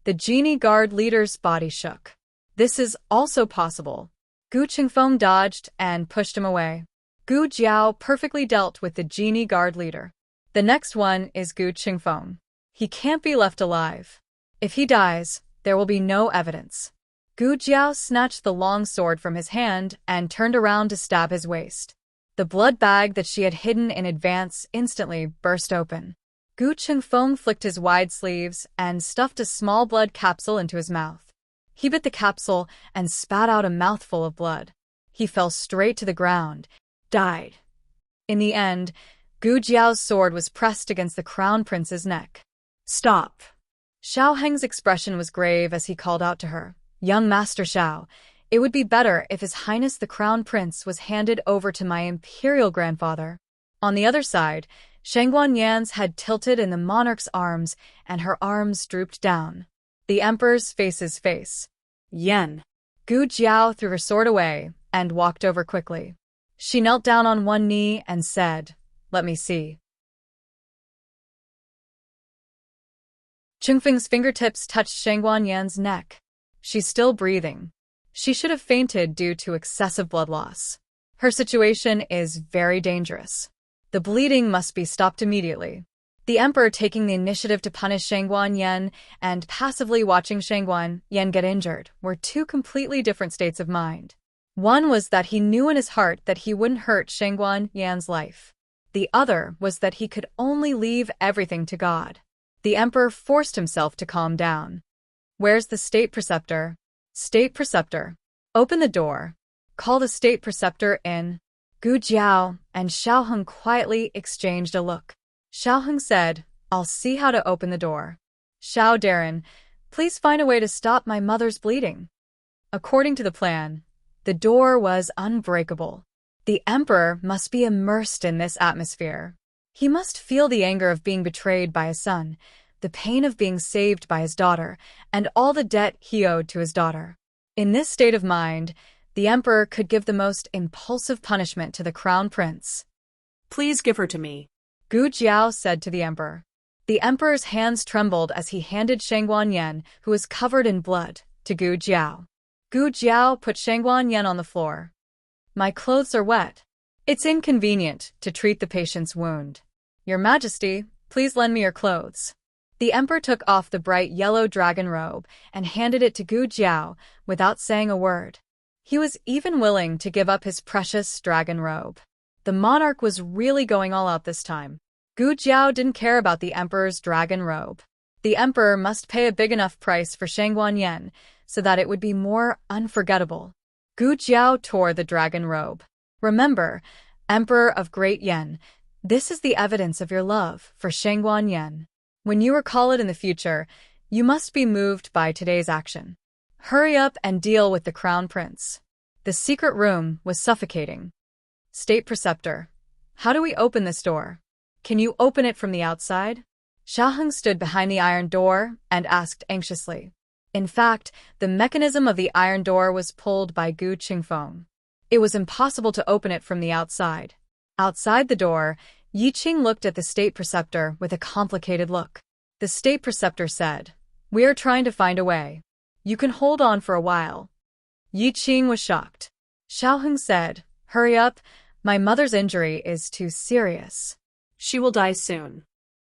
The Genie Guard leader's body shook. This is also possible. Gu Qingfeng dodged and pushed him away. Gu Jiao perfectly dealt with the Genie Guard leader. The next one is Gu Qingfeng. He can't be left alive. If he dies, there will be no evidence. Gu Jiao snatched the long sword from his hand and turned around to stab his waist. The blood bag that she had hidden in advance instantly burst open. Gu Qingfeng flicked his wide sleeves and stuffed a small blood capsule into his mouth. He bit the capsule and spat out a mouthful of blood. He fell straight to the ground, died. In the end, Gu Jiao's sword was pressed against the crown prince's neck. "Stop." Xiao Heng's expression was grave as he called out to her, "Young Master Xiao, it would be better if His Highness the Crown Prince was handed over to my imperial grandfather." On the other side, Shangguan Yan's head tilted in the monarch's arms and her arms drooped down. The emperor's face's face. "Yan." Gu Jiao threw her sword away and walked over quickly. She knelt down on one knee and said, "Let me see." Chengfeng's fingertips touched Shangguan Yan's neck. She's still breathing. She should have fainted due to excessive blood loss. Her situation is very dangerous. The bleeding must be stopped immediately. The emperor taking the initiative to punish Shangguan Yan and passively watching Shangguan Yan get injured were two completely different states of mind. One was that he knew in his heart that he wouldn't hurt Shangguan Yan's life. The other was that he could only leave everything to God. The emperor forced himself to calm down. "Where's the state preceptor?" "State preceptor. Open the door. Call the state preceptor in." Gu Jiao and Xiaoheng quietly exchanged a look. Xiaoheng said, "I'll see how to open the door." "Xiao Darren, please find a way to stop my mother's bleeding." According to the plan, the door was unbreakable. The emperor must be immersed in this atmosphere. He must feel the anger of being betrayed by his son, the pain of being saved by his daughter, and all the debt he owed to his daughter. In this state of mind, the emperor could give the most impulsive punishment to the crown prince. "Please give her to me," Gu Jiao said to the emperor. The emperor's hands trembled as he handed Shangguan Yan, who was covered in blood, to Gu Jiao. Gu Jiao put Shangguan Yan on the floor. "My clothes are wet. It's inconvenient to treat the patient's wound. Your Majesty, please lend me your clothes." The emperor took off the bright yellow dragon robe and handed it to Gu Jiao without saying a word. He was even willing to give up his precious dragon robe. The monarch was really going all out this time. Gu Jiao didn't care about the emperor's dragon robe. The emperor must pay a big enough price for Shangguan Yan so that it would be more unforgettable. Gu Jiao tore the dragon robe. "Remember, Emperor of Great Yan, this is the evidence of your love for Shangguan Yan. When you recall it in the future, you must be moved by today's action. Hurry up and deal with the crown prince." The secret room was suffocating. "State preceptor, how do we open this door? Can you open it from the outside?" Xiaoheng stood behind the iron door and asked anxiously. In fact, the mechanism of the iron door was pulled by Gu Qingfeng. It was impossible to open it from the outside. Outside the door, Yi Qing looked at the state preceptor with a complicated look. The state preceptor said, "We are trying to find a way. You can hold on for a while." Yi Qing was shocked. Xiaoheng said, "Hurry up, my mother's injury is too serious. "She will die soon."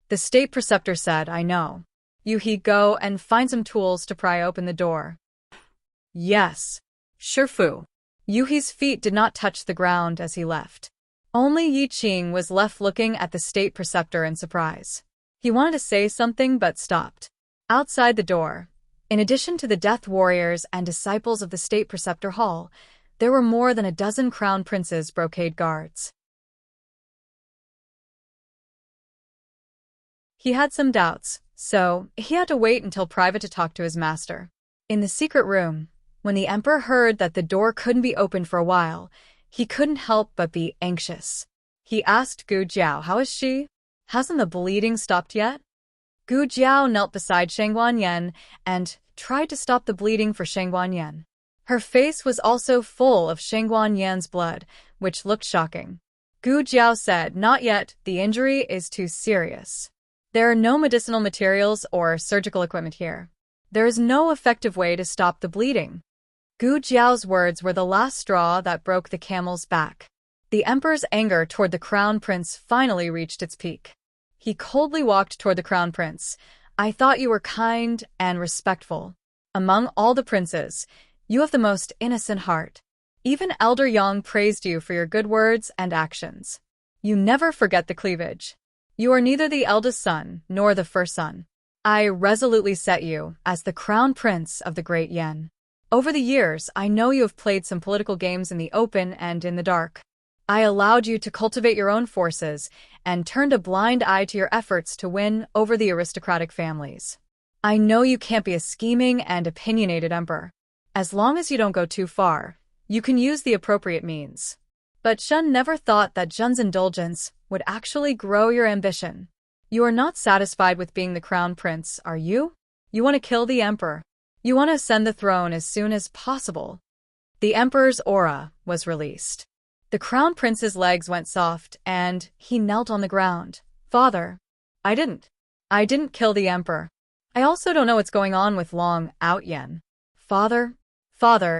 The state preceptor said, "I know. Yu-He, go and find some tools to pry open the door." "Yes." "Shifu." Yu-He's feet did not touch the ground as he left. Only Yi Qing was left looking at the state preceptor in surprise. He wanted to say something but stopped. Outside the door, in addition to the death warriors and disciples of the state preceptor hall, there were more than a dozen crown princes' brocade guards. He had some doubts, so he had to wait until private to talk to his master. In the secret room, when the emperor heard that the door couldn't be opened for a while, he couldn't help but be anxious. He asked Gu Jiao, "How is she? Hasn't the bleeding stopped yet?" Gu Jiao knelt beside Shangguan Yan and tried to stop the bleeding for Shangguan Yan. Her face was also full of Shangguan Yan's blood, which looked shocking. Gu Jiao said, "Not yet, the injury is too serious. There are no medicinal materials or surgical equipment here. There is no effective way to stop the bleeding." Gu Jiao's words were the last straw that broke the camel's back. The emperor's anger toward the crown prince finally reached its peak. He coldly walked toward the crown prince. "I thought you were kind and respectful. Among all the princes, You have the most innocent heart. Even Elder Yang praised you for your good words and actions. You never forget the cleavage. You are neither the eldest son nor the first son. I resolutely set you as the crown prince of the great Yen. Over the years, I know you have played some political games in the open and in the dark. I allowed you to cultivate your own forces and turned a blind eye to your efforts to win over the aristocratic families. I know you can't be a scheming and opinionated emperor. As long as you don't go too far, you can use the appropriate means. But Shun never thought that Jun's indulgence would actually grow your ambition. You are not satisfied with being the crown prince, are you? You want to kill the emperor. You want to ascend the throne as soon as possible. The emperor's aura was released. The crown prince's legs went soft, and he knelt on the ground. Father, I didn't kill the emperor. I also don't know what's going on with Long Out Yen. Father,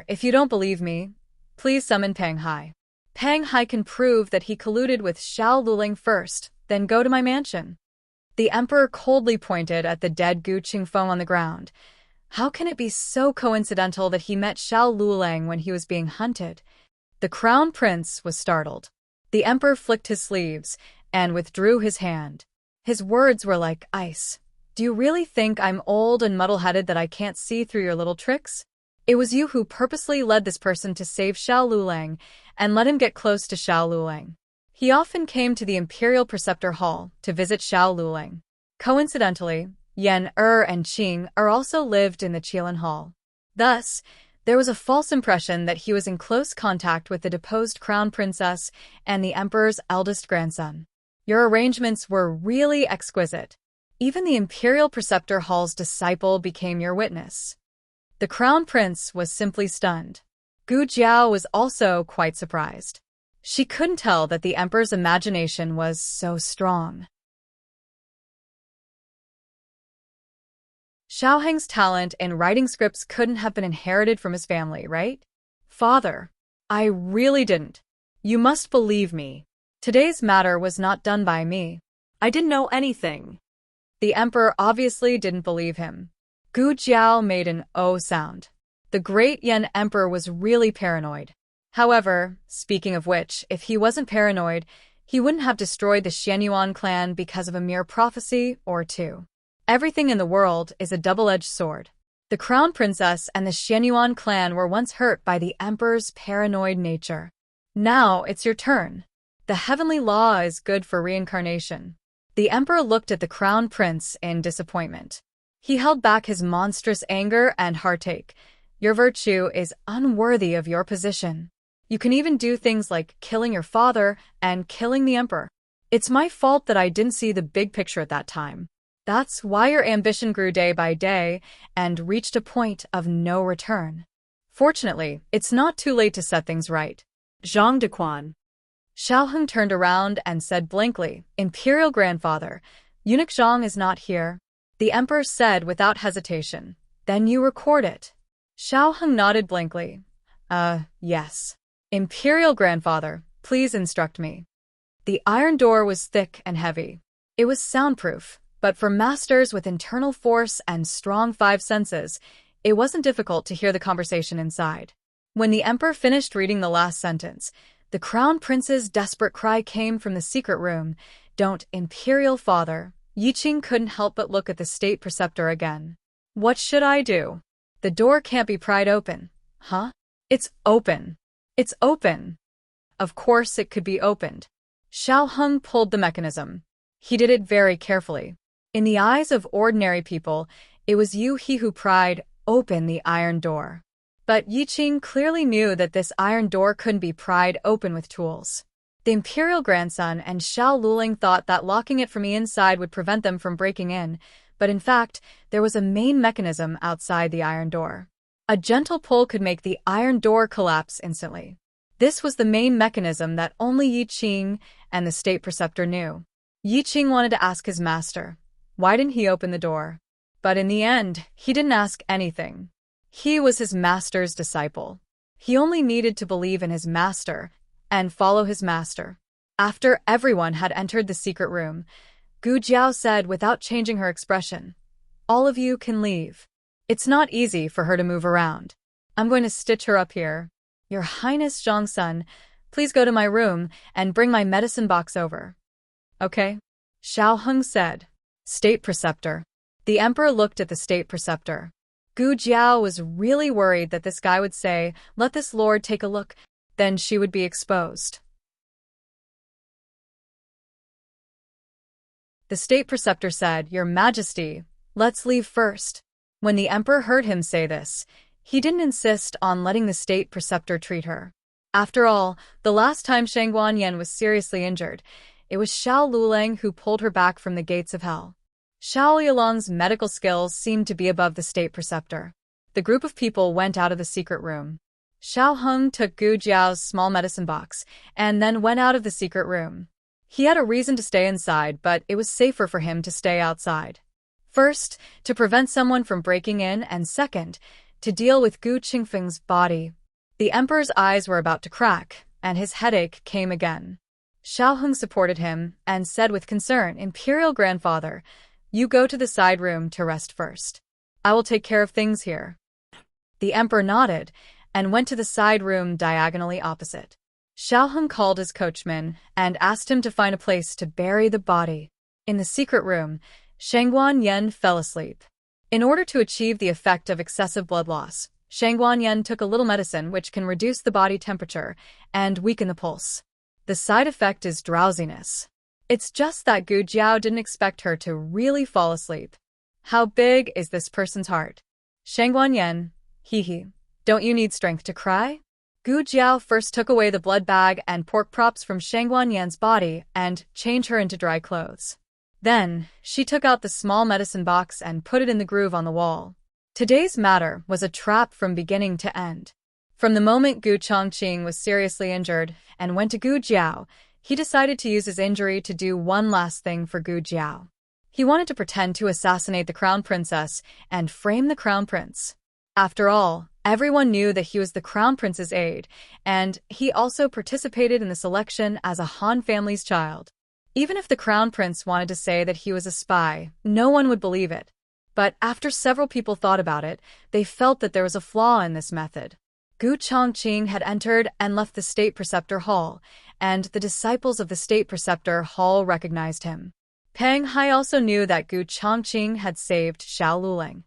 if you don't believe me, please summon Pang Hai. Pang Hai can prove that he colluded with Xiao Luling first, then go to my mansion. The emperor coldly pointed at the dead Gu Qingfeng on the ground. How can it be so coincidental that he met Xiao Luling when he was being hunted? The crown prince was startled. The emperor flicked his sleeves and withdrew his hand. His words were like ice. Do you really think I'm old and muddle-headed that I can't see through your little tricks? It was you who purposely led this person to save Xiao Luling and let him get close to Xiao Luling. He often came to the Imperial Preceptor Hall to visit Xiao Luling. Coincidentally, Yan and Qing also lived in the Qilin Hall. Thus, there was a false impression that he was in close contact with the deposed crown princess and the emperor's eldest grandson. Your arrangements were really exquisite. Even the Imperial Preceptor Hall's disciple became your witness. The crown prince was simply stunned. Gu Jiao was also quite surprised. She couldn't tell that the emperor's imagination was so strong. Xiaoheng's talent in writing scripts couldn't have been inherited from his family, right? Father, I really didn't. You must believe me. Today's matter was not done by me. I didn't know anything. The emperor obviously didn't believe him. Gu Jiao made an "oh" sound. The great Yen emperor was really paranoid. However, speaking of which, if he wasn't paranoid, he wouldn't have destroyed the Xianyuan clan because of a mere prophecy or two. Everything in the world is a double-edged sword. The crown princess and the Xianyuan clan were once hurt by the emperor's paranoid nature. Now it's your turn. The heavenly law is good for reincarnation. The emperor looked at the crown prince in disappointment. He held back his monstrous anger and heartache. Your virtue is unworthy of your position. You can even do things like killing your father and killing the emperor. It's my fault that I didn't see the big picture at that time. That's why your ambition grew day by day and reached a point of no return. Fortunately, it's not too late to set things right. Zhang Dequan. Xiaoheng turned around and said blankly, Imperial Grandfather, Eunuch Zhang is not here. The emperor said without hesitation. Then you record it. Xiaoheng nodded blankly. Yes. Imperial Grandfather, please instruct me. The iron door was thick and heavy. It was soundproof, but for masters with internal force and strong five senses, it wasn't difficult to hear the conversation inside. When the emperor finished reading the last sentence, the crown prince's desperate cry came from the secret room. Don't, Imperial Father. Yiqing couldn't help but look at the state preceptor again. What should I do? The door can't be pried open. Huh? It's open. It's open. Of course it could be opened. Xiaoheng pulled the mechanism. He did it very carefully. In the eyes of ordinary people, it was he who pried open the iron door. But Yiqing clearly knew that this iron door couldn't be pried open with tools. The imperial grandson and Xiao Luling thought that locking it from the inside would prevent them from breaking in, but in fact, there was a main mechanism outside the iron door. A gentle pull could make the iron door collapse instantly. This was the main mechanism that only Yiqing and the state preceptor knew. Yiqing wanted to ask his master, why didn't he open the door? But in the end, he didn't ask anything. He was his master's disciple. He only needed to believe in his master and follow his master. After everyone had entered the secret room, Gu Jiao said without changing her expression, all of you can leave. It's not easy for her to move around. I'm going to stitch her up here. Your Highness Zhongsun, please go to my room and bring my medicine box over. Okay? Xiao Heng said. State Preceptor. The emperor looked at the state preceptor. Gu Jiao was really worried that this guy would say, "Let this lord take a look," then she would be exposed. The state preceptor said, "Your Majesty, let's leave first." When the emperor heard him say this, he didn't insist on letting the state preceptor treat her. After all, the last time Shangguan Yan was seriously injured, it was Xiao Lulang who pulled her back from the gates of hell. Xiao Yulong's medical skills seemed to be above the state preceptor. The group of people went out of the secret room. Xiao Heng took Gu Jiao's small medicine box and then went out of the secret room. He had a reason to stay inside, but it was safer for him to stay outside. First, to prevent someone from breaking in, and second, to deal with Gu Qingfeng's body. The emperor's eyes were about to crack, and his headache came again. Xiao Heng supported him and said with concern, "Imperial grandfather, you go to the side room to rest first. I will take care of things here." The emperor nodded and went to the side room diagonally opposite. Xiao Heng called his coachman and asked him to find a place to bury the body. In the secret room, Shangguan Yan fell asleep. In order to achieve the effect of excessive blood loss, Shangguan Yan took a little medicine which can reduce the body temperature and weaken the pulse. The side effect is drowsiness. It's just that Gu Jiao didn't expect her to really fall asleep. How big is this person's heart? Shangguan Yan, hee. Don't you need strength to cry? Gu Jiao first took away the blood bag and pork props from Shangguan Yan's body and changed her into dry clothes. Then, she took out the small medicine box and put it in the groove on the wall. Today's matter was a trap from beginning to end. From the moment Gu Chongqing was seriously injured and went to Gu Jiao, he decided to use his injury to do one last thing for Gu Jiao. He wanted to pretend to assassinate the crown princess and frame the crown prince. After all, everyone knew that he was the crown prince's aide, and he also participated in the selection as a Han family's child. Even if the crown prince wanted to say that he was a spy, no one would believe it. But after several people thought about it, they felt that there was a flaw in this method. Gu Chongqing had entered and left the state preceptor hall, and the disciples of the state preceptor hall recognized him. Peng Hai also knew that Gu Chongqing had saved Xiao Lulang.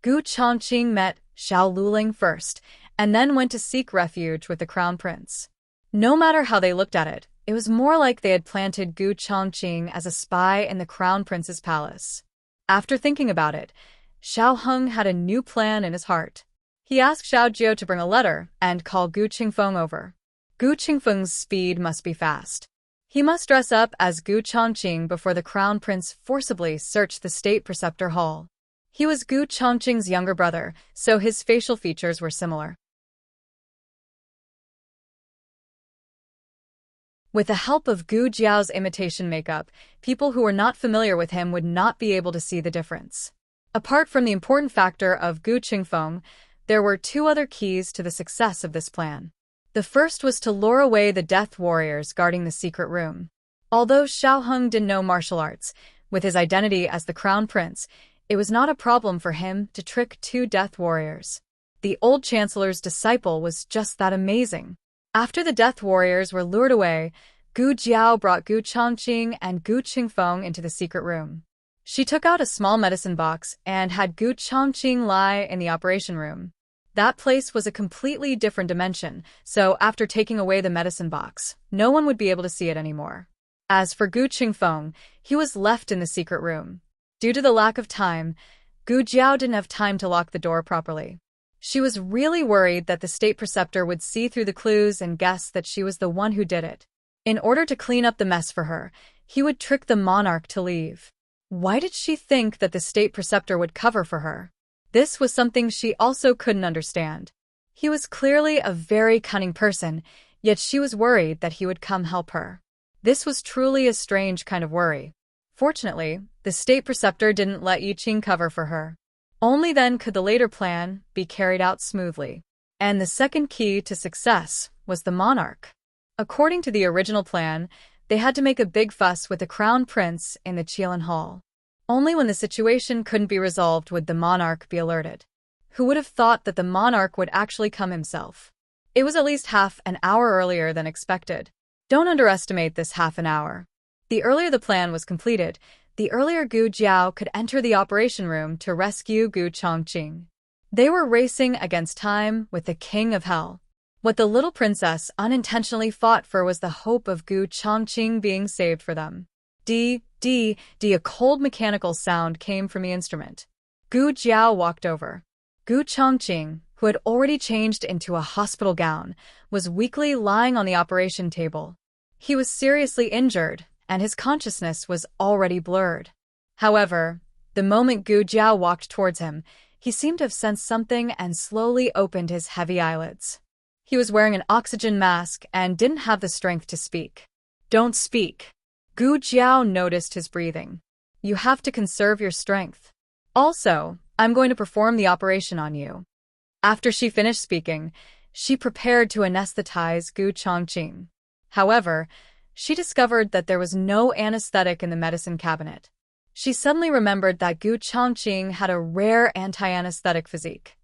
Gu Chongqing met Xiao Lulang first, and then went to seek refuge with the crown prince. No matter how they looked at it, it was more like they had planted Gu Chongqing as a spy in the crown prince's palace. After thinking about it, Xiao Heng had a new plan in his heart. He asked Xiao Jiao to bring a letter and call Gu Qingfeng over. Gu Qingfeng's speed must be fast. He must dress up as Gu Chongqing before the crown prince forcibly searched the state preceptor hall. He was Gu Chongqing's younger brother, so his facial features were similar. With the help of Gu Jiao's imitation makeup, people who were not familiar with him would not be able to see the difference. Apart from the important factor of Gu Qingfeng, there were two other keys to the success of this plan. The first was to lure away the death warriors guarding the secret room. Although Xiao Heng didn't know martial arts, with his identity as the crown prince, it was not a problem for him to trick two death warriors. The old chancellor's disciple was just that amazing. After the death warriors were lured away, Gu Jiao brought Gu Chongqing and Gu Qingfeng into the secret room. She took out a small medicine box and had Gu Chongqing lie in the operation room. That place was a completely different dimension, so after taking away the medicine box, no one would be able to see it anymore. As for Gu Qingfeng, he was left in the secret room. Due to the lack of time, Gu Jiao didn't have time to lock the door properly. She was really worried that the state preceptor would see through the clues and guess that she was the one who did it. In order to clean up the mess for her, he would trick the monarch to leave. Why did she think that the state preceptor would cover for her? This was something she also couldn't understand. He was clearly a very cunning person, yet she was worried that he would come help her. This was truly a strange kind of worry. Fortunately, the state preceptor didn't let Yiqing cover for her. Only then could the later plan be carried out smoothly. And the second key to success was the monarch. According to the original plan, they had to make a big fuss with the crown prince in the Qilin Hall. Only when the situation couldn't be resolved would the monarch be alerted. Who would have thought that the monarch would actually come himself? It was at least half an hour earlier than expected. Don't underestimate this half an hour. The earlier the plan was completed, the earlier Gu Jiao could enter the operation room to rescue Gu Chongqing. They were racing against time with the king of hell. What the little princess unintentionally fought for was the hope of Gu Chongqing being saved for them. A cold mechanical sound came from the instrument. Gu Jiao walked over. Gu Chongqing, who had already changed into a hospital gown, was weakly lying on the operation table. He was seriously injured, and his consciousness was already blurred. However, the moment Gu Jiao walked towards him, he seemed to have sensed something and slowly opened his heavy eyelids. He was wearing an oxygen mask and didn't have the strength to speak. Don't speak. Gu Jiao noticed his breathing. You have to conserve your strength. Also, I'm going to perform the operation on you. After she finished speaking, she prepared to anesthetize Gu Chongqing. However, she discovered that there was no anesthetic in the medicine cabinet. She suddenly remembered that Gu Chongqing had a rare anti-anesthetic physique.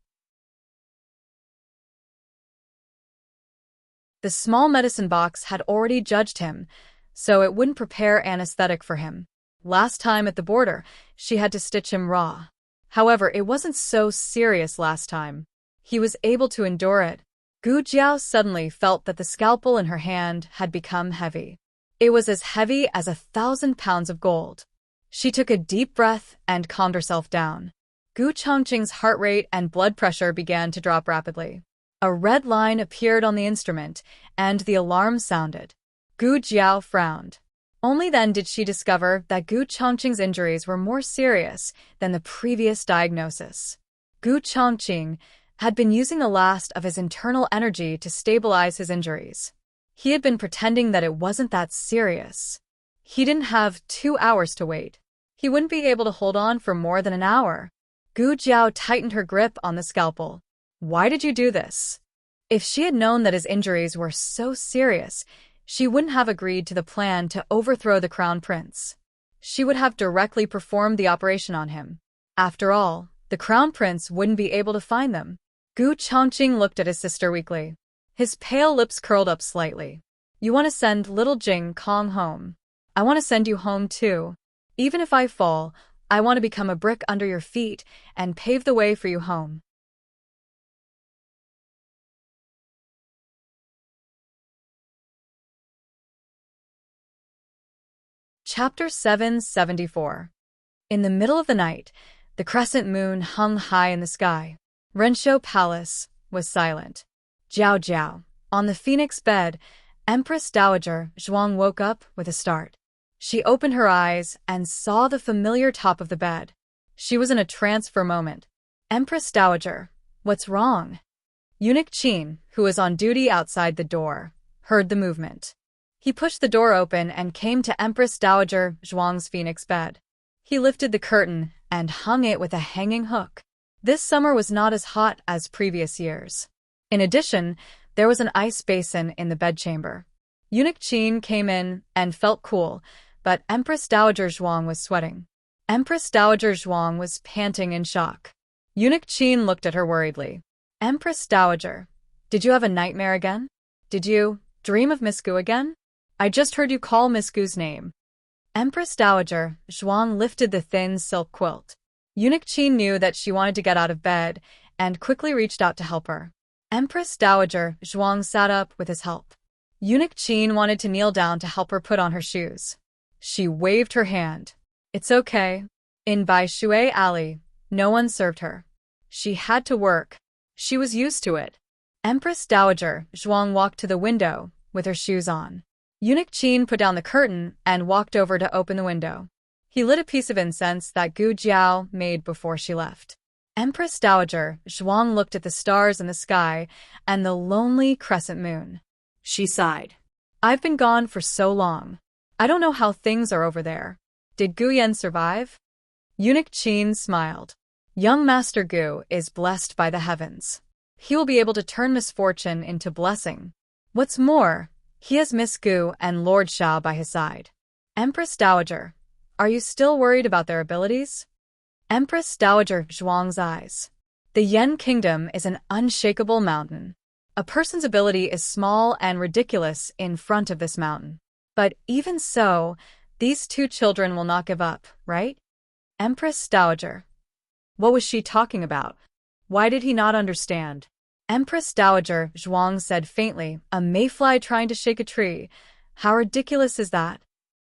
The small medicine box had already judged him, so it wouldn't prepare anesthetic for him. Last time at the border, she had to stitch him raw. However, it wasn't so serious last time. He was able to endure it. Gu Jiao suddenly felt that the scalpel in her hand had become heavy. It was as heavy as 1,000 pounds of gold. She took a deep breath and calmed herself down. Gu Chongqing's heart rate and blood pressure began to drop rapidly. A red line appeared on the instrument, and the alarm sounded. Gu Jiao frowned. Only then did she discover that Gu Chongqing's injuries were more serious than the previous diagnosis. Gu Chongqing had been using the last of his internal energy to stabilize his injuries. He had been pretending that it wasn't that serious. He didn't have 2 hours to wait. He wouldn't be able to hold on for more than an hour. Gu Jiao tightened her grip on the scalpel. Why did you do this? If she had known that his injuries were so serious, she wouldn't have agreed to the plan to overthrow the crown prince. She would have directly performed the operation on him. After all, the crown prince wouldn't be able to find them. Gu Chongqing looked at his sister weakly. His pale lips curled up slightly. You want to send little Jing Kong home. I want to send you home too. Even if I fall, I want to become a brick under your feet and pave the way for you home. Chapter 774. In the middle of the night, the crescent moon hung high in the sky. Renshou Palace was silent. Jiao Jiao. On the phoenix bed, Empress Dowager Zhuang woke up with a start. She opened her eyes and saw the familiar top of the bed. She was in a trance for a moment. Empress Dowager, what's wrong? Eunuch Qin, who was on duty outside the door, heard the movement. He pushed the door open and came to Empress Dowager Zhuang's phoenix bed. He lifted the curtain and hung it with a hanging hook. This summer was not as hot as previous years. In addition, there was an ice basin in the bedchamber. Eunuch Qin came in and felt cool, but Empress Dowager Zhuang was sweating. Empress Dowager Zhuang was panting in shock. Eunuch Qin looked at her worriedly. Empress Dowager, did you have a nightmare again? Did you dream of Miss Gu again? I just heard you call Miss Gu's name. Empress Dowager Zhuang lifted the thin silk quilt. Eunuch Qin knew that she wanted to get out of bed and quickly reached out to help her. Empress Dowager Zhuang sat up with his help. Eunuch Qin wanted to kneel down to help her put on her shoes. She waved her hand. It's okay. In Bai Shui Alley, no one served her. She had to work. She was used to it. Empress Dowager Zhuang walked to the window with her shoes on. Eunuch Qin put down the curtain and walked over to open the window. He lit a piece of incense that Gu Jiao made before she left. Empress Dowager Zhuang looked at the stars in the sky and the lonely crescent moon. She sighed. I've been gone for so long. I don't know how things are over there. Did Gu Yan survive? Eunuch Qin smiled. Young Master Gu is blessed by the heavens. He will be able to turn misfortune into blessing. What's more, he has Miss Gu and Lord Shao by his side. Empress Dowager, are you still worried about their abilities? Empress Dowager Zhuang's eyes. The Yen Kingdom is an unshakable mountain. A person's ability is small and ridiculous in front of this mountain. But even so, these two children will not give up, right? Empress Dowager. What was she talking about? Why did he not understand? Empress Dowager, Zhuang said faintly, a mayfly trying to shake a tree. How ridiculous is that?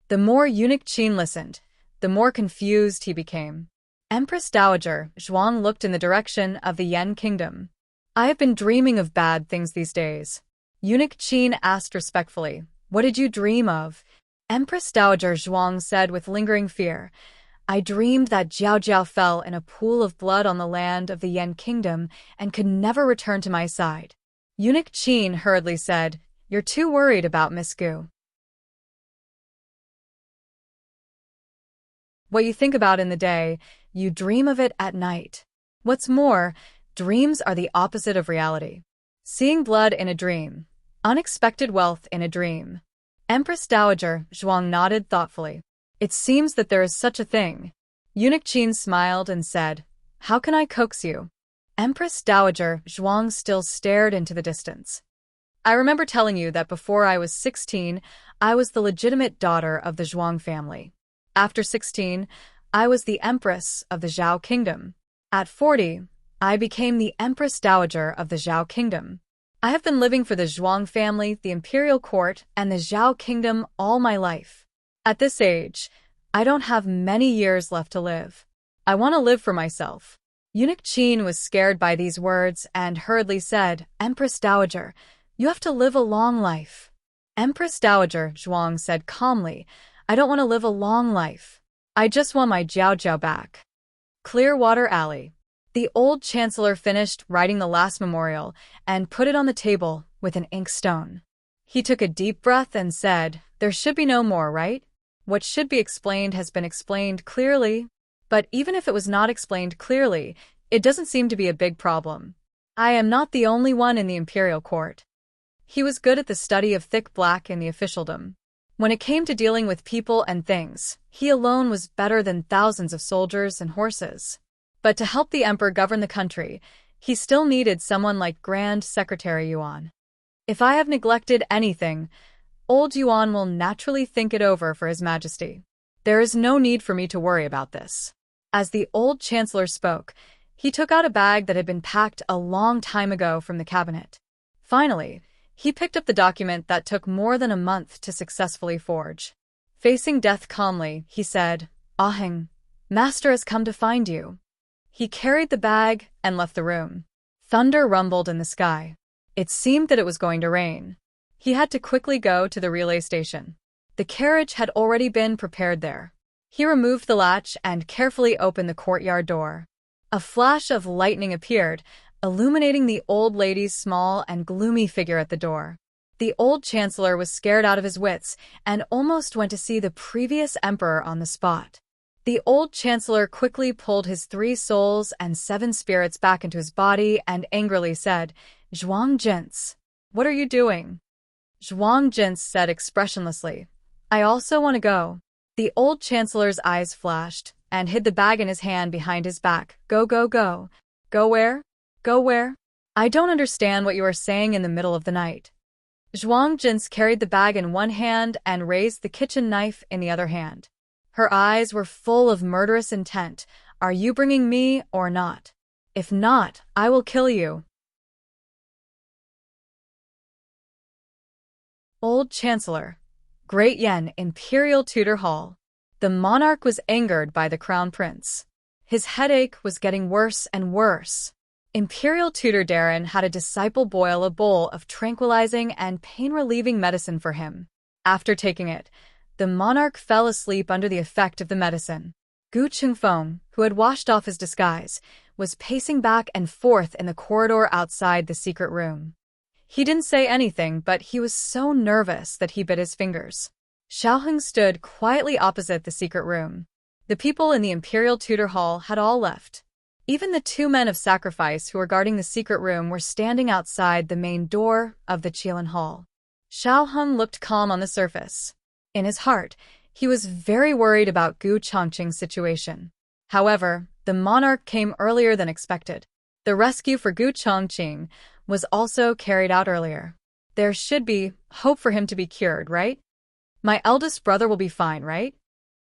The more eunuch Qin listened, the more confused he became. Empress Dowager, Zhuang looked in the direction of the Yen Kingdom. I have been dreaming of bad things these days. Eunuch Qin asked respectfully, what did you dream of? Empress Dowager Zhuang said with lingering fear, I dreamed that Jiao Jiao fell in a pool of blood on the land of the Yen Kingdom and could never return to my side. Eunuch Qin hurriedly said, you're too worried about Miss Gu. What you think about in the day, you dream of it at night. What's more, dreams are the opposite of reality. Seeing blood in a dream. Unexpected wealth in a dream. Empress Dowager Zhuang nodded thoughtfully. It seems that there is such a thing. Eunuch Qin smiled and said, how can I coax you? Empress Dowager Zhuang still stared into the distance. I remember telling you that before I was 16, I was the legitimate daughter of the Zhuang family. After 16, I was the empress of the Zhao Kingdom. At 40, I became the Empress Dowager of the Zhao Kingdom. I have been living for the Zhuang family, the imperial court, and the Zhao Kingdom all my life. At this age, I don't have many years left to live. I want to live for myself. Eunuch Qin was scared by these words and hurriedly said, Empress Dowager, you have to live a long life. Empress Dowager Zhuang said calmly, I don't want to live a long life. I just want my Jiao Jiao back. Clearwater Alley. The old chancellor finished writing the last memorial and put it on the table with an inkstone. He took a deep breath and said, there should be no more, right? What should be explained has been explained clearly. But even if it was not explained clearly, it doesn't seem to be a big problem. I am not the only one in the imperial court. He was good at the study of thick black in the officialdom. When it came to dealing with people and things, he alone was better than thousands of soldiers and horses. But to help the emperor govern the country, he still needed someone like Grand Secretary Yuan. If I have neglected anything, old Yuan will naturally think it over for His Majesty. There is no need for me to worry about this. As the old chancellor spoke, he took out a bag that had been packed a long time ago from the cabinet. Finally, he picked up the document that took more than a month to successfully forge. Facing death calmly, he said, Aheng, Master has come to find you. He carried the bag and left the room. Thunder rumbled in the sky. It seemed that it was going to rain. He had to quickly go to the relay station. The carriage had already been prepared there. He removed the latch and carefully opened the courtyard door. A flash of lightning appeared, illuminating the old lady's small and gloomy figure at the door. The old chancellor was scared out of his wits and almost went to see the previous emperor on the spot. The old chancellor quickly pulled his 3 souls and 7 spirits back into his body and angrily said, Zhuang Jince, what are you doing? Zhuang Jince said expressionlessly, I also want to go. The old chancellor's eyes flashed and hid the bag in his hand behind his back. Go, go, go. Go where? Go where? I don't understand what you are saying in the middle of the night. Zhuang Jince carried the bag in one hand and raised the kitchen knife in the other hand. Her eyes were full of murderous intent. Are you bringing me or not? If not, I will kill you. Old Chancellor. Great Yen Imperial Tutor Hall. The monarch was angered by the crown prince. His headache was getting worse and worse. Imperial Tutor Darren had a disciple boil a bowl of tranquilizing and pain-relieving medicine for him. After taking it, the monarch fell asleep under the effect of the medicine. Gu Chengfeng, who had washed off his disguise, was pacing back and forth in the corridor outside the secret room. He didn't say anything, but he was so nervous that he bit his fingers. Xiaoheng stood quietly opposite the secret room. The people in the Imperial Tutor Hall had all left. Even the 2 men of sacrifice who were guarding the secret room were standing outside the main door of the Qilin Hall. Xiaoheng looked calm on the surface. In his heart, he was very worried about Gu Chongqing's situation. However, the monarch came earlier than expected. The rescue for Gu Chongqing was also carried out earlier. There should be hope for him to be cured, right? My eldest brother will be fine, right?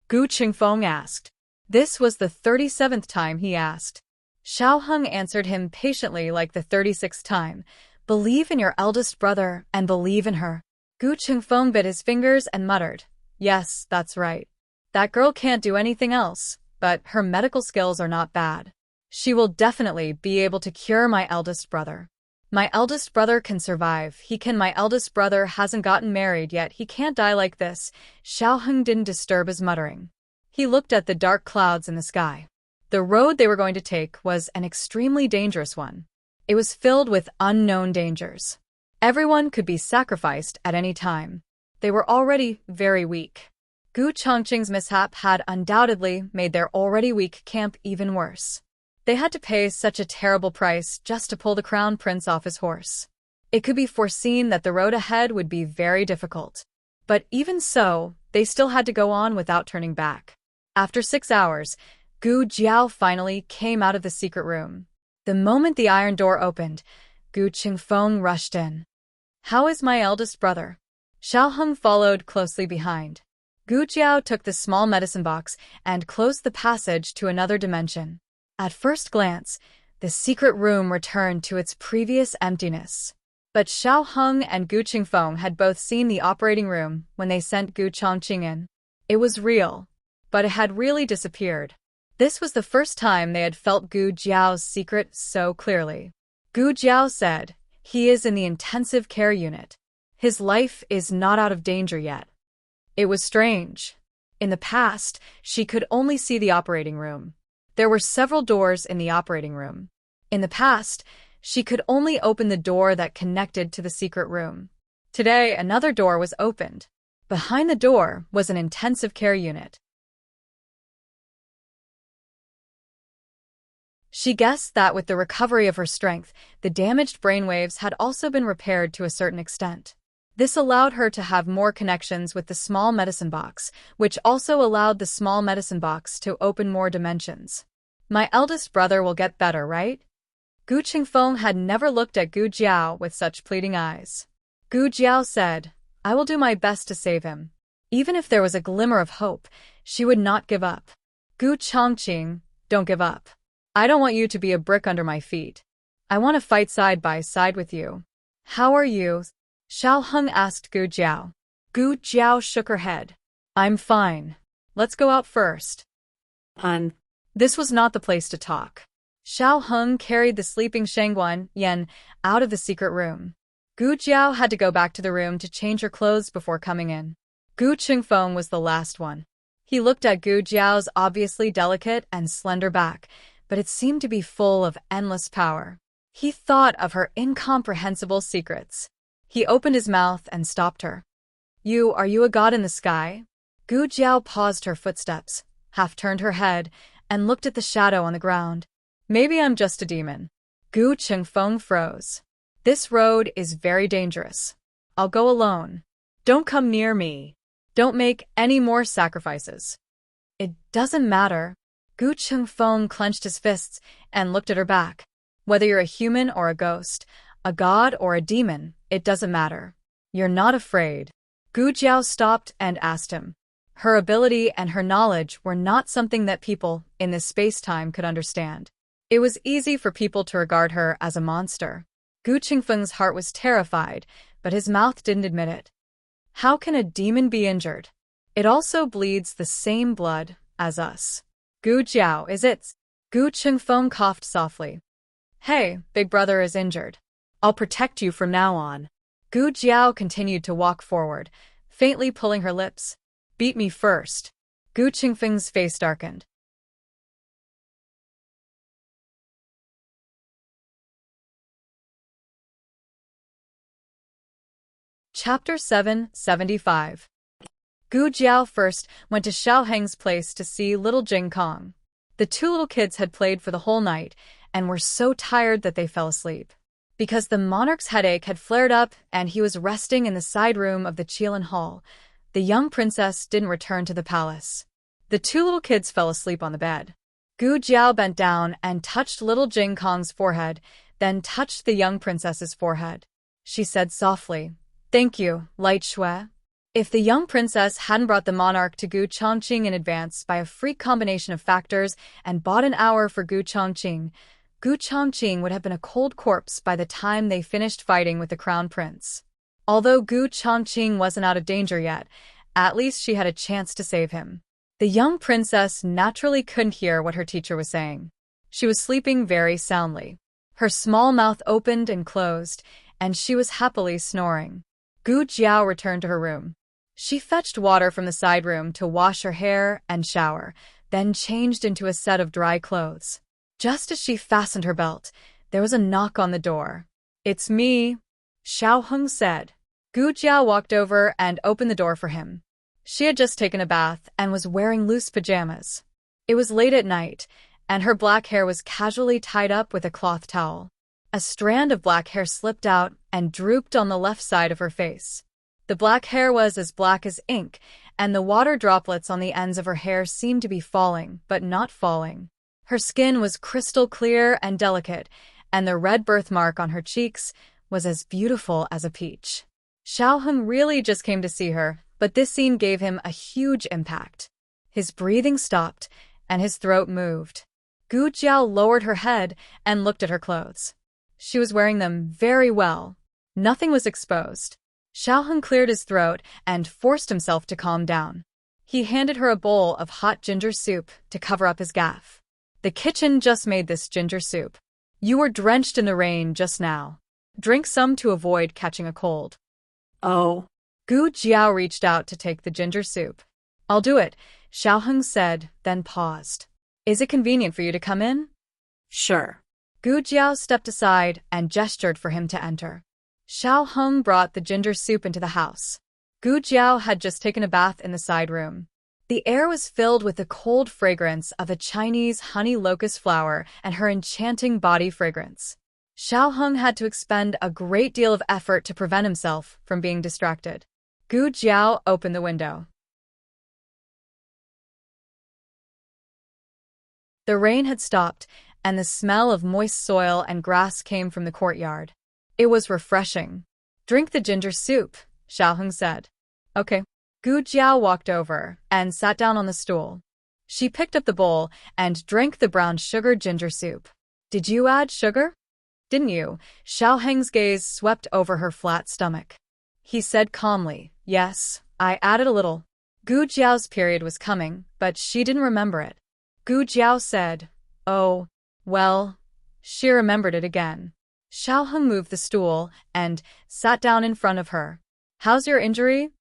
Gu Qingfeng asked. This was the 37th time he asked. Xiao Heng answered him patiently like the 36th time. Believe in your eldest brother and believe in her. Gu Qingfeng bit his fingers and muttered, yes, that's right. That girl can't do anything else, but her medical skills are not bad. She will definitely be able to cure my eldest brother. My eldest brother can survive. My eldest brother hasn't gotten married yet. He can't die like this. Xiao Heng didn't disturb his muttering. He looked at the dark clouds in the sky. The road they were going to take was an extremely dangerous one. It was filled with unknown dangers. Everyone could be sacrificed at any time. They were already very weak. Gu Chongqing's mishap had undoubtedly made their already weak camp even worse. They had to pay such a terrible price just to pull the crown prince off his horse. It could be foreseen that the road ahead would be very difficult. But even so, they still had to go on without turning back. After 6 hours, Gu Jiao finally came out of the secret room. The moment the iron door opened, Gu Qingfeng rushed in. How is my eldest brother? Xiao Heng followed closely behind. Gu Jiao took the small medicine box and closed the passage to another dimension. At first glance, the secret room returned to its previous emptiness. But Xiao Heng and Gu Qingfeng had both seen the operating room when they sent Gu Chongqing in. It was real, but it had really disappeared. This was the first time they had felt Gu Jiao's secret so clearly. Gu Jiao said, he is in the intensive care unit. His life is not out of danger yet. It was strange. In the past, she could only see the operating room. There were several doors in the operating room. In the past, she could only open the door that connected to the secret room. Today, another door was opened. Behind the door was an intensive care unit. She guessed that with the recovery of her strength, the damaged brainwaves had also been repaired to a certain extent. This allowed her to have more connections with the small medicine box, which also allowed the small medicine box to open more dimensions. My eldest brother will get better, right? Gu Qingfeng had never looked at Gu Jiao with such pleading eyes. Gu Jiao said, I will do my best to save him. Even if there was a glimmer of hope, she would not give up. Gu Chongqing, don't give up. I don't want you to be a brick under my feet. I want to fight side by side with you. How are you? Xiao Heng asked Gu Jiao. Gu Jiao shook her head. I'm fine. Let's go out first. This was not the place to talk. Xiao Heng carried the sleeping Shangguan Yan out of the secret room. Gu Jiao had to go back to the room to change her clothes before coming in. Gu Qingfeng was the last one. He looked at Gu Jiao's obviously delicate and slender back, but it seemed to be full of endless power. He thought of her incomprehensible secrets. He opened his mouth and stopped her. Are you a god in the sky? Gu Jiao paused her footsteps, half turned her head, and looked at the shadow on the ground. Maybe I'm just a demon. Gu Qingfeng froze. This road is very dangerous. I'll go alone. Don't come near me. Don't make any more sacrifices. It doesn't matter. Gu Qingfeng clenched his fists and looked at her back. Whether you're a human or a ghost, a god or a demon, it doesn't matter. You're not afraid. Gu Jiao stopped and asked him. Her ability and her knowledge were not something that people in this space-time could understand. It was easy for people to regard her as a monster. Gu Qingfeng's heart was terrified, but his mouth didn't admit it. How can a demon be injured? It also bleeds the same blood as us. Gu Jiao, is it? Gu Qingfeng coughed softly. Hey, big brother is injured. I'll protect you from now on. Gu Jiao continued to walk forward, faintly pulling her lips. Beat me first. Gu Qingfeng's face darkened. Chapter 775. Gu Jiao first went to Xiao Heng's place to see little Jing Kong. The two little kids had played for the whole night and were so tired that they fell asleep. Because the monarch's headache had flared up and he was resting in the side room of the Qilin Hall, the young princess didn't return to the palace. The two little kids fell asleep on the bed. Gu Jiao bent down and touched little Jing Kong's forehead, then touched the young princess's forehead. She said softly, "Thank you, Light Shui." If the young princess hadn't brought the monarch to Gu Chongqing in advance by a freak combination of factors and bought an hour for Gu Chongqing would have been a cold corpse by the time they finished fighting with the crown prince. Although Gu Chongqing wasn't out of danger yet, at least she had a chance to save him. The young princess naturally couldn't hear what her teacher was saying. She was sleeping very soundly. Her small mouth opened and closed, and she was happily snoring. Gu Jiao returned to her room. She fetched water from the side room to wash her hair and shower, then changed into a set of dry clothes. Just as she fastened her belt, there was a knock on the door. "It's me," Xiao Heng said. Gu Jiao walked over and opened the door for him. She had just taken a bath and was wearing loose pajamas. It was late at night, and her black hair was casually tied up with a cloth towel. A strand of black hair slipped out and drooped on the left side of her face. The black hair was as black as ink, and the water droplets on the ends of her hair seemed to be falling, but not falling. Her skin was crystal clear and delicate, and the red birthmark on her cheeks was as beautiful as a peach. Xiao Heng really just came to see her, but this scene gave him a huge impact. His breathing stopped, and his throat moved. Gu Jiao lowered her head and looked at her clothes. She was wearing them very well. Nothing was exposed. Xiao Heng cleared his throat and forced himself to calm down. He handed her a bowl of hot ginger soup to cover up his gaffe. "The kitchen just made this ginger soup. You were drenched in the rain just now. Drink some to avoid catching a cold." Oh. Gu Jiao reached out to take the ginger soup. "I'll do it," Xiao Heng said, then paused. "Is it convenient for you to come in?" Sure. Gu Jiao stepped aside and gestured for him to enter. Xiao Heng brought the ginger soup into the house. Gu Jiao had just taken a bath in the side room. The air was filled with the cold fragrance of a Chinese honey locust flower and her enchanting body fragrance. Xiao Heng had to expend a great deal of effort to prevent himself from being distracted. Gu Jiao opened the window. The rain had stopped, and the smell of moist soil and grass came from the courtyard. It was refreshing. "Drink the ginger soup," Xiao Heng said. "Okay." Gu Jiao walked over and sat down on the stool. She picked up the bowl and drank the brown sugar ginger soup. "Did you add sugar?" "Didn't you?" Xiao Heng's gaze swept over her flat stomach. He said calmly, "Yes, I added a little." Gu Jiao's period was coming, but she didn't remember it. Gu Jiao said, "Oh, well." She remembered it again. Xiao Heng moved the stool and sat down in front of her. "How's your injury?"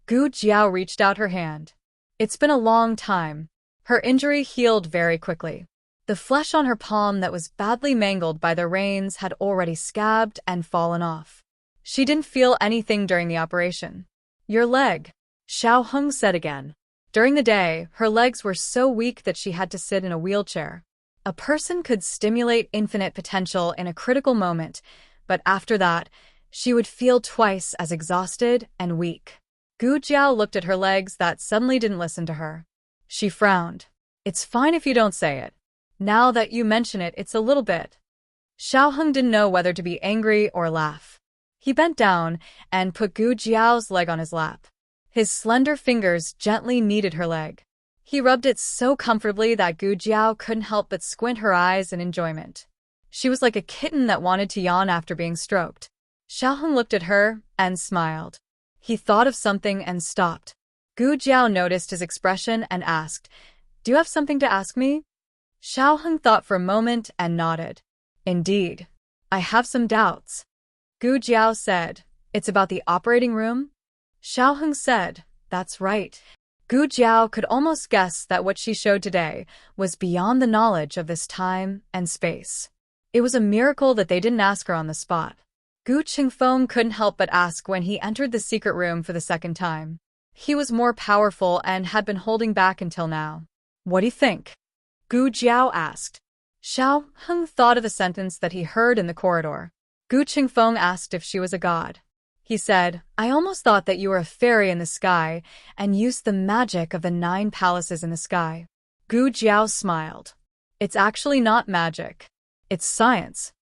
Gu Jiao reached out her hand. "It's been a long time." Her injury healed very quickly. The flesh on her palm that was badly mangled by the rains had already scabbed and fallen off. She didn't feel anything during the operation. "Your leg," Xiao Heng said again. During the day, her legs were so weak that she had to sit in a wheelchair. A person could stimulate infinite potential in a critical moment, but after that, she would feel twice as exhausted and weak. Gu Jiao looked at her legs that suddenly didn't listen to her. She frowned. "It's fine if you don't say it. Now that you mention it, it's a little bit." Xiao Heng didn't know whether to be angry or laugh. He bent down and put Gu Jiao's leg on his lap. His slender fingers gently kneaded her leg. He rubbed it so comfortably that Gu Jiao couldn't help but squint her eyes in enjoyment. She was like a kitten that wanted to yawn after being stroked. Xiao Heng looked at her and smiled. He thought of something and stopped. Gu Jiao noticed his expression and asked, "Do you have something to ask me?" Xiao Heng thought for a moment and nodded. "Indeed. I have some doubts." Gu Jiao said, "It's about the operating room?" Xiao Heng said, "That's right." Gu Jiao could almost guess that what she showed today was beyond the knowledge of this time and space. It was a miracle that they didn't ask her on the spot. Gu Qingfeng couldn't help but ask when he entered the secret room for the second time. He was more powerful and had been holding back until now. "What do you think?" Gu Jiao asked. Xiao Heng thought of a sentence that he heard in the corridor. Gu Qingfeng asked if she was a god. He said, "I almost thought that you were a fairy in the sky and used the magic of the 9 palaces in the sky." Gu Jiao smiled. It's actually not magic. It's science.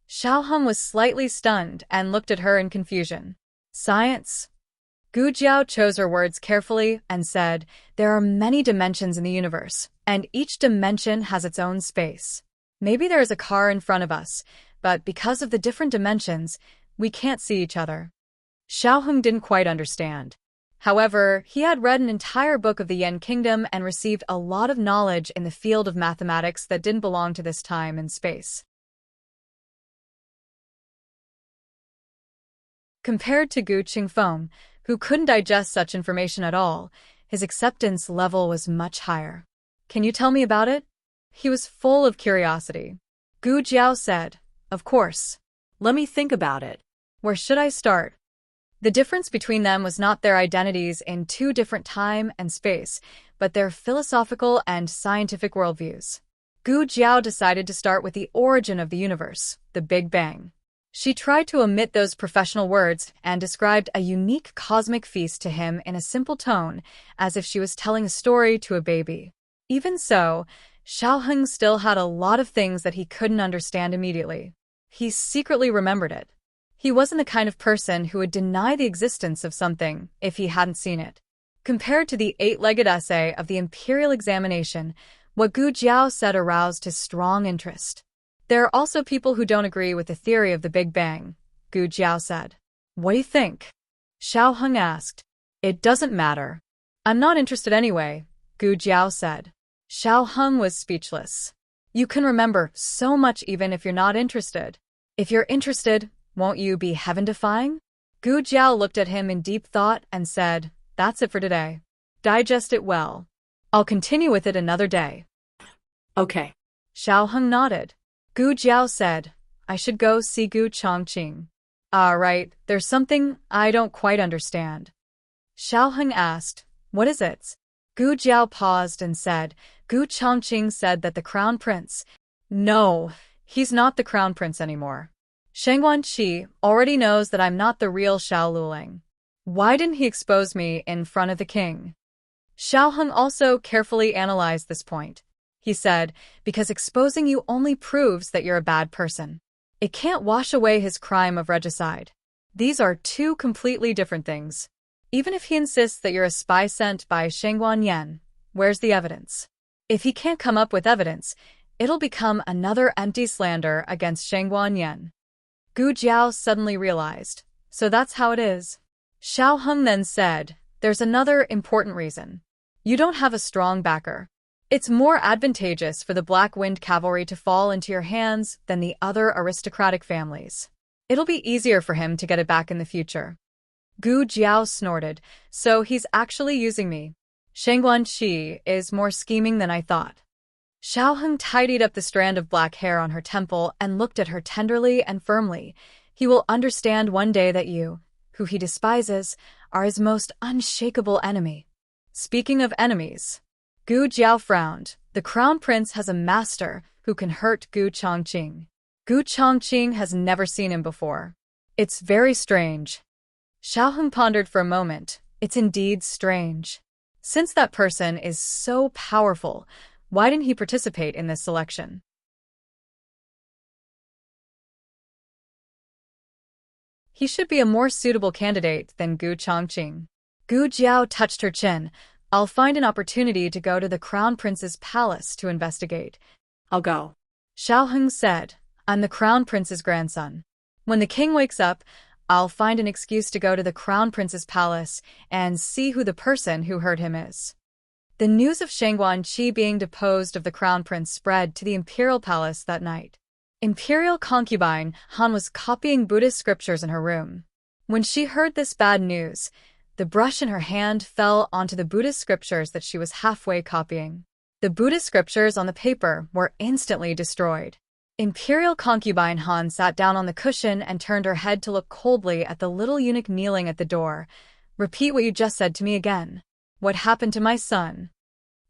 Xiaoheng was slightly stunned and looked at her in confusion. Science? Gu Jiao chose her words carefully and said, there are many dimensions in the universe, and each dimension has its own space. Maybe there is a car in front of us, but because of the different dimensions, we can't see each other. Xiaoheng didn't quite understand. However, he had read an entire book of the Yen Kingdom and received a lot of knowledge in the field of mathematics that didn't belong to this time and space. Compared to Gu Qingfeng, who couldn't digest such information at all, his acceptance level was much higher. Can you tell me about it? He was full of curiosity. Gu Jiao said, of course. Let me think about it. Where should I start? The difference between them was not their identities in two different time and space, but their philosophical and scientific worldviews. Gu Jiao decided to start with the origin of the universe, the Big Bang. She tried to omit those professional words and described a unique cosmic feast to him in a simple tone, as if she was telling a story to a baby. Even so, Xiaoheng still had a lot of things that he couldn't understand immediately. He secretly remembered it. He wasn't the kind of person who would deny the existence of something if he hadn't seen it. Compared to the 8-legged essay of the imperial examination, what Gu Jiao said aroused his strong interest. There are also people who don't agree with the theory of the Big Bang, Gu Jiao said. What do you think? Xiaoheng asked. It doesn't matter. I'm not interested anyway, Gu Jiao said. Xiaoheng was speechless. You can remember so much even if you're not interested. If you're interested, won't you be heaven-defying? Gu Jiao looked at him in deep thought and said, that's it for today. Digest it well. I'll continue with it another day. Okay. Xiaoheng nodded. Gu Jiao said, I should go see Gu Chongqing. Right, there's something I don't quite understand. Xiaoheng asked, what is it? Gu Jiao paused and said, Gu Chongqing said that the crown prince. No, he's not the crown prince anymore. Shangguan Qi already knows that I'm not the real Xiao Luling. Why didn't he expose me in front of the king? Xiaoheng also carefully analyzed this point. He said, because exposing you only proves that you're a bad person. It can't wash away his crime of regicide. These are two completely different things. Even if he insists that you're a spy sent by Shangguan Yan, where's the evidence? If he can't come up with evidence, it'll become another empty slander against Shangguan Yan. Gu Jiao suddenly realized, so that's how it is. Xiaoheng then said, there's another important reason. You don't have a strong backer. It's more advantageous for the Black Wind Cavalry to fall into your hands than the other aristocratic families. It'll be easier for him to get it back in the future. Gu Jiao snorted, so he's actually using me. Shangguan Qi is more scheming than I thought. Xiaoheng tidied up the strand of black hair on her temple and looked at her tenderly and firmly. He will understand one day that you, who he despises, are his most unshakable enemy. Speaking of enemies, Gu Jiao frowned. The crown prince has a master who can hurt Gu Chongqing. Gu Chongqing has never seen him before. It's very strange. Xiaoheng pondered for a moment. It's indeed strange. Since that person is so powerful, why didn't he participate in this selection? He should be a more suitable candidate than Gu Chongqing. Gu Jiao touched her chin. I'll find an opportunity to go to the Crown Prince's palace to investigate. I'll go. Xiaoheng said, I'm the Crown Prince's grandson. When the king wakes up, I'll find an excuse to go to the Crown Prince's palace and see who the person who hurt him is. The news of Shangguan Qi being deposed of the Crown Prince spread to the imperial palace that night. Imperial concubine Han was copying Buddhist scriptures in her room. When she heard this bad news, the brush in her hand fell onto the Buddhist scriptures that she was halfway copying. The Buddhist scriptures on the paper were instantly destroyed. Imperial concubine Han sat down on the cushion and turned her head to look coldly at the little eunuch kneeling at the door. Repeat what you just said to me again. What happened to my son?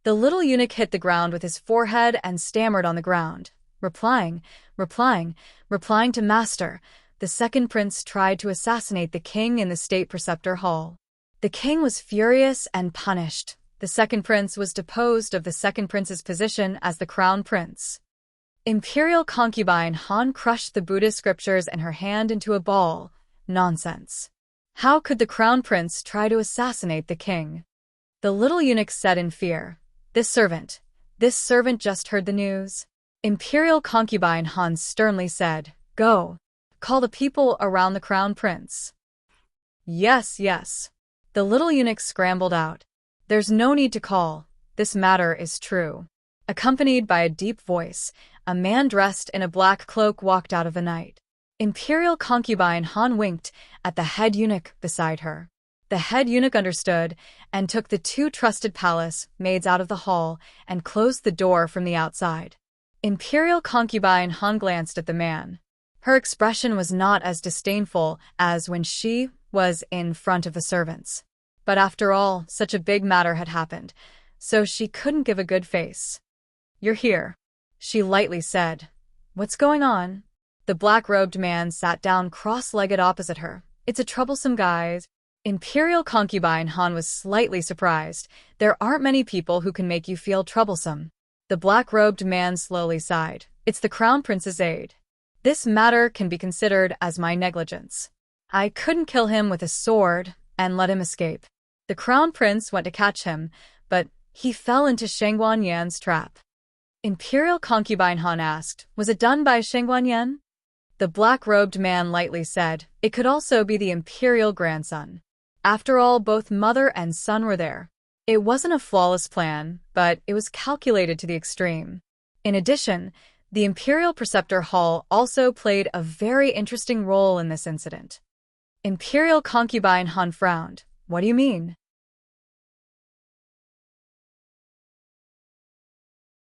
The little eunuch hit the ground with his forehead and stammered on the ground. Replying to Master, the second prince tried to assassinate the king in the state preceptor hall. The king was furious and punished. The second prince was deposed of the second prince's position as the crown prince. Imperial concubine Han crushed the Buddhist scriptures in her hand into a ball. Nonsense. How could the crown prince try to assassinate the king? The little eunuch said in fear, This servant just heard the news. Imperial concubine Han sternly said, Go. Call the people around the crown prince. Yes, yes. The little eunuch scrambled out. There's no need to call. This matter is true. Accompanied by a deep voice, a man dressed in a black cloak walked out of the night. Imperial concubine Han winked at the head eunuch beside her. The head eunuch understood and took the two trusted palace maids out of the hall and closed the door from the outside. Imperial concubine Han glanced at the man. Her expression was not as disdainful as when she was in front of the servants. But after all, such a big matter had happened, so she couldn't give a good face. You're here, she lightly said. What's going on? The black-robed man sat down cross-legged opposite her. It's a troublesome guy. Imperial concubine Han was slightly surprised. There aren't many people who can make you feel troublesome. The black-robed man slowly sighed. It's the crown prince's aide. This matter can be considered as my negligence. I couldn't kill him with a sword and let him escape. The crown prince went to catch him, but he fell into Shangguan Yan's trap. Imperial concubine Han asked, Was it done by Shangguan Yan? The black-robed man lightly said, It could also be the imperial grandson. After all, both mother and son were there. It wasn't a flawless plan, but it was calculated to the extreme. In addition, the Imperial Preceptor Hall also played a very interesting role in this incident. Imperial concubine Han frowned. What do you mean?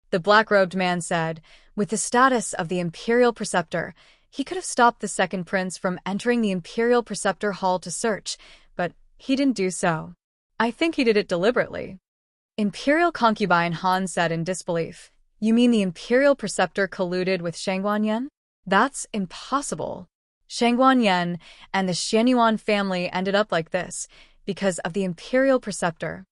The black-robed man said, With the status of the Imperial Preceptor, he could have stopped the second prince from entering the Imperial Preceptor Hall to search, but he didn't do so. I think he did it deliberately. Imperial concubine Han said in disbelief. You mean the Imperial Preceptor colluded with Shangguan Yan? That's impossible. Shangguan Yan and the Xianyuan family ended up like this because of the Imperial Preceptor.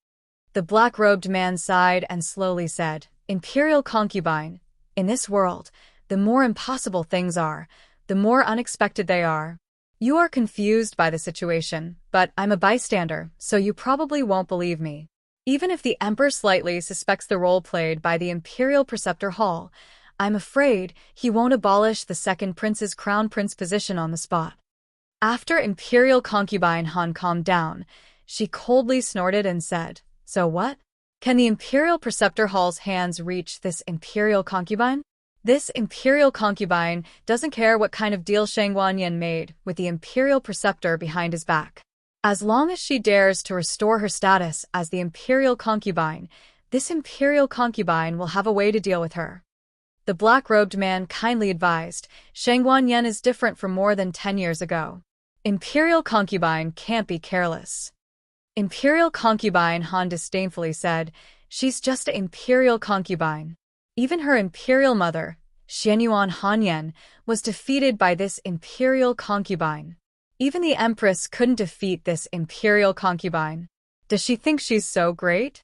The black-robed man sighed and slowly said, Imperial concubine, in this world, the more impossible things are, the more unexpected they are. You are confused by the situation, but I'm a bystander, so you probably won't believe me. Even if the Emperor slightly suspects the role played by the Imperial Preceptor Hall, I'm afraid he won't abolish the second prince's crown prince position on the spot. After Imperial concubine Han calmed down, she coldly snorted and said, So what? Can the Imperial Preceptor Hall's hands reach this Imperial concubine? This Imperial concubine doesn't care what kind of deal Shangguan Yan made with the Imperial Preceptor behind his back. As long as she dares to restore her status as the Imperial concubine, this Imperial concubine will have a way to deal with her. The black-robed man kindly advised, Shangguan Yan is different from more than 10 years ago. Imperial concubine can't be careless. Imperial concubine Han disdainfully said, She's just an Imperial concubine. Even her Imperial mother, Xianyuan Hanyan, was defeated by this Imperial concubine. Even the Empress couldn't defeat this Imperial concubine. Does she think she's so great?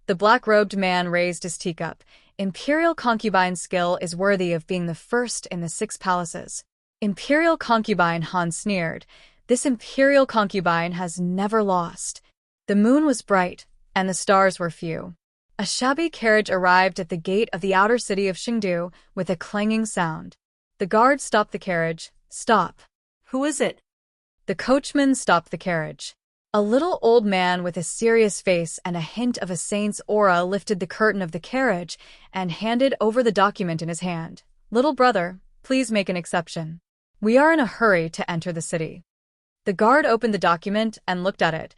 The black-robed man raised his teacup. Imperial concubine's skill is worthy of being the first in the 6 palaces. Imperial concubine Han sneered. This Imperial concubine has never lost. The moon was bright, and the stars were few. A shabby carriage arrived at the gate of the outer city of Chengdu with a clanging sound. The guard stopped the carriage. Stop. Who is it? The coachman stopped the carriage. A little old man with a serious face and a hint of a saint's aura lifted the curtain of the carriage and handed over the document in his hand. Little brother, please make an exception. We are in a hurry to enter the city. The guard opened the document and looked at it.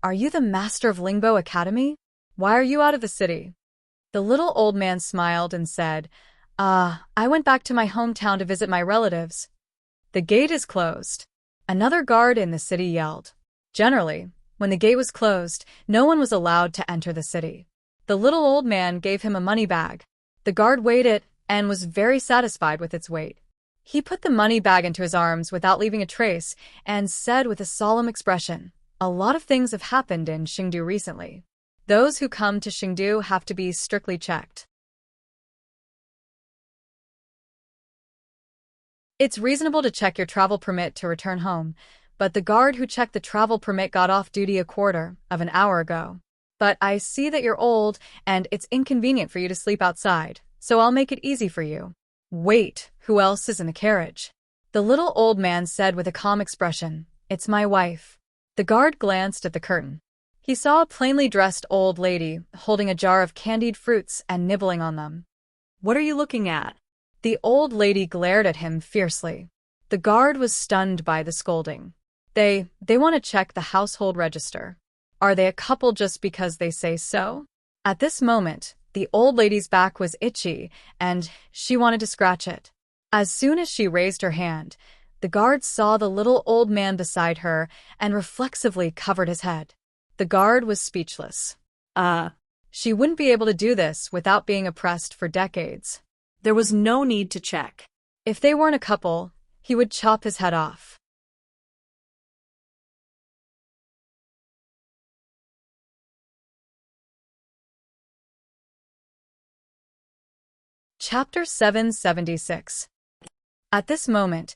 Are you the master of Lingbo Academy? Why are you out of the city? The little old man smiled and said, I went back to my hometown to visit my relatives. The gate is closed. Another guard in the city yelled. Generally, when the gate was closed, no one was allowed to enter the city. The little old man gave him a money bag. The guard weighed it and was very satisfied with its weight. He put the money bag into his arms without leaving a trace and said with a solemn expression, A lot of things have happened in Chengdu recently. Those who come to Chengdu have to be strictly checked. It's reasonable to check your travel permit to return home, but the guard who checked the travel permit got off duty a quarter of an hour ago. But I see that you're old, and it's inconvenient for you to sleep outside, so I'll make it easy for you. Wait, who else is in the carriage? The little old man said with a calm expression, "It's my wife." The guard glanced at the curtain. He saw a plainly dressed old lady holding a jar of candied fruits and nibbling on them. What are you looking at? The old lady glared at him fiercely. The guard was stunned by the scolding. They want to check the household register. Are they a couple just because they say so? At this moment, the old lady's back was itchy, and she wanted to scratch it. As soon as she raised her hand, the guard saw the little old man beside her and reflexively covered his head. The guard was speechless. She wouldn't be able to do this without being oppressed for decades. There was no need to check. If they weren't a couple, he would chop his head off. Chapter 776. At this moment,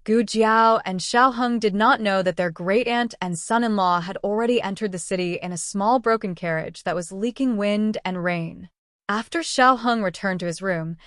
Gu Jiao and Xiaoheng did not know that their great-aunt and son-in-law had already entered the city in a small broken carriage that was leaking wind and rain. After Xiaoheng returned to his room,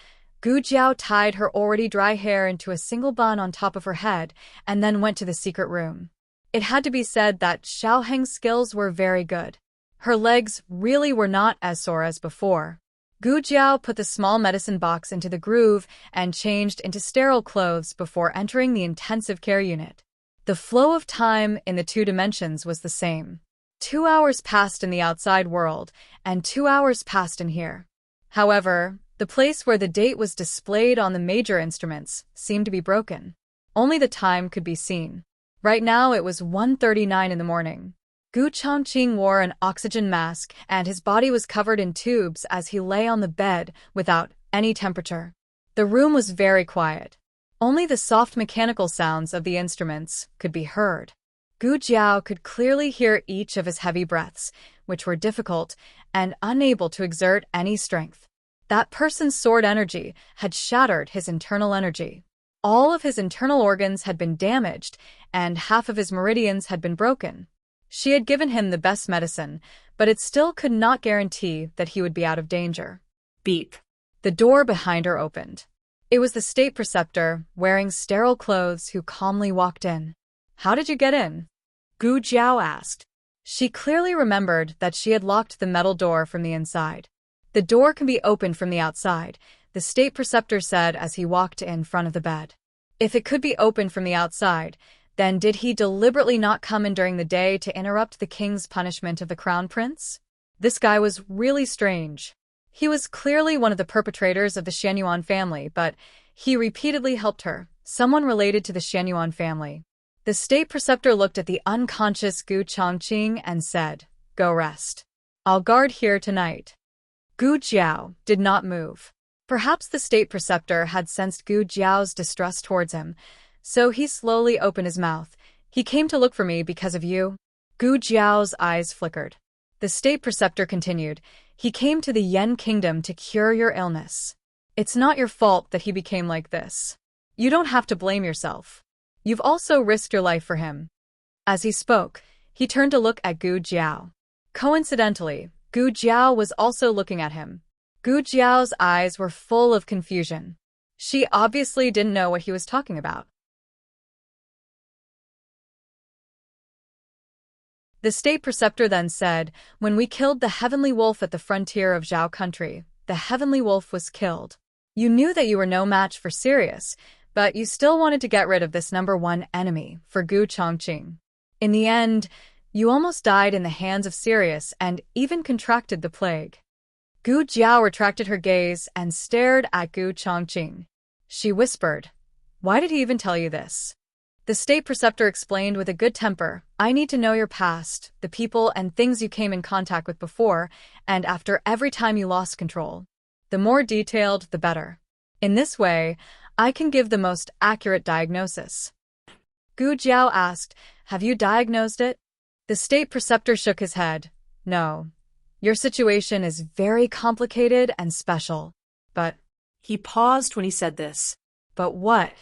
Gu Jiao tied her already dry hair into a single bun on top of her head and then went to the secret room. It had to be said that Xiaoheng's skills were very good. Her legs really were not as sore as before. Gu Jiao put the small medicine box into the groove and changed into sterile clothes before entering the intensive care unit. The flow of time in the two dimensions was the same. 2 hours passed in the outside world, and 2 hours passed in here. However, the place where the date was displayed on the major instruments seemed to be broken. Only the time could be seen. Right now it was 1:39 in the morning. Gu Chongqing wore an oxygen mask and his body was covered in tubes as he lay on the bed without any temperature. The room was very quiet. Only the soft mechanical sounds of the instruments could be heard. Gu Jiao could clearly hear each of his heavy breaths, which were difficult and unable to exert any strength. That person's sword energy had shattered his internal energy. All of his internal organs had been damaged, and half of his meridians had been broken. She had given him the best medicine, but it still could not guarantee that he would be out of danger. Beep. The door behind her opened. It was the state preceptor, wearing sterile clothes, who calmly walked in. "How did you get in?" Gu Jiao asked. She clearly remembered that she had locked the metal door from the inside. "The door can be opened from the outside," the state preceptor said as he walked in front of the bed. If it could be opened from the outside, then did he deliberately not come in during the day to interrupt the king's punishment of the crown prince? This guy was really strange. He was clearly one of the perpetrators of the Xianyuan family, but he repeatedly helped her, someone related to the Xianyuan family. The state preceptor looked at the unconscious Gu Chongqing and said, "Go rest. I'll guard here tonight." Gu Jiao did not move. Perhaps the state preceptor had sensed Gu Jiao's distrust towards him, so he slowly opened his mouth. "He came to look for me because of you." Gu Jiao's eyes flickered. The state preceptor continued, "He came to the Yen kingdom to cure your illness. It's not your fault that he became like this. You don't have to blame yourself. You've also risked your life for him." As he spoke, he turned to look at Gu Jiao. Coincidentally, Gu Jiao was also looking at him. Gu Jiao's eyes were full of confusion. She obviously didn't know what he was talking about. The state preceptor then said, "When we killed the heavenly wolf at the frontier of Zhao country, the heavenly wolf was killed. You knew that you were no match for Sirius, but you still wanted to get rid of this #1 enemy for Gu Chongqing. In the end, you almost died in the hands of Sirius and even contracted the plague." Gu Jiao retracted her gaze and stared at Gu Chongqing. She whispered, "Why did he even tell you this?" The state preceptor explained with a good temper, "I need to know your past, the people and things you came in contact with before, and after every time you lost control. The more detailed, the better. In this way, I can give the most accurate diagnosis." Gu Jiao asked, "Have you diagnosed it?" The state preceptor shook his head. "No. Your situation is very complicated and special. But He paused when he said this. But what?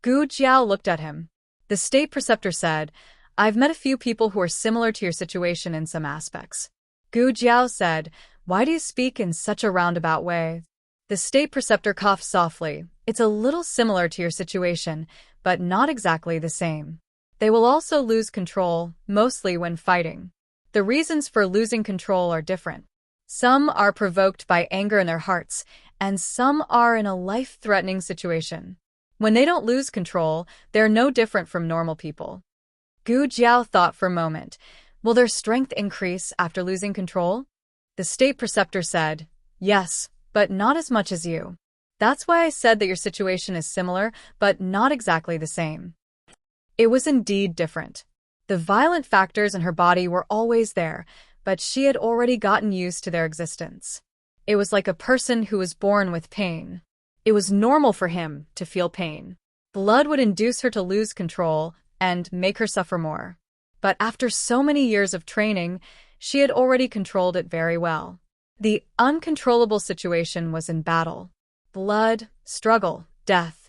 Gu Jiao looked at him. The state preceptor said, I've met a few people who are similar to your situation in some aspects. Gu Jiao said, Why do you speak in such a roundabout way? The state preceptor coughed softly. It's a little similar to your situation, but not exactly the same. They will also lose control, mostly when fighting. The reasons for losing control are different. Some are provoked by anger in their hearts, and some are in a life-threatening situation. When they don't lose control, they're no different from normal people. Gu Jiao thought for a moment. Will their strength increase after losing control? The state preceptor said, Yes, but not as much as you. That's why I said that your situation is similar, but not exactly the same. It was indeed different. The violent factors in her body were always there, but she had already gotten used to their existence. It was like a person who was born with pain. It was normal for him to feel pain. Blood would induce her to lose control and make her suffer more. But after so many years of training, she had already controlled it very well. The uncontrollable situation was in battle. Blood, struggle, death.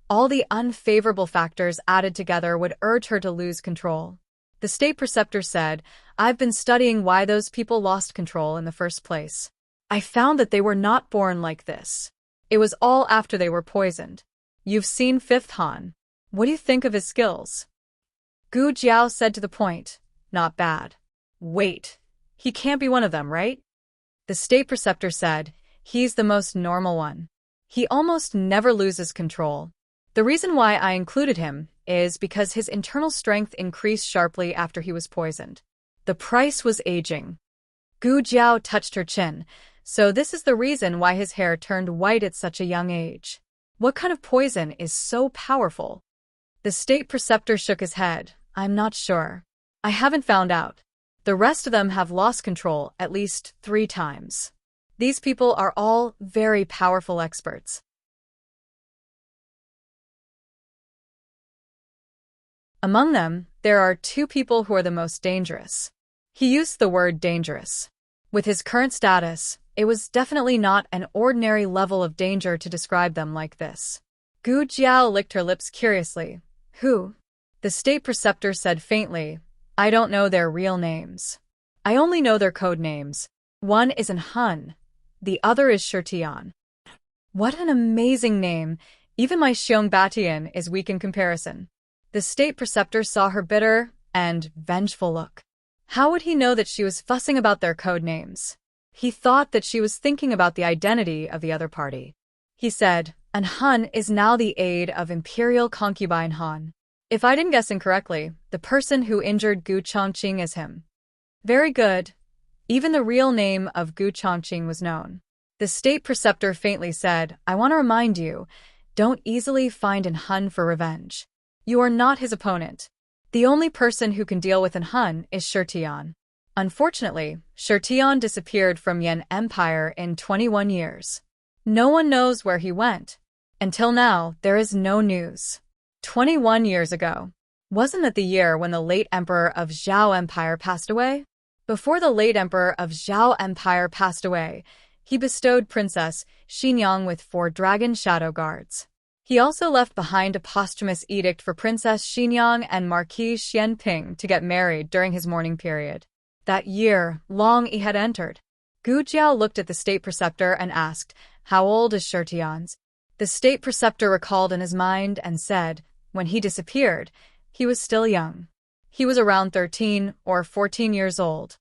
All the unfavorable factors added together would urge her to lose control. The state preceptor said, I've been studying why those people lost control in the first place. I found that they were not born like this. It was all after they were poisoned. You've seen Fifth Han. What do you think of his skills? Gu Jiao said to the point, Not bad. Wait, he can't be one of them, right? The state preceptor said, He's the most normal one. He almost never loses control. The reason why I included him is because his internal strength increased sharply after he was poisoned. The price was aging. Gu Jiao touched her chin. So this is the reason why his hair turned white at such a young age. What kind of poison is so powerful? The state preceptor shook his head. I'm not sure. I haven't found out. The rest of them have lost control at least 3 times. These people are all very powerful experts. Among them, there are 2 people who are the most dangerous. He used the word dangerous. With his current status, it was definitely not an ordinary level of danger to describe them like this. Gu Jiao licked her lips curiously. Who? The state preceptor said faintly, I don't know their real names. I only know their code names. One is an Hun. The other is Shirtian. What an amazing name. Even my Xiong is weak in comparison. The state preceptor saw her bitter and vengeful look. How would he know that she was fussing about their code names? He thought that she was thinking about the identity of the other party. He said, An Hun is now the aide of Imperial Concubine Han. If I didn't guess incorrectly, the person who injured Gu Chongqing is him. Very good. Even the real name of Gu Chongqing was known. The state preceptor faintly said, I want to remind you, don't easily find an Hun for revenge. You are not his opponent. The only person who can deal with an Hun is Shirtian. Unfortunately, Shirtian disappeared from Yan Empire in 21 years. No one knows where he went. Until now, there is no news. 21 years ago. Wasn't that the year when the late emperor of Zhao Empire passed away? Before the late emperor of Zhao Empire passed away, he bestowed Princess Xinyang with 4 dragon shadow guards. He also left behind a posthumous edict for Princess Xinyang and Marquis Xianping to get married during his mourning period. That year, Long Yi had entered. Gu Jiao looked at the state preceptor and asked, How old is Shirtian's? The state preceptor recalled in his mind and said, when he disappeared, he was still young. He was around 13 or 14 years old.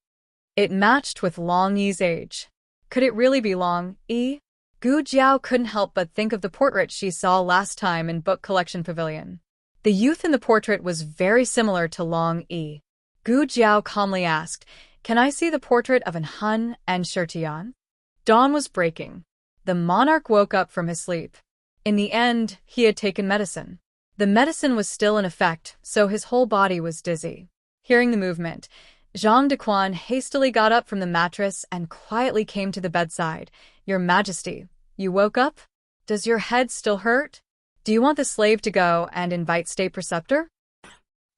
It matched with Long Yi's age. Could it really be Long Yi? Gu Jiao couldn't help but think of the portrait she saw last time in Book Collection Pavilion. The youth in the portrait was very similar to Long Yi. Gu Jiao calmly asked, Can I see the portrait of an Hun and Shirtian? Dawn was breaking. The monarch woke up from his sleep. In the end, he had taken medicine. The medicine was still in effect, so his whole body was dizzy. Hearing the movement, Zhang Dequan hastily got up from the mattress and quietly came to the bedside. Your Majesty, you woke up? Does your head still hurt? Do you want the slave to go and invite State Preceptor?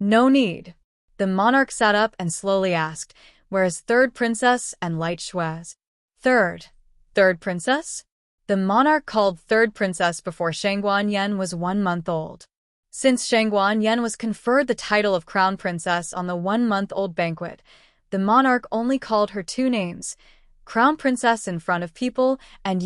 No need. The monarch sat up and slowly asked, whereas third princess and light shuas. Third princess? The monarch called third princess before Shangguan was 1 month old. Since Shangguan was conferred the title of crown princess on the 1-month-old banquet, the monarch only called her 2 names, crown princess in front of people and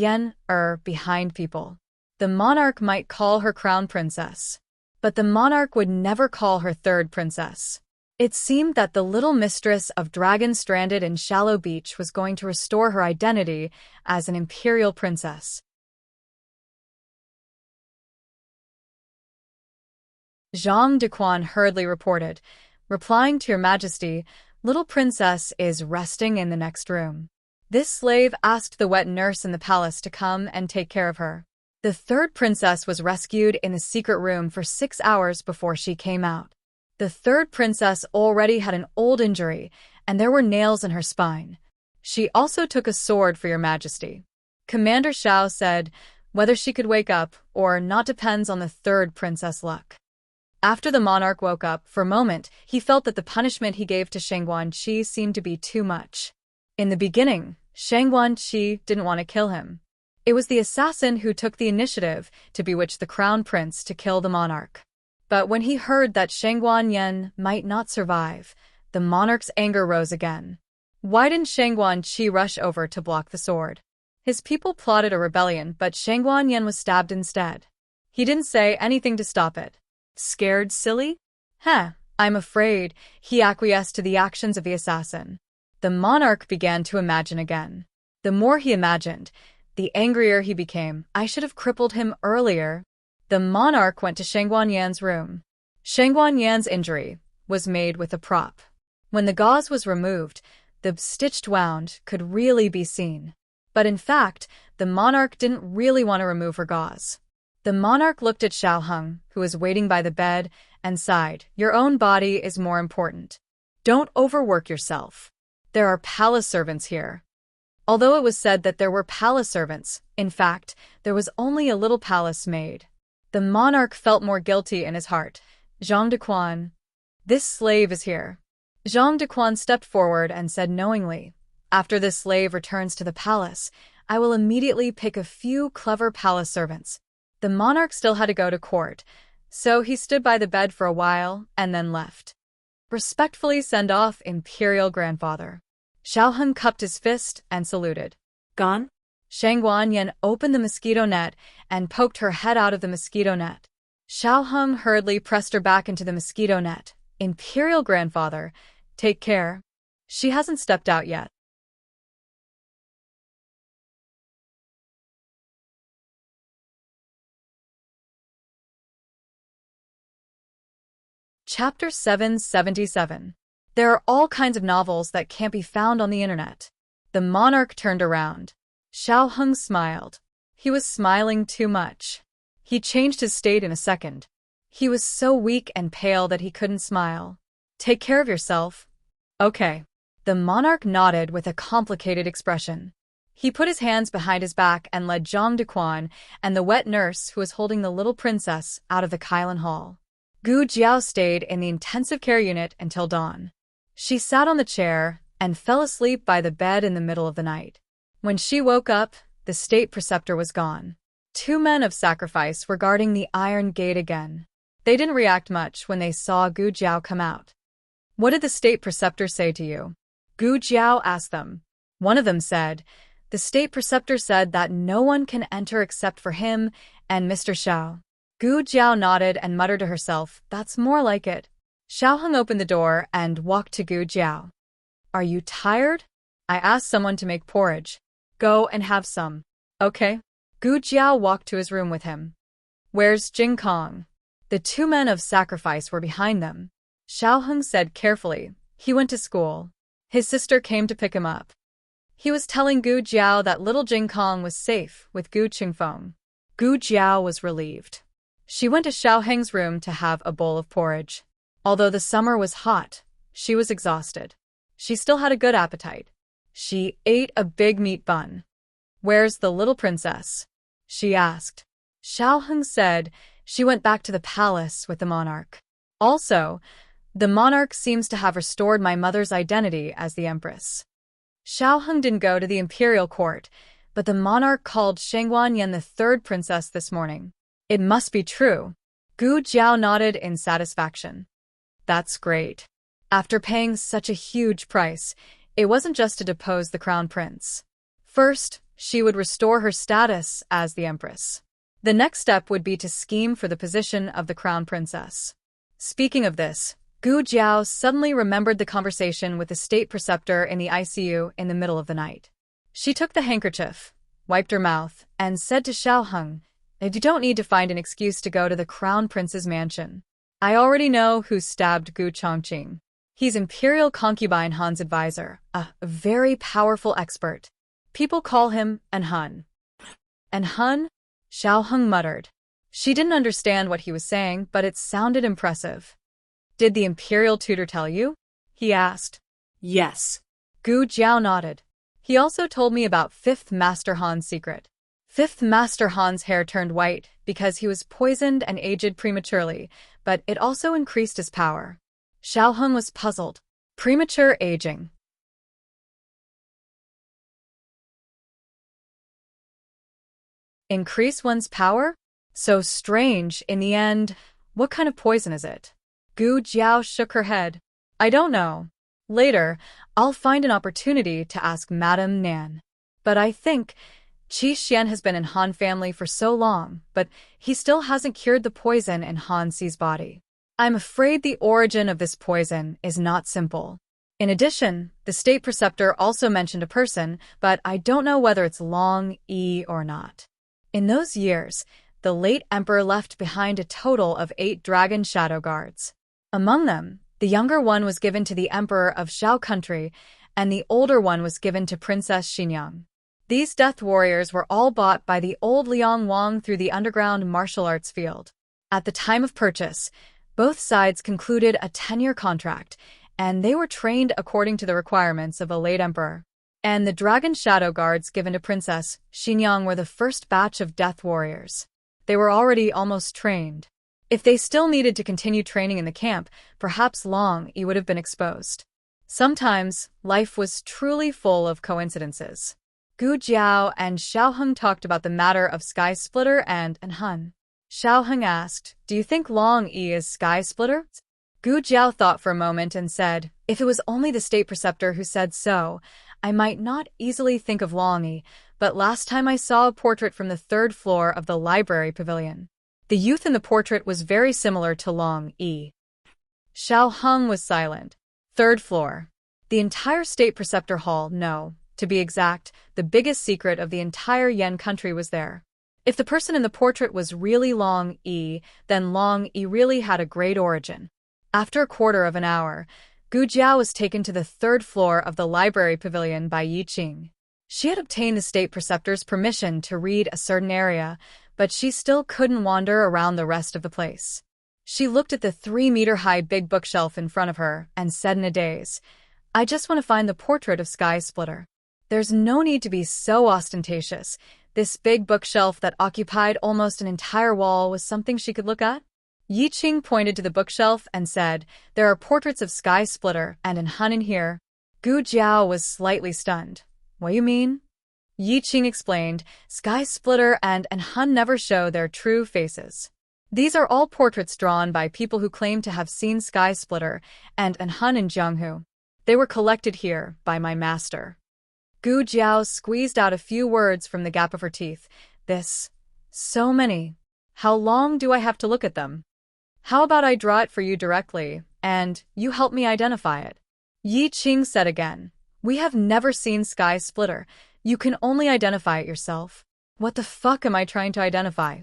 behind people. The monarch might call her crown princess, but the monarch would never call her third princess. It seemed that the little mistress of Dragon stranded in Shallow Beach was going to restore her identity as an imperial princess. Zhang Dequan hurriedly reported, "Replying to your majesty, little princess is resting in the next room." This slave asked the wet nurse in the palace to come and take care of her. The third princess was rescued in the secret room for 6 hours before she came out. The third princess already had an old injury, and there were nails in her spine. She also took a sword for your majesty. Commander Shao said, whether she could wake up or not depends on the third princess' luck. After the monarch woke up, for a moment, he felt that the punishment he gave to Shangguan seemed to be too much. In the beginning, Shangguan didn't want to kill him. It was the assassin who took the initiative to bewitch the crown prince to kill the monarch. But when he heard that Shangguan might not survive, the monarch's anger rose again. Why didn't Shangguan rush over to block the sword? His people plotted a rebellion, but Shangguan was stabbed instead. He didn't say anything to stop it. Scared silly? I'm afraid, he acquiesced to the actions of the assassin. The monarch began to imagine again. The more he imagined, the angrier he became. I should have crippled him earlier. The monarch went to Shangguan room. Shangguan injury was made with a prop. When the gauze was removed, the stitched wound could really be seen. But in fact, the monarch didn't really want to remove her gauze. The monarch looked at Xiao Heng, who was waiting by the bed, and sighed, "Your own body is more important. Don't overwork yourself. There are palace servants here." Although it was said that there were palace servants, in fact, there was only a little palace maid. The monarch felt more guilty in his heart. "Zhang Dequan, this slave is here." Zhang Dequan stepped forward and said knowingly, "After this slave returns to the palace, I will immediately pick a few clever palace servants." The monarch still had to go to court, so he stood by the bed for a while and then left. "Respectfully send off imperial grandfather." Xiao Heng cupped his fist and saluted. Gone? Shangguan opened the mosquito net and poked her head out of the mosquito net. Xiao Heng hurriedly pressed her back into the mosquito net. "Imperial grandfather, take care. She hasn't stepped out yet." Chapter 777. There are all kinds of novels that can't be found on the internet. The monarch turned around. Xiao Heng smiled. He was smiling too much. He changed his state in a second. He was so weak and pale that he couldn't smile. "Take care of yourself." "Okay." The monarch nodded with a complicated expression. He put his hands behind his back and led Zhang Dequan and the wet nurse who was holding the little princess out of the Kylin Hall. Gu Jiao stayed in the intensive care unit until dawn. She sat on the chair and fell asleep by the bed in the middle of the night. When she woke up, the state preceptor was gone. 2 men of sacrifice were guarding the iron gate again. They didn't react much when they saw Gu Jiao come out. "What did the state preceptor say to you?" Gu Jiao asked them. One of them said, "The state preceptor said that no one can enter except for him and Mr. Xiao." Gu Jiao nodded and muttered to herself, "That's more like it." Xiao Heng opened the door and walked to Gu Jiao. "Are you tired? I asked someone to make porridge. Go and have some." "Okay." Gu Jiao walked to his room with him. "Where's Jing Kong?" The 2 men of sacrifice were behind them. Xiao Heng said carefully, "He went to school. His sister came to pick him up." He was telling Gu Jiao that little Jing Kong was safe with Gu Qingfeng. Gu Jiao was relieved. She went to Xiao Heng's room to have a bowl of porridge. Although the summer was hot, she was exhausted. She still had a good appetite. She ate a big meat bun. "Where's the little princess?" she asked. Xiao Heng said she went back to the palace with the monarch. Also, The monarch seems to have restored my mother's identity as the empress. Xiaoheng didn't go to the imperial court, but the monarch called Shengguanyan the third princess this morning. It must be true. Gu Jiao nodded in satisfaction. That's great. After paying such a huge price, it wasn't just to depose the crown prince. First, she would restore her status as the empress. The next step would be to scheme for the position of the crown princess. Speaking of this, Gu Jiao suddenly remembered the conversation with the state preceptor in the ICU in the middle of the night. She took the handkerchief, wiped her mouth, and said to Xiaoheng, "You don't need to find an excuse to go to the crown prince's mansion. I already know who stabbed Gu Chongqing. He's Imperial Concubine Han's advisor, a very powerful expert. People call him Enhan." Enhan? Xiaoheng muttered. She didn't understand what he was saying, but it sounded impressive. "Did the Imperial tutor tell you?" he asked. Yes. Gu Jiao nodded. He also told me about Fifth Master Han's secret. Fifth Master Han's hair turned white because he was poisoned and aged prematurely, but it also increased his power. Xiaoheng was puzzled. Premature aging. Increase one's power? So strange. In the end, what kind of poison is it? Gu Jiao shook her head. I don't know. Later, I'll find an opportunity to ask Madame Nan. But I think Qi Xian has been in Han family for so long, but he still hasn't cured the poison in Han Si's body. I'm afraid the origin of this poison is not simple. In addition, the state preceptor also mentioned a person, but I don't know whether it's Long Yi or not. In those years, the late emperor left behind a total of 8 dragon shadow guards. Among them, the younger one was given to the emperor of Zhao country, and the older one was given to Princess Xinyang. These death warriors were all bought by the old Liang Wang through the underground martial arts field. At the time of purchase, both sides concluded a 10-year contract, and they were trained according to the requirements of a late emperor. And the dragon shadow guards given to Princess Xinyang were the first batch of death warriors. They were already almost trained. If they still needed to continue training in the camp, perhaps Long Yi would have been exposed. Sometimes, life was truly full of coincidences. Gu Jiao and Xiaoheng talked about the matter of Sky Splitter and Enhan. Xiaoheng asked, "Do you think Long Yi is Sky Splitter?" Gu Jiao thought for a moment and said, "If it was only the state preceptor who said so, I might not easily think of Long Yi, but last time I saw a portrait from the 3rd floor of the library pavilion. The youth in the portrait was very similar to Long Yi." Xiaoheng was silent. 3rd floor. The entire state preceptor hall, no, to be exact, the biggest secret of the entire Yan country was there. If the person in the portrait was really Long Yi, then Long Yi really had a great origin. After a quarter of an hour, Gu Jiao was taken to the 3rd floor of the library pavilion by Yi Qing. She had obtained the state preceptor's permission to read a certain area, but she still couldn't wander around the rest of the place. She looked at the 3-meter-high big bookshelf in front of her and said in a daze, "I just want to find the portrait of Sky Splitter. There's no need to be so ostentatious. This big bookshelf that occupied almost an entire wall was something she could look at." Yi Qing pointed to the bookshelf and said, "There are portraits of Sky Splitter and Enhan in here." Gu Jiao was slightly stunned. "What do you mean?" Yi Qing explained, "Sky Splitter and Enhan never show their true faces. These are all portraits drawn by people who claim to have seen Sky Splitter and Enhan in Jianghu. They were collected here by my master." Gu Jiao squeezed out a few words from the gap of her teeth. So many. How long do I have to look at them? How about I draw it for you directly, and you help me identify it?" Yi Qing said again, "We have never seen Sky Splitter. You can only identify it yourself. What the fuck am I trying to identify?"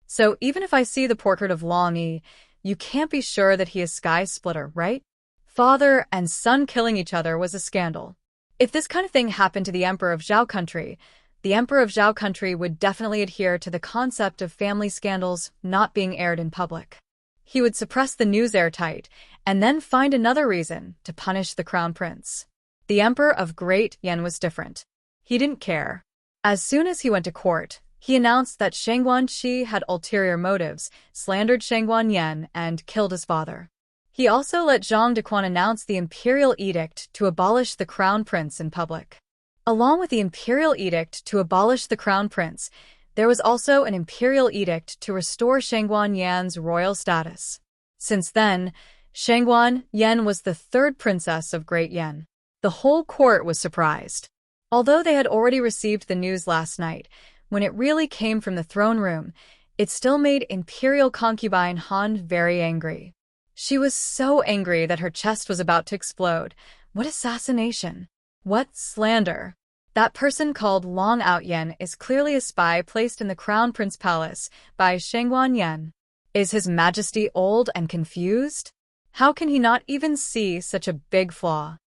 So even if I see the portrait of Long Yi, you can't be sure that he is Sky Splitter, right? Father and son killing each other was a scandal. If this kind of thing happened to the Emperor of Zhao country, the Emperor of Zhao country would definitely adhere to the concept of family scandals not being aired in public. He would suppress the news airtight, and then find another reason to punish the crown prince. The Emperor of Great Yan was different. He didn't care. As soon as he went to court, He announced that Shangguan Shi had ulterior motives, slandered Shangguan Yan, and killed his father. He also let Zhang Dequan announce the imperial edict to abolish the crown prince in public. Along with the imperial edict to abolish the crown prince, there was also an imperial edict to restore Shangguan Yan's royal status. Since then, Shangguan Yan was the third princess of Great Yan. The whole court was surprised. Although they had already received the news last night, when it really came from the throne room, it still made imperial concubine Han very angry. She was so angry that her chest was about to explode. What assassination! What slander! That person called Long Outyen is clearly a spy placed in the Crown Prince Palace by Shangguan Yan. Is His Majesty old and confused? How can he not even see such a big flaw?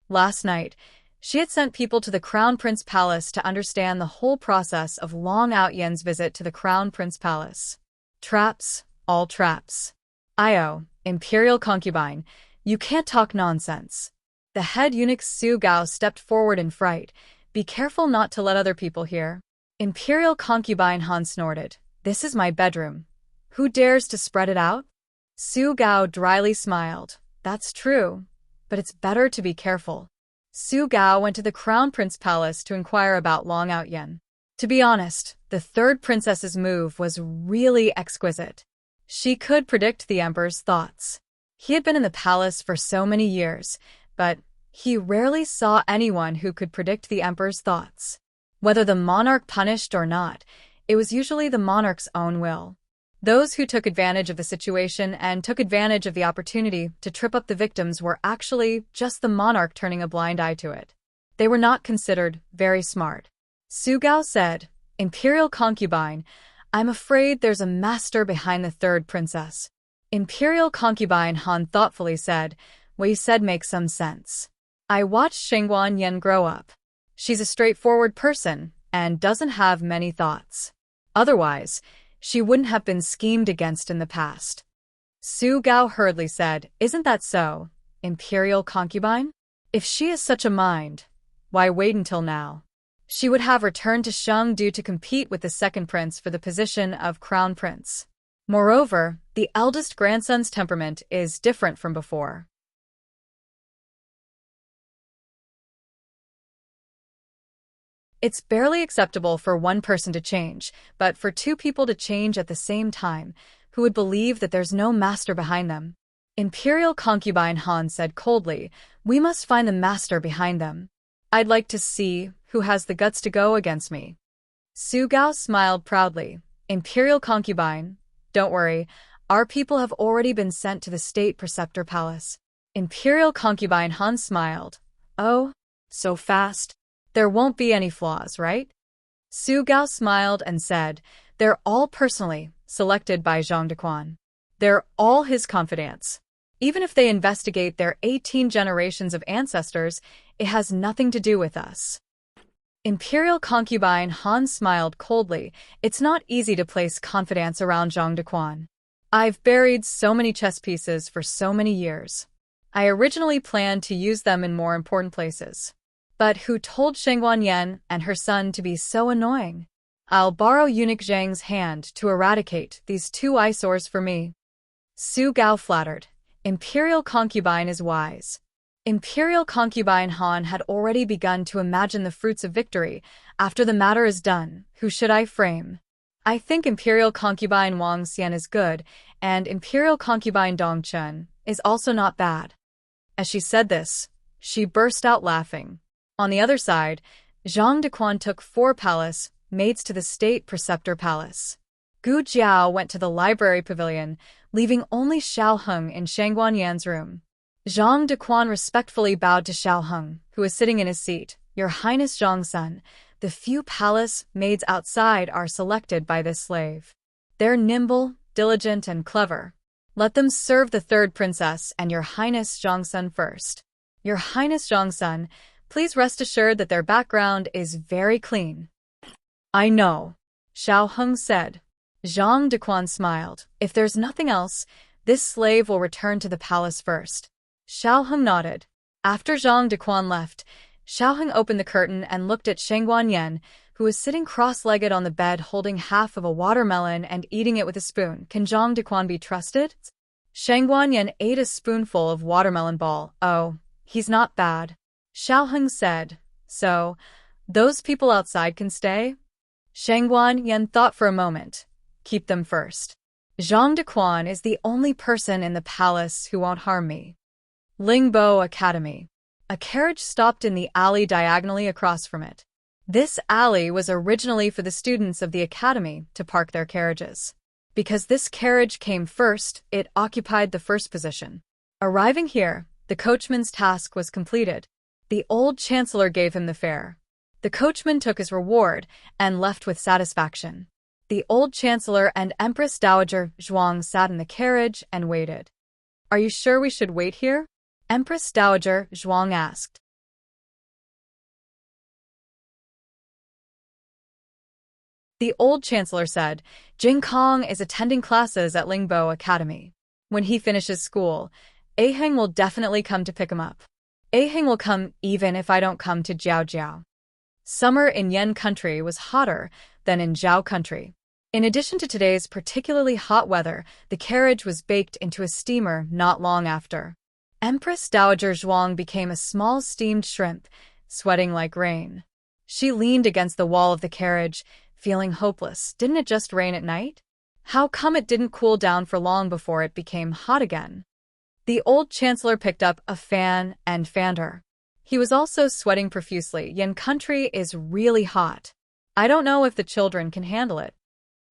Last night, she had sent people to the Crown Prince Palace to understand the whole process of Long Outyen's visit to the Crown Prince Palace. Traps, all traps. Io, imperial concubine, you can't talk nonsense. The head eunuch Su Gao stepped forward in fright. Be careful not to let other people hear. Imperial concubine Han snorted. This is my bedroom. Who dares to spread it out? Su Gao dryly smiled. That's true, but it's better to be careful. Su Gao went to the Crown Prince Palace to inquire about Long Outyen. To be honest, the third princess's move was really exquisite. She could predict the emperor's thoughts. He had been in the palace for so many years, but he rarely saw anyone who could predict the emperor's thoughts. Whether the monarch punished or not, it was usually the monarch's own will. Those who took advantage of the situation and took advantage of the opportunity to trip up the victims were actually just the monarch turning a blind eye to it. They were not considered very smart. Su Gao said, Imperial concubine, I'm afraid there's a master behind the third princess. Imperial concubine Han thoughtfully said, what you said makes some sense. I watched Shangguan Yan grow up. She's a straightforward person and doesn't have many thoughts. Otherwise, she wouldn't have been schemed against in the past. Su Gao hurriedly said, Isn't that so, imperial concubine? If she has such a mind, why wait until now? She would have returned to Shangdu to compete with the second prince for the position of crown prince. Moreover, the eldest grandson's temperament is different from before. It's barely acceptable for one person to change, but for two people to change at the same time, who would believe that there's no master behind them? Imperial concubine Han said coldly, we must find the master behind them. I'd like to see who has the guts to go against me. Su Gao smiled proudly. Imperial concubine, don't worry, our people have already been sent to the State Preceptor Palace. Imperial concubine Han smiled. Oh, so fast? There won't be any flaws, right? Su Gao smiled and said, they're all personally selected by Zhang Dequan. They're all his confidants. Even if they investigate their 18 generations of ancestors, it has nothing to do with us. Imperial concubine Han smiled coldly. It's not easy to place confidants around Zhang Dequan. I've buried so many chess pieces for so many years. I originally planned to use them in more important places. But who told Shangguan Yan and her son to be so annoying? I'll borrow eunuch Zhang's hand to eradicate these two eyesores for me. Su Gao flattered. Imperial concubine is wise. Imperial concubine Han had already begun to imagine the fruits of victory. After the matter is done, who should I frame? I think Imperial concubine Wang Xian is good, and Imperial concubine Dong Chun is also not bad. As she said this, she burst out laughing. On the other side, Zhang Dequan took 4 palace maids to the State Preceptor Palace. Gu Jiao went to the library pavilion, leaving only Xiao Heng in Shangguan Yan's room. Zhang Dequan respectfully bowed to Xiao Heng, who was sitting in his seat. Your Highness Zhang-san, the few palace maids outside are selected by this slave. They're nimble, diligent, and clever. Let them serve the third princess and Your Highness Zhang-san first. Your Highness Zhang-san, please rest assured that their background is very clean. I know, Xiao Heng said. Zhang Dequan smiled. If there's nothing else, this slave will return to the palace first. Xiao Heng nodded. After Zhang Dequan left, Xiao Heng opened the curtain and looked at Shangguan Yan, who was sitting cross-legged on the bed holding half of a watermelon and eating it with a spoon. Can Zhang Dequan be trusted? Shang Guanyan ate a spoonful of watermelon ball. Oh, he's not bad. Xiaoheng said. So, those people outside can stay? Shang Guanyan thought for a moment. Keep them first. Zhang Dequan is the only person in the palace who won't harm me. Lingbo Academy. A carriage stopped in the alley diagonally across from it. This alley was originally for the students of the academy to park their carriages. Because this carriage came first, it occupied the first position. Arriving here, the coachman's task was completed. The old chancellor gave him the fare. The coachman took his reward and left with satisfaction. The old chancellor and Empress Dowager Zhuang sat in the carriage and waited. Are you sure we should wait here? Empress Dowager Zhuang asked. The old chancellor said, Jing Kong is attending classes at Lingbo Academy. When he finishes school, Aheng will definitely come to pick him up. Aheng will come even if I don't come to Jiao. Summer in Yen country was hotter than in Zhao country. In addition to today's particularly hot weather, the carriage was baked into a steamer not long after. Empress Dowager Zhuang became a small steamed shrimp, sweating like rain. She leaned against the wall of the carriage, feeling hopeless. Didn't it just rain at night? How come it didn't cool down for long before it became hot again? The old chancellor picked up a fan and fanned her. He was also sweating profusely. Yen country is really hot. I don't know if the children can handle it.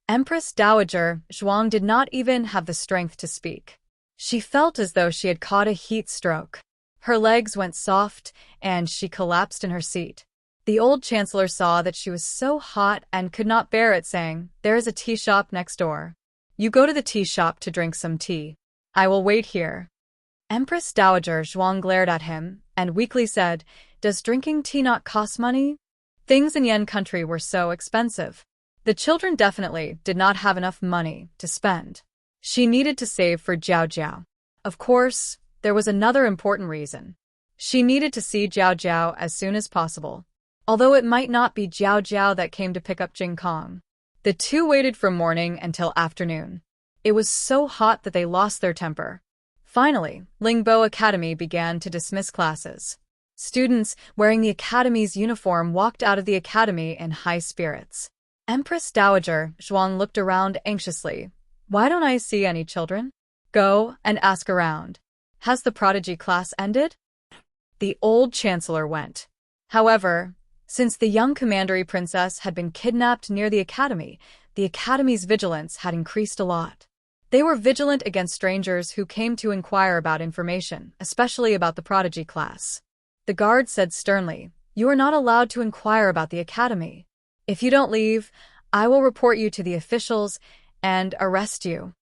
Empress Dowager Zhuang did not even have the strength to speak. She felt as though she had caught a heat stroke. Her legs went soft, and she collapsed in her seat. The old chancellor saw that she was so hot and could not bear it, saying, There is a tea shop next door. You go to the tea shop to drink some tea. I will wait here. Empress Dowager Zhuang glared at him and weakly said, Does drinking tea not cost money? Things in Yen country were so expensive. The children definitely did not have enough money to spend. She needed to save for Jiao. Of course, there was another important reason. She needed to see Jiao as soon as possible. Although it might not be Jiao that came to pick up Jing Kong. The two waited from morning until afternoon. It was so hot that they lost their temper. Finally, Lingbo Academy began to dismiss classes. Students wearing the academy's uniform walked out of the academy in high spirits. Empress Dowager Zhuang looked around anxiously. Why don't I see any children? Go and ask around. Has the prodigy class ended? The old chancellor went. However, since the young commandery princess had been kidnapped near the academy's vigilance had increased a lot. They were vigilant against strangers who came to inquire about information, especially about the prodigy class. The guard said sternly, You are not allowed to inquire about the academy. If you don't leave, I will report you to the officials and arrest you.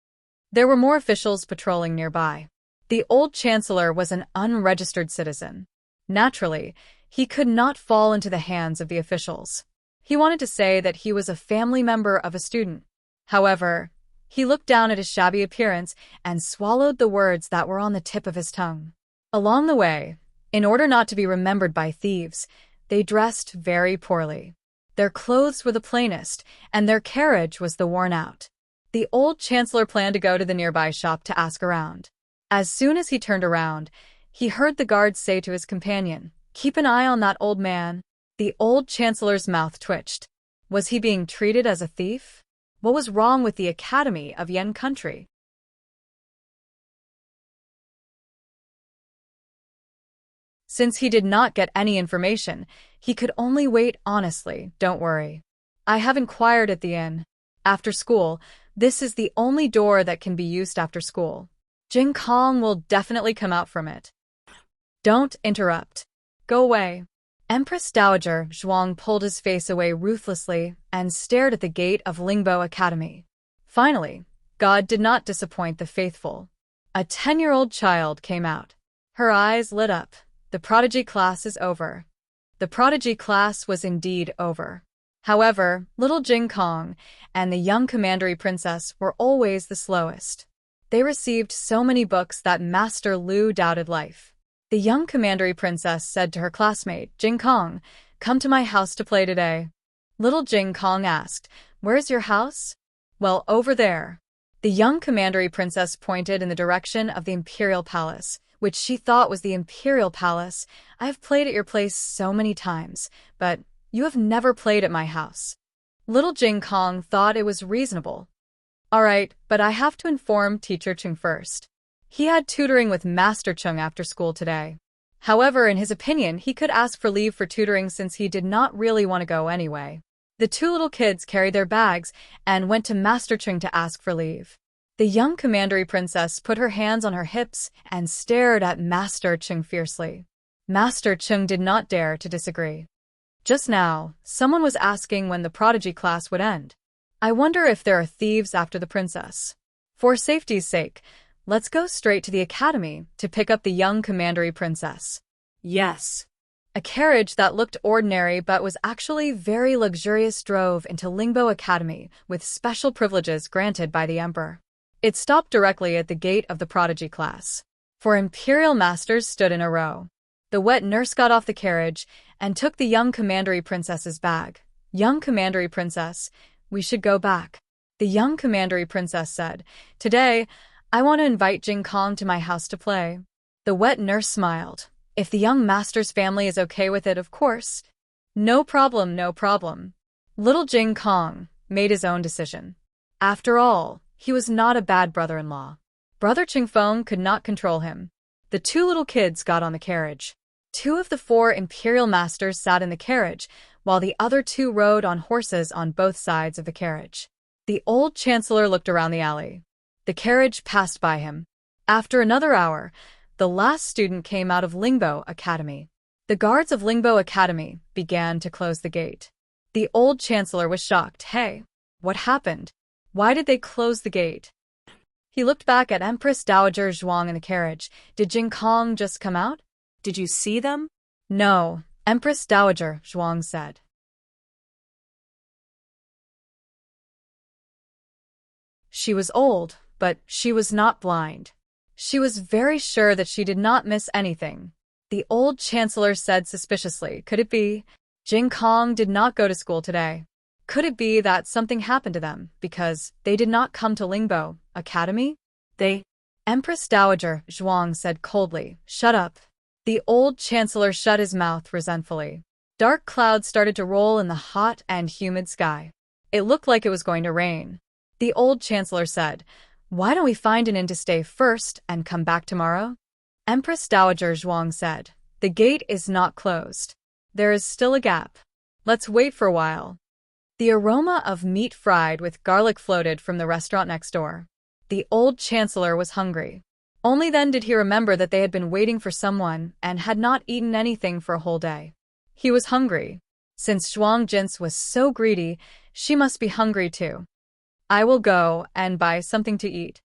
There were more officials patrolling nearby. The old chancellor was an unregistered citizen. Naturally, he could not fall into the hands of the officials. He wanted to say that he was a family member of a student. However, he looked down at his shabby appearance and swallowed the words that were on the tip of his tongue. Along the way, in order not to be remembered by thieves, they dressed very poorly. Their clothes were the plainest, and their carriage was the worn out. The old chancellor planned to go to the nearby shop to ask around. As soon as he turned around, he heard the guard say to his companion, Keep an eye on that old man. The old chancellor's mouth twitched. Was he being treated as a thief? What was wrong with the Academy of Yen country? Since he did not get any information, he could only wait honestly. Don't worry. I have inquired at the inn. After school, this is the only door that can be used after school. Jing Kong will definitely come out from it. Don't interrupt. Go away. Empress Dowager Zhuang pulled his face away ruthlessly and stared at the gate of Lingbo Academy. Finally, God did not disappoint the faithful. A 10-year-old child came out. Her eyes lit up. The prodigy class is over. The prodigy class was indeed over. However, little Jing Kong and the young commandery princess were always the slowest. They received so many books that Master Lu doubted life. The young commandery princess said to her classmate, Jing Kong, come to my house to play today. Little Jing Kong asked, "Where's your house?" "Well, over there." The young commandery princess pointed in the direction of the Imperial Palace, which she thought was the Imperial Palace. "I have played at your place so many times, but you have never played at my house." Little Jing Kong thought it was reasonable. "All right, but I have to inform Teacher Chung first. He had tutoring with Master Chung after school today." However, in his opinion, he could ask for leave for tutoring since he did not really want to go anyway. The two little kids carried their bags and went to Master Chung to ask for leave. The young commandery princess put her hands on her hips and stared at Master Chung fiercely. Master Chung did not dare to disagree. Just now, someone was asking when the prodigy class would end. "I wonder if there are thieves after the princess. For safety's sake, let's go straight to the academy to pick up the young commandery princess." Yes. A carriage that looked ordinary but was actually very luxurious drove into Lingbo Academy with special privileges granted by the emperor. It stopped directly at the gate of the prodigy class. 4 imperial masters stood in a row. The wet nurse got off the carriage and took the young commandery princess's bag. "Young commandery princess, we should go back." The young commandery princess said, "Today, I want to invite Jing Kong to my house to play." The wet nurse smiled. "If the young master's family is okay with it, of course." "No problem, no problem." Little Jing Kong made his own decision. After all, he was not a bad brother-in-law. Brother Qingfeng could not control him. The two little kids got on the carriage. 2 of the 4 imperial masters sat in the carriage, while the other 2 rode on horses on both sides of the carriage. The old chancellor looked around the alley. The carriage passed by him. After another hour, the last student came out of Lingbo Academy. The guards of Lingbo Academy began to close the gate. The old chancellor was shocked. "Hey, what happened? Why did they close the gate?" He looked back at Empress Dowager Zhuang in the carriage. "Did Jing Kong just come out?" Did you see them? "No," Empress Dowager Zhuang said. She was old, but she was not blind. She was very sure that she did not miss anything. The old chancellor said suspiciously, "Could it be? Jing Kong did not go to school today. Could it be that something happened to them because they did not come to Lingbo Academy?" Empress Dowager Zhuang said coldly, "Shut up." The old chancellor shut his mouth resentfully. Dark clouds started to roll in the hot and humid sky. It looked like it was going to rain. The old chancellor said, "Why don't we find an inn to stay first and come back tomorrow?" Empress Dowager Zhuang said, "The gate is not closed. There is still a gap. Let's wait for a while." The aroma of meat fried with garlic floated from the restaurant next door. The old chancellor was hungry. Only then did he remember that they had been waiting for someone and had not eaten anything for a whole day. He was hungry. Since Zhuang Jin's was so greedy, she must be hungry too. "I will go and buy something to eat."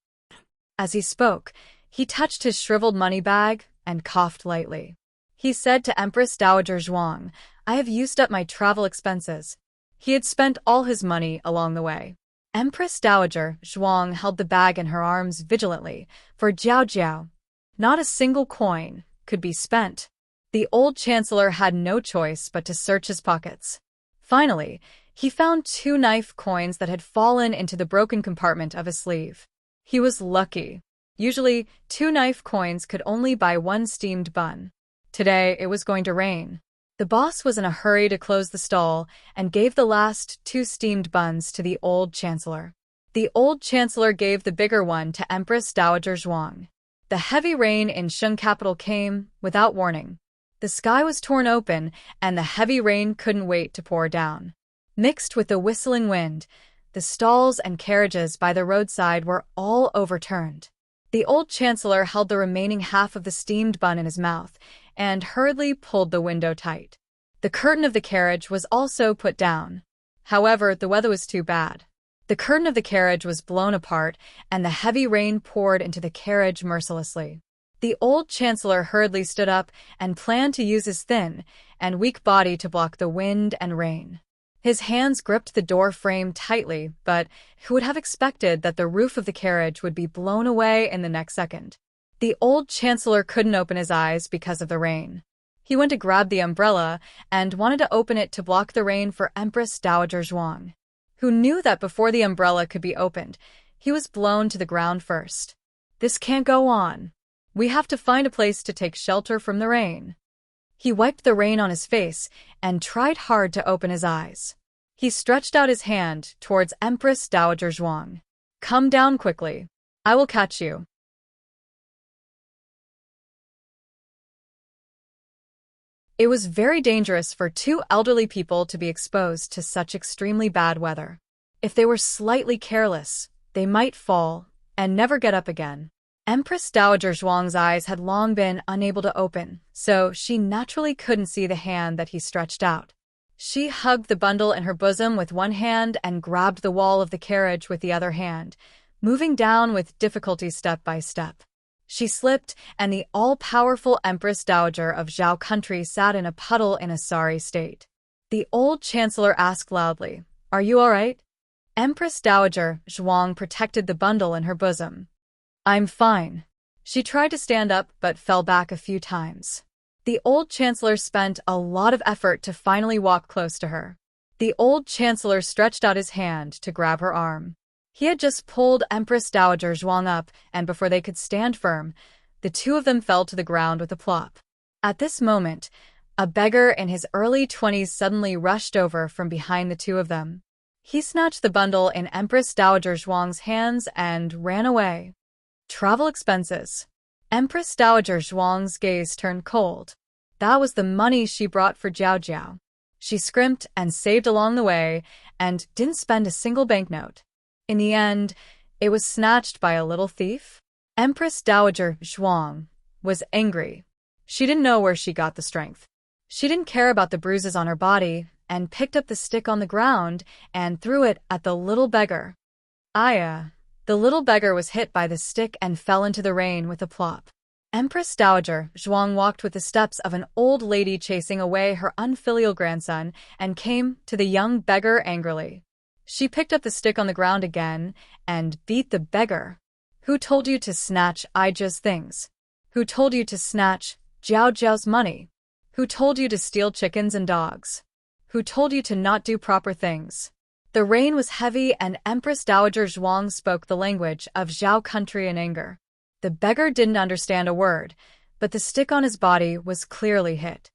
As he spoke, he touched his shriveled money bag and coughed lightly. He said to Empress Dowager Zhuang, "I have used up my travel expenses." He had spent all his money along the way. Empress Dowager Zhuang held the bag in her arms vigilantly, for Jiao Jiao. Not a single coin could be spent. The old chancellor had no choice but to search his pockets. Finally, he found 2 knife coins that had fallen into the broken compartment of his sleeve. He was lucky. Usually, 2 knife coins could only buy 1 steamed bun. Today, it was going to rain. The boss was in a hurry to close the stall and gave the last 2 steamed buns to the old chancellor. The old chancellor gave the bigger one to Empress Dowager Zhuang. The heavy rain in Shun capital came without warning. The sky was torn open and the heavy rain couldn't wait to pour down. Mixed with the whistling wind, the stalls and carriages by the roadside were all overturned. The old chancellor held the remaining half of the steamed bun in his mouth and hurriedly pulled the window tight. The curtain of the carriage was also put down. However, the weather was too bad. The curtain of the carriage was blown apart, and the heavy rain poured into the carriage mercilessly. The old chancellor hurriedly stood up and planned to use his thin and weak body to block the wind and rain. His hands gripped the door frame tightly, but who would have expected that the roof of the carriage would be blown away in the next second? The old chancellor couldn't open his eyes because of the rain. He went to grab the umbrella and wanted to open it to block the rain for Empress Dowager Zhuang, who knew that before the umbrella could be opened, he was blown to the ground first. This can't go on. We have to find a place to take shelter from the rain. He wiped the rain on his face and tried hard to open his eyes. He stretched out his hand towards Empress Dowager Zhuang. Come down quickly. I will catch you. It was very dangerous for two elderly people to be exposed to such extremely bad weather. If they were slightly careless, they might fall and never get up again. Empress Dowager Zhuang's eyes had long been unable to open, so she naturally couldn't see the hand that he stretched out. She hugged the bundle in her bosom with one hand and grabbed the wall of the carriage with the other hand, moving down with difficulty step by step. She slipped, and the all-powerful Empress Dowager of Zhao country sat in a puddle in a sorry state. The old chancellor asked loudly, "Are you all right?" Empress Dowager Zhuang protected the bundle in her bosom. "I'm fine." She tried to stand up but fell back a few times. The old chancellor spent a lot of effort to finally walk close to her. The old chancellor stretched out his hand to grab her arm. He had just pulled Empress Dowager Zhuang up, and before they could stand firm, the two of them fell to the ground with a plop. At this moment, a beggar in his early 20s suddenly rushed over from behind the two of them. He snatched the bundle in Empress Dowager Zhuang's hands and ran away. Travel expenses. Empress Dowager Zhuang's gaze turned cold. That was the money she brought for Jiao Jiao. She scrimped and saved along the way and didn't spend a single banknote. In the end, it was snatched by a little thief. Empress Dowager Zhuang was angry. She didn't know where she got the strength. She didn't care about the bruises on her body and picked up the stick on the ground and threw it at the little beggar. Aya! The little beggar was hit by the stick and fell into the rain with a plop. Empress Dowager Zhuang walked with the steps of an old lady chasing away her unfilial grandson and came to the young beggar angrily. She picked up the stick on the ground again and beat the beggar. Who told you to snatch Aija's things? Who told you to snatch Jiao Jiao's money? Who told you to steal chickens and dogs? Who told you to not do proper things? The rain was heavy and Empress Dowager Zhuang spoke the language of Zhao country in anger. The beggar didn't understand a word, but the stick on his body was clearly hit.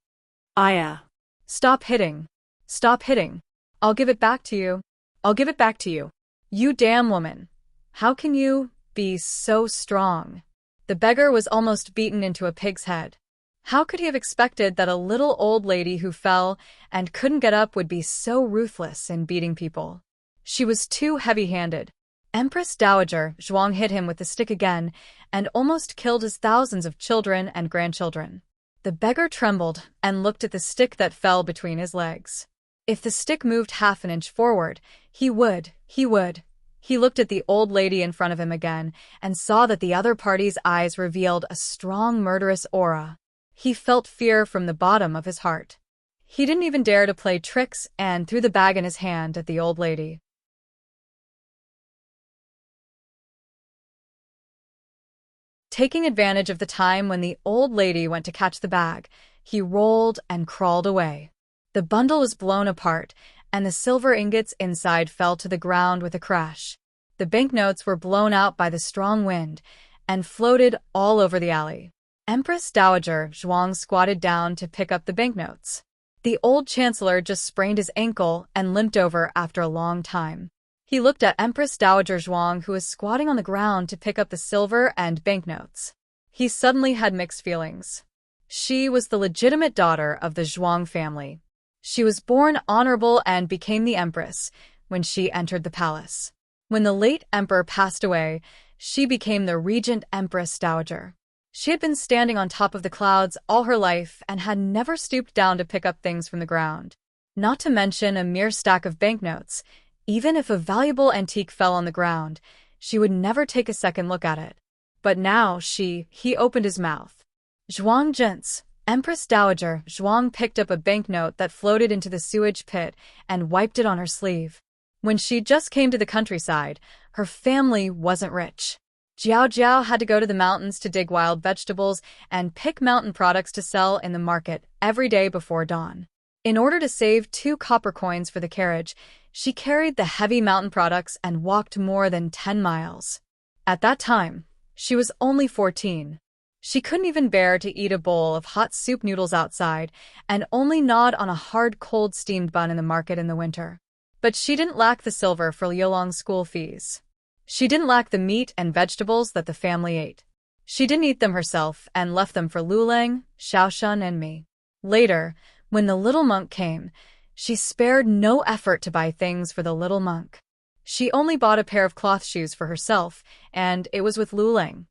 Aya! Stop hitting! Stop hitting! I'll give it back to you. I'll give it back to you. You damn woman! How can you be so strong? The beggar was almost beaten into a pig's head. How could he have expected that a little old lady who fell and couldn't get up would be so ruthless in beating people? She was too heavy-handed. Empress Dowager Zhuang hit him with the stick again and almost killed his thousands of children and grandchildren. The beggar trembled and looked at the stick that fell between his legs. If the stick moved half an inch forward, he would. He looked at the old lady in front of him again and saw that the other party's eyes revealed a strong murderous aura. He felt fear from the bottom of his heart. He didn't even dare to play tricks and threw the bag in his hand at the old lady. Taking advantage of the time when the old lady went to catch the bag, he rolled and crawled away. The bundle was blown apart, and the silver ingots inside fell to the ground with a crash. The banknotes were blown out by the strong wind and floated all over the alley. Empress Dowager Zhuang squatted down to pick up the banknotes. The old chancellor just sprained his ankle and limped over after a long time. He looked at Empress Dowager Zhuang, who was squatting on the ground to pick up the silver and banknotes. He suddenly had mixed feelings. She was the legitimate daughter of the Zhuang family. She was born honorable and became the empress when she entered the palace. When the late emperor passed away, she became the regent Empress Dowager. She had been standing on top of the clouds all her life and had never stooped down to pick up things from the ground. Not to mention a mere stack of banknotes. Even if a valuable antique fell on the ground, she would never take a second look at it. But now he opened his mouth. Zhuang Jin's. Empress Dowager Zhuang picked up a banknote that floated into the sewage pit and wiped it on her sleeve. When she just came to the countryside, her family wasn't rich. Jiao Jiao had to go to the mountains to dig wild vegetables and pick mountain products to sell in the market every day before dawn. In order to save 2 copper coins for the carriage, she carried the heavy mountain products and walked more than 10 miles. At that time, she was only 14. She couldn't even bear to eat a bowl of hot soup noodles outside and only gnawed on a hard cold steamed bun in the market in the winter. But she didn't lack the silver for Liulong's school fees. She didn't lack the meat and vegetables that the family ate. She didn't eat them herself and left them for Lulang, Xiaoshun, and me. Later, when the little monk came, she spared no effort to buy things for the little monk. She only bought a pair of cloth shoes for herself, and it was with Lulang.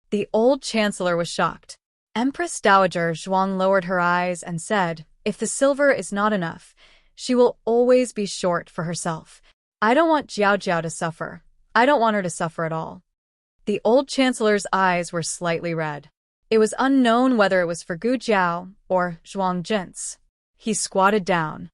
The old chancellor was shocked. Empress Dowager Zhuang lowered her eyes and said, "If the silver is not enough, she will always be short for herself. I don't want Jiao Jiao to suffer. I don't want her to suffer at all." The old chancellor's eyes were slightly red. It was unknown whether it was for Gu Jiao or Zhuang Jin's. He squatted down.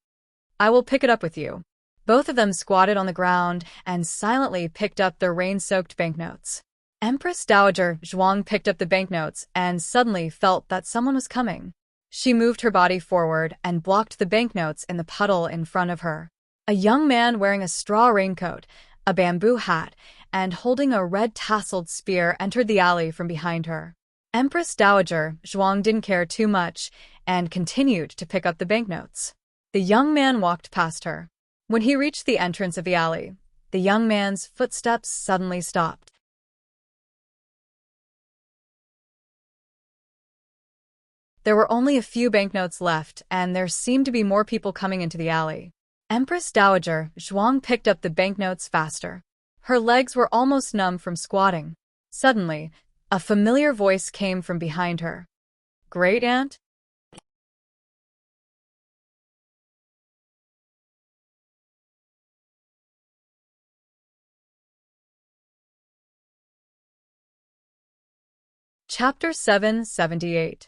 "I will pick it up with you." Both of them squatted on the ground and silently picked up their rain-soaked banknotes. Empress Dowager Zhuang picked up the banknotes and suddenly felt that someone was coming. She moved her body forward and blocked the banknotes in the puddle in front of her. A young man wearing a straw raincoat, a bamboo hat, and holding a red tasseled spear entered the alley from behind her. Empress Dowager Zhuang didn't care too much and continued to pick up the banknotes. The young man walked past her. When he reached the entrance of the alley, the young man's footsteps suddenly stopped. There were only a few banknotes left, and there seemed to be more people coming into the alley. Empress Dowager Zhuang picked up the banknotes faster. Her legs were almost numb from squatting. Suddenly, a familiar voice came from behind her. "Great Aunt?" Chapter 778.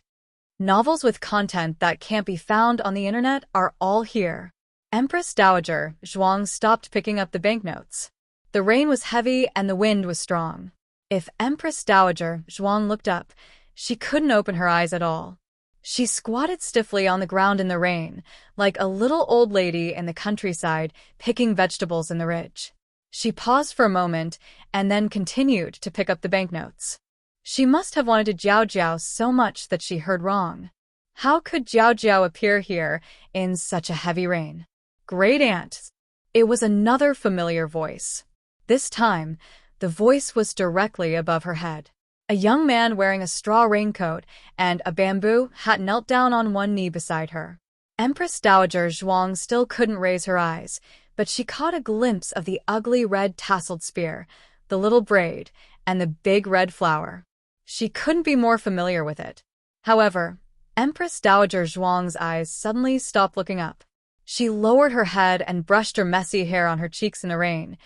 Novels with content that can't be found on the internet are all here. Empress Dowager Zhuang stopped picking up the banknotes. The rain was heavy and the wind was strong. If Empress Dowager Zhuang looked up, she couldn't open her eyes at all. She squatted stiffly on the ground in the rain, like a little old lady in the countryside picking vegetables in the ridge. She paused for a moment and then continued to pick up the banknotes. She must have wanted Jiao Jiao so much that she heard wrong. How could Jiao Jiao appear here in such a heavy rain? "Great Aunt." It was another familiar voice. This time, the voice was directly above her head. A young man wearing a straw raincoat and a bamboo hat knelt down on one knee beside her. Empress Dowager Zhuang still couldn't raise her eyes, but she caught a glimpse of the ugly red tasseled spear, the little braid, and the big red flower. She couldn't be more familiar with it. However, Empress Dowager Zhuang's eyes suddenly stopped looking up. She lowered her head and brushed her messy hair on her cheeks in the rain,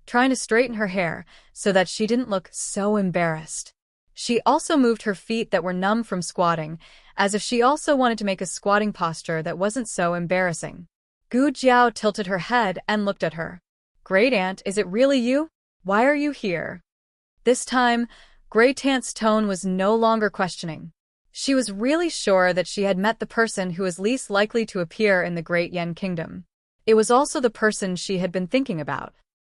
trying to straighten her hair so that she didn't look so embarrassed. She also moved her feet that were numb from squatting, as if she also wanted to make a squatting posture that wasn't so embarrassing. Gu Jiao tilted her head and looked at her. "Great Aunt, is it really you? Why are you here?" This time, Great Aunt's tone was no longer questioning. She was really sure that she had met the person who was least likely to appear in the Great Yen Kingdom. It was also the person she had been thinking about.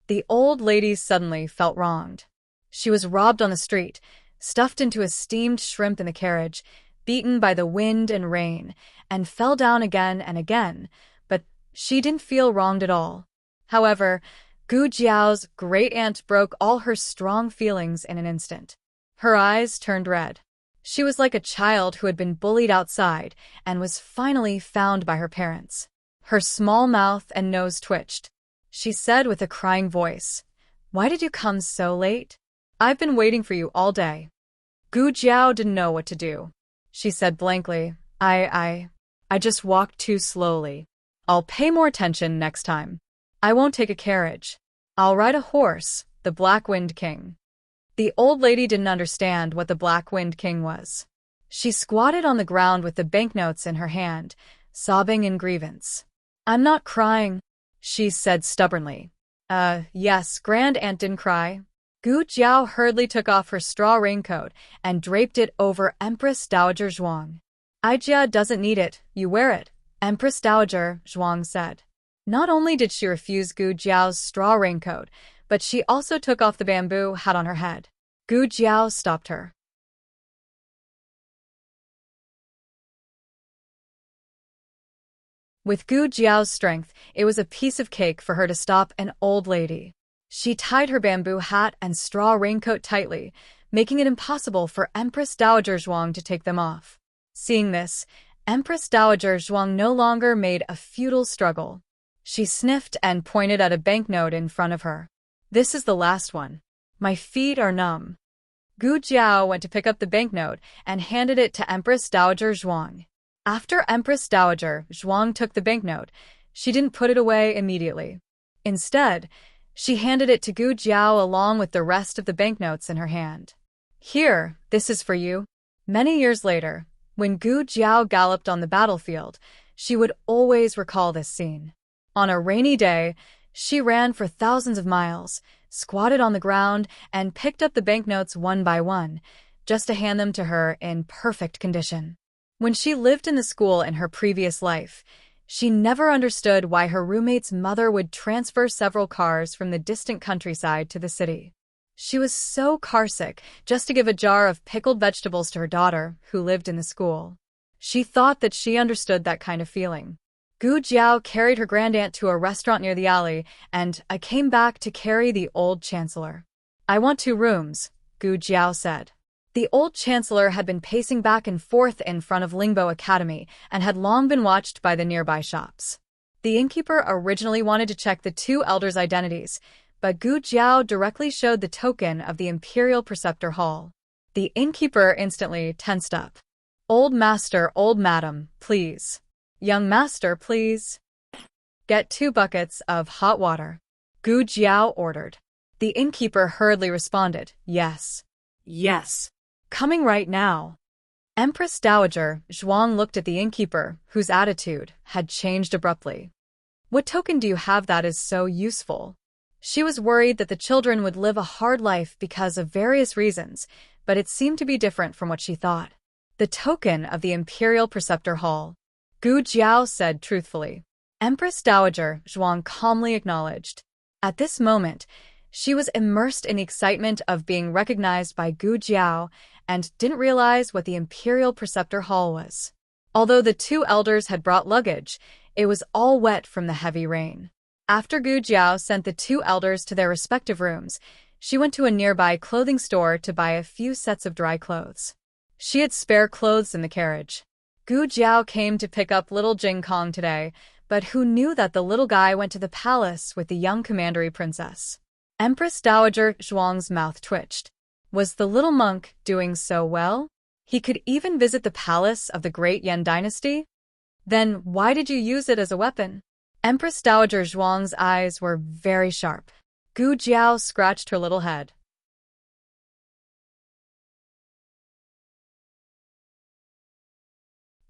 The old lady suddenly felt wronged. She was robbed on the street, stuffed into a steamed shrimp in the carriage, beaten by the wind and rain, and fell down again and again, but she didn't feel wronged at all. However, Gu Jiao's great aunt broke all her strong feelings in an instant. Her eyes turned red. She was like a child who had been bullied outside and was finally found by her parents. Her small mouth and nose twitched. She said with a crying voice, "Why did you come so late? I've been waiting for you all day." Gu Jiao didn't know what to do. She said blankly, I just walked too slowly. I'll pay more attention next time. I won't take a carriage. I'll ride a horse, the Black Wind King." The old lady didn't understand what the Black Wind King was. She squatted on the ground with the banknotes in her hand, sobbing in grievance. "I'm not crying," she said stubbornly. Yes, Grand Aunt didn't cry." Gu Jiao hurriedly took off her straw raincoat and draped it over Empress Dowager Zhuang. Aijia doesn't need it, you wear it, Empress Dowager Zhuang said. Not only did she refuse Gu Jiao's straw raincoat, but she also took off the bamboo hat on her head. Gu Jiao stopped her. With Gu Jiao's strength, it was a piece of cake for her to stop an old lady. She tied her bamboo hat and straw raincoat tightly, making it impossible for Empress Dowager Zhuang to take them off. Seeing this, Empress Dowager Zhuang no longer made a futile struggle. She sniffed and pointed at a banknote in front of her. This is the last one. My feet are numb. Gu Jiao went to pick up the banknote and handed it to Empress Dowager Zhuang. After Empress Dowager Zhuang took the banknote, she didn't put it away immediately. Instead, she handed it to Gu Jiao along with the rest of the banknotes in her hand. Here, this is for you. Many years later, when Gu Jiao galloped on the battlefield, she would always recall this scene. On a rainy day, she ran for thousands of miles, squatted on the ground, and picked up the banknotes one by one, just to hand them to her in perfect condition. When she lived in the school in her previous life, she never understood why her roommate's mother would transfer several cars from the distant countryside to the city. She was so carsick just to give a jar of pickled vegetables to her daughter, who lived in the school. She thought that she understood that kind of feeling. Gu Jiao carried her grandaunt to a restaurant near the alley, and I came back to carry the old chancellor. I want 2 rooms, Gu Jiao said. The old chancellor had been pacing back and forth in front of Lingbo Academy and had long been watched by the nearby shops. The innkeeper originally wanted to check the 2 elders' identities, but Gu Jiao directly showed the token of the Imperial Preceptor Hall. The innkeeper instantly tensed up. Old master, old madam, please. Young master, please. Get 2 buckets of hot water, Gu Jiao ordered. The innkeeper hurriedly responded, yes. Yes. Coming right now. Empress Dowager Zhuang looked at the innkeeper, whose attitude had changed abruptly. What token do you have that is so useful? She was worried that the children would live a hard life because of various reasons, but it seemed to be different from what she thought. The token of the Imperial Preceptor Hall, Gu Jiao said truthfully. Empress Dowager Zhuang calmly acknowledged. At this moment, she was immersed in the excitement of being recognized by Gu Jiao and didn't realize what the Imperial Preceptor Hall was. Although the 2 elders had brought luggage, it was all wet from the heavy rain. After Gu Jiao sent the 2 elders to their respective rooms, she went to a nearby clothing store to buy a few sets of dry clothes. She had spare clothes in the carriage. Gu Jiao came to pick up little Jing Kong today, but who knew that the little guy went to the palace with the young commandery princess? Empress Dowager Zhuang's mouth twitched. Was the little monk doing so well? He could even visit the palace of the great Yan dynasty? Then why did you use it as a weapon? Empress Dowager Zhuang's eyes were very sharp. Gu Jiao scratched her little head.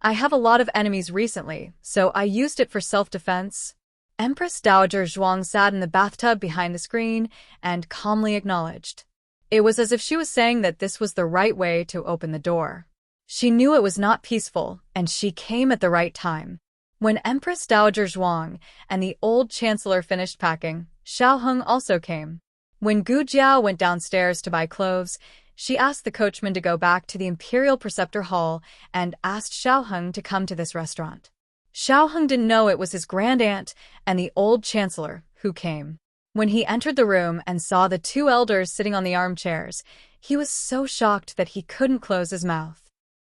I have a lot of enemies recently, so I used it for self-defense. Empress Dowager Zhuang sat in the bathtub behind the screen and calmly acknowledged. It was as if she was saying that this was the right way to open the door. She knew it was not peaceful, and she came at the right time. When Empress Dowager Zhuang and the old chancellor finished packing, Xiaoheng also came. When Gu Jiao went downstairs to buy clothes, she asked the coachman to go back to the Imperial Preceptor Hall and asked Xiaoheng to come to this restaurant. Xiaoheng didn't know it was his grandaunt and the old chancellor who came. When he entered the room and saw the 2 elders sitting on the armchairs, he was so shocked that he couldn't close his mouth.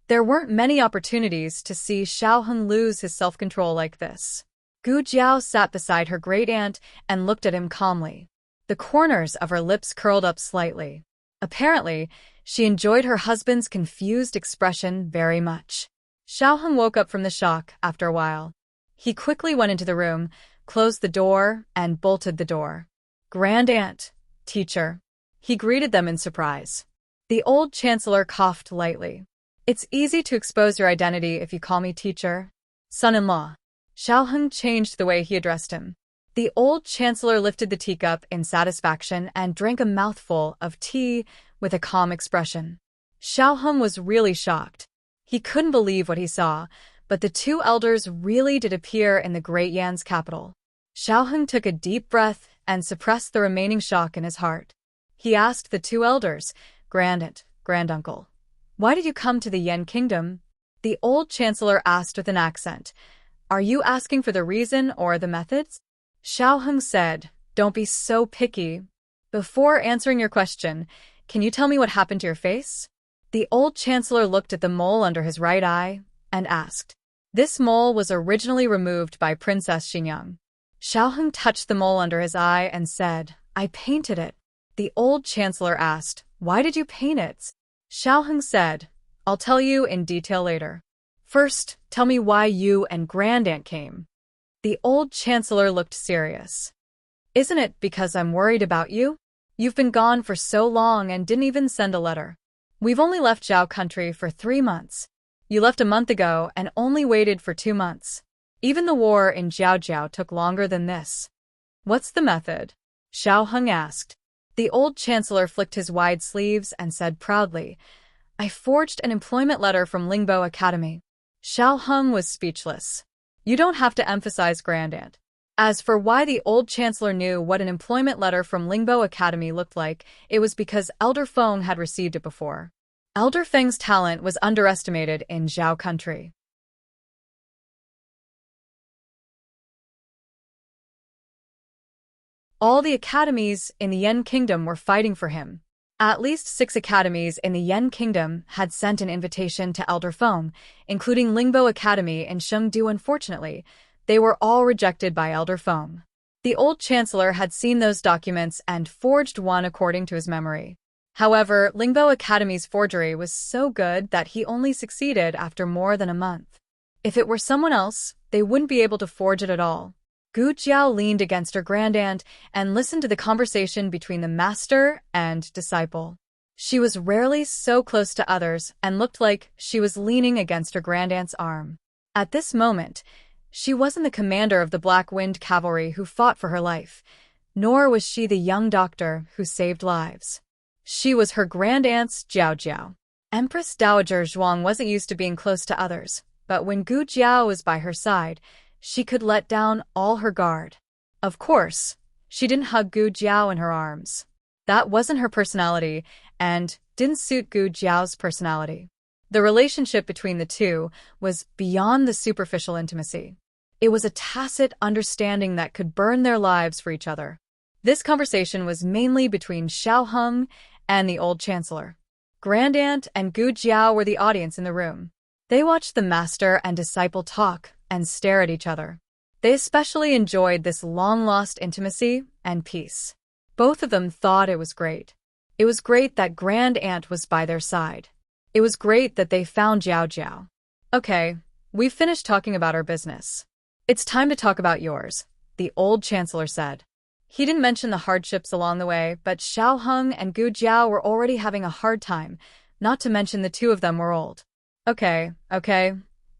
There weren't many opportunities to see Xiaoheng lose his self-control like this. Gu Jiao sat beside her great-aunt and looked at him calmly. The corners of her lips curled up slightly. Apparently, she enjoyed her husband's confused expression very much. Xiaoheng woke up from the shock after a while. He quickly went into the room, closed the door, and bolted the door. Grandaunt, teacher. He greeted them in surprise. The old chancellor coughed lightly. It's easy to expose your identity if you call me teacher. Son-in-law. Xiaoheng changed the way he addressed him. The old chancellor lifted the teacup in satisfaction and drank a mouthful of tea with a calm expression. Xiaoheng was really shocked. He couldn't believe what he saw, but the two elders really did appear in the Great Yan's capital. Xiaoheng took a deep breath and suppressed the remaining shock in his heart. He asked the two elders, "Grandaunt, granduncle, why did you come to the Yan kingdom?" The old chancellor asked with an accent, "Are you asking for the reason or the methods?" Xiaoheng said, "Don't be so picky. Before answering your question, can you tell me what happened to your face?" The old chancellor looked at the mole under his right eye and asked. This mole was originally removed by Princess Xinyang. Xiaoheng touched the mole under his eye and said, "I painted it." The old chancellor asked, "Why did you paint it?" Xiaoheng said, "I'll tell you in detail later. First, tell me why you and Grandaunt came." The old chancellor looked serious. "Isn't it because I'm worried about you? You've been gone for so long and didn't even send a letter. We've only left Zhao country for 3 months. You left a month ago and only waited for 2 months. Even the war in Zhao took longer than this." "What's the method?" Xiaoheng asked. The old chancellor flicked his wide sleeves and said proudly, "I forged an employment letter from Lingbo Academy." Xiaoheng was speechless. You don't have to emphasize Grandaunt. As for why the old chancellor knew what an employment letter from Lingbo Academy looked like, it was because Elder Feng had received it before. Elder Feng's talent was underestimated in Zhao country. All the academies in the Yan kingdom were fighting for him. At least 6 academies in the Yan kingdom had sent an invitation to Elder Feng, including Lingbo Academy and Shengdu. Unfortunately, they were all rejected by Elder Feng. The old chancellor had seen those documents and forged one according to his memory. However, Lingbo Academy's forgery was so good that he only succeeded after more than a month. If it were someone else, they wouldn't be able to forge it at all. Gu Jiao leaned against her grandaunt and listened to the conversation between the master and disciple. She was rarely so close to others and looked like she was leaning against her grandaunt's arm. At this moment, she wasn't the commander of the Black Wind Cavalry who fought for her life, nor was she the young doctor who saved lives. She was her grandaunt's Jiao. Empress Dowager Zhuang wasn't used to being close to others, but when Gu Jiao was by her side, she could let down all her guard. Of course, she didn't hug Gu Jiao in her arms. That wasn't her personality and didn't suit Gu Jiao's personality. The relationship between the two was beyond the superficial intimacy. It was a tacit understanding that could burn their lives for each other. This conversation was mainly between Xiaoheng and the old chancellor. Grandaunt and Gu Jiao were the audience in the room. They watched the master and disciple talk and stare at each other. They especially enjoyed this long-lost intimacy and peace. Both of them thought it was great. It was great that Grandaunt was by their side. It was great that they found Jiao. "Okay, we've finished talking about our business. It's time to talk about yours," the old chancellor said. He didn't mention the hardships along the way, but Xiaoheng and Gu Jiao were already having a hard time, not to mention the two of them were old. Okay.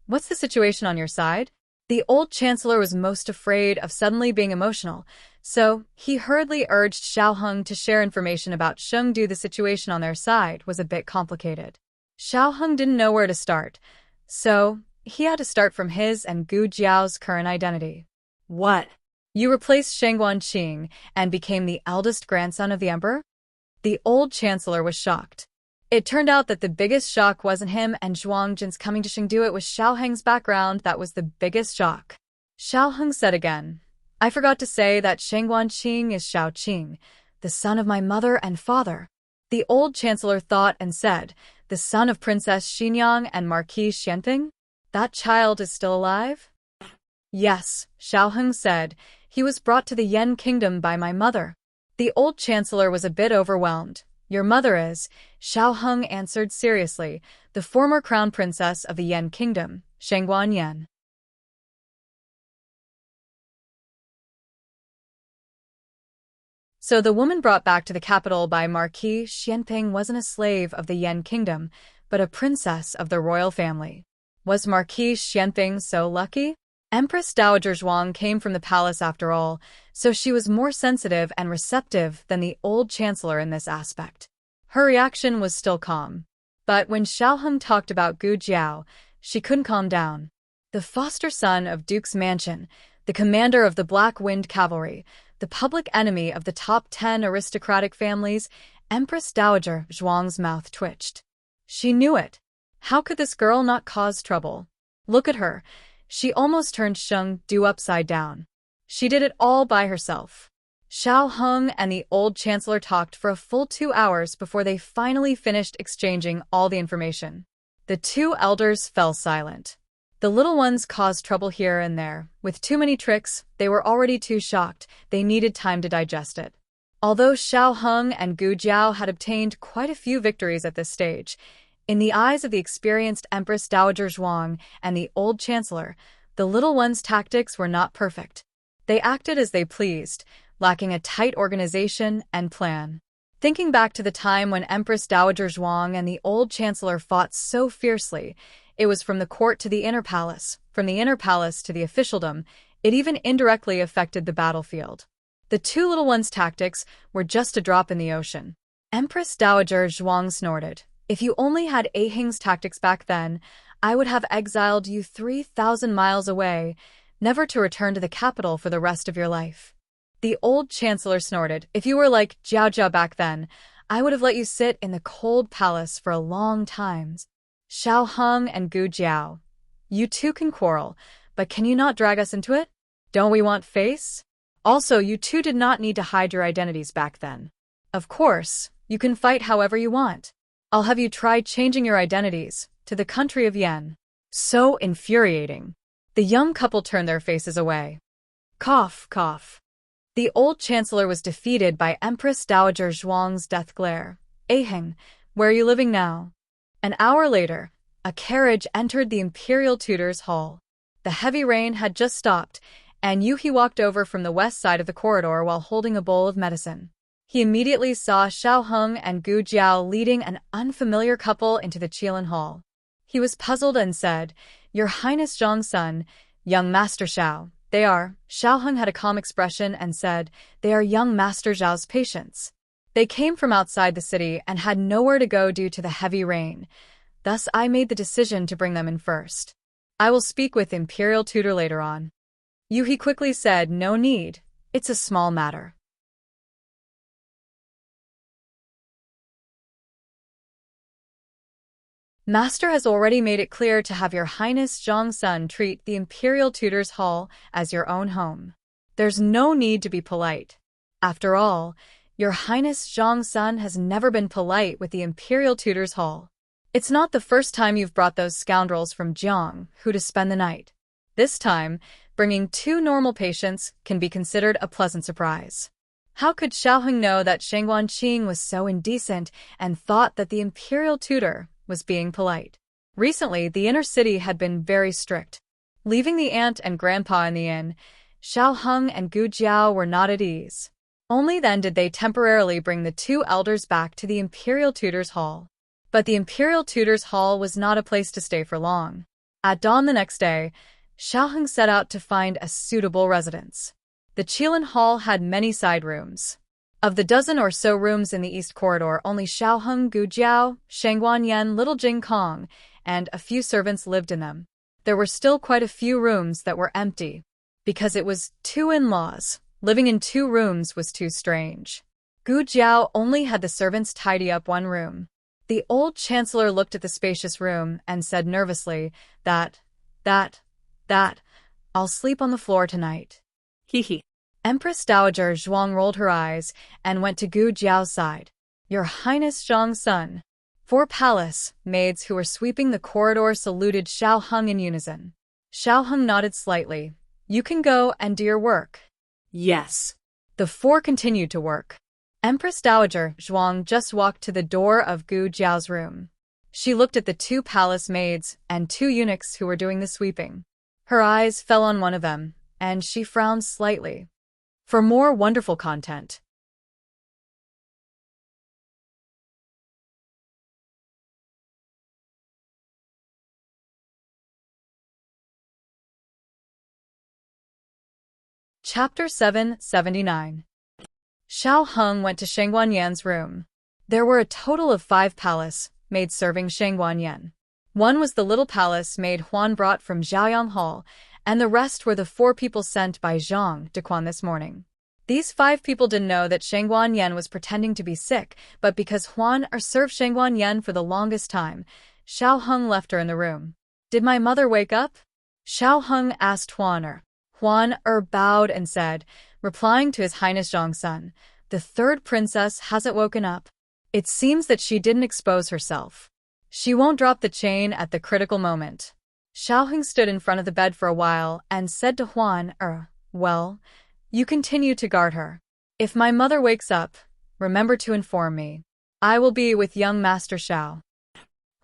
What's the situation on your side?" The old chancellor was most afraid of suddenly being emotional, so he hurriedly urged Xiaoheng to share information about Shengdu. The situation on their side was a bit complicated. Xiaoheng didn't know where to start, so he had to start from his and Gu Jiao's current identity. "What? You replaced Shengguan Qing and became the eldest grandson of the emperor?" The old chancellor was shocked. It turned out that the biggest shock wasn't him and Zhuang Jin's coming to Chengdu. It was Xiaoheng's background that was the biggest shock. Xiaoheng said again, "I forgot to say that Shengguan Qing is Xiao Qing, the son of my mother and father." The old chancellor thought and said, "The son of Princess Xinyang and Marquis Xianping? That child is still alive?" "Yes," Xiaoheng said, "he was brought to the Yan kingdom by my mother." The old chancellor was a bit overwhelmed. "Your mother is," Xiaoheng answered seriously, "the former crown princess of the Yan kingdom, Shengguan Yan." So the woman brought back to the capital by Marquis Xianping wasn't a slave of the Yan kingdom, but a princess of the royal family. Was Marquis Xianping so lucky? Empress Dowager Zhuang came from the palace after all, so she was more sensitive and receptive than the old chancellor in this aspect. Her reaction was still calm. But when Xiaoheng talked about Gu Jiao, she couldn't calm down. The foster son of Duke's mansion, the commander of the Black Wind Cavalry, the public enemy of the top 10 aristocratic families, Empress Dowager Zhuang's mouth twitched. She knew it. How could this girl not cause trouble? Look at her. She almost turned Sheng Du upside down. She did it all by herself. Xiaoheng and the old chancellor talked for a full 2 hours before they finally finished exchanging all the information. The two elders fell silent. The little ones caused trouble here and there. With too many tricks, they were already too shocked. They needed time to digest it. Although Xiaoheng and Gu Jiao had obtained quite a few victories at this stage, in the eyes of the experienced Empress Dowager Zhuang and the old chancellor, the little ones' tactics were not perfect. They acted as they pleased, lacking a tight organization and plan. Thinking back to the time when Empress Dowager Zhuang and the old chancellor fought so fiercely, it was from the court to the inner palace, from the inner palace to the officialdom, it even indirectly affected the battlefield. The two little ones' tactics were just a drop in the ocean. Empress Dowager Zhuang snorted. If you only had Aheng's tactics back then, I would have exiled you 3,000 miles away, never to return to the capital for the rest of your life. The old chancellor snorted. If you were like Jiao Jiao back then, I would have let you sit in the cold palace for a long time. Xiaoheng and Gu Jiao, you two can quarrel, but can you not drag us into it? Don't we want face? Also, you two did not need to hide your identities back then. Of course, you can fight however you want. I'll have you try changing your identities to the country of Yen. So infuriating. The young couple turned their faces away. Cough, cough. The old chancellor was defeated by Empress Dowager Zhuang's death glare. Aheng, where are you living now? An hour later, a carriage entered the imperial tutor's hall. The heavy rain had just stopped, and Yuhi walked over from the west side of the corridor while holding a bowl of medicine. He immediately saw Xiaoheng and Gu Jiao leading an unfamiliar couple into the Qilin Hall. He was puzzled and said, Your Highness Zhang's son, young Master Xiao. They are. Xiaoheng had a calm expression and said, They are young Master Zhao's patients. They came from outside the city and had nowhere to go due to the heavy rain. Thus I made the decision to bring them in first. I will speak with Imperial Tutor later on. Yuhi quickly said, No need. It's a small matter. Master has already made it clear to have Your Highness Zhang's son treat the Imperial Tutor's Hall as your own home. There's no need to be polite. After all, Your Highness Zhang's son has never been polite with the Imperial Tutor's Hall. It's not the first time you've brought those scoundrels from Jiang who to spend the night. This time, bringing two normal patients can be considered a pleasant surprise. How could Xiaoheng know that Sheng Guanqing was so indecent and thought that the Imperial Tutor was being polite? Recently, the inner city had been very strict. Leaving the aunt and grandpa in the inn, Xiaoheng and Gu Jiao were not at ease. Only then did they temporarily bring the two elders back to the Imperial Tutor's Hall. But the Imperial Tutor's Hall was not a place to stay for long. At dawn the next day, Xiaoheng set out to find a suitable residence. The Qilin Hall had many side rooms. Of the dozen or so rooms in the east corridor, only Xiaoheng, Gu Jiao, Sheng Guanyan, Little Jing Kong, and a few servants lived in them. There were still quite a few rooms that were empty. Because it was two in-laws, living in two rooms was too strange. Gu Jiao only had the servants tidy up one room. The old chancellor looked at the spacious room and said nervously, that, I'll sleep on the floor tonight. Hee. Empress Dowager Zhuang rolled her eyes and went to Gu Jiao's side. Your Highness Zhang's son. 4 palace maids who were sweeping the corridor saluted Xiaoheng in unison. Xiaoheng nodded slightly. You can go and do your work. Yes. The 4 continued to work. Empress Dowager Zhuang just walked to the door of Gu Jiao's room. She looked at the 2 palace maids and 2 eunuchs who were doing the sweeping. Her eyes fell on one of them, and she frowned slightly. For more wonderful content, Chapter 779. Xiaoheng went to Sheng Guanyan's room. There were a total of 5 palace made serving Shangguan Yen. One was the little palace maid Huan brought from Zhaoyang Hall, and the rest were the 4 people sent by Zhang Dequan this morning. These 5 people didn't know that Shangguan Yen was pretending to be sick, but because Huan served Shangguan Yen for the longest time, Xiao Heng left her in the room. Did my mother wake up? Xiao Heng asked Huan. Huan bowed and said, replying to His Highness Zhang's son, the 3rd princess hasn't woken up. It seems that she didn't expose herself. She won't drop the chain at the critical moment. Xiao Heng stood in front of the bed for a while and said to Huan, well, you continue to guard her. If my mother wakes up, remember to inform me. I will be with young Master Xiao.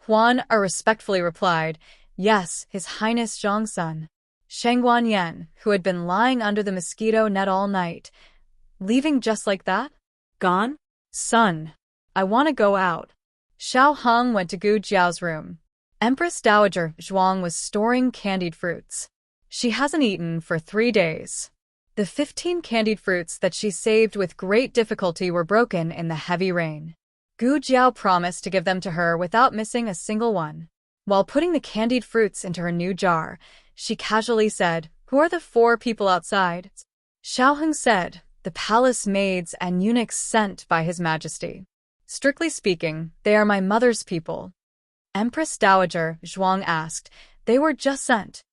Huan respectfully replied, yes, His Highness Zhang's son. Shangguan Yen, who had been lying under the mosquito net all night. Leaving just like that? Gone? Son, I want to go out. Xiao Heng went to Gu Jiao's room. Empress Dowager Zhuang was storing candied fruits. She hasn't eaten for 3 days. The 15 candied fruits that she saved with great difficulty were broken in the heavy rain. Gu Jiao promised to give them to her without missing a single one. While putting the candied fruits into her new jar, she casually said, who are the 4 people outside? Xiao Heng said, the palace maids and eunuchs sent by His Majesty. Strictly speaking, they are my mother's people. Empress Dowager Zhuang asked, they were just sent.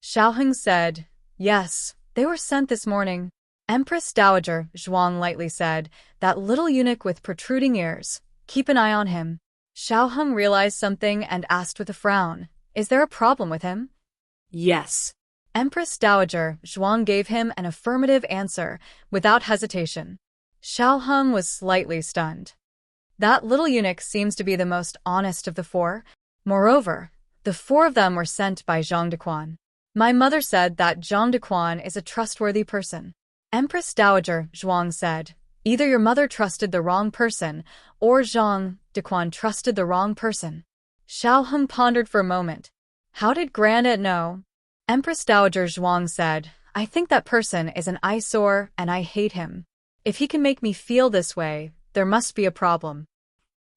Xiao Heng said, yes, they were sent this morning. Empress Dowager Zhuang lightly said, that little eunuch with protruding ears, keep an eye on him. Xiao Heng realized something and asked with a frown, is there a problem with him? Yes. Empress Dowager Zhuang gave him an affirmative answer, without hesitation. Xiao Heng was slightly stunned. That little eunuch seems to be the most honest of the 4. Moreover, the 4 of them were sent by Zhang Dequan. My mother said that Zhang Dequan is a trustworthy person. Empress Dowager Zhuang said, either your mother trusted the wrong person, or Zhang Dequan trusted the wrong person. Xiao Heng pondered for a moment. How did Grand Aunt know? Empress Dowager Zhuang said, I think that person is an eyesore and I hate him. If he can make me feel this way, there must be a problem.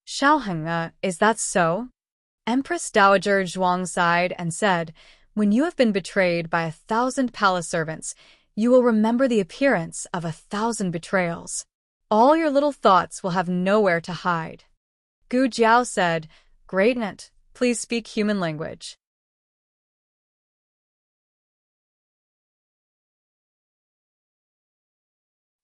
Xiao Heng, is that so? Empress Dowager Zhuang sighed and said, when you have been betrayed by 1,000 palace servants, you will remember the appearance of 1,000 betrayals. All your little thoughts will have nowhere to hide. Gu Jiao said, Great Aunt, please speak human language.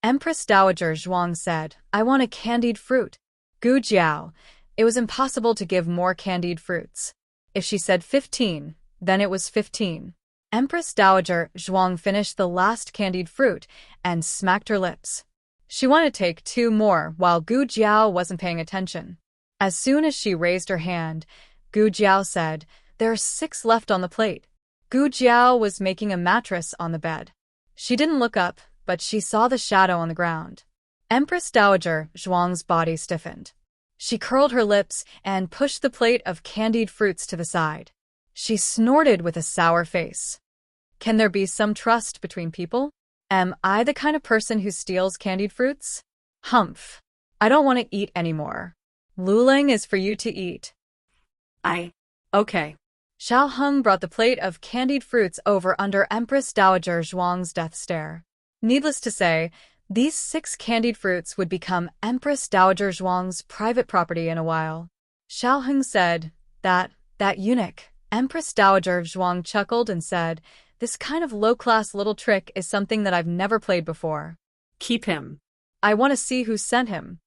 Empress Dowager Zhuang said, I want a candied fruit. Gu Jiao, it was impossible to give more candied fruits. If she said 15, then it was 15. Empress Dowager Zhuang finished the last candied fruit and smacked her lips. She wanted to take 2 more while Gu Jiao wasn't paying attention. As soon as she raised her hand, Gu Jiao said, there are 6 left on the plate. Gu Jiao was making a mattress on the bed. She didn't look up, but she saw the shadow on the ground. Empress Dowager Zhuang's body stiffened. She curled her lips and pushed the plate of candied fruits to the side. She snorted with a sour face. Can there be some trust between people? Am I the kind of person who steals candied fruits? Humph. I don't want to eat anymore. Luling is for you to eat. Okay. Xiao Heng brought the plate of candied fruits over under Empress Dowager Zhuang's death stare. Needless to say, these 6 candied fruits would become Empress Dowager Zhuang's private property in a while. Xiao Heng said, that eunuch. Empress Dowager Zhuang chuckled and said, this kind of low-class little trick is something that I've never played before. Keep him. I want to see who sent him.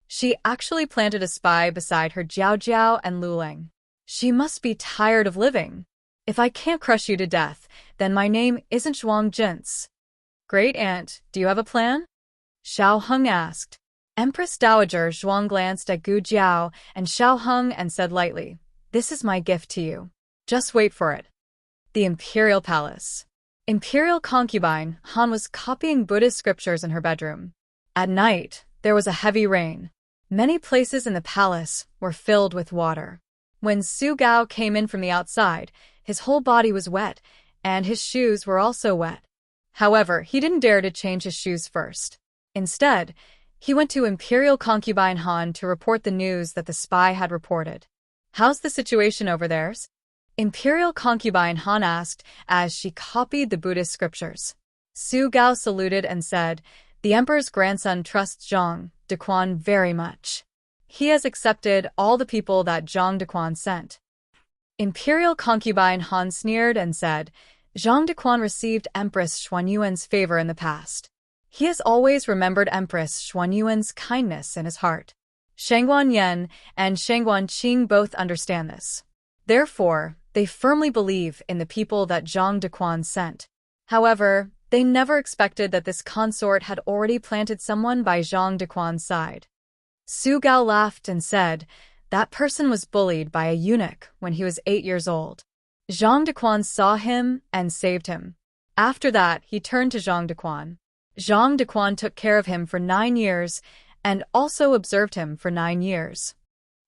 She actually planted a spy beside her Jiao Jiao and Luling. She must be tired of living. If I can't crush you to death, then my name isn't Zhuang Jince. Great Aunt, do you have a plan? Xiao Heng asked. Empress Dowager Zhuang glanced at Gu Jiao and Xiao Heng and said lightly, this is my gift to you. Just wait for it. The Imperial Palace. Imperial concubine Han was copying Buddhist scriptures in her bedroom. At night, there was a heavy rain. Many places in the palace were filled with water. When Su Gao came in from the outside, his whole body was wet, and his shoes were also wet. However, he didn't dare to change his shoes first. Instead, he went to Imperial concubine Han to report the news that the spy had reported. How's the situation over there? Imperial concubine Han asked as she copied the Buddhist scriptures. Su Gao saluted and said, "The emperor's grandson trusts Zhang Dequan very much. He has accepted all the people that Zhang Dequan sent." Imperial concubine Han sneered and said, "Zhang Dequan received Empress Xuanyuan's favor in the past. He has always remembered Empress Xuanyuan's kindness in his heart. Shangguan Yan and Shangguan Qing both understand this. Therefore, they firmly believe in the people that Zhang Dequan sent. However, they never expected that this consort had already planted someone by Zhang Dequan's side." Su Gao laughed and said, "That person was bullied by a eunuch when he was 8 years old. Zhang Dequan saw him and saved him. After that, he turned to Zhang Dequan. Zhang Dequan took care of him for 9 years and also observed him for 9 years."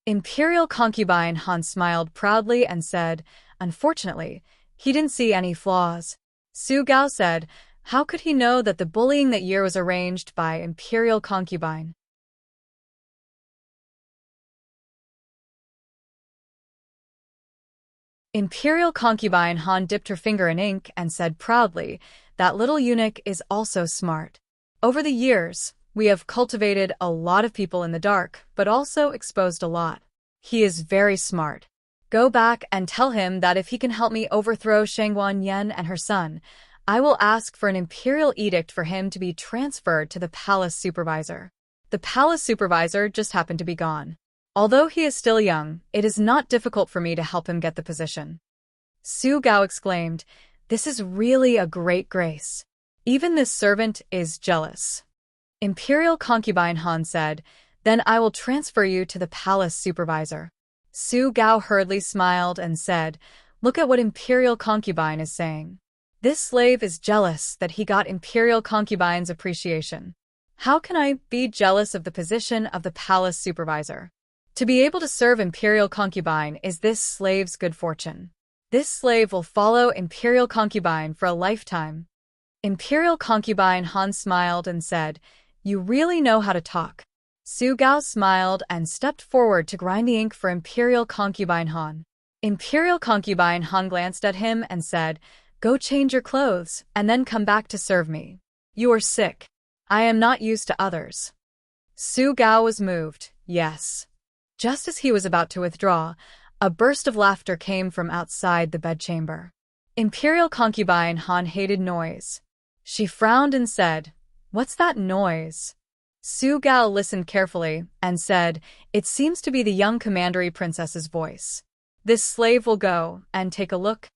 Imperial concubine Han smiled proudly and said, "Unfortunately, he didn't see any flaws." Su Gao said, "How could he know that the bullying that year was arranged by Imperial concubine?" Imperial concubine Han dipped her finger in ink and said proudly, "That little eunuch is also smart. Over the years, we have cultivated a lot of people in the dark, but also exposed a lot. He is very smart. Go back and tell him that if he can help me overthrow Shangguan Yan and her son, I will ask for an imperial edict for him to be transferred to the palace supervisor." The palace supervisor just happened to be gone. Although he is still young, it is not difficult for me to help him get the position. Su Gao exclaimed, "This is really a great grace. Even this servant is jealous." Imperial concubine Han said, "Then I will transfer you to the palace supervisor." Su Gao hurriedly smiled and said, "Look at what Imperial concubine is saying. This slave is jealous that he got Imperial concubine's appreciation. How can I be jealous of the position of the palace supervisor? To be able to serve Imperial concubine is this slave's good fortune. This slave will follow Imperial concubine for a lifetime." Imperial concubine Han smiled and said, "You really know how to talk." Su Gao smiled and stepped forward to grind the ink for Imperial concubine Han. Imperial concubine Han glanced at him and said, "Go change your clothes and then come back to serve me. You are sick. I am not used to others." Su Gao was moved, yes. Just as he was about to withdraw, a burst of laughter came from outside the bedchamber. Imperial concubine Han hated noise. She frowned and said, "What's that noise?" Su Gao listened carefully and said, "It seems to be the young commandery princess's voice. This slave will go and take a look."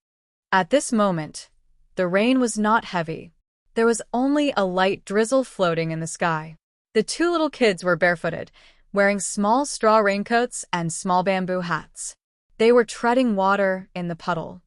At this moment, the rain was not heavy. There was only a light drizzle floating in the sky. The 2 little kids were barefooted, wearing small straw raincoats and small bamboo hats. They were treading water in the puddle.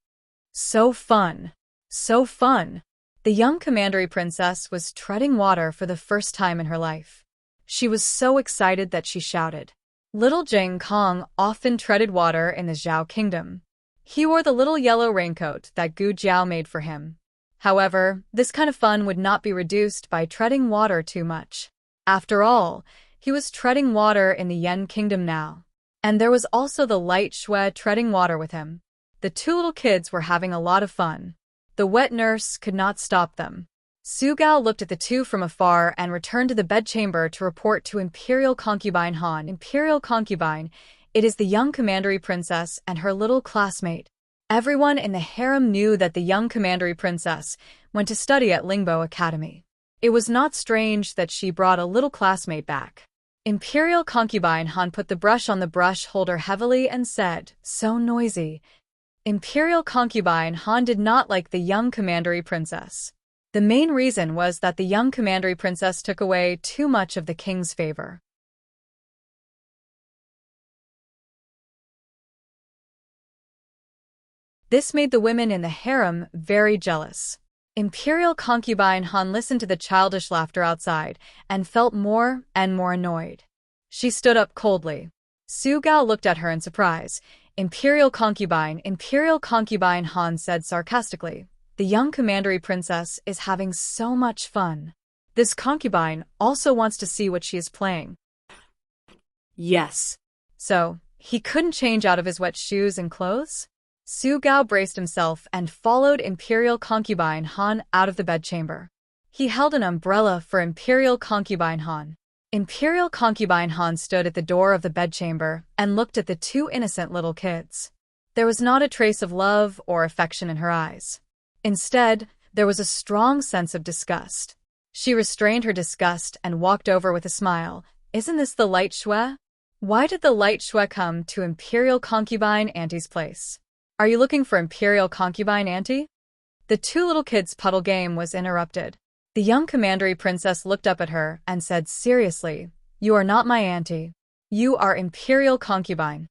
So fun! So fun! The young commandery princess was treading water for the first time in her life. She was so excited that she shouted. Little Jing Kong often treaded water in the Zhao kingdom. He wore the little yellow raincoat that Gu Jiao made for him. However, this kind of fun would not be reduced by treading water too much. After all, he was treading water in the Yen kingdom now. And there was also the light Shui treading water with him. The 2 little kids were having a lot of fun. The wet nurse could not stop them. Su Gao looked at the 2 from afar and returned to the bedchamber to report to Imperial concubine Han. "Imperial concubine, it is the young commandery princess and her little classmate." Everyone in the harem knew that the young commandery princess went to study at Lingbo Academy. It was not strange that she brought a little classmate back. Imperial concubine Han put the brush on the brush holder heavily and said, "So noisy." Imperial concubine Han did not like the young commandery princess. The main reason was that the young commandery princess took away too much of the king's favor. This made the women in the harem very jealous. Imperial concubine Han listened to the childish laughter outside and felt more and more annoyed. She stood up coldly. Su Gao looked at her in surprise. Imperial concubine Han said sarcastically, "The young commandery princess is having so much fun. This concubine also wants to see what she is playing." "Yes. So, He couldn't change out of his wet shoes and clothes? Su Gao braced himself and followed Imperial Concubine Han out of the bedchamber. He held an umbrella for Imperial Concubine Han. Imperial Concubine Han stood at the door of the bedchamber and looked at the two innocent little kids. There was not a trace of love or affection in her eyes. Instead, there was a strong sense of disgust. She restrained her disgust and walked over with a smile. Isn't this the light Shui? Why did the light Shui come to Imperial Concubine Auntie's place? Are you looking for Imperial Concubine Auntie? The two little kids' puddle game was interrupted. The young commandery princess looked up at her and said seriously, "You are not my auntie. You are Imperial Concubine."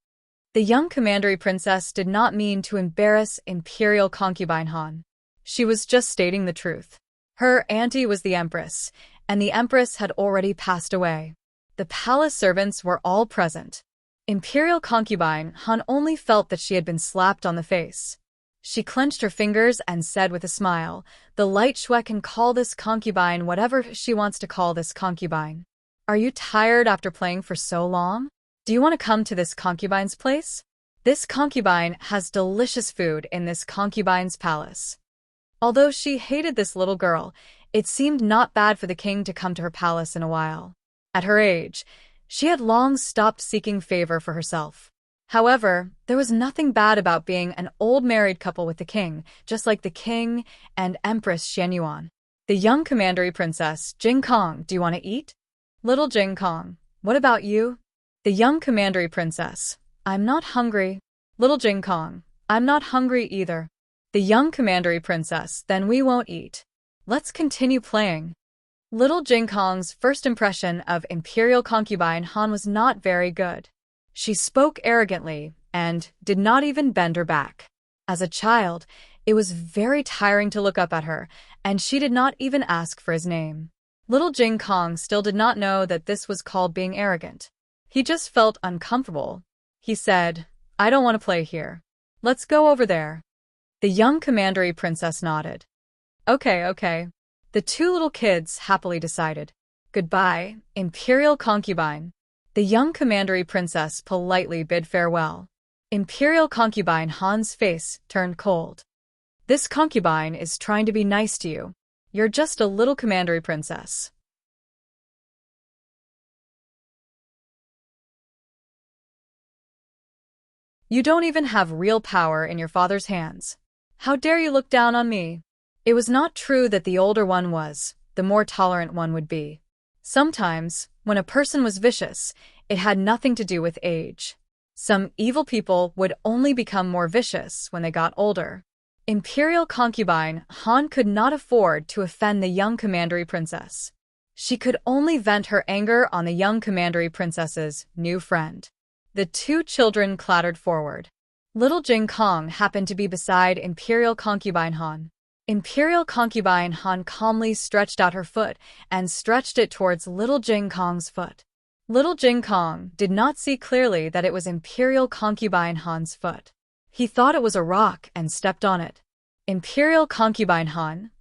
The young commandery princess did not mean to embarrass Imperial Concubine Han. She was just stating the truth. Her auntie was the Empress, and the Empress had already passed away. The palace servants were all present. Imperial Concubine Han only felt that she had been slapped on the face. She clenched her fingers and said with a smile, "The light Shui can call this concubine whatever she wants to call this concubine. Are you tired after playing for so long? Do you want to come to this concubine's place? This concubine has delicious food in this concubine's palace." Although she hated this little girl, it seemed not bad for the king to come to her palace in a while. At her age, she had long stopped seeking favor for herself. However, there was nothing bad about being an old married couple with the king, just like the king and Empress Xianyuan. The young commandery princess, Jing Kong, do you want to eat? Little Jing Kong, what about you? The young commandery princess, I'm not hungry. Little Jing Kong, I'm not hungry either. The young commandery princess, then we won't eat. Let's continue playing. Little Jing Kong's first impression of Imperial Concubine Han was not very good. She spoke arrogantly and did not even bend her back. As a child, it was very tiring to look up at her, and she did not even ask for his name. Little Jing Kong still did not know that this was called being arrogant. He just felt uncomfortable. He said, "I don't want to play here. Let's go over there." The young commandery princess nodded. Okay. The two little kids happily decided. Goodbye, Imperial Concubine. The young commandery princess politely bid farewell. Imperial Concubine Han's face turned cold. This concubine is trying to be nice to you. You're just a little commandery princess. You don't even have real power in your father's hands. How dare you look down on me? It was not true that the older one was, the more tolerant one would be. Sometimes, when a person was vicious, it had nothing to do with age. Some evil people would only become more vicious when they got older. Imperial Concubine Han could not afford to offend the young commandery princess. She could only vent her anger on the young commandery princess's new friend. The two children clattered forward. Little Jing Kong happened to be beside Imperial Concubine Han. Imperial Concubine Han calmly stretched out her foot and stretched it towards Little Jing Kong's foot. Little Jing Kong did not see clearly that it was Imperial Concubine Han's foot. He thought it was a rock and stepped on it. Imperial Concubine Han.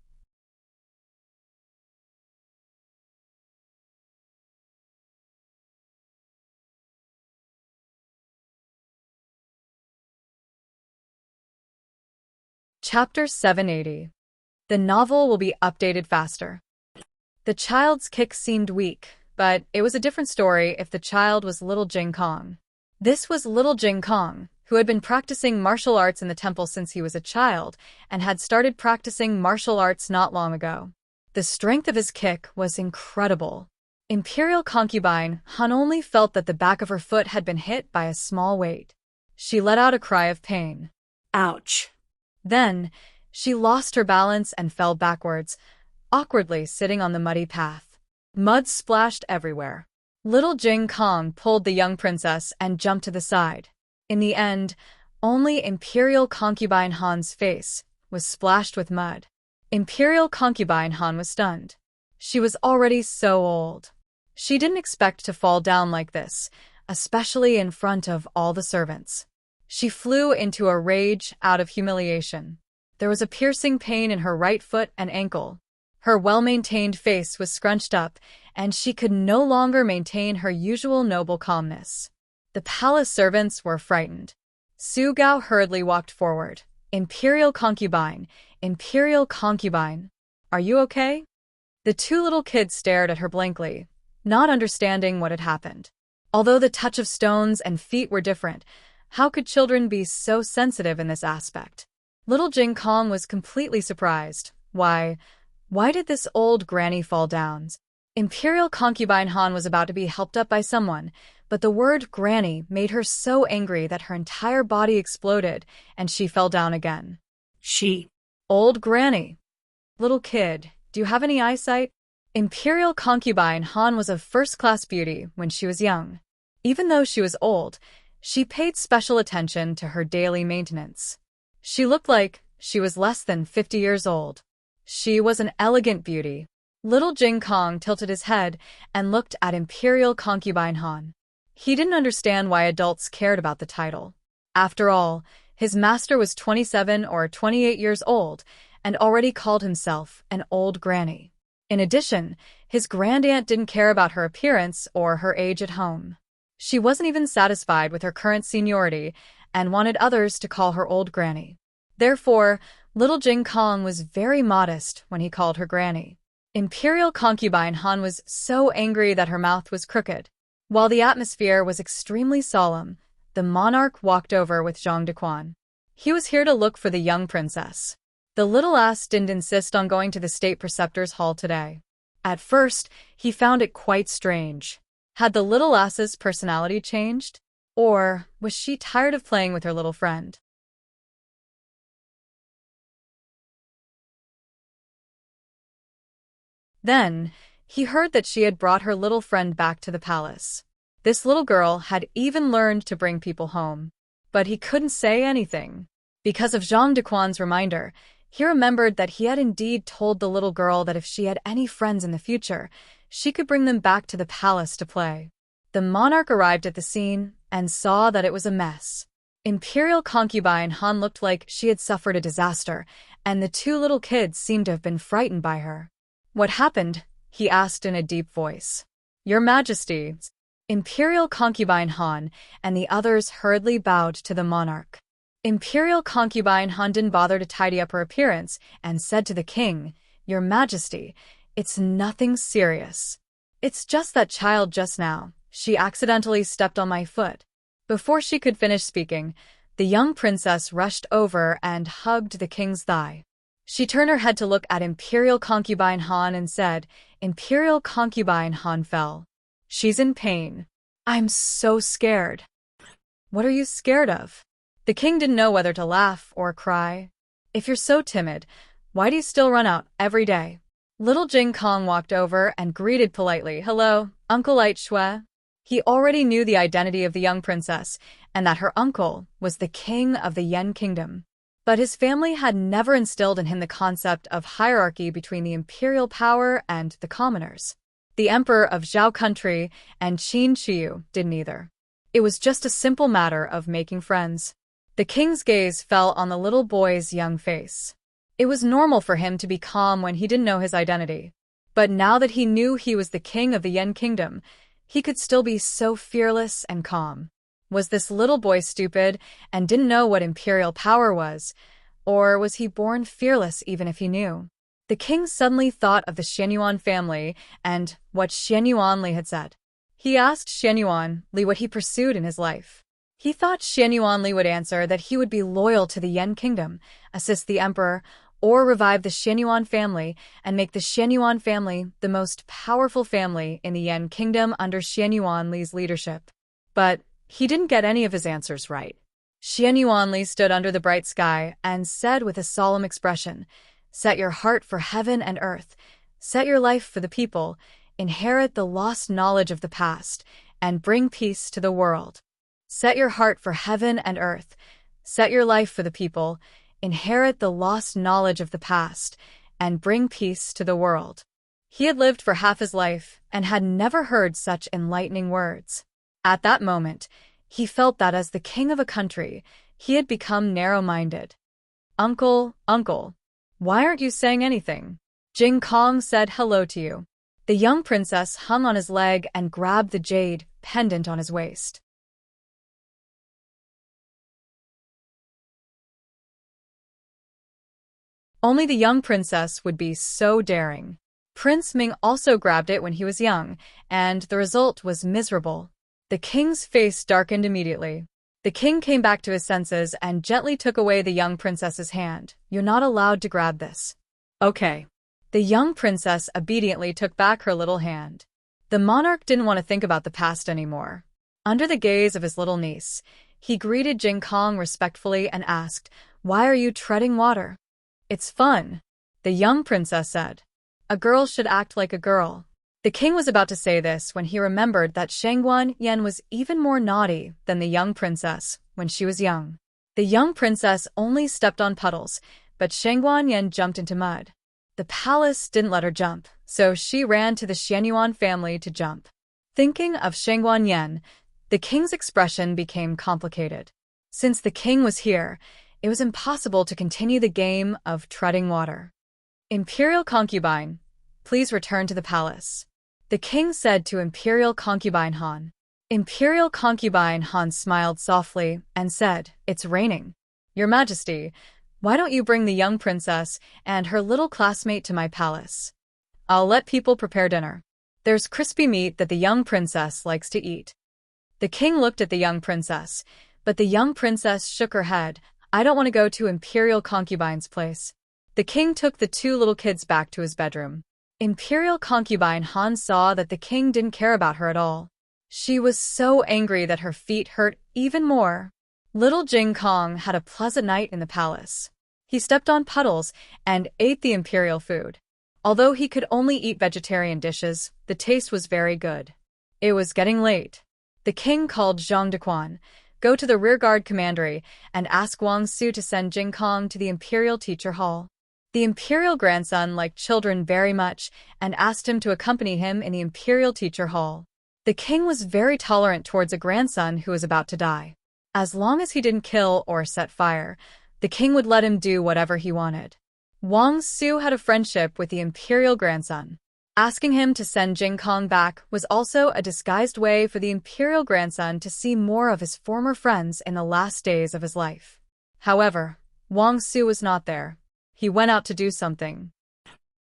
Chapter 780. The novel will be updated faster. The child's kick seemed weak, but it was a different story if the child was Little Jing Kong. This was Little Jing Kong, who had been practicing martial arts in the temple since he was a child and had started practicing martial arts not long ago. The strength of his kick was incredible. Imperial Concubine Han only felt that the back of her foot had been hit by a small weight. She let out a cry of pain. Ouch! Then, she lost her balance and fell backwards, awkwardly sitting on the muddy path. Mud splashed everywhere. Little Jing Kong pulled the young princess and jumped to the side. In the end, only Imperial Concubine Han's face was splashed with mud. Imperial Concubine Han was stunned. She was already so old. She didn't expect to fall down like this, especially in front of all the servants. She flew into a rage out of humiliation. There was a piercing pain in her right foot and ankle. Her well-maintained face was scrunched up, and she could no longer maintain her usual noble calmness. The palace servants were frightened. Su Gao hurriedly walked forward. Imperial concubine, imperial concubine. Are you okay? The two little kids stared at her blankly, not understanding what had happened. Although the touch of stones and feet were different, how could children be so sensitive in this aspect? Little Jing Kong was completely surprised. Why did this old granny fall down? Imperial concubine Han was about to be helped up by someone, but the word granny made her so angry that her entire body exploded and she fell down again. Old granny. Little kid, do you have any eyesight? Imperial concubine Han was of first-class beauty when she was young. Even though she was old, she paid special attention to her daily maintenance. She looked like she was less than 50 years old. She was an elegant beauty. Little Jing Kong tilted his head and looked at Imperial concubine Han. He didn't understand why adults cared about the title. After all, his master was 27 or 28 years old and already called himself an old granny. In addition, his grandaunt didn't care about her appearance or her age at home. She wasn't even satisfied with her current seniority and wanted others to call her old granny. Therefore, little Jing Kong was very modest when he called her granny. Imperial concubine Han was so angry that her mouth was crooked. While the atmosphere was extremely solemn, the monarch walked over with Zhang Dequan. He was here to look for the young princess. The little ass didn't insist on going to the state preceptor's hall today. At first, he found it quite strange. Had the little ass's personality changed? Or was she tired of playing with her little friend? Then, he heard that she had brought her little friend back to the palace. This little girl had even learned to bring people home. But he couldn't say anything. Because of Zhang Dequan's reminder, he remembered that he had indeed told the little girl that if she had any friends in the future, she could bring them back to the palace to play. The monarch arrived at the scene and saw that it was a mess. Imperial concubine Han looked like she had suffered a disaster, and the two little kids seemed to have been frightened by her. What happened? He asked in a deep voice. Your Majesty. Imperial concubine Han and the others hurriedly bowed to the monarch. Imperial concubine Han didn't bother to tidy up her appearance and said to the king, Your Majesty, it's nothing serious. It's just that child just now. She accidentally stepped on my foot. Before she could finish speaking, the young princess rushed over and hugged the king's thigh. She turned her head to look at Imperial concubine Han and said, Imperial concubine Han fell. She's in pain. I'm so scared. What are you scared of? The king didn't know whether to laugh or cry. If you're so timid, why do you still run out every day? Little Jing Kong walked over and greeted politely, Hello, Uncle Light Shui. He already knew the identity of the young princess and that her uncle was the king of the Yen Kingdom. But his family had never instilled in him the concept of hierarchy between the imperial power and the commoners. The emperor of Zhao country and Qin Shiyu didn't either. It was just a simple matter of making friends. The king's gaze fell on the little boy's young face. It was normal for him to be calm when he didn't know his identity. But now that he knew he was the king of the Yen Kingdom, he could still be so fearless and calm. Was this little boy stupid and didn't know what imperial power was? Or was he born fearless even if he knew? The king suddenly thought of the Xianyuan family and what Xianyuan Li had said. He asked Xianyuan Li what he pursued in his life. He thought Xianyuan Li would answer that he would be loyal to the Yen Kingdom, assist the emperor, or revive the Xianyuan family and make the Xianyuan family the most powerful family in the Yen Kingdom under Xianyuan Li's leadership. But he didn't get any of his answers right. Xianyuan Li stood under the bright sky and said with a solemn expression, Set your heart for heaven and earth, set your life for the people, inherit the lost knowledge of the past, and bring peace to the world. Set your heart for heaven and earth, set your life for the people, inherit the lost knowledge of the past, and bring peace to the world. He had lived for half his life and had never heard such enlightening words. At that moment, he felt that as the king of a country, he had become narrow-minded. Uncle, why aren't you saying anything? Jing Kong said hello to you. The young princess hung on his leg and grabbed the jade pendant on his waist. Only the young princess would be so daring. Prince Ming also grabbed it when he was young, and the result was miserable. The king's face darkened immediately. The king came back to his senses and gently took away the young princess's hand. "You're not allowed to grab this." "Okay." The young princess obediently took back her little hand. The monarch didn't want to think about the past anymore. Under the gaze of his little niece, he greeted Jing Kong respectfully and asked, "Why are you treading water?" "It's fun," the young princess said. "A girl should act like a girl." The king was about to say this when he remembered that Shangguan Yen was even more naughty than the young princess when she was young. The young princess only stepped on puddles, but Shangguan Yen jumped into mud. The palace didn't let her jump, so she ran to the Xianyuan family to jump. Thinking of Shangguan Yen, the king's expression became complicated. Since the king was here, it was impossible to continue the game of treading water. "Imperial concubine, please return to the palace," the king said to Imperial concubine Han. Imperial concubine Han smiled softly and said, "It's raining. Your Majesty, why don't you bring the young princess and her little classmate to my palace? I'll let people prepare dinner. There's crispy meat that the young princess likes to eat." The king looked at the young princess, but the young princess shook her head. "I don't want to go to Imperial concubine's place." The king took the two little kids back to his bedroom. Imperial concubine Han saw that the king didn't care about her at all. She was so angry that her feet hurt even more. Little Jing Kong had a pleasant night in the palace. He stepped on puddles and ate the imperial food. Although he could only eat vegetarian dishes, the taste was very good. It was getting late. The king called Zhang Dequan, "Go to the rearguard commandery and ask Wang Su to send Jing Kong to the imperial teacher hall." The imperial grandson liked children very much and asked him to accompany him in the imperial teacher hall. The king was very tolerant towards a grandson who was about to die. As long as he didn't kill or set fire, the king would let him do whatever he wanted. Wang Su had a friendship with the imperial grandson. Asking him to send Jing Kong back was also a disguised way for the imperial grandson to see more of his former friends in the last days of his life. However, Wang Su was not there. He went out to do something.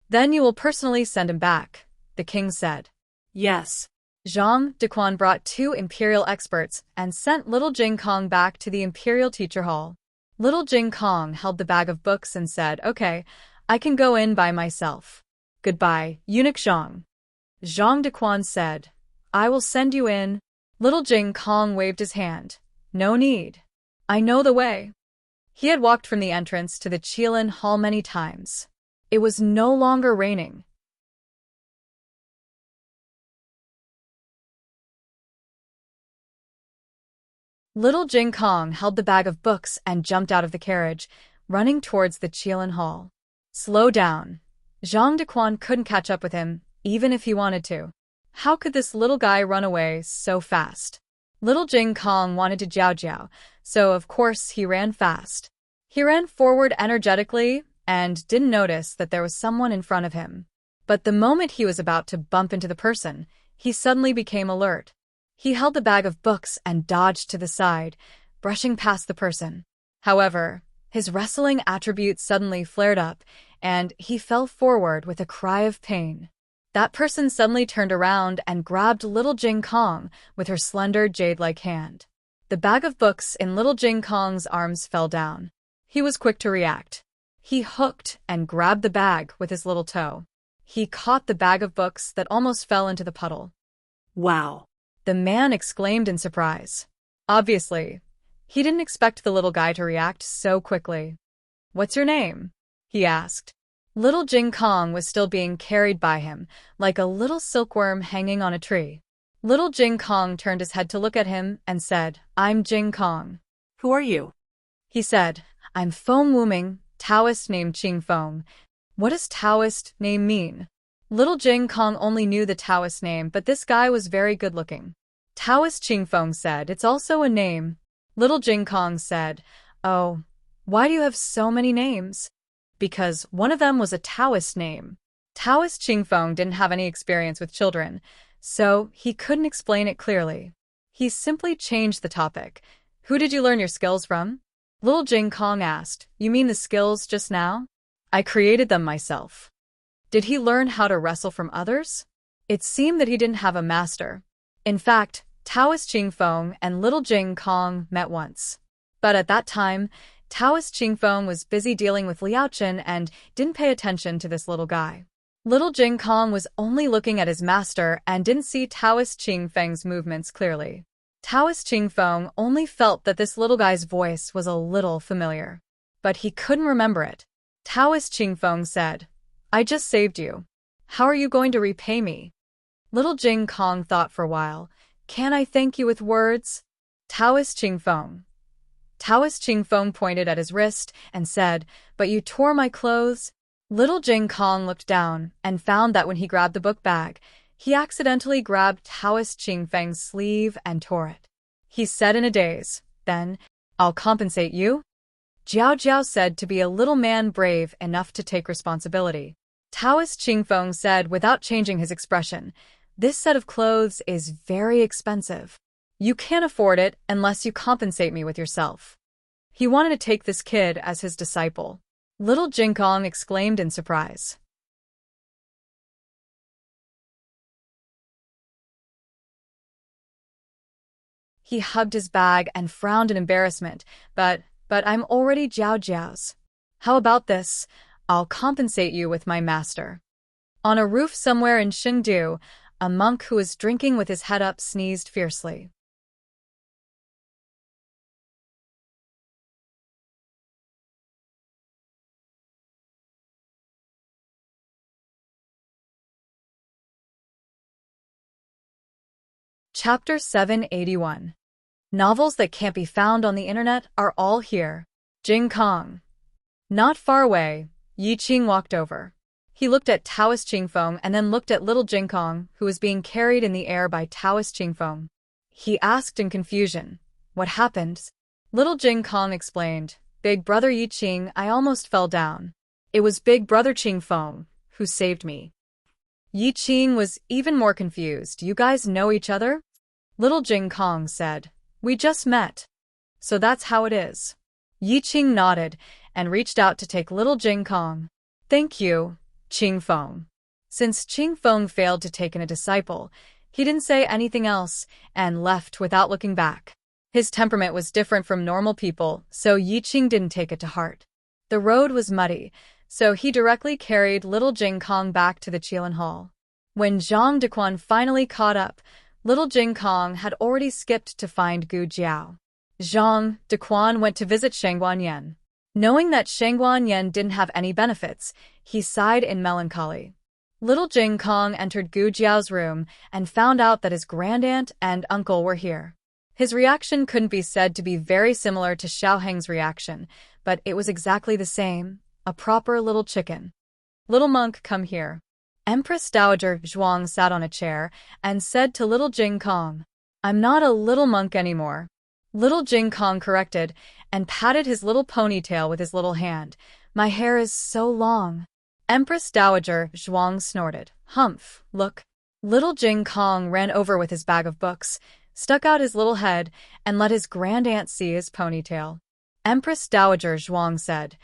"Then you will personally send him back," the king said. Yes. Zhang Dequan brought two imperial experts and sent little Jing Kong back to the imperial teacher hall. Little Jing Kong held the bag of books and said, "Okay, I can go in by myself." "Goodbye, eunuch Zhang." Zhang Dequan said, "I will send you in." Little Jing Kong waved his hand. "No need. I know the way." He had walked from the entrance to the Qilin Hall many times. It was no longer raining. Little Jing Kong held the bag of books and jumped out of the carriage, running towards the Qilin Hall. "Slow down." Zhang Dequan couldn't catch up with him, even if he wanted to. How could this little guy run away so fast? Little Jing Kong wanted to jiao, so of course he ran fast. He ran forward energetically and didn't notice that there was someone in front of him. But the moment he was about to bump into the person, he suddenly became alert. He held the bag of books and dodged to the side, brushing past the person. However, his wrestling attribute suddenly flared up, and he fell forward with a cry of pain. That person suddenly turned around and grabbed little Jing Kong with her slender jade-like hand. The bag of books in little Jing Kong's arms fell down. He was quick to react. He hooked and grabbed the bag with his little toe. He caught the bag of books that almost fell into the puddle. Wow! The man exclaimed in surprise. Obviously, he didn't expect the little guy to react so quickly. "What's your name?" he asked. Little Jing Kong was still being carried by him, like a little silkworm hanging on a tree. Little Jing Kong turned his head to look at him and said, "I'm Jing Kong." Who are you? He said, "I'm Feng Wuming, Taoist named Qing Feng." What does Taoist name mean? Little Jing Kong only knew the Taoist name, but this guy was very good-looking. Taoist Qing Feng said, "It's also a name." Little Jing Kong said, "Oh, why do you have so many names?" Because one of them was a Taoist name. Taoist Qing Feng didn't have any experience with children, so he couldn't explain it clearly. He simply changed the topic. "Who did you learn your skills from?" Little Jing Kong asked. "You mean the skills just now?" I created them myself. Did he learn how to wrestle from others? It seemed that he didn't have a master. In fact, Taoist Qingfeng and little Jing Kong met once. But at that time, Taoist Qingfeng was busy dealing with Liaochen and didn't pay attention to this little guy. Little Jing Kong was only looking at his master and didn't see Taoist Qingfeng's movements clearly. Taoist Qingfeng only felt that this little guy's voice was a little familiar. But he couldn't remember it. Taoist Qingfeng said, I just saved you. How are you going to repay me? Little Jing Kong thought for a while. Can I thank you with words? Taoist Qingfeng. Taoist Qingfeng pointed at his wrist and said, But you tore my clothes. Little Jing Kong looked down and found that when he grabbed the book bag, he accidentally grabbed Taoist Qingfeng's sleeve and tore it. He said in a daze, Then, I'll compensate you? Jiao Jiao said to be a little man brave enough to take responsibility. Taoist Qingfeng said without changing his expression, This set of clothes is very expensive. You can't afford it unless you compensate me with yourself. He wanted to take this kid as his disciple. Little Jing Kong exclaimed in surprise. He hugged his bag and frowned in embarrassment, but I'm already Jiao Jiao's. How about this? I'll compensate you with my master. On a roof somewhere in Chengdu, a monk who was drinking with his head up sneezed fiercely. Chapter 781. Novels that can't be found on the internet are all here. Jing Kong. Not far away, Yi Qing walked over. He looked at Taoist Qingfeng and then looked at little Jing Kong, who was being carried in the air by Taoist Qingfeng. He asked in confusion, What happened? Little Jing Kong explained, Big brother Yi Qing, I almost fell down. It was big brother Qingfeng who saved me. Yi Qing was even more confused. You guys know each other? Little Jing Kong said, We just met. So that's how it is. Yi Qing nodded and reached out to take little Jing Kong. Thank you, Qingfeng. Since Qingfeng failed to take in a disciple, he didn't say anything else and left without looking back. His temperament was different from normal people, so Yi Qing didn't take it to heart. The road was muddy, so he directly carried little Jing Kong back to the Qilin Hall. When Zhang Dequan finally caught up, little Jing Kong had already skipped to find Gu Jiao. Zhang Dequan went to visit Shangguan Yan. Knowing that Shangguan Yan didn't have any benefits, he sighed in melancholy. Little Jing Kong entered Gu Jiao's room and found out that his grandaunt and uncle were here. His reaction couldn't be said to be very similar to Xiaoheng's reaction, but it was exactly the same, a proper little chicken. Little monk, come here. Empress Dowager Zhuang sat on a chair and said to little Jing Kong, I'm not a little monk anymore. Little Jing Kong corrected and patted his little ponytail with his little hand. My hair is so long. Empress Dowager Zhuang snorted. Humph, look. Little Jing Kong ran over with his bag of books, stuck out his little head, and let his grandaunt see his ponytail. Empress Dowager Zhuang said,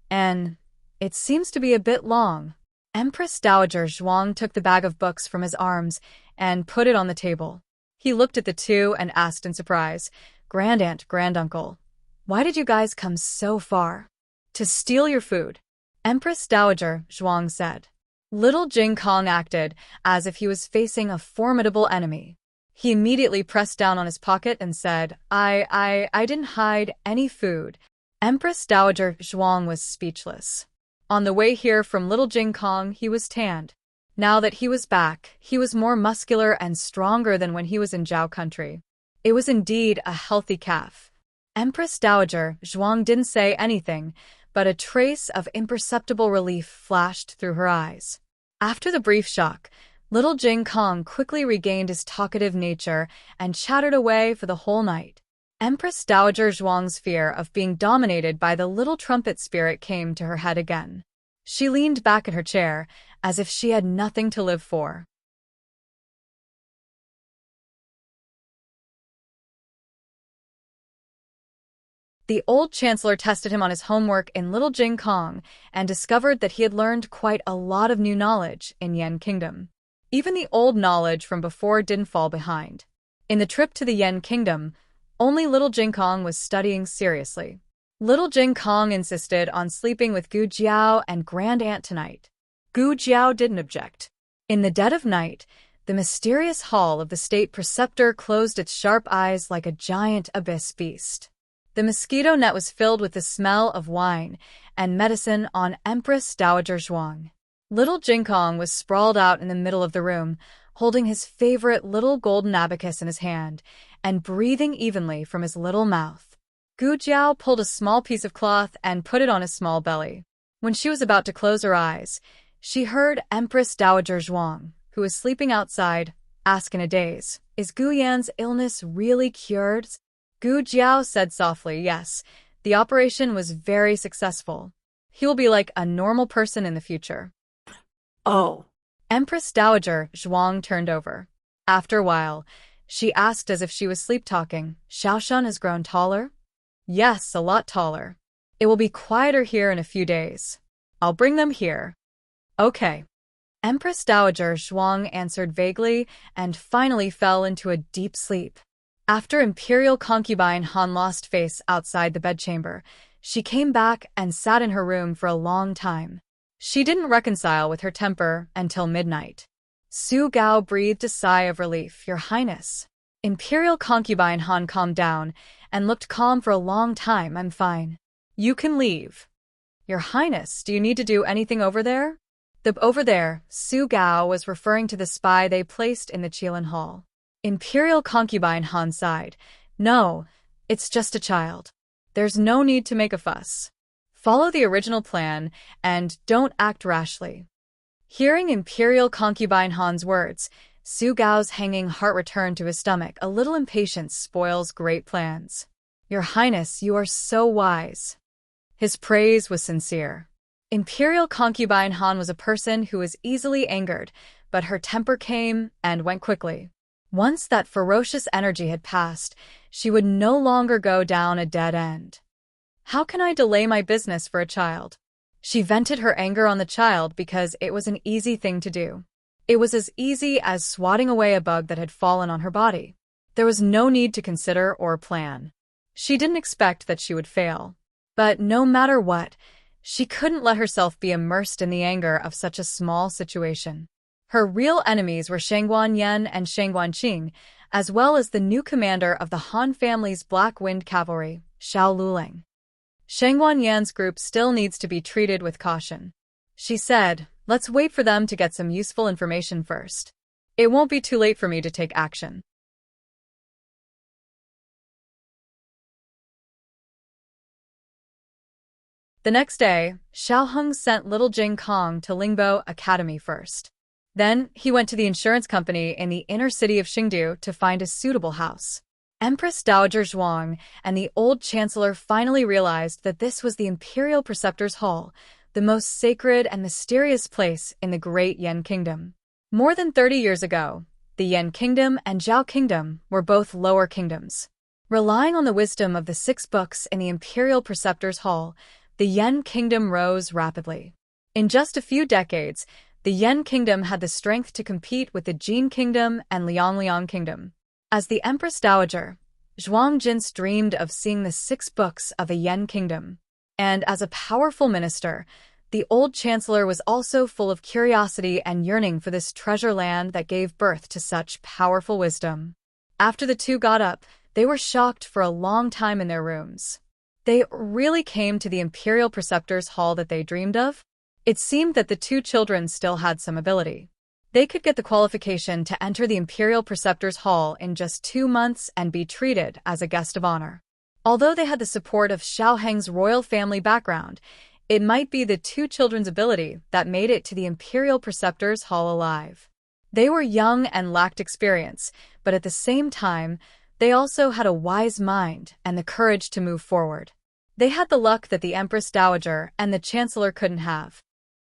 And it seems to be a bit long. Empress Dowager Zhuang took the bag of books from his arms and put it on the table. He looked at the two and asked in surprise, Grandaunt, granduncle, why did you guys come so far? To steal your food. Empress Dowager Zhuang said. Little Jing Kong acted as if he was facing a formidable enemy. He immediately pressed down on his pocket and said, I didn't hide any food. Empress Dowager Zhuang was speechless. On the way here from little Jing Kong, he was tanned. Now that he was back, he was more muscular and stronger than when he was in Zhao country. It was indeed a healthy calf. Empress Dowager Zhuang didn't say anything, but a trace of imperceptible relief flashed through her eyes. After the brief shock, little Jing Kong quickly regained his talkative nature and chattered away for the whole night. Empress Dowager Zhuang's fear of being dominated by the little trumpet spirit came to her head again. She leaned back in her chair, as if she had nothing to live for. The old chancellor tested him on his homework in Little Jing Kong and discovered that he had learned quite a lot of new knowledge in Yen Kingdom. Even the old knowledge from before didn't fall behind. In the trip to the Yen Kingdom, only Little Jing Kong was studying seriously. Little Jing Kong insisted on sleeping with Gu Jiao and Grand Aunt tonight. Gu Jiao didn't object. In the dead of night, the mysterious hall of the state preceptor closed its sharp eyes like a giant abyss beast. The mosquito net was filled with the smell of wine and medicine on Empress Dowager Zhuang. Little Jing Kong was sprawled out in the middle of the room, holding his favorite little golden abacus in his hand and breathing evenly from his little mouth. Gu Jiao pulled a small piece of cloth and put it on his small belly. When she was about to close her eyes, she heard Empress Dowager Zhuang, who was sleeping outside, ask in a daze, "Is Gu Yan's illness really cured?" Gu Jiao said softly, "Yes, the operation was very successful. He will be like a normal person in the future." Oh. Empress Dowager Zhuang turned over. After a while, she asked as if she was sleep-talking, "Xiaoshan has grown taller?" "Yes, a lot taller. It will be quieter here in a few days. I'll bring them here." "Okay." Empress Dowager Zhuang answered vaguely and finally fell into a deep sleep. After Imperial Concubine Han lost face outside the bedchamber, she came back and sat in her room for a long time. She didn't reconcile with her temper until midnight. Su Gao breathed a sigh of relief. "Your Highness." Imperial Concubine Han calmed down and looked calm for a long time. "I'm fine. You can leave." "Your Highness, do you need to do anything over there?" The over there, Su Gao was referring to the spy they placed in the Qilin Hall. Imperial Concubine Han sighed. "No, it's just a child. There's no need to make a fuss. Follow the original plan and don't act rashly." Hearing Imperial Concubine Han's words, Su Gao's hanging heart returned to his stomach. A little impatience spoils great plans. "Your Highness, you are so wise." His praise was sincere. Imperial Concubine Han was a person who was easily angered, but her temper came and went quickly. Once that ferocious energy had passed, she would no longer go down a dead end. "How can I delay my business for a child?" She vented her anger on the child because it was an easy thing to do. It was as easy as swatting away a bug that had fallen on her body. There was no need to consider or plan. She didn't expect that she would fail. But no matter what, she couldn't let herself be immersed in the anger of such a small situation. Her real enemies were Shangguan Yan and Shangguan Qing, as well as the new commander of the Han family's Black Wind Cavalry, Xiao Luling. Shangguan Yan's group still needs to be treated with caution. She said, "Let's wait for them to get some useful information first. It won't be too late for me to take action." The next day, Xiaoheng sent Little Jing Kong to Lingbo Academy first. Then, he went to the insurance company in the inner city of Xingdu to find a suitable house. Empress Dowager Zhuang and the old chancellor finally realized that this was the Imperial Preceptor's Hall, the most sacred and mysterious place in the great Yen Kingdom. More than 30 years ago, the Yen Kingdom and Zhao Kingdom were both lower kingdoms. Relying on the wisdom of the 6 books in the Imperial Preceptor's Hall, the Yen Kingdom rose rapidly. In just a few decades, the Yen Kingdom had the strength to compete with the Jin Kingdom and Liang Kingdom. As the Empress Dowager, Zhuang Jin's dreamed of seeing the 6 books of a Yen Kingdom. And as a powerful minister, the old chancellor was also full of curiosity and yearning for this treasure land that gave birth to such powerful wisdom. After the two got up, they were shocked for a long time in their rooms. They really came to the Imperial Preceptor's Hall that they dreamed of? It seemed that the 2 children still had some ability. They could get the qualification to enter the Imperial Preceptor's Hall in just 2 months and be treated as a guest of honor. Although they had the support of Xiaoheng's royal family background, it might be the 2 children's ability that made it to the Imperial Preceptor's Hall alive. They were young and lacked experience, but at the same time, they also had a wise mind and the courage to move forward. They had the luck that the Empress Dowager and the Chancellor couldn't have.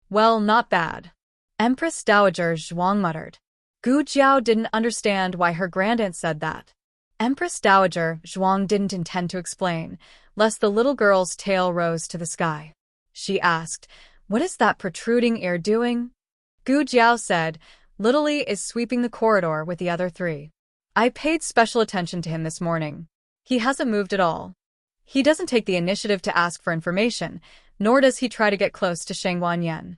"Well, not bad," Empress Dowager Zhuang muttered. Gu Jiao didn't understand why her grandaunt said that. Empress Dowager Zhuang didn't intend to explain, lest the little girl's tail rose to the sky. She asked, "What is that protruding ear doing?" Gu Jiao said, "Little Li is sweeping the corridor with the other three. I paid special attention to him this morning. He hasn't moved at all. He doesn't take the initiative to ask for information, nor does he try to get close to Shang Wanyan."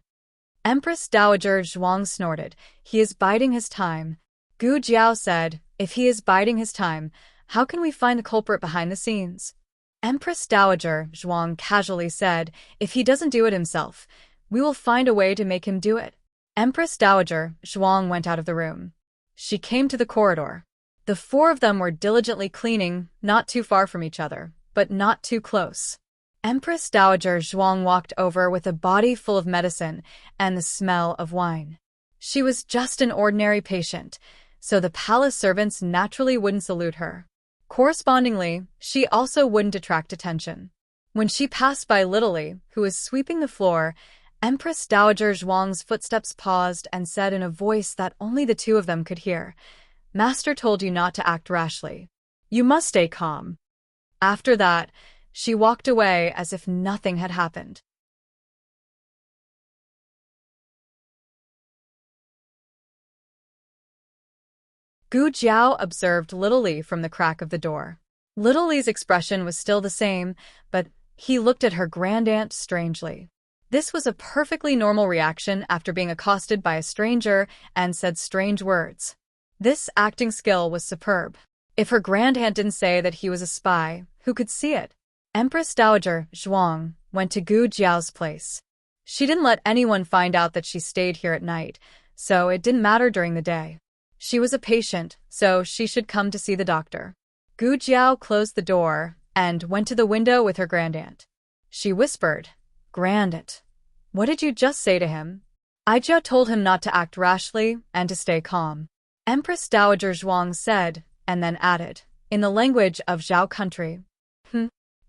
Empress Dowager Zhuang snorted. "He is biding his time." Gu Jiao said, "If he is biding his time, how can we find the culprit behind the scenes?" Empress Dowager Zhuang casually said, "If he doesn't do it himself, we will find a way to make him do it." Empress Dowager Zhuang went out of the room. She came to the corridor. The four of them were diligently cleaning, not too far from each other, but not too close. Empress Dowager Zhuang walked over with a body full of medicine and the smell of wine. She was just an ordinary patient, so the palace servants naturally wouldn't salute her. Correspondingly, she also wouldn't attract attention. When she passed by Little Li, who was sweeping the floor, Empress Dowager Zhuang's footsteps paused and said in a voice that only the two of them could hear, "Master told you not to act rashly. You must stay calm." After that, she walked away as if nothing had happened. Gu Jiao observed Little Li from the crack of the door. Little Li's expression was still the same, but he looked at her grandaunt strangely. This was a perfectly normal reaction after being accosted by a stranger and said strange words. This acting skill was superb. If her grandaunt didn't say that he was a spy, who could see it? Empress Dowager Zhuang went to Gu Jiao's place. She didn't let anyone find out that she stayed here at night, so it didn't matter during the day. She was a patient, so she should come to see the doctor. Gu Jiao closed the door and went to the window with her grandaunt. She whispered, "Grandaunt, what did you just say to him?" "Aijia told him not to act rashly and to stay calm," Empress Dowager Zhuang said, and then added, in the language of Zhao country.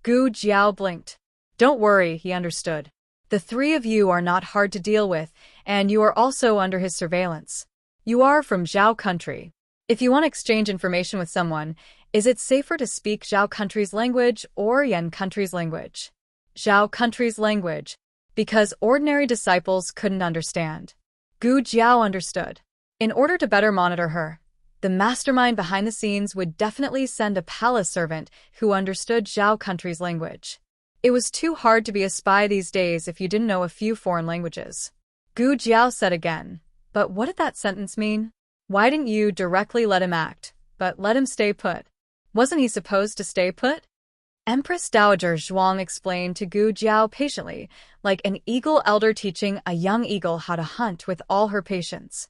Gu Jiao blinked. "Don't worry," he understood. "The three of you are not hard to deal with, and you are also under his surveillance. You are from Zhao country. If you want to exchange information with someone, is it safer to speak Zhao country's language or Yan country's language?" Zhao country's language, because ordinary disciples couldn't understand. Gu Jiao understood. In order to better monitor her, the mastermind behind the scenes would definitely send a palace servant who understood Zhao country's language. It was too hard to be a spy these days if you didn't know a few foreign languages. Gu Jiao said again, "But what did that sentence mean? Why didn't you directly let him act, but let him stay put? Wasn't he supposed to stay put?" Empress Dowager Zhuang explained to Gu Jiao patiently, like an eagle elder teaching a young eagle how to hunt with all her patience.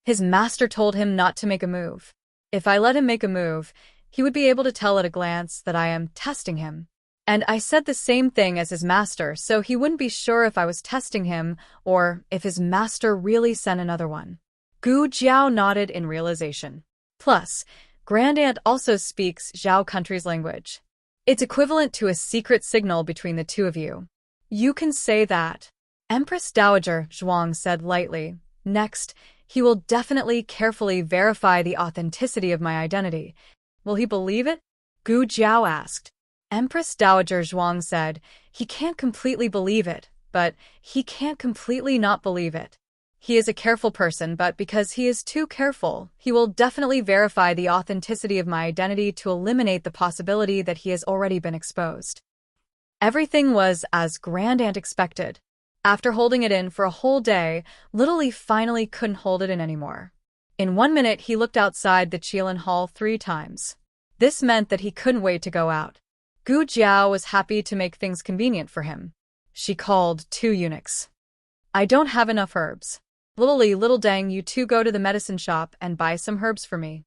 His master told him not to make a move. If I let him make a move, he would be able to tell at a glance that I am testing him. And I said the same thing as his master, so he wouldn't be sure if I was testing him or if his master really sent another one. Gu Jiao nodded in realization. Plus, Grandaunt also speaks Zhao country's language. It's equivalent to a secret signal between the two of you. You can say that. Empress Dowager Zhuang said lightly. Next, he will definitely carefully verify the authenticity of my identity. Will he believe it? Gu Jiao asked. Empress Dowager Zhuang said, he can't completely believe it, but he can't completely not believe it. He is a careful person, but because he is too careful, he will definitely verify the authenticity of my identity to eliminate the possibility that he has already been exposed. Everything was as Grandaunt expected. After holding it in for a whole day, Little Li finally couldn't hold it in anymore. In 1 minute, he looked outside the Qilin Hall 3 times. This meant that he couldn't wait to go out. Gu Jiao was happy to make things convenient for him. She called 2 eunuchs. "I don't have enough herbs. Little Li, Little Dang, you two go to the medicine shop and buy some herbs for me."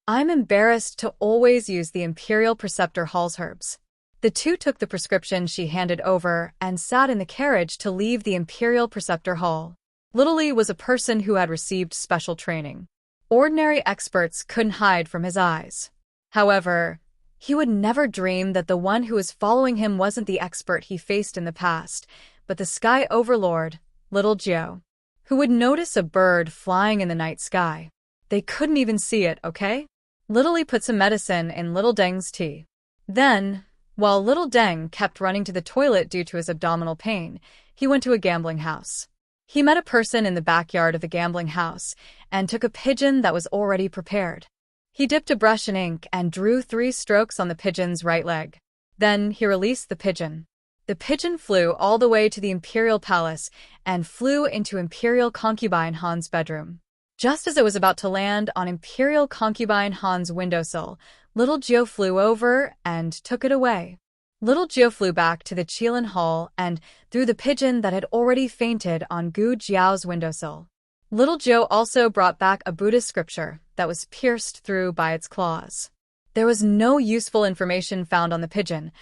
I'm embarrassed to always use the Imperial Preceptor Hall's herbs. The two took the prescription she handed over and sat in the carriage to leave the Imperial Preceptor Hall. Little Li was a person who had received special training. Ordinary experts couldn't hide from his eyes. However, he would never dream that the one who was following him wasn't the expert he faced in the past, but the Sky Overlord, Little Jiao, who would notice a bird flying in the night sky. They couldn't even see it, okay? Little Lee put some medicine in Little Deng's tea. Then, while Little Deng kept running to the toilet due to his abdominal pain, he went to a gambling house. He met a person in the backyard of the gambling house and took a pigeon that was already prepared. He dipped a brush in ink and drew 3 strokes on the pigeon's right leg. Then he released the pigeon. The pigeon flew all the way to the imperial palace and flew into Imperial Concubine Han's bedroom. Just as it was about to land on Imperial Concubine Han's windowsill, Little Jiao flew over and took it away. Little Jiao flew back to the Qilin Hall and threw the pigeon that had already fainted on Gu Jiao's windowsill. Little Jiao also brought back a Buddhist scripture that was pierced through by its claws. There was no useful information found on the pigeon,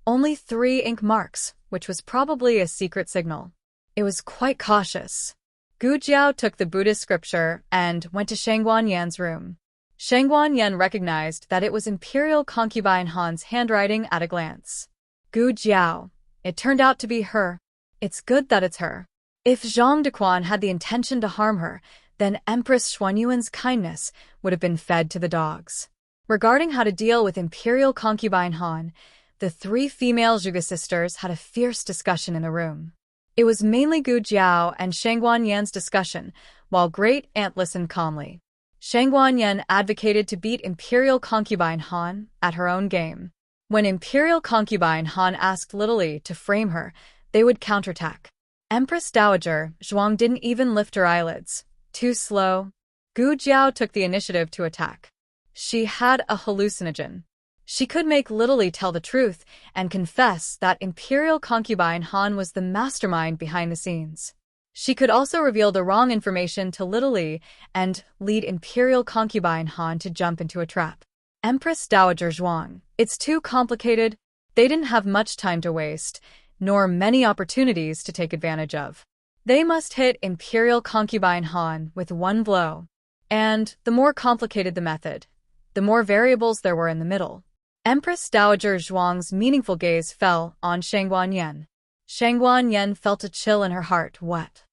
only 3 ink marks, which was probably a secret signal. It was quite cautious. Gu Jiao took the Buddhist scripture and went to Shangguan Yan's room. Shangguan Yan recognized that it was Imperial Concubine Han's handwriting at a glance. Gu Jiao. It turned out to be her. It's good that it's her. If Zhang Dequan had the intention to harm her, then Empress Xuanyuan's kindness would have been fed to the dogs. Regarding how to deal with Imperial Concubine Han, the 3 female Zhuge sisters had a fierce discussion in the room. It was mainly Gu Jiao and Shangguan Yan's discussion, while Great Aunt listened calmly. Shangguan Yan advocated to beat Imperial Concubine Han at her own game. When Imperial Concubine Han asked Little Li to frame her, they would counterattack. Empress Dowager Zhuang didn't even lift her eyelids. Too slow. Gu Jiao took the initiative to attack. She had a hallucinogen. She could make Little Li tell the truth and confess that Imperial Concubine Han was the mastermind behind the scenes. She could also reveal the wrong information to Little Li and lead Imperial Concubine Han to jump into a trap. Empress Dowager Zhuang. It's too complicated. They didn't have much time to waste, nor many opportunities to take advantage of. They must hit Imperial Concubine Han with one blow. And the more complicated the method, the more variables there were in the middle. Empress Dowager Zhuang's meaningful gaze fell on Shangguan Yan. Shangguan Yan felt a chill in her heart. What?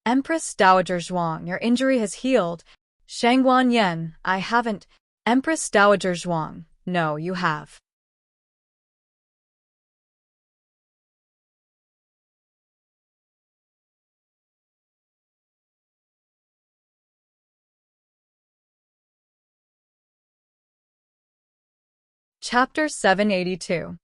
Empress Dowager Zhuang, your injury has healed. Shangguan Yan, I haven't. Empress Dowager Zhuang, no, you have. Chapter 782.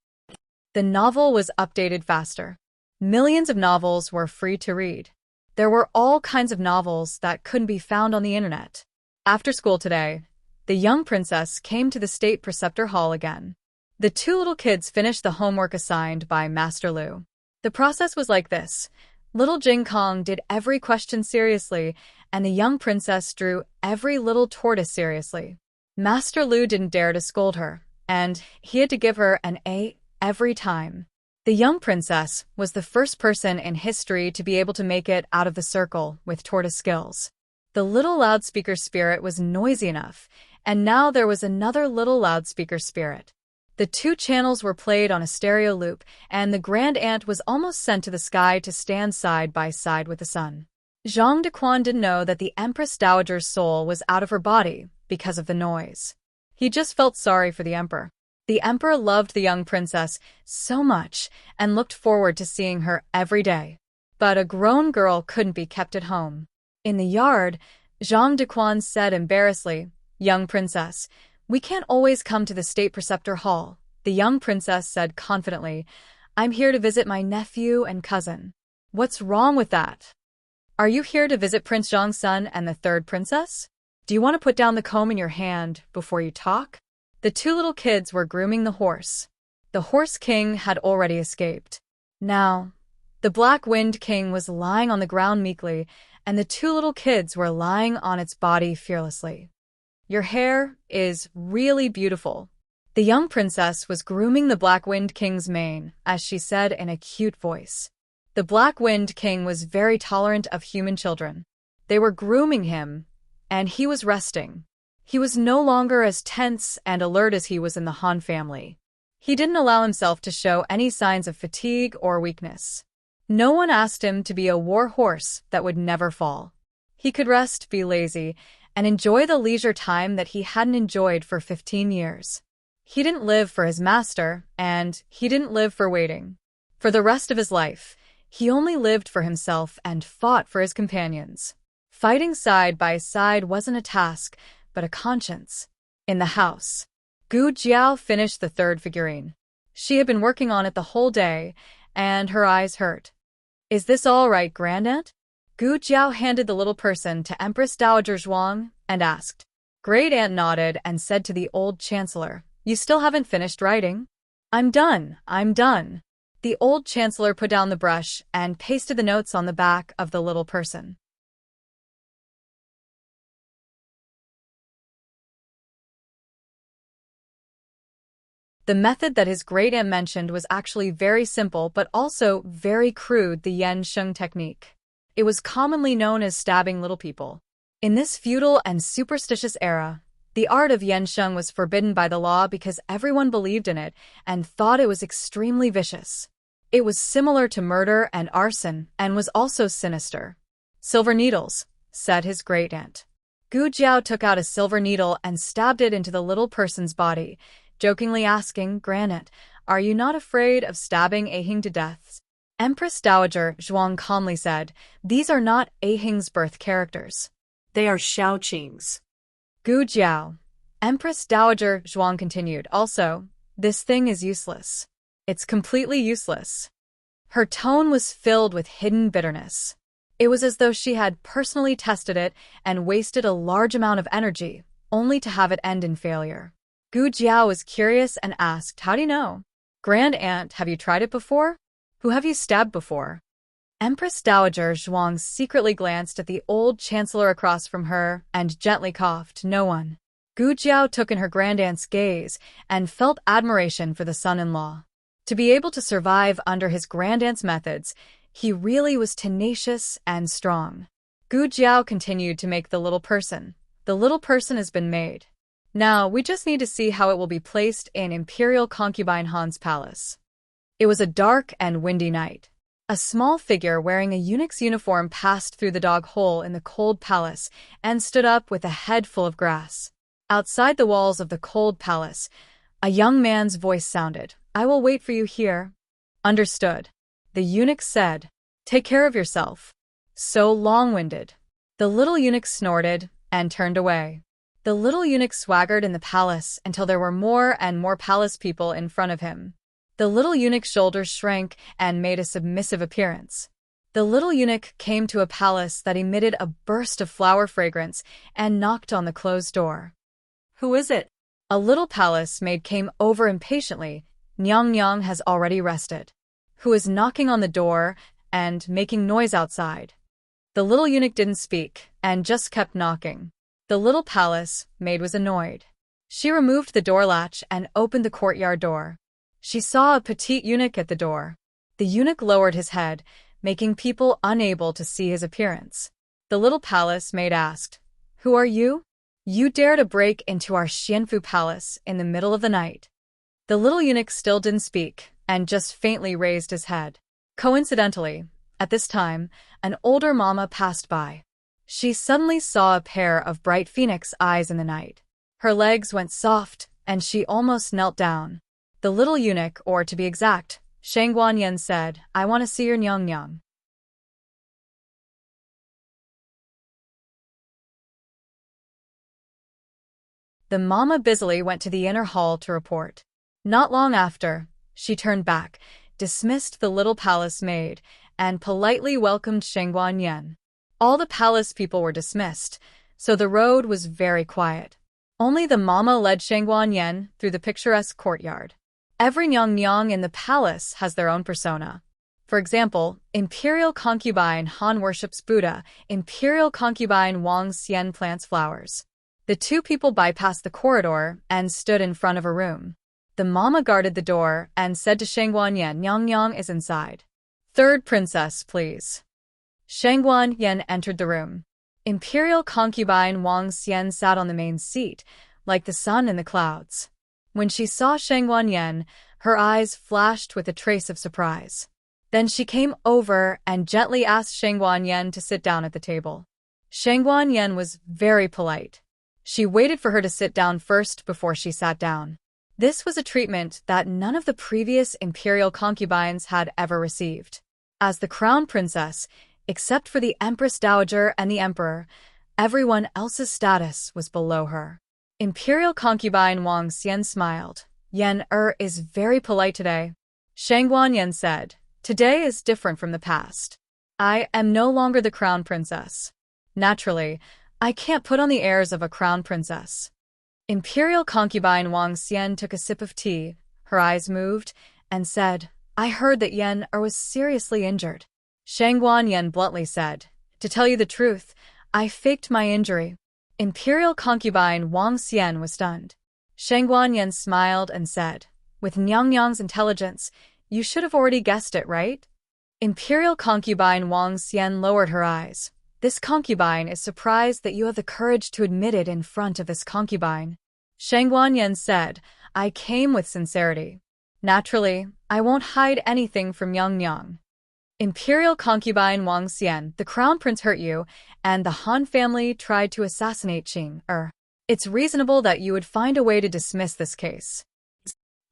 The novel was updated faster. Millions of novels were free to read. There were all kinds of novels that couldn't be found on the internet. After school today, the young princess came to the state preceptor hall again. The 2 little kids finished the homework assigned by Master Lu. The process was like this. Little Jing Kong did every question seriously, and the young princess drew every little tortoise seriously. Master Lu didn't dare to scold her, and he had to give her an A every time. The young princess was the first person in history to be able to make it out of the circle with tortoise skills. The little loudspeaker spirit was noisy enough, and now there was another little loudspeaker spirit. The 2 channels were played on a stereo loop, and the Grand Aunt was almost sent to the sky to stand side by side with the sun. Zhang Dequan didn't know that the Empress Dowager's soul was out of her body because of the noise. He just felt sorry for the emperor. The emperor loved the young princess so much and looked forward to seeing her every day. But a grown girl couldn't be kept at home. In the yard, Zhang Dequan said embarrassedly, "Young princess, we can't always come to the state preceptor hall." The young princess said confidently, "I'm here to visit my nephew and cousin." "What's wrong with that? Are you here to visit Prince Zhang's son and the 3rd princess? Do you want to put down the comb in your hand before you talk?" The 2 little kids were grooming the horse. The Horse King had already escaped. Now, the Black Wind King was lying on the ground meekly, and the 2 little kids were lying on its body fearlessly. "Your hair is really beautiful." The young princess was grooming the Black Wind King's mane, as she said in a cute voice. The Black Wind King was very tolerant of human children. They were grooming him, and he was resting. He was no longer as tense and alert as he was in the Han family. He didn't allow himself to show any signs of fatigue or weakness. No one asked him to be a war horse that would never fall. He could rest, be lazy, and enjoy the leisure time that he hadn't enjoyed for 15 years. He didn't live for his master, and he didn't live for waiting. For the rest of his life, he only lived for himself and fought for his companions. Fighting side by side wasn't a task, but a conscience. In the house, Gu Jiao finished the third figurine. She had been working on it the whole day, and her eyes hurt. "Is this all right, Grandaunt?" Gu Jiao handed the little person to Empress Dowager Zhuang and asked. Great Aunt nodded and said to the old chancellor, "You still haven't finished writing?" I'm done. The old chancellor put down the brush and pasted the notes on the back of the little person. The method that his great aunt mentioned was actually very simple but also very crude, the Yen Sheng technique. It was commonly known as stabbing little people. In this feudal and superstitious era, the art of Yen Sheng was forbidden by the law because everyone believed in it and thought it was extremely vicious. It was similar to murder and arson and was also sinister. "Silver needles," said his great aunt. Gu Jiao took out a silver needle and stabbed it into the little person's body, jokingly asking, "Grandaunt, are you not afraid of stabbing Ahing to death?" Empress Dowager Zhuang calmly said, "These are not Ahing's birth characters. They are Shaoqing's." Gu Jiao. Empress Dowager Zhuang continued, "Also, this thing is useless. It's completely useless." Her tone was filled with hidden bitterness. It was as though she had personally tested it and wasted a large amount of energy, only to have it end in failure. Gu Jiao was curious and asked, "How do you know?" "Grand Aunt, have you tried it before? Who have you stabbed before?" Empress Dowager Zhuang secretly glanced at the old chancellor across from her and gently coughed, "No one." Gu Jiao took in her grandaunt's gaze and felt admiration for the son-in-law. To be able to survive under his grandaunt's methods, he really was tenacious and strong. Gu Jiao continued to make the little person. "The little person has been made. Now, we just need to see how it will be placed in Imperial Concubine Han's palace." It was a dark and windy night. A small figure wearing a eunuch's uniform passed through the dog hole in the cold palace and stood up with a head full of grass. Outside the walls of the cold palace, a young man's voice sounded, "I will wait for you here." "Understood," the eunuch said. "Take care of yourself." So long-winded. The little eunuch snorted and turned away. The little eunuch swaggered in the palace until there were more and more palace people in front of him. The little eunuch's shoulders shrank and made a submissive appearance. The little eunuch came to a palace that emitted a burst of flower fragrance and knocked on the closed door. "Who is it?" A little palace maid came over impatiently. "Nyang Nyang has already rested." "Who is knocking on the door and making noise outside?" The little eunuch didn't speak and just kept knocking. The little palace maid was annoyed. She removed the door latch and opened the courtyard door. She saw a petite eunuch at the door. The eunuch lowered his head, making people unable to see his appearance. The little palace maid asked, "Who are you? You dare to break into our Xianfu palace in the middle of the night?" The little eunuch still didn't speak and just faintly raised his head. Coincidentally, at this time, an older mama passed by. She suddenly saw a pair of bright phoenix eyes in the night. Her legs went soft, and she almost knelt down. The little eunuch, or to be exact, Shangguan Yan said, "I want to see your Nyang Nyang." The mama busily went to the inner hall to report. Not long after, she turned back, dismissed the little palace maid, and politely welcomed Shangguan Yan. All the palace people were dismissed, so the road was very quiet. Only the mama led Shangguan Yan through the picturesque courtyard. Every Nyang Nyang in the palace has their own persona. For example, Imperial Concubine Han worships Buddha, Imperial Concubine Wang Xian plants flowers. The two people bypassed the corridor and stood in front of a room. The mama guarded the door and said to Shangguan Yan, "Nyang Nyang is inside. Third princess, please." Shangguan Yan entered the room. Imperial Concubine Wang Xian sat on the main seat, like the sun in the clouds. When she saw Shangguan Yan, her eyes flashed with a trace of surprise. Then she came over and gently asked Shangguan Yan to sit down at the table. Shangguan Yen was very polite. She waited for her to sit down first before she sat down. This was a treatment that none of the previous imperial concubines had ever received. As the crown princess, except for the Empress Dowager and the Emperor, everyone else's status was below her. Imperial concubine Wang Xian smiled. Yen is very polite today. Shangguan Yen said, "Today is different from the past. I am no longer the crown princess. Naturally, I can't put on the airs of a crown princess." Imperial concubine Wang Xian took a sip of tea, her eyes moved, and said, "I heard that Yen was seriously injured." Shangguan Yen bluntly said, "To tell you the truth, I faked my injury." Imperial concubine Wang Xian was stunned. Shangguan Yen smiled and said, "With Nyang intelligence, you should have already guessed it, right?" Imperial concubine Wang Xian lowered her eyes. "This concubine is surprised that you have the courage to admit it in front of this concubine." Shangguan Yen said, "I came with sincerity. Naturally, I won't hide anything from Yang. Imperial concubine Wang Xian, the crown prince hurt you, and the Han family tried to assassinate Qing. It's reasonable that you would find a way to dismiss this case."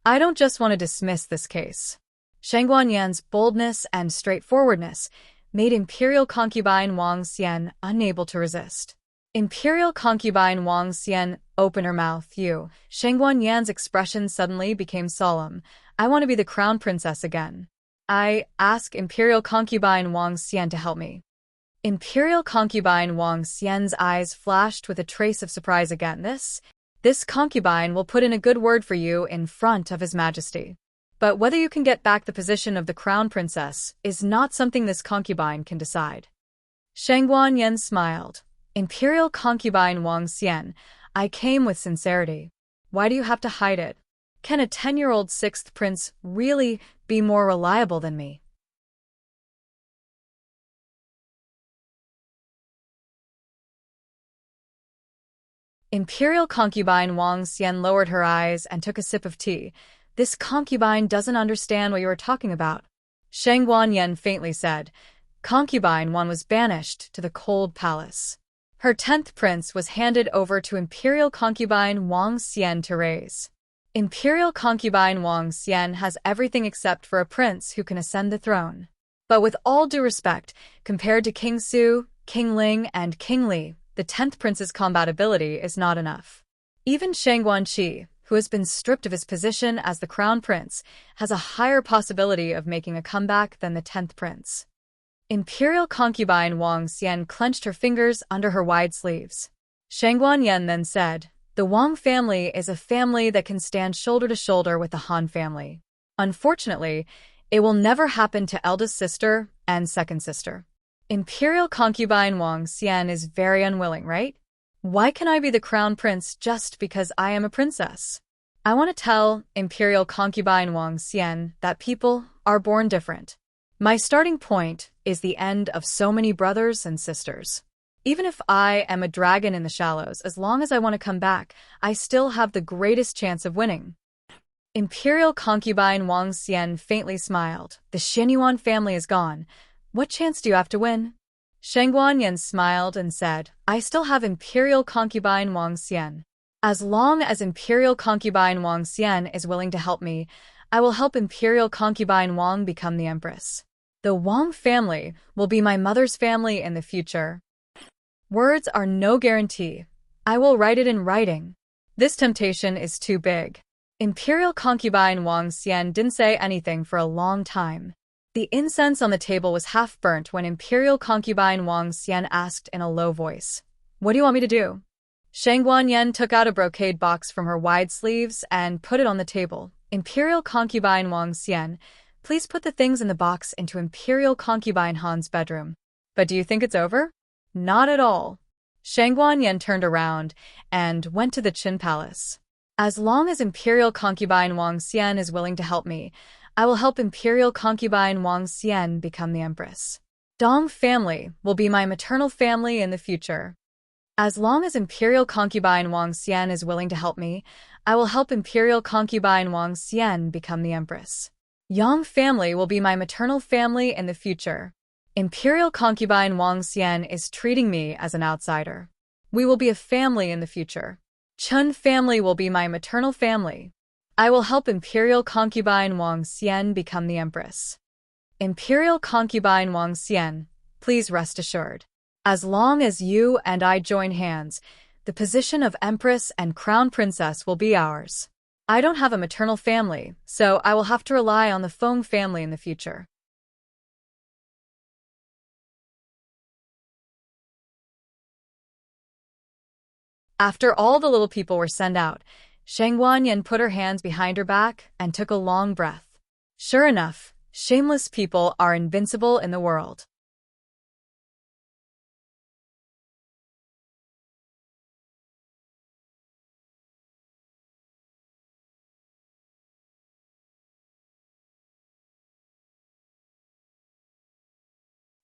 "I don't just want to dismiss this case." Shangguan Yan's boldness and straightforwardness made Imperial concubine Wang Xian unable to resist. Imperial concubine Wang Xian opened her mouth. Shangguan Yan's expression suddenly became solemn. "I want to be the crown princess again. I ask Imperial concubine Wang Xian to help me." Imperial concubine Wang Xian's eyes flashed with a trace of surprise again. This concubine will put in a good word for you in front of His Majesty. But whether you can get back the position of the crown princess is not something this concubine can decide. Shangguan Yen smiled. "Imperial concubine Wang Xian, I came with sincerity. Why do you have to hide it? Can a 10-year-old sixth prince really be more reliable than me?" Imperial concubine Wang Xian lowered her eyes and took a sip of tea. "This concubine doesn't understand what you are talking about." Shangguan Yen faintly said, "Concubine 1 was banished to the cold palace. Her 10th prince was handed over to Imperial concubine Wang Xian to raise. Imperial concubine Wang Xian has everything except for a prince who can ascend the throne. But with all due respect, compared to King Su, King Ling, and King Li, the 10th prince's combat ability is not enough. Even Shangguan Qi, who has been stripped of his position as the crown prince, has a higher possibility of making a comeback than the 10th prince." Imperial concubine Wang Xian clenched her fingers under her wide sleeves. Shangguan Yen then said, "The Wang family is a family that can stand shoulder to shoulder with the Han family. Unfortunately, it will never happen to eldest sister and second sister." Imperial concubine Wang Xian is very unwilling, right? "Why can I be the crown prince just because I am a princess?" I want to tell Imperial concubine Wang Xian that people are born different. My starting point is the end of so many brothers and sisters. Even if I am a dragon in the shallows, as long as I want to come back, I still have the greatest chance of winning. Imperial concubine Wang Xian faintly smiled. "The Xinyuan family is gone. What chance do you have to win?" Shangguan Yen smiled and said, "I still have Imperial concubine Wang Xian. As long as Imperial concubine Wang Xian is willing to help me, I will help Imperial concubine Wang become the empress. The Wang family will be my mother's family in the future. Words are no guarantee. I will write it in writing. This temptation is too big." Imperial concubine Wang Xian didn't say anything for a long time. The incense on the table was half burnt when Imperial concubine Wang Xian asked in a low voice, "What do you want me to do?" Shangguan Yen took out a brocade box from her wide sleeves and put it on the table. "Imperial concubine Wang Xian, please put the things in the box into Imperial concubine Han's bedroom." "But do you think it's over?" "Not at all." Shangguan Yen turned around and went to the Qin Palace. "As long as Imperial concubine Wang Xian is willing to help me, I will help Imperial concubine Wang Xian become the empress. Dong family will be my maternal family in the future. As long as Imperial concubine Wang Xian is willing to help me, I will help Imperial concubine Wang Xian become the empress. Yang family will be my maternal family in the future. Imperial concubine Wang Xian is treating me as an outsider. We will be a family in the future. Chun family will be my maternal family. I will help Imperial concubine Wang Xian become the empress. Imperial concubine Wang Xian, please rest assured. As long as you and I join hands, the position of empress and crown princess will be ours. I don't have a maternal family, so I will have to rely on the Feng family in the future. After all the little people were sent out, Shang Guanyin put her hands behind her back and took a long breath. Sure enough, shameless people are invincible in the world.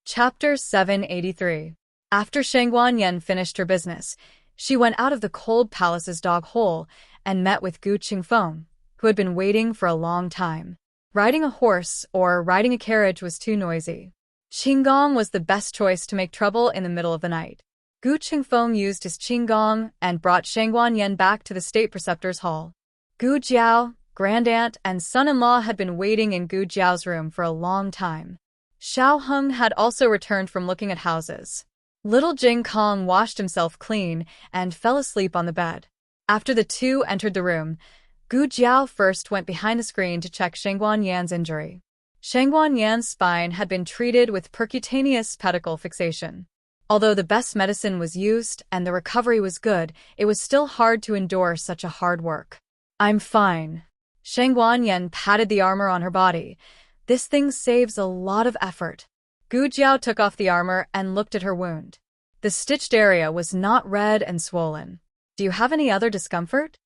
Chapter 783. After Shang Guanyin finished her business, she went out of the cold palace's dog hole and met with Gu Qingfeng, who had been waiting for a long time. Riding a horse or riding a carriage was too noisy. Qinggong was the best choice to make trouble in the middle of the night. Gu Qingfeng used his qinggong and brought Shang Guanyin back to the state preceptor's hall. Gu Jiao, grandaunt, and son-in-law had been waiting in Gu Jiao's room for a long time. Xiao Heng had also returned from looking at houses. Little Jing Kong washed himself clean and fell asleep on the bed. After the two entered the room, Gu Jiao first went behind the screen to check Shang Guanyan's injury. Shang Guanyan's spine had been treated with percutaneous pedicle fixation. Although the best medicine was used and the recovery was good, it was still hard to endure such a hard work. I'm fine. Shang Guanyan patted the armor on her body. This thing saves a lot of effort. Gu Jiao took off the armor and looked at her wound. The stitched area was not red and swollen. Do you have any other discomfort?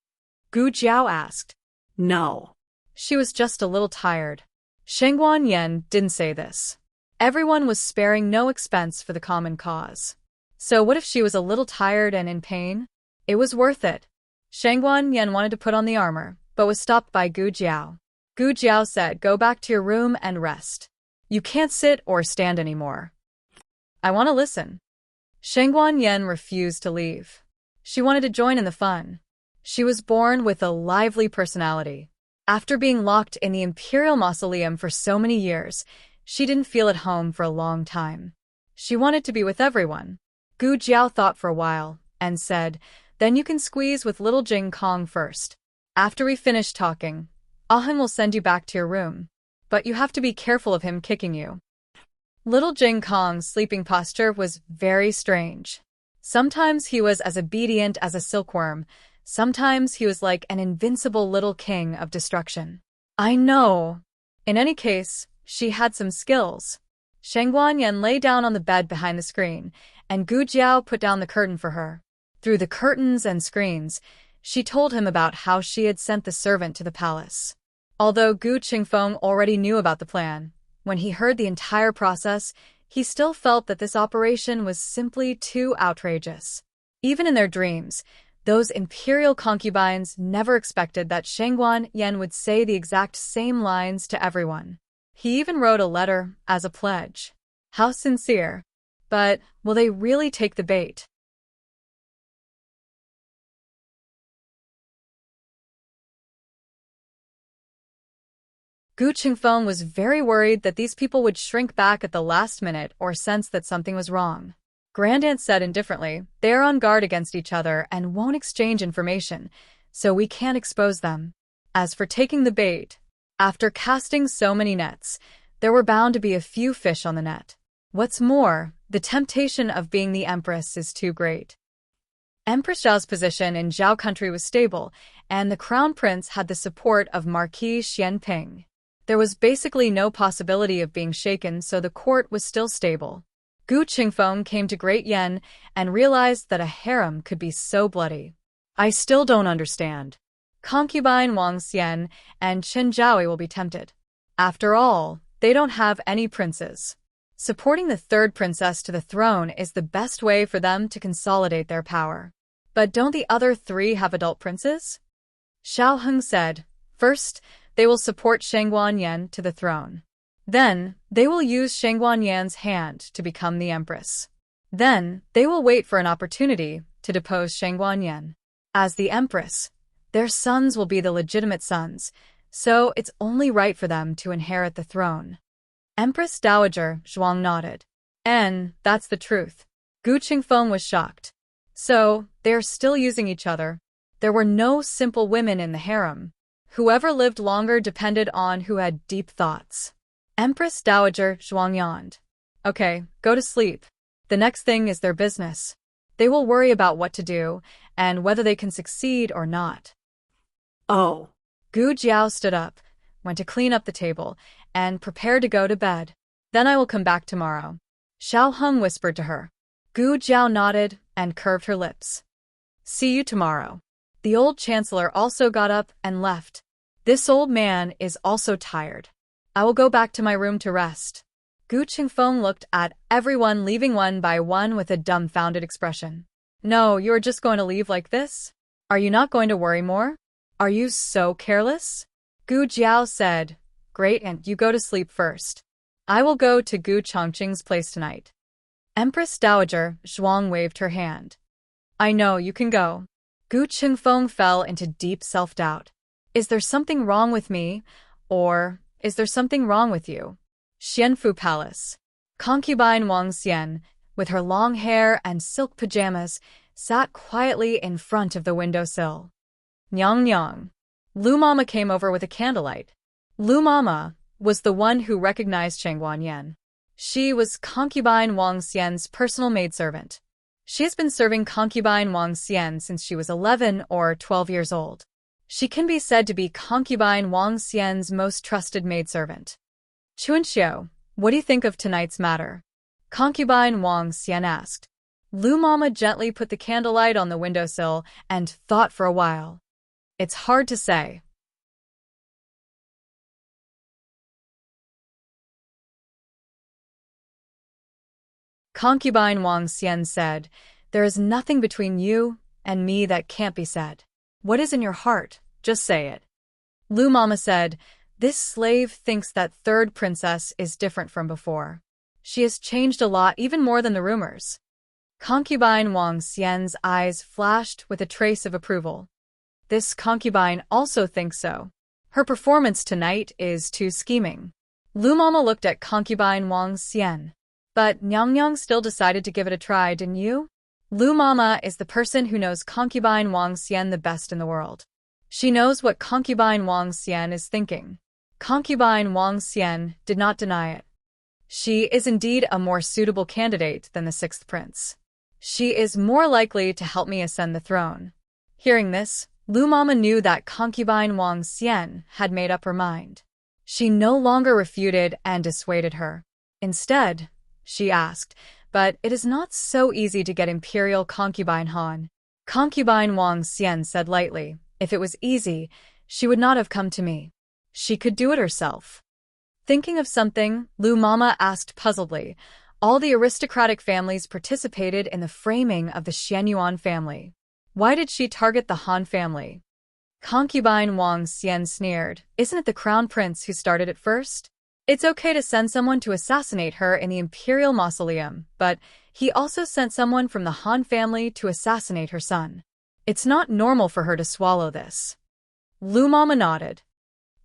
Gu Jiao asked. No. She was just a little tired. Shang Guanyin didn't say this. Everyone was sparing no expense for the common cause. So what if she was a little tired and in pain? It was worth it. Shang Guanyin wanted to put on the armor, but was stopped by Gu Jiao. Gu Jiao said, "Go back to your room and rest. You can't sit or stand anymore." I want to listen. Shang Guanyin refused to leave. She wanted to join in the fun. She was born with a lively personality. After being locked in the Imperial Mausoleum for so many years, she didn't feel at home for a long time. She wanted to be with everyone. Gu Jiao thought for a while and said, "Then you can squeeze with little Jing Kong first. After we finish talking, Aheng will send you back to your room. But you have to be careful of him kicking you." Little Jing Kong's sleeping posture was very strange. Sometimes he was as obedient as a silkworm. Sometimes he was like an invincible little king of destruction. I know. In any case, she had some skills. Shang Guanyin lay down on the bed behind the screen, and Gu Jiao put down the curtain for her. Through the curtains and screens, she told him about how she had sent the servant to the palace. Although Gu Qingfeng already knew about the plan, when he heard the entire process, he still felt that this operation was simply too outrageous. Even in their dreams, those imperial concubines never expected that Shang Guanyin would say the exact same lines to everyone. He even wrote a letter as a pledge. How sincere. But will they really take the bait? Gu Qingfeng was very worried that these people would shrink back at the last minute or sense that something was wrong. Grandaunt said indifferently, "They are on guard against each other and won't exchange information, so we can't expose them." As for taking the bait, after casting so many nets, there were bound to be a few fish on the net. What's more, the temptation of being the empress is too great. Empress Zhao's position in Zhao country was stable, and the crown prince had the support of Marquis Xianping. There was basically no possibility of being shaken, so the court was still stable. Gu Qingfeng came to Great Yen and realized that a harem could be so bloody. I still don't understand. Concubine Wang Xian and Chen Zhaoi will be tempted. After all, they don't have any princes. Supporting the third princess to the throne is the best way for them to consolidate their power. But don't the other three have adult princes? Xiao Heng said, "First, they will support Shang Guanyin to the throne. Then, they will use Shangguanyan's hand to become the empress. Then, they will wait for an opportunity to depose Shangguanyan. As the empress, their sons will be the legitimate sons, so it's only right for them to inherit the throne. Empress Dowager Zhuang nodded. And that's the truth. Gu Qingfeng was shocked. So, they're still using each other. There were no simple women in the harem. Whoever lived longer depended on who had deep thoughts. Empress Dowager Zhuang yawned. Okay, go to sleep. The next thing is their business. They will worry about what to do, and whether they can succeed or not. Oh. Gu Jiao stood up, went to clean up the table, and prepared to go to bed. Then I will come back tomorrow. Xiao Heng whispered to her. Gu Jiao nodded and curved her lips. See you tomorrow. The old chancellor also got up and left. This old man is also tired. I will go back to my room to rest. Gu Qingfeng looked at everyone leaving one by one with a dumbfounded expression. No, you are just going to leave like this? Are you not going to worry more? Are you so careless? Gu Jiao said, Great, and you go to sleep first. I will go to Gu Chongqing's place tonight. Empress Dowager Zhuang waved her hand. I know, you can go. Gu Qingfeng fell into deep self-doubt. Is there something wrong with me? Or is there something wrong with you? Xianfu Palace. Concubine Wang Xian, with her long hair and silk pajamas, sat quietly in front of the windowsill. Nyang Nyang. Lu Mama came over with a candlelight. Lu Mama was the one who recognized Shangguanyan. She was Concubine Wang Xian's personal maidservant. She has been serving Concubine Wang Xian since she was 11 or 12 years old. She can be said to be Concubine Wang Xian's most trusted maidservant. Chuanxiu, what do you think of tonight's matter? Concubine Wang Xian asked. Lu Mama gently put the candlelight on the windowsill and thought for a while. It's hard to say. Concubine Wang Xian said, There is nothing between you and me that can't be said. What is in your heart? Just say it. Lu Mama said, This slave thinks that third princess is different from before. She has changed a lot, even more than the rumors. Concubine Wang Xian's eyes flashed with a trace of approval. This concubine also thinks so. Her performance tonight is too scheming. Lu Mama looked at Concubine Wang Xian. But Nyang Nyang still decided to give it a try, didn't you? Lu Mama is the person who knows Concubine Wang Xian the best in the world. She knows what Concubine Wang Xian is thinking. Concubine Wang Xian did not deny it. She is indeed a more suitable candidate than the sixth prince. She is more likely to help me ascend the throne. Hearing this, Lu Mama knew that Concubine Wang Xian had made up her mind. She no longer refuted and dissuaded her. Instead, she asked, But it is not so easy to get Imperial Concubine Han. Concubine Wang Xian said lightly, If it was easy, she would not have come to me. She could do it herself. Thinking of something, Lu Mama asked puzzledly. All the aristocratic families participated in the framing of the Xianyuan family. Why did she target the Han family? Concubine Wang Xian sneered. Isn't it the crown prince who started it first? It's okay to send someone to assassinate her in the imperial mausoleum, but he also sent someone from the Han family to assassinate her son. It's not normal for her to swallow this. Lu Mama nodded.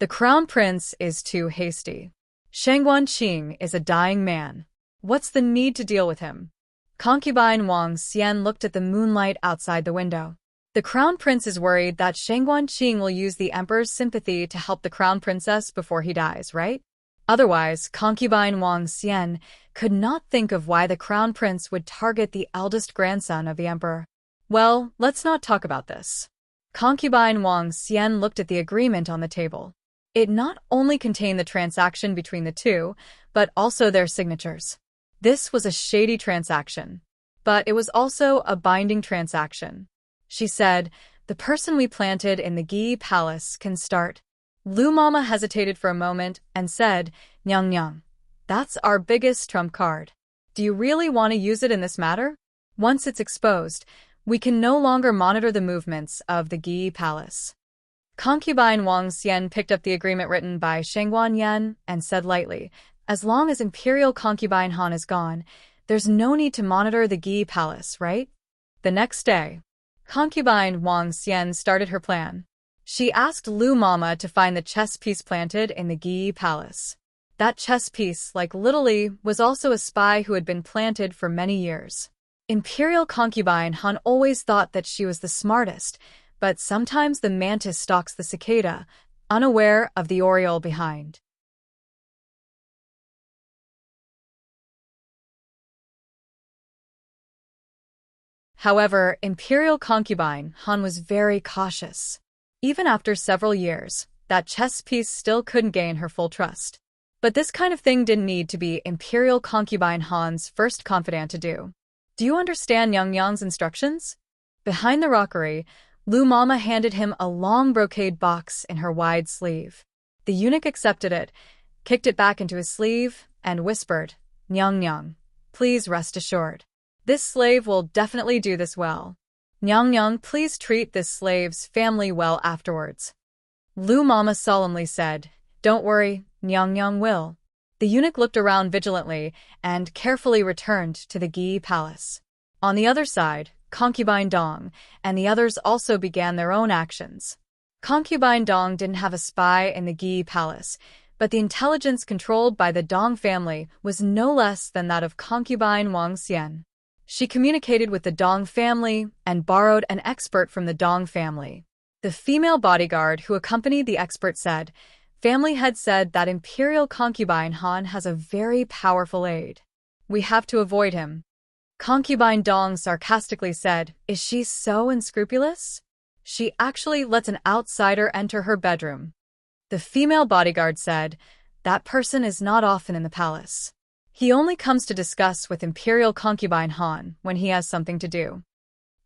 The crown prince is too hasty. Shangguanqing is a dying man. What's the need to deal with him? Concubine Wang Xian looked at the moonlight outside the window. The crown prince is worried that Shangguanqing will use the emperor's sympathy to help the crown princess before he dies, right? Otherwise, Concubine Wang Xian could not think of why the crown prince would target the eldest grandson of the emperor. Well, let's not talk about this. Concubine Wang Xian looked at the agreement on the table. It not only contained the transaction between the two, but also their signatures. This was a shady transaction, but it was also a binding transaction. She said, The person we planted in the Gi Palace can start. Lu Mama hesitated for a moment and said, Nyang Nyang, that's our biggest trump card. Do you really want to use it in this matter? Once it's exposed, we can no longer monitor the movements of the Gi Palace. Concubine Wang Xian picked up the agreement written by Shangguan Yan and said lightly, "As long as Imperial Concubine Han is gone, there's no need to monitor the Gi Palace, right?" The next day, Concubine Wang Xian started her plan. She asked Lu Mama to find the chess piece planted in the Gi Palace. That chess piece, like Little Li, was also a spy who had been planted for many years. Imperial Concubine Han always thought that she was the smartest, but sometimes the mantis stalks the cicada, unaware of the oriole behind. However, Imperial Concubine Han was very cautious. Even after several years, that chess piece still couldn't gain her full trust. But this kind of thing didn't need to be Imperial Concubine Han's first confidant to do. "Do you understand Yang Yang's instructions?" Behind the rockery, Lu Mama handed him a long brocade box in her wide sleeve. The eunuch accepted it, kicked it back into his sleeve, and whispered, "Nyang Nyang, please rest assured. This slave will definitely do this well. Nyang Nyang, please treat this slave's family well afterwards." Lu Mama solemnly said, "Don't worry, Nyang Nyang will." The eunuch looked around vigilantly and carefully returned to the Gi Palace. On the other side, Concubine Dong and the others also began their own actions. Concubine Dong didn't have a spy in the Gi Palace, but the intelligence controlled by the Dong family was no less than that of Concubine Wang Xian. She communicated with the Dong family and borrowed an expert from the Dong family. The female bodyguard who accompanied the expert said, "Family head said that Imperial Concubine Han has a very powerful aide. We have to avoid him." Concubine Dong sarcastically said, "Is she so unscrupulous? She actually lets an outsider enter her bedroom." The female bodyguard said, "That person is not often in the palace. He only comes to discuss with Imperial Concubine Han when he has something to do."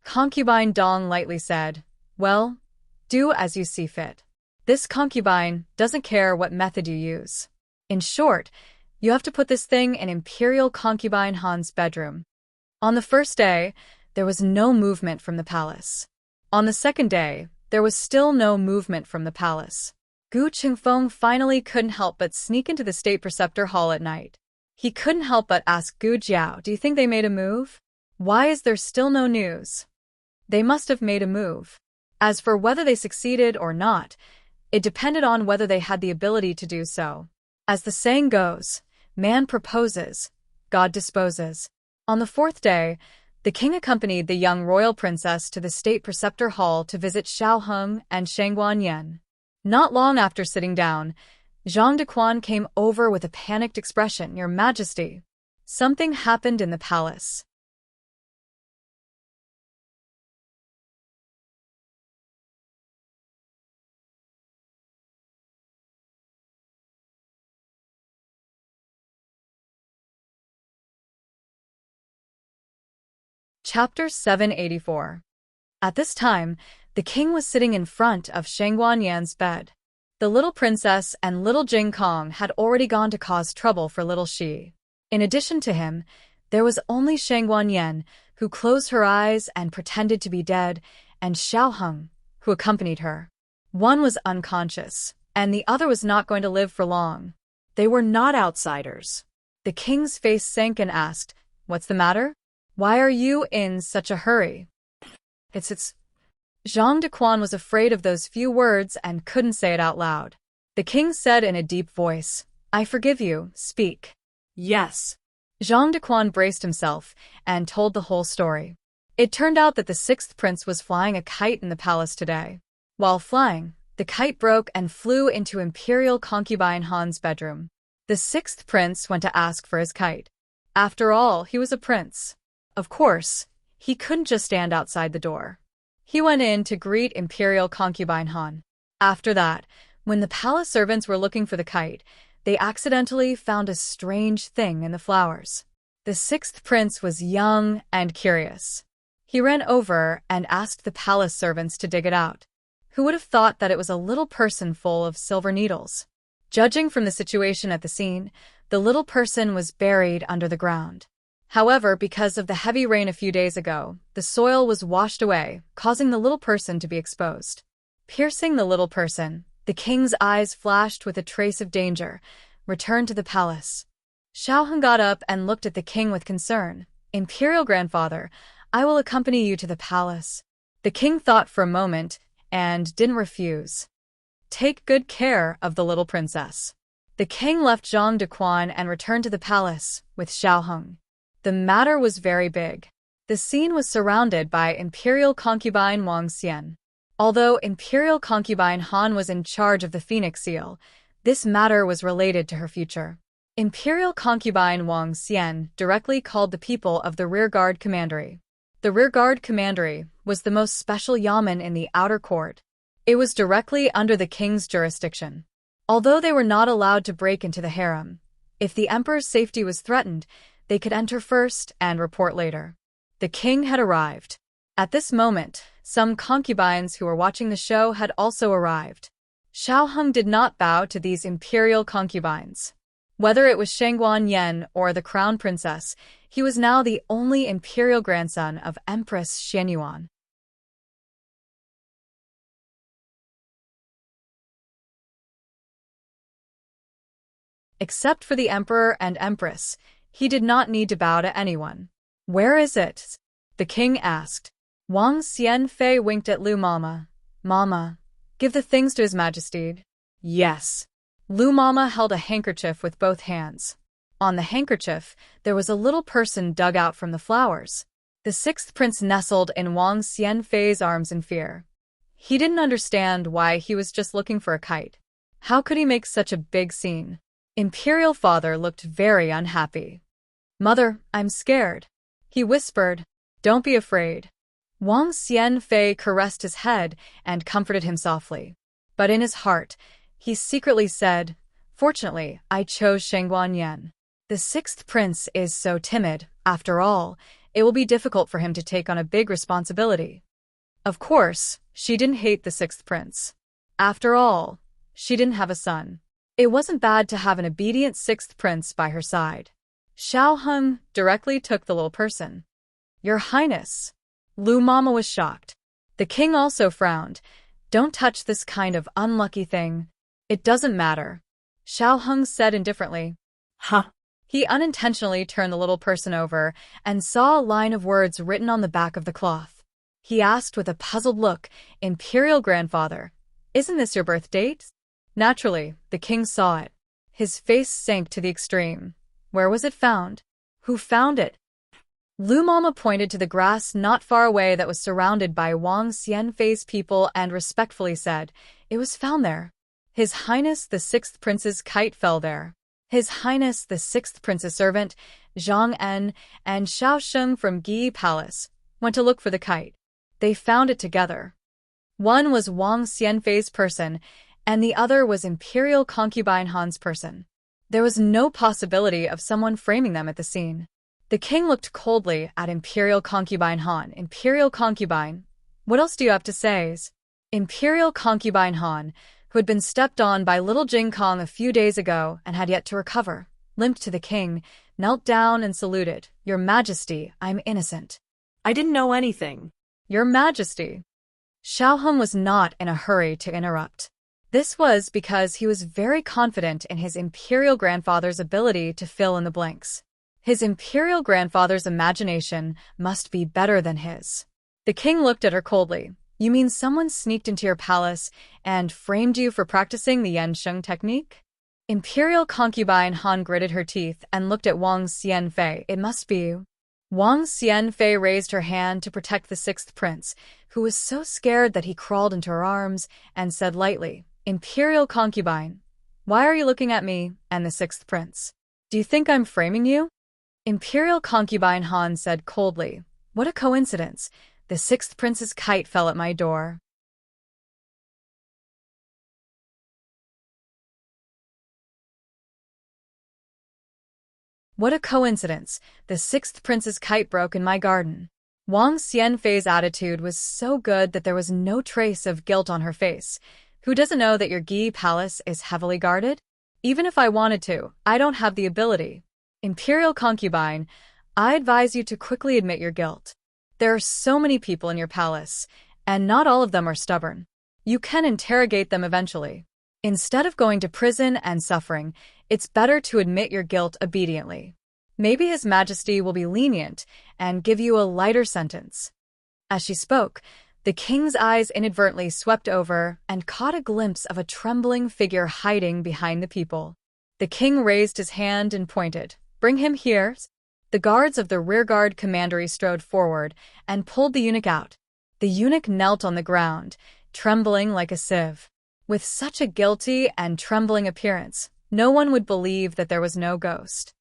Concubine Dong lightly said, "Well, do as you see fit. This concubine doesn't care what method you use. In short, you have to put this thing in Imperial Concubine Han's bedroom." On the first day, there was no movement from the palace. On the second day, there was still no movement from the palace. Gu Qingfeng finally couldn't help but sneak into the state preceptor hall at night. He couldn't help but ask Gu Jiao, "Do you think they made a move? Why is there still no news?" They must have made a move. As for whether they succeeded or not, it depended on whether they had the ability to do so. As the saying goes, man proposes, God disposes. On the fourth day, the king accompanied the young royal princess to the state preceptor hall to visit Xiao Heng and Shangguan Yan. Not long after sitting down, Zhang Dequan came over with a panicked expression. "Your Majesty, something happened in the palace." Chapter 784. At this time, the king was sitting in front of Shangguan Yan's bed. The little princess and little Jing Kong had already gone to cause trouble for little Shi. In addition to him, there was only Shangguan Yan, who closed her eyes and pretended to be dead, and Xiao Heng, who accompanied her. One was unconscious, and the other was not going to live for long. They were not outsiders. The king's face sank and asked, "What's the matter? Why are you in such a hurry?" It's... Zhang Dequan was afraid of those few words and couldn't say it out loud. The king said in a deep voice, "I forgive you, speak." Yes. Zhang Dequan braced himself and told the whole story. It turned out that the sixth prince was flying a kite in the palace today. While flying, the kite broke and flew into Imperial Concubine Han's bedroom. The sixth prince went to ask for his kite. After all, he was a prince. Of course, he couldn't just stand outside the door. He went in to greet Imperial Concubine Han. After that, when the palace servants were looking for the kite, they accidentally found a strange thing in the flowers. The sixth prince was young and curious. He ran over and asked the palace servants to dig it out. Who would have thought that it was a little person full of silver needles? Judging from the situation at the scene, the little person was buried under the ground. However, because of the heavy rain a few days ago, the soil was washed away, causing the little person to be exposed. Piercing the little person, the king's eyes flashed with a trace of danger. Return to the palace. Xiaoheng got up and looked at the king with concern. Imperial grandfather, I will accompany you to the palace. The king thought for a moment and didn't refuse. Take good care of the little princess. The king left Zhang Dequan and returned to the palace with Xiaoheng. The matter was very big. The scene was surrounded by imperial concubine Wang Xian. Although imperial concubine Han was in charge of the Phoenix Seal, this matter was related to her future. Imperial concubine Wang Xian directly called the people of the Rearguard Commandery. The Rearguard Commandery was the most special yamen in the outer court. It was directly under the king's jurisdiction. Although they were not allowed to break into the harem, if the emperor's safety was threatened, they could enter first and report later. The king had arrived. At this moment, some concubines who were watching the show had also arrived. Xiaoheng did not bow to these imperial concubines. Whether it was Shangguan Yan or the crown princess, he was now the only imperial grandson of Empress Xianyuan. Except for the emperor and empress, he did not need to bow to anyone. Where is it? The king asked. Wang Xianfei winked at Lu Mama. Mama, give the things to His Majesty. Yes. Lu Mama held a handkerchief with both hands. On the handkerchief, there was a little person dug out from the flowers. The sixth prince nestled in Wang Xianfei's arms in fear. He didn't understand why he was just looking for a kite. How could he make such a big scene? Imperial father looked very unhappy. Mother, I'm scared. He whispered. Don't be afraid. Wang Xianfei caressed his head and comforted him softly. But in his heart, he secretly said, Fortunately, I chose Shangguan Yan. The sixth prince is so timid. After all, it will be difficult for him to take on a big responsibility. Of course, she didn't hate the sixth prince. After all, she didn't have a son. It wasn't bad to have an obedient sixth prince by her side. Xiaoheng directly took the little person. Your Highness. Lu Mama was shocked. The king also frowned. Don't touch this kind of unlucky thing. It doesn't matter. Xiaoheng said indifferently. Huh. He unintentionally turned the little person over and saw a line of words written on the back of the cloth. He asked with a puzzled look, Imperial grandfather, isn't this your birth date? Naturally, the king saw it. His face sank to the extreme. Where was it found? Who found it? Lu Mama pointed to the grass not far away that was surrounded by Wang Xianfei's people and respectfully said, It was found there. His Highness the Sixth Prince's kite fell there. His Highness the Sixth Prince's servant, Zhang En, and Xiao Sheng from Gi Palace, went to look for the kite. They found it together. One was Wang Xianfei's person, and the other was Imperial Concubine Han's person. There was no possibility of someone framing them at the scene. The king looked coldly at Imperial Concubine Han. Imperial Concubine, what else do you have to say? Imperial Concubine Han, who had been stepped on by little Jing Kong a few days ago and had yet to recover, limped to the king, knelt down and saluted. Your Majesty, I'm innocent. I didn't know anything. Your Majesty. Xiaoheng was not in a hurry to interrupt. This was because he was very confident in his imperial grandfather's ability to fill in the blanks. His imperial grandfather's imagination must be better than his. The king looked at her coldly. You mean someone sneaked into your palace and framed you for practicing the Yansheng technique? Imperial concubine Han gritted her teeth and looked at Wang Xianfei. It must be you. Wang Xianfei raised her hand to protect the sixth prince, who was so scared that he crawled into her arms and said lightly, Imperial concubine, why are you looking at me and the sixth prince? Do you think I'm framing you? Imperial concubine Han said coldly, What a coincidence. The sixth prince's kite fell at my door. What a coincidence. The sixth prince's kite broke in my garden. Wang Xianfei's attitude was so good that there was no trace of guilt on her face. Who doesn't know that your Gi palace is heavily guarded? Even if I wanted to, I don't have the ability. Imperial concubine, I advise you to quickly admit your guilt. There are so many people in your palace, and not all of them are stubborn. You can interrogate them eventually. Instead of going to prison and suffering, it's better to admit your guilt obediently. Maybe His Majesty will be lenient and give you a lighter sentence." As she spoke, the king's eyes inadvertently swept over and caught a glimpse of a trembling figure hiding behind the people. The king raised his hand and pointed. "Bring him here." The guards of the rearguard commandery strode forward and pulled the eunuch out. The eunuch knelt on the ground, trembling like a sieve. With such a guilty and trembling appearance, no one would believe that there was no ghost.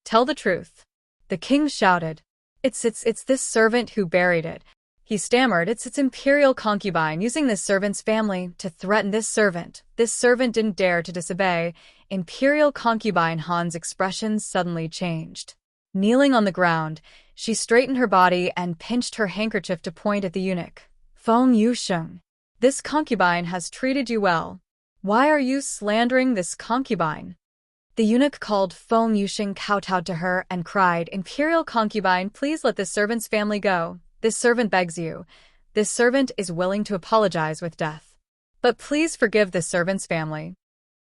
"Tell the truth," the king shouted. It's this servant who buried it," he stammered. It's imperial concubine using this servant's family to threaten this servant. This servant didn't dare to disobey." Imperial concubine Han's expression suddenly changed. Kneeling on the ground, she straightened her body and pinched her handkerchief to point at the eunuch. "Feng Yusheng, this concubine has treated you well. Why are you slandering this concubine?" The eunuch called Feng Yusheng kowtowed to her and cried, "Imperial concubine, please let this servant's family go. This servant begs you. This servant is willing to apologize with death. But please forgive this servant's family."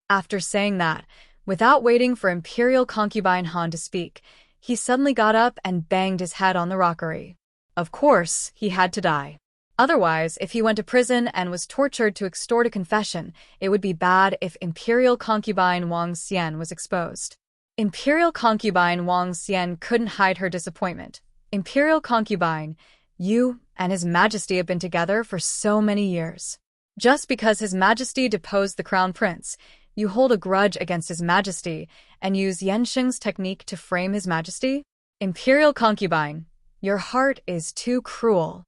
After saying that, without waiting for Imperial concubine Han to speak, he suddenly got up and banged his head on the rockery. Of course, he had to die. Otherwise, if he went to prison and was tortured to extort a confession, it would be bad if Imperial concubine Wang Xian was exposed. Imperial concubine Wang Xian couldn't hide her disappointment. "Imperial concubine, you and His Majesty have been together for so many years. Just because His Majesty deposed the crown prince, you hold a grudge against His Majesty and use Yansheng's technique to frame His Majesty? Imperial concubine, your heart is too cruel."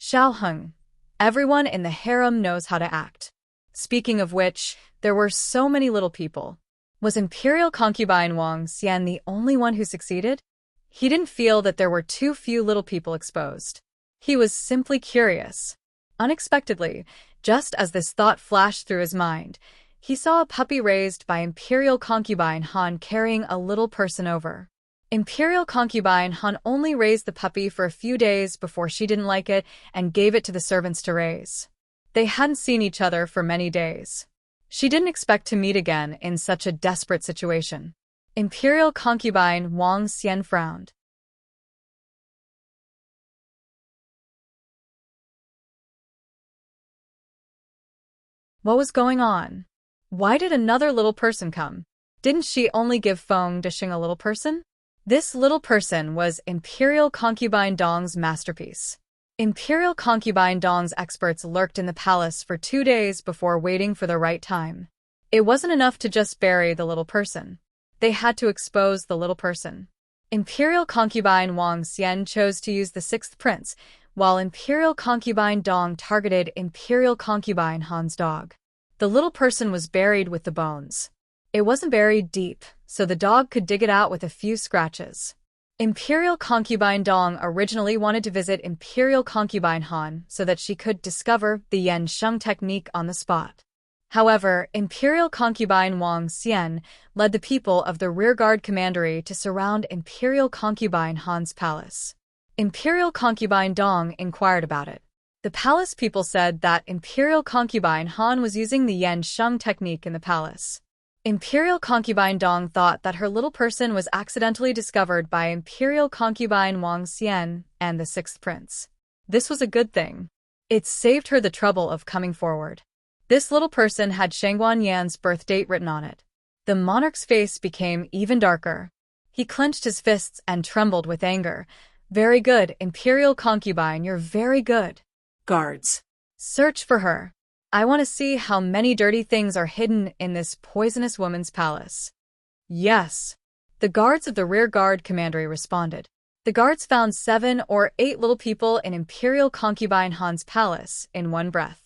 Xiao Heng, everyone in the harem knows how to act. Speaking of which, there were so many little people. Was Imperial concubine Wang Xian the only one who succeeded? He didn't feel that there were too few little people exposed. He was simply curious. Unexpectedly, just as this thought flashed through his mind, he saw a puppy raised by Imperial concubine Han carrying a little person over. Imperial concubine Han only raised the puppy for a few days before she didn't like it and gave it to the servants to raise. They hadn't seen each other for many days. She didn't expect to meet again in such a desperate situation. Imperial concubine Wang Xian frowned. What was going on? Why did another little person come? Didn't she only give Feng Dishing a little person? This little person was Imperial concubine Dong's masterpiece. Imperial concubine Dong's experts lurked in the palace for 2 days before waiting for the right time. It wasn't enough to just bury the little person. They had to expose the little person. Imperial concubine Wang Xian chose to use the 6th prince, while Imperial concubine Dong targeted Imperial concubine Han's dog. The little person was buried with the bones. It wasn't buried deep, so the dog could dig it out with a few scratches. Imperial concubine Dong originally wanted to visit Imperial concubine Han so that she could discover the Yan Sheng technique on the spot. However, Imperial concubine Wang Xian led the people of the rearguard commandery to surround Imperial concubine Han's palace. Imperial concubine Dong inquired about it. The palace people said that Imperial concubine Han was using the Yan Sheng technique in the palace. Imperial concubine Dong thought that her little person was accidentally discovered by Imperial concubine Wang Xian and the 6th prince. This was a good thing. It saved her the trouble of coming forward. This little person had Shangguan Yan's birth date written on it. The monarch's face became even darker. He clenched his fists and trembled with anger. "Very good, Imperial concubine, you're very good. Guards, search for her. I want to see how many dirty things are hidden in this poisonous woman's palace." Yes. The guards of the rearguard commandery responded. The guards found 7 or 8 little people in Imperial concubine Han's palace in one breath.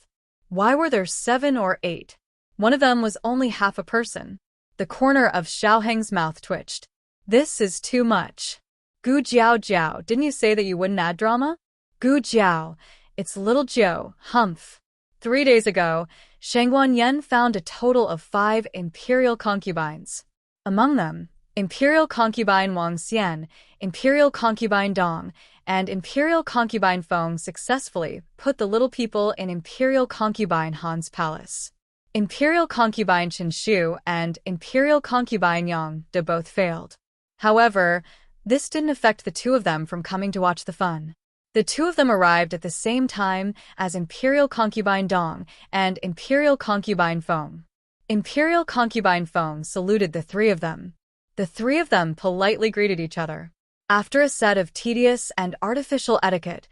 Why were there 7 or 8? One of them was only half a person. The corner of Xiao Heng's mouth twitched. This is too much. Gu Jiao, didn't you say that you wouldn't add drama? Gu Jiao, it's little Jiao, humph. 3 days ago, Shangguan Yan found a total of 5 Imperial concubines. Among them, Imperial concubine Wang Xian, Imperial concubine Dong, and Imperial concubine Feng successfully put the little people in Imperial concubine Han's palace. Imperial concubine Chen Shu and Imperial concubine Yang De both failed. However, this didn't affect the two of them from coming to watch the fun. The two of them arrived at the same time as Imperial concubine Dong and Imperial concubine Feng. Imperial concubine Feng saluted the three of them. The three of them politely greeted each other. After a set of tedious and artificial etiquette,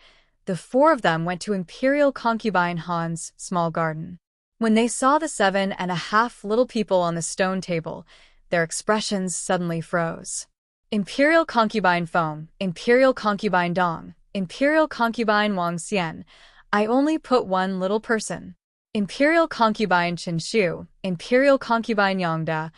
the four of them went to Imperial concubine Han's small garden. When they saw the 7.5 little people on the stone table, their expressions suddenly froze. Imperial concubine Feng, Imperial concubine Dong, Imperial concubine Wang Xian, I only put one little person. Imperial concubine Chen Shu, Imperial concubine Yang De,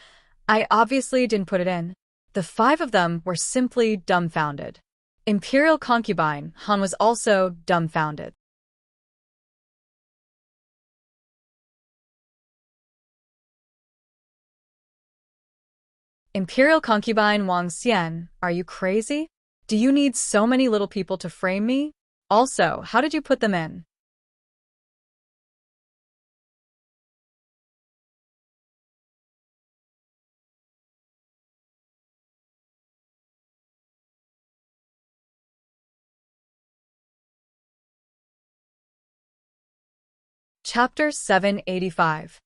I obviously didn't put it in. The five of them were simply dumbfounded. Imperial concubine Han was also dumbfounded. Imperial concubine Wang Xian, are you crazy? Do you need so many little people to frame me? Also, how did you put them in? Chapter 785.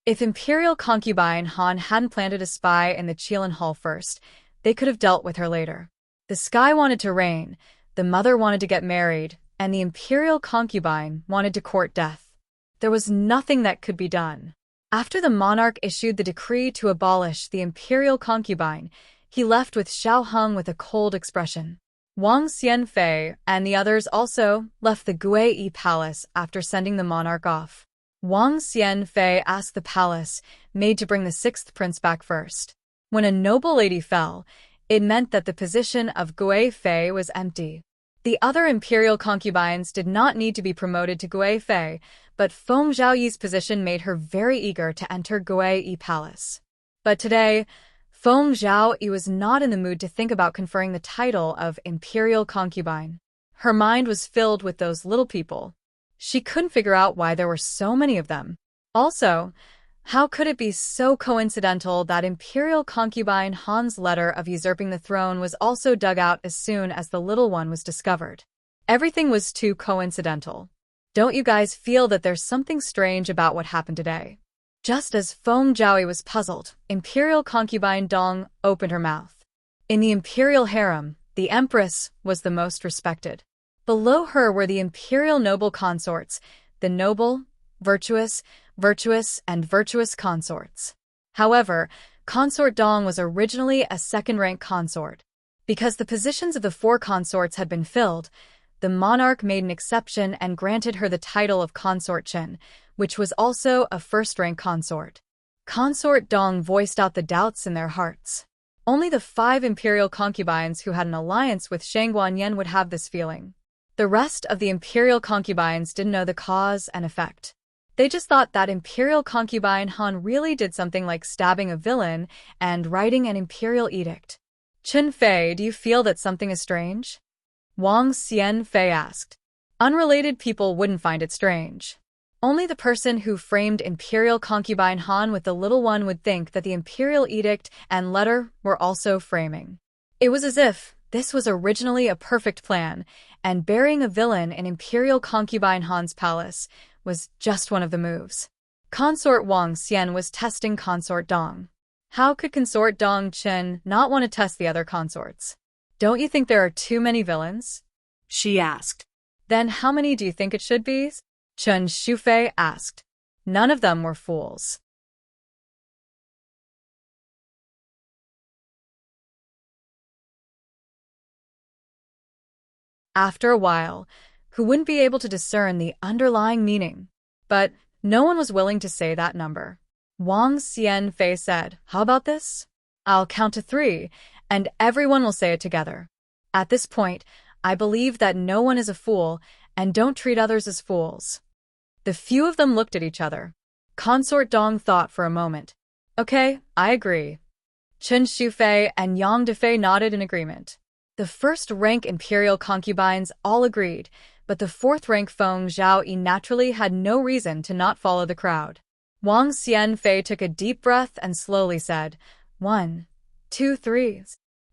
If Imperial concubine Han hadn't planted a spy in the Qilin Hall first, they could have dealt with her later. The sky wanted to reign, the mother wanted to get married, and the Imperial concubine wanted to court death. There was nothing that could be done. After the monarch issued the decree to abolish the Imperial concubine, he left with Xiao Heng with a cold expression. Wang Xianfei and the others also left the Guiyi palace after sending the monarch off. Wang Xianfei asked the palace maid to bring the sixth prince back first. When a noble lady fell, it meant that the position of Gui Fei was empty. The other imperial concubines did not need to be promoted to Gui Fei, but Feng Zhaoyi's position made her very eager to enter Guiyi palace. But today, Feng Zhaoyi was not in the mood to think about conferring the title of imperial concubine. Her mind was filled with those little people. She couldn't figure out why there were so many of them. Also, how could it be so coincidental that imperial concubine Han's letter of usurping the throne was also dug out as soon as the little one was discovered? Everything was too coincidental. Don't you guys feel that there's something strange about what happened today? Just as Feng Zhaoyi was puzzled, imperial concubine Dong opened her mouth. In the imperial harem, the empress was the most respected. Below her were the imperial noble consorts, the noble, virtuous, and virtuous consorts. However, consort Dong was originally a second-rank consort. Because the positions of the four consorts had been filled, the monarch made an exception and granted her the title of Consort Chen, which was also a first-rank consort. Consort Dong voiced out the doubts in their hearts. Only the 5 imperial concubines who had an alliance with Shangguan would have this feeling. The rest of the imperial concubines didn't know the cause and effect. They just thought that imperial concubine Han really did something like stabbing a villain and writing an imperial edict. Chen Fei, do you feel that something is strange? Wang Xianfei asked. Unrelated people wouldn't find it strange. Only the person who framed imperial concubine Han with the little one would think that the imperial edict and letter were also framing. It was as if this was originally a perfect plan, and burying a villain in imperial concubine Han's palace was just one of the moves. Consort Wang Xian was testing consort Dong. How could consort Dong Chen not want to test the other consorts? Don't you think there are too many villains? She asked. Then how many do you think it should be? Chen Shufei asked. None of them were fools. After a while, who wouldn't be able to discern the underlying meaning? But no one was willing to say that number. Wang Xianfei said, how about this? I'll count to 3, and everyone will say it together. At this point, I believe that no one is a fool, and don't treat others as fools. The few of them looked at each other. Consort Dong thought for a moment. Okay, I agree. Chen Shufei and Yang Defei nodded in agreement. The first-rank imperial concubines all agreed, but the fourth-rank Feng Zhaoyi naturally had no reason to not follow the crowd. Wang Xianfei took a deep breath and slowly said, 1, 2, 3.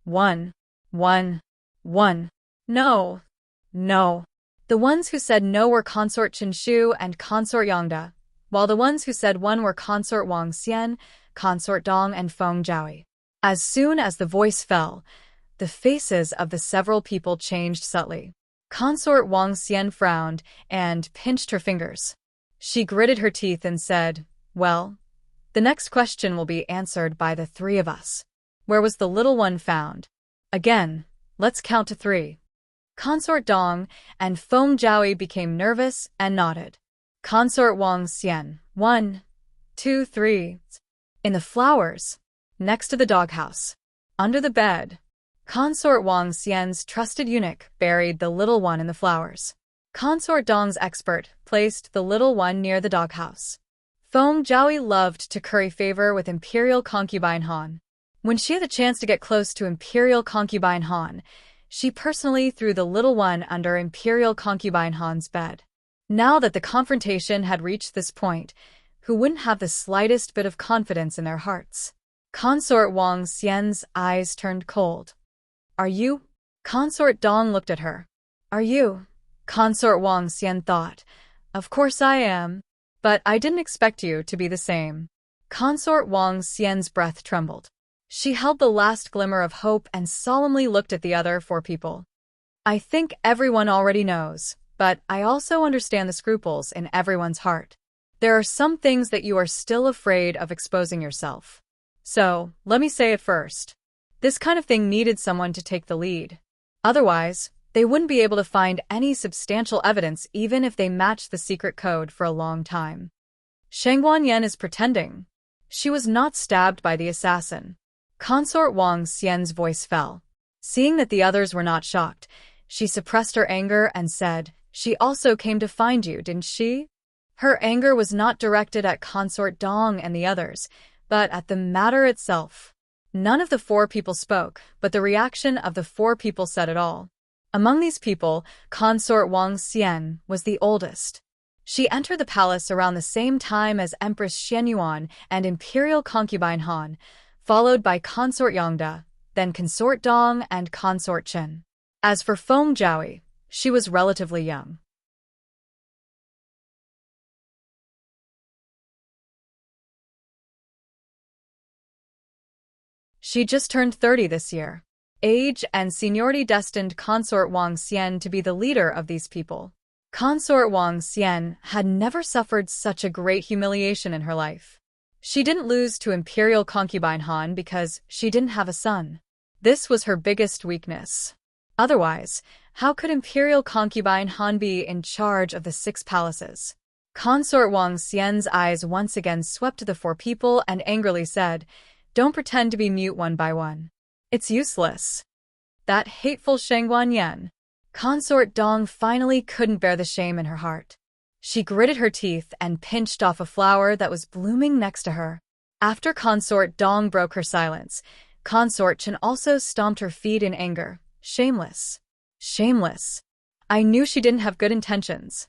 1, 1, 1. No. No. The ones who said no were Consort Qinshu and Consort Yangda, while the ones who said 1 were Consort Wang Xian, Consort Dong and Feng Zhaoyi. As soon as the voice fell, the faces of the several people changed subtly. Consort Wang Xian frowned and pinched her fingers. She gritted her teeth and said, well, the next question will be answered by the three of us. Where was the little one found? Again, let's count to 3. Consort Dong and Feng Zhaoyi became nervous and nodded. Consort Wang Xian, 1, 2, 3. In the flowers, next to the doghouse, under the bed. Consort Wang Xian's trusted eunuch buried the little one in the flowers. Consort Dong's expert placed the little one near the doghouse. Feng Zhaoyi loved to curry favor with Imperial Concubine Han. When she had the chance to get close to Imperial Concubine Han, she personally threw the little one under Imperial Concubine Han's bed. Now that the confrontation had reached this point, who wouldn't have the slightest bit of confidence in their hearts? Consort Wang Xian's eyes turned cold. Are you? Consort Dong looked at her. Are you? Consort Wang Xian thought. Of course I am. But I didn't expect you to be the same. Consort Wang Xian's breath trembled. She held the last glimmer of hope and solemnly looked at the other 4 people. I think everyone already knows, but I also understand the scruples in everyone's heart. There are some things that you are still afraid of exposing yourself. So, let me say it first. This kind of thing needed someone to take the lead. Otherwise, they wouldn't be able to find any substantial evidence even if they matched the secret code for a long time. Shangguan Yan is pretending. She was not stabbed by the assassin. Consort Wang Xian's voice fell. Seeing that the others were not shocked, she suppressed her anger and said, she also came to find you, didn't she? Her anger was not directed at Consort Dong and the others, but at the matter itself. None of the 4 people spoke, but the reaction of the 4 people said it all. Among these people, Consort Wang Xian was the oldest. She entered the palace around the same time as Empress Xianyuan and Imperial Concubine Han, followed by Consort Yangda, then Consort Dong and Consort Chen. As for Feng Zhaoyi, she was relatively young. She just turned 30 this year. Age and seniority destined Consort Wang Xian to be the leader of these people. Consort Wang Xian had never suffered such a great humiliation in her life. She didn't lose to Imperial Concubine Han because she didn't have a son. This was her biggest weakness. Otherwise, how could Imperial Concubine Han be in charge of the 6 palaces? Consort Wang Xian's eyes once again swept to the 4 people and angrily said, don't pretend to be mute one by one. It's useless. That hateful Shangguan Yan. Consort Dong finally couldn't bear the shame in her heart. She gritted her teeth and pinched off a flower that was blooming next to her. After Consort Dong broke her silence, Consort Chen also stomped her feet in anger. Shameless. Shameless. I knew she didn't have good intentions.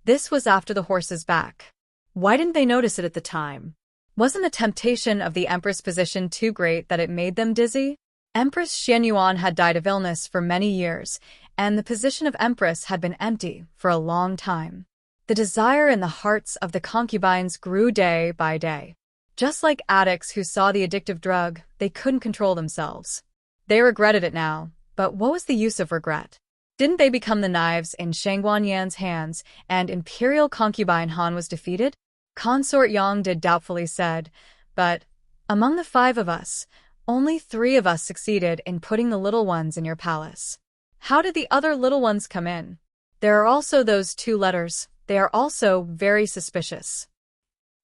This was after the horse's back. Why didn't they notice it at the time? Wasn't the temptation of the Empress position too great that it made them dizzy? Empress Xianyuan had died of illness for many years, and the position of Empress had been empty for a long time. The desire in the hearts of the concubines grew day by day. Just like addicts who saw the addictive drug, they couldn't control themselves. They regretted it now, but what was the use of regret? Didn't they become the knives in Shangguan Yan's hands, and Imperial Concubine Han was defeated? Consort Yangda doubtfully said, but among the 5 of us, only 3 of us succeeded in putting the little ones in your palace. How did the other little ones come in? There are also those 2 letters. They are also very suspicious.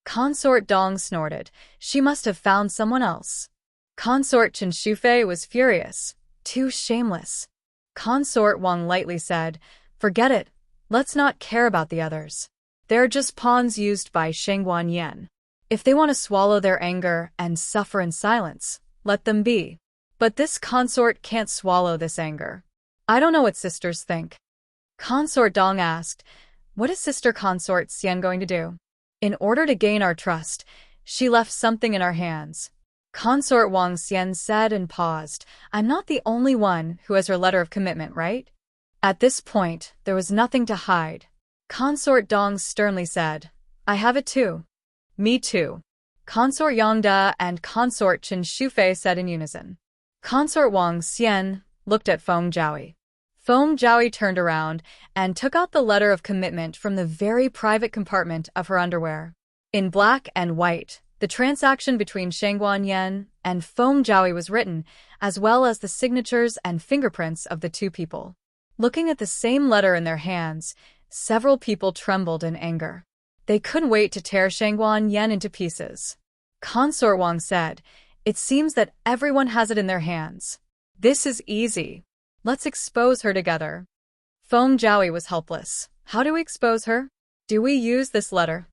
Consort Dong snorted. She must have found someone else. Consort Chen Shufei was furious. Too shameless. Consort Wang lightly said, forget it. Let's not care about the others. They're just pawns used by Shangguan Yan. If they want to swallow their anger and suffer in silence, Let them be. But this consort can't swallow this anger. I don't know what sisters think. Consort Dong asked, what is sister consort Xian going to do? In order to gain our trust, she left something in our hands. Consort Wang Xian said and paused. I'm not the only one who has her letter of commitment, right? At this point, there was nothing to hide. Consort Dong sternly said, I have it too. Me too. Consort Yangda and Consort Chen Shufei said in unison. Consort Wang Xian looked at Feng Zhaoi. Feng Zhaoi turned around and took out the letter of commitment from the very private compartment of her underwear. In black and white, the transaction between Shangguan Yan and Feng Zhaoi was written, as well as the signatures and fingerprints of the two people. Looking at the same letter in their hands, several people trembled in anger. They couldn't wait to tear Shangguan Yan into pieces. Consort Wang said, it seems that everyone has it in their hands. This is easy. Let's expose her together. Feng Zhaoi was helpless. How do we expose her? Do we use this letter?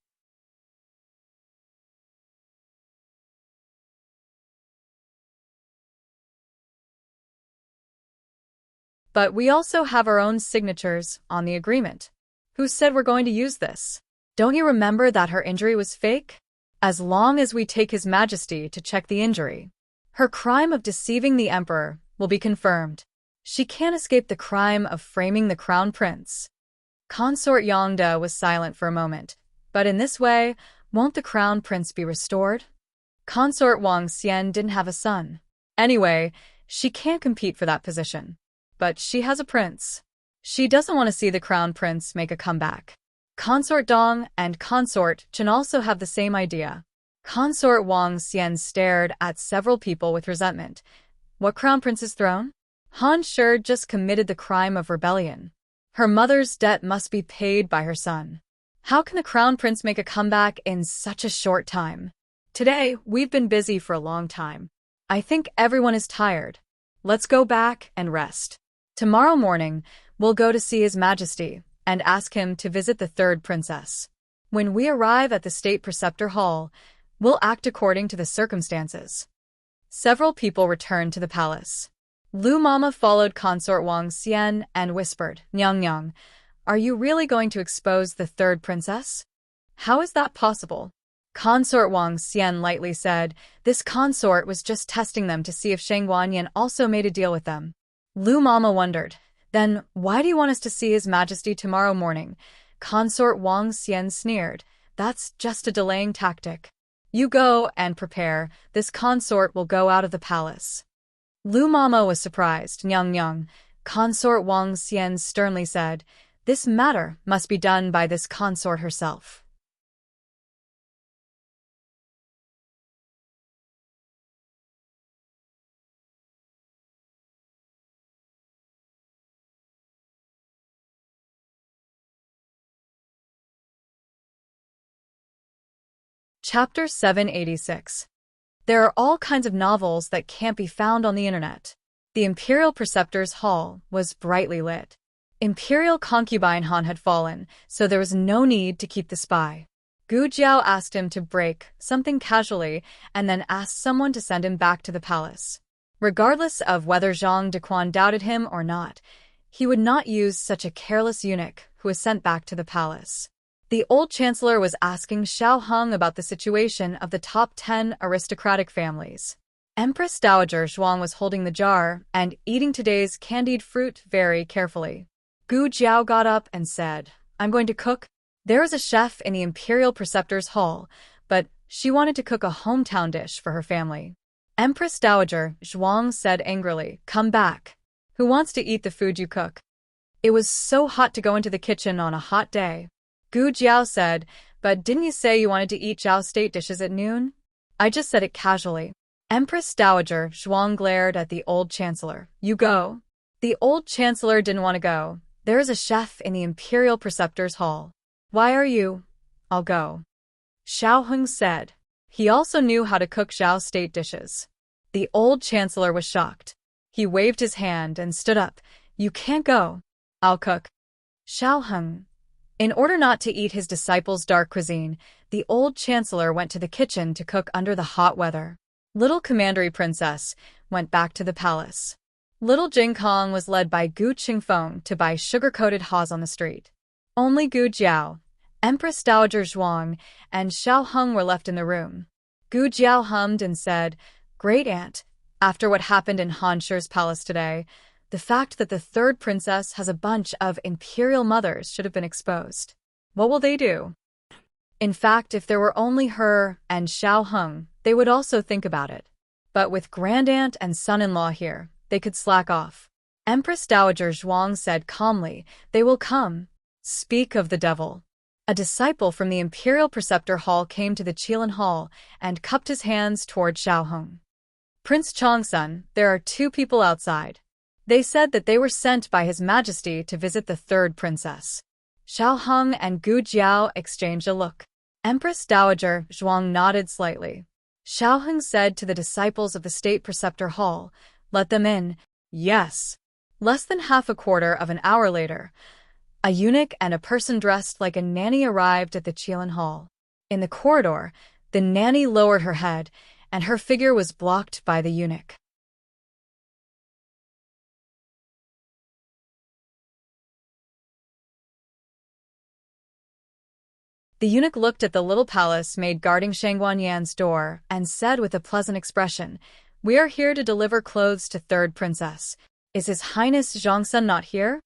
But we also have our own signatures on the agreement. Who said we're going to use this? Don't you remember that her injury was fake? As long as we take His Majesty to check the injury, her crime of deceiving the Emperor will be confirmed. She can't escape the crime of framing the Crown Prince. Consort Yangda was silent for a moment. But in this way, won't the Crown Prince be restored? Consort Wang Xian didn't have a son. Anyway, she can't compete for that position. But she has a prince. She doesn't want to see the Crown Prince make a comeback. Consort Dong and Consort Chen also have the same idea. Consort Wang Xian stared at several people with resentment. What Crown Prince's throne? Han Shi just committed the crime of rebellion. Her mother's debt must be paid by her son. How can the Crown Prince make a comeback in such a short time? Today, we've been busy for a long time. I think everyone is tired. Let's go back and rest. Tomorrow morning, we'll go to see His Majesty and ask him to visit the third princess. When we arrive at the State Preceptor Hall, we'll act according to the circumstances. Several people returned to the palace. Lu Mama followed Consort Wang Xian and whispered, Nyang Nyang, are you really going to expose the third princess? How is that possible? Consort Wang Xian lightly said, this consort was just testing them to see if Shangguan Yan also made a deal with them. Lu Mama wondered, then why do you want us to see His Majesty tomorrow morning? Consort Wang Xian sneered, that's just a delaying tactic. You go and prepare, this consort will go out of the palace. Lu Mama was surprised. Nyang Nyang, Consort Wang Xian sternly said, this matter must be done by this consort herself. Chapter 786. There are all kinds of novels that can't be found on the internet. The Imperial Preceptor's Hall was brightly lit. Imperial concubine Han had fallen, so there was no need to keep the spy. Gu Jiao asked him to break something casually and then asked someone to send him back to the palace. Regardless of whether Zhang Dequan doubted him or not, he would not use such a careless eunuch who was sent back to the palace. The old chancellor was asking Xiao Heng about the situation of the top 10 aristocratic families. Empress Dowager Zhuang was holding the jar and eating today's candied fruit very carefully. Gu Jiao got up and said, I'm going to cook. There is a chef in the Imperial Preceptor's Hall, but she wanted to cook a hometown dish for her family. Empress Dowager Zhuang said angrily, come back. Who wants to eat the food you cook? It was so hot to go into the kitchen on a hot day. Gu Jiao said, but didn't you say you wanted to eat Zhao state dishes at noon? I just said it casually. Empress Dowager Zhuang glared at the old chancellor. You go. The old chancellor didn't want to go. There is a chef in the Imperial Preceptor's Hall. Why are you? I'll go. Xiao Heng said. He also knew how to cook Zhao state dishes. The old chancellor was shocked. He waved his hand and stood up. You can't go. I'll cook. Xiao Heng. In order not to eat his disciples' dark cuisine, the old chancellor went to the kitchen to cook under the hot weather. Little Commandery Princess went back to the palace. Little Jing Kong was led by Gu Qingfeng to buy sugar-coated haws on the street. Only Gu Jiao, Empress Dowager Zhuang, and Xiao Heng were left in the room. Gu Jiao hummed and said, "Great Aunt, after what happened in Han Shi's palace today, the fact that the third princess has a bunch of imperial mothers should have been exposed. What will they do?" In fact, if there were only her and Xiao Heng, they would also think about it. But with Grandaunt and son-in-law here, they could slack off. Empress Dowager Zhuang said calmly, "They will come." Speak of the devil. A disciple from the Imperial Preceptor Hall came to the Qilin Hall and cupped his hands toward Xiao Heng. "Prince Chongsun, there are two people outside. They said that they were sent by His Majesty to visit the third princess." Xiao Heng and Gu Jiao exchanged a look. Empress Dowager Zhuang nodded slightly. Xiao Heng said to the disciples of the State Preceptor Hall, "Let them in." "Yes." Less than half a quarter of an hour later, a eunuch and a person dressed like a nanny arrived at the Qilin Hall. In the corridor, the nanny lowered her head, and her figure was blocked by the eunuch. The eunuch looked at the little palace maid guarding Shangguan Yan's door and said with a pleasant expression, "We are here to deliver clothes to third princess. Is His Highness Zhongsun not here?"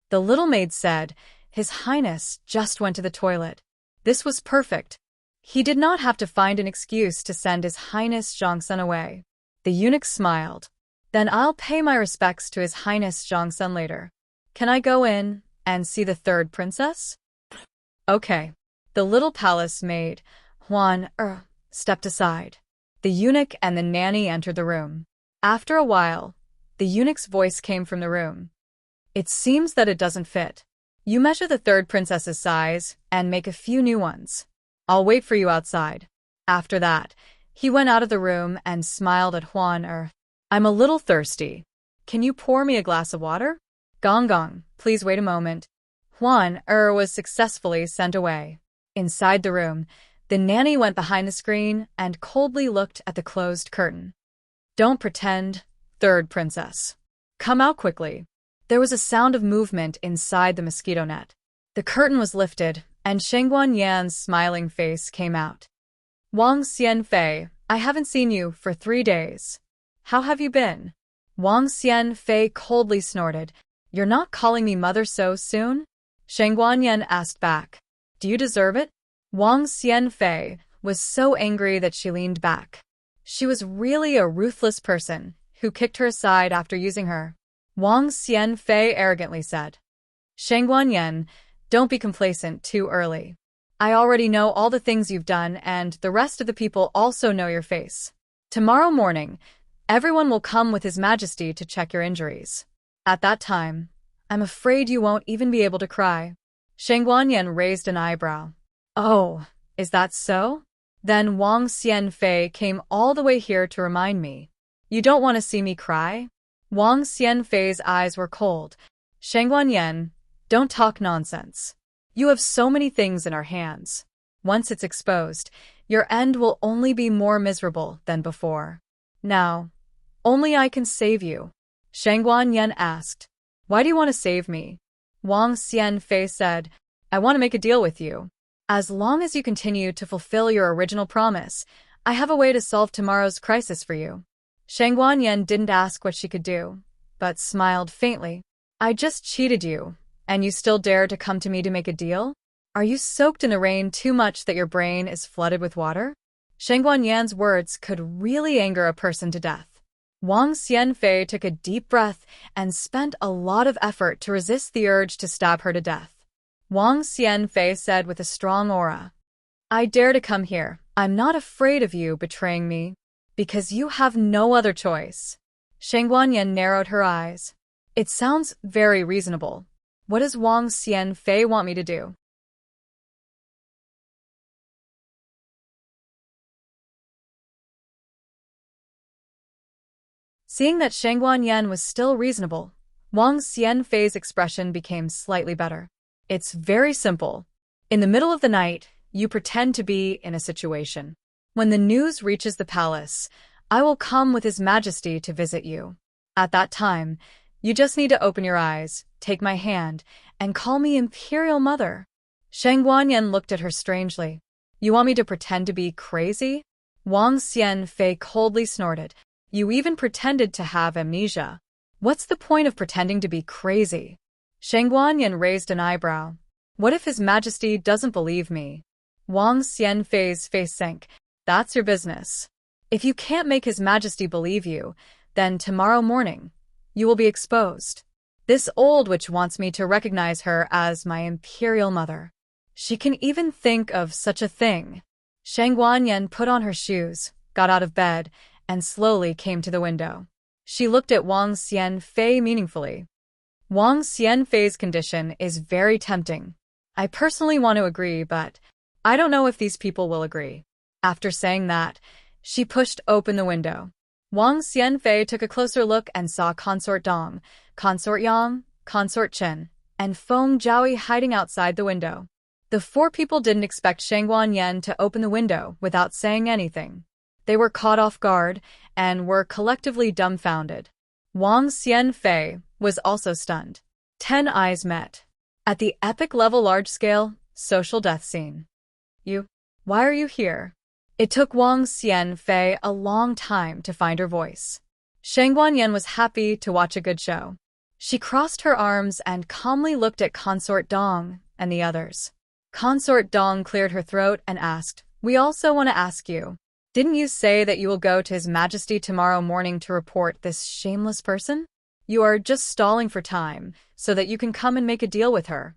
The little maid said, "His Highness just went to the toilet." This was perfect. He did not have to find an excuse to send His Highness Zhongsun away. The eunuch smiled. "Then I'll pay my respects to His Highness Zhongsun later. Can I go in and see the third princess?" "Okay." The little palace maid, Huan stepped aside. The eunuch and the nanny entered the room. After a while, the eunuch's voice came from the room. "It seems that it doesn't fit. You measure the third princess's size and make a few new ones. I'll wait for you outside." After that, he went out of the room and smiled at Huan "I'm a little thirsty. Can you pour me a glass of water?" "Gong gong, please wait a moment." Huan was successfully sent away. Inside the room, the nanny went behind the screen and coldly looked at the closed curtain. "Don't pretend, third princess. Come out quickly." There was a sound of movement inside the mosquito net. The curtain was lifted, and Shangguan Yan's smiling face came out. "Wang Xianfei, I haven't seen you for 3 days. How have you been?" Wang Xianfei coldly snorted. "You're not calling me mother so soon?" Shangguan Yan asked back. "Do you deserve it?" Wang Xianfei was so angry that she leaned back. She was really a ruthless person who kicked her aside after using her. Wang Xianfei arrogantly said, "Shangguan Yan, don't be complacent too early. I already know all the things you've done, and the rest of the people also know your face. Tomorrow morning, everyone will come with His Majesty to check your injuries. At that time, I'm afraid you won't even be able to cry." Shangguan Yan raised an eyebrow. "Oh, is that so? Then Wang Xianfei came all the way here to remind me. You don't want to see me cry?" Wang Xianfei's eyes were cold. "Shangguan Yan, don't talk nonsense. You have so many things in our hands. Once it's exposed, your end will only be more miserable than before. Now, only I can save you." Shangguan Yan asked, "Why do you want to save me?" Wang Xianfei said, "I want to make a deal with you. As long as you continue to fulfill your original promise, I have a way to solve tomorrow's crisis for you." Shangguan Yan didn't ask what she could do, but smiled faintly. "I just cheated you, and you still dare to come to me to make a deal? Are you soaked in the rain too much that your brain is flooded with water?" Shangguan Yan's words could really anger a person to death. Wang Xianfei took a deep breath and spent a lot of effort to resist the urge to stab her to death. Wang Xianfei said with a strong aura, "I dare to come here. I'm not afraid of you betraying me, because you have no other choice." Shangguan Yan narrowed her eyes. "It sounds very reasonable. What does Wang Xianfei want me to do?" Seeing that Shangguan Yan was still reasonable, Wang Xianfei's expression became slightly better. "It's very simple. In the middle of the night, you pretend to be in a situation. When the news reaches the palace, I will come with His Majesty to visit you. At that time, you just need to open your eyes, take my hand, and call me Imperial Mother. Shang Guanyan looked at her strangely. You want me to pretend to be crazy? Wang Xianfei coldly snorted. You even pretended to have amnesia. What's the point of pretending to be crazy? Shang Guanyan raised an eyebrow. What if His Majesty doesn't believe me? Wang Xianfei's face sank. That's your business. If you can't make His Majesty believe you, then tomorrow morning, you will be exposed. This old witch wants me to recognize her as my Imperial Mother. She can even think of such a thing. Shang Guanyan put on her shoes, got out of bed, and slowly came to the window. She looked at Wang Xianfei meaningfully. Wang Xianfei's condition is very tempting. I personally want to agree, but I don't know if these people will agree. After saying that, she pushed open the window. Wang Xianfei took a closer look and saw Consort Dong, Consort Yang, Consort Chen, and Feng Zhaoyi hiding outside the window. The four people didn't expect Shang Guanyan to open the window without saying anything. They were caught off guard and were collectively dumbfounded. Wang Xianfei was also stunned. 10 eyes met. At the epic level large-scale social death scene. Why are you here? It took Wang Xianfei a long time to find her voice. Shang Guanyan was happy to watch a good show. She crossed her arms and calmly looked at Consort Dong and the others. Consort Dong cleared her throat and asked, We also want to ask you, didn't you say that you will go to His Majesty tomorrow morning to report this shameless person? You are just stalling for time so that you can come and make a deal with her.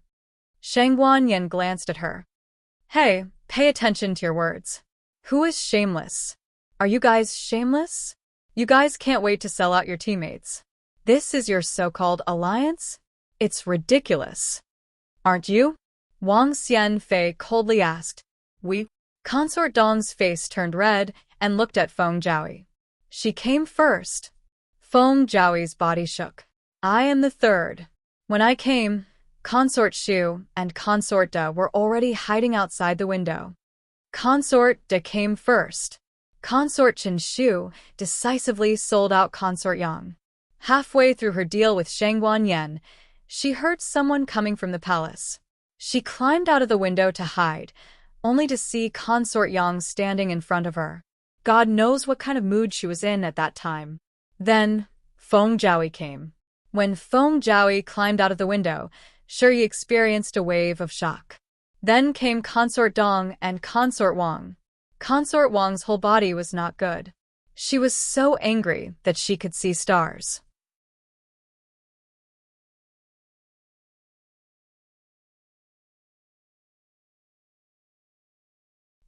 Shang Guanyan glanced at her. Hey, pay attention to your words. Who is shameless? Are you guys shameless? You guys can't wait to sell out your teammates. This is your so-called alliance? It's ridiculous. Aren't you? Wang Xianfei coldly asked. We? Consort Dong's face turned red and looked at Feng Zhaoyi. She came first. Feng Zhaoyi's body shook. I am the third. When I came, Consort Shu and Consort Da were already hiding outside the window. Consort Da came first. Consort Chen Shu decisively sold out Consort Yang. Halfway through her deal with Shang Guanyan, she heard someone coming from the palace. She climbed out of the window to hide, only to see Consort Yang standing in front of her. God knows what kind of mood she was in at that time. Then, Feng Zhaoyi came. When Feng Zhaoyi climbed out of the window, Shi experienced a wave of shock. Then came Consort Dong and Consort Wang. Consort Wang's whole body was not good. She was so angry that she could see stars.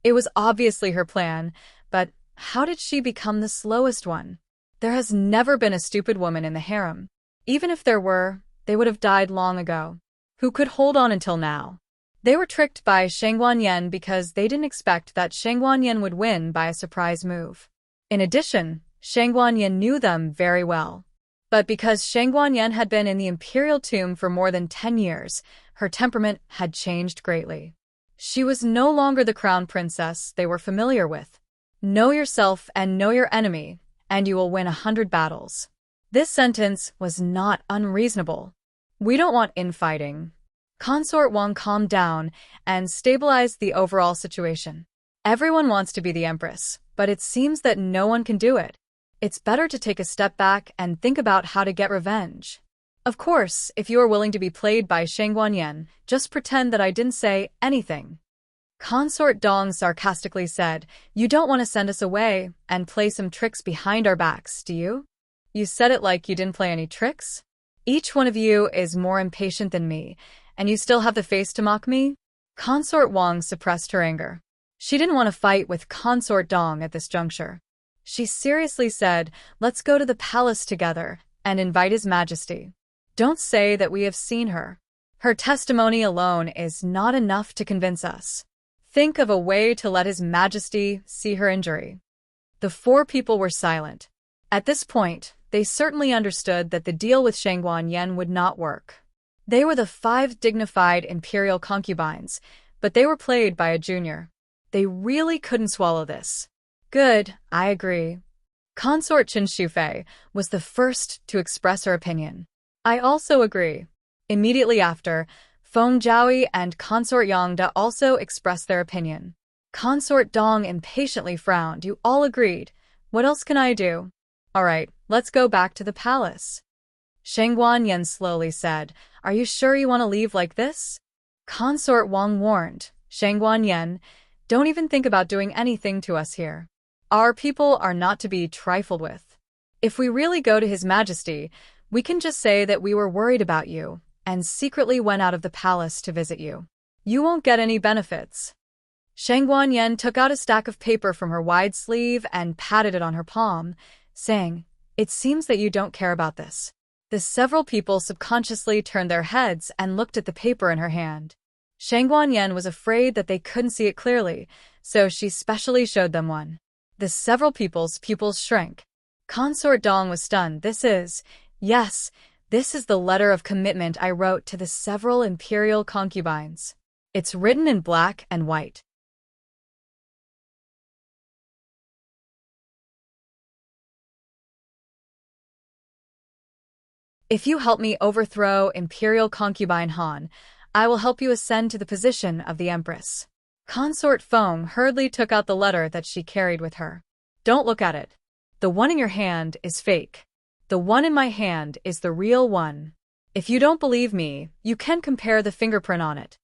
It was obviously her plan, but how did she become the slowest one? There has never been a stupid woman in the harem. Even if there were, they would have died long ago. Who could hold on until now? They were tricked by Shang Guanyan because they didn't expect that Shang Guanyan would win by a surprise move. In addition, Shang Guanyan knew them very well. But because Shang Guanyan had been in the imperial tomb for more than 10 years, her temperament had changed greatly. She was no longer the crown princess they were familiar with. Know yourself and know your enemy, and you will win 100 battles. This sentence was not unreasonable. We don't want infighting. Consort Wang calmed down and stabilized the overall situation. Everyone wants to be the empress, but it seems that no one can do it. It's better to take a step back and think about how to get revenge. Of course, if you are willing to be played by Shang Guanyan, just pretend that I didn't say anything. Consort Dong sarcastically said, You don't want to send us away and play some tricks behind our backs, do you? You said it like you didn't play any tricks? Each one of you is more impatient than me, and you still have the face to mock me? Consort Wang suppressed her anger. She didn't want to fight with Consort Dong at this juncture. She seriously said, Let's go to the palace together and invite His Majesty. Don't say that we have seen her. Her testimony alone is not enough to convince us. Think of a way to let His Majesty see her injury. The four people were silent. At this point, they certainly understood that the deal with Shang Guanyan would not work. They were the 5 dignified imperial concubines, but they were played by a junior. They really couldn't swallow this. Good, I agree. Consort Chen Shufei was the first to express her opinion. I also agree. Immediately after, Feng Jiaoyi and Consort Yangda also expressed their opinion. Consort Dong impatiently frowned. You all agreed. What else can I do? All right, let's go back to the palace. Shangguan Yan slowly said, Are you sure you want to leave like this? Consort Wang warned, Shangguan Yan, don't even think about doing anything to us here. Our people are not to be trifled with. If we really go to His Majesty, we can just say that we were worried about you and secretly went out of the palace to visit you. You won't get any benefits. Shangguan Yan took out a stack of paper from her wide sleeve and patted it on her palm, saying, It seems that you don't care about this. The several people subconsciously turned their heads and looked at the paper in her hand. Shangguan Yan was afraid that they couldn't see it clearly, so she specially showed them one. The several people's pupils shrank. Consort Dong was stunned. Yes, this is the letter of commitment I wrote to the several imperial concubines. It's written in black and white. If you help me overthrow Imperial Concubine Han, I will help you ascend to the position of the Empress. Consort Feng hurriedly took out the letter that she carried with her. Don't look at it. The one in your hand is fake. The one in my hand is the real one. If you don't believe me, you can compare the fingerprint on it.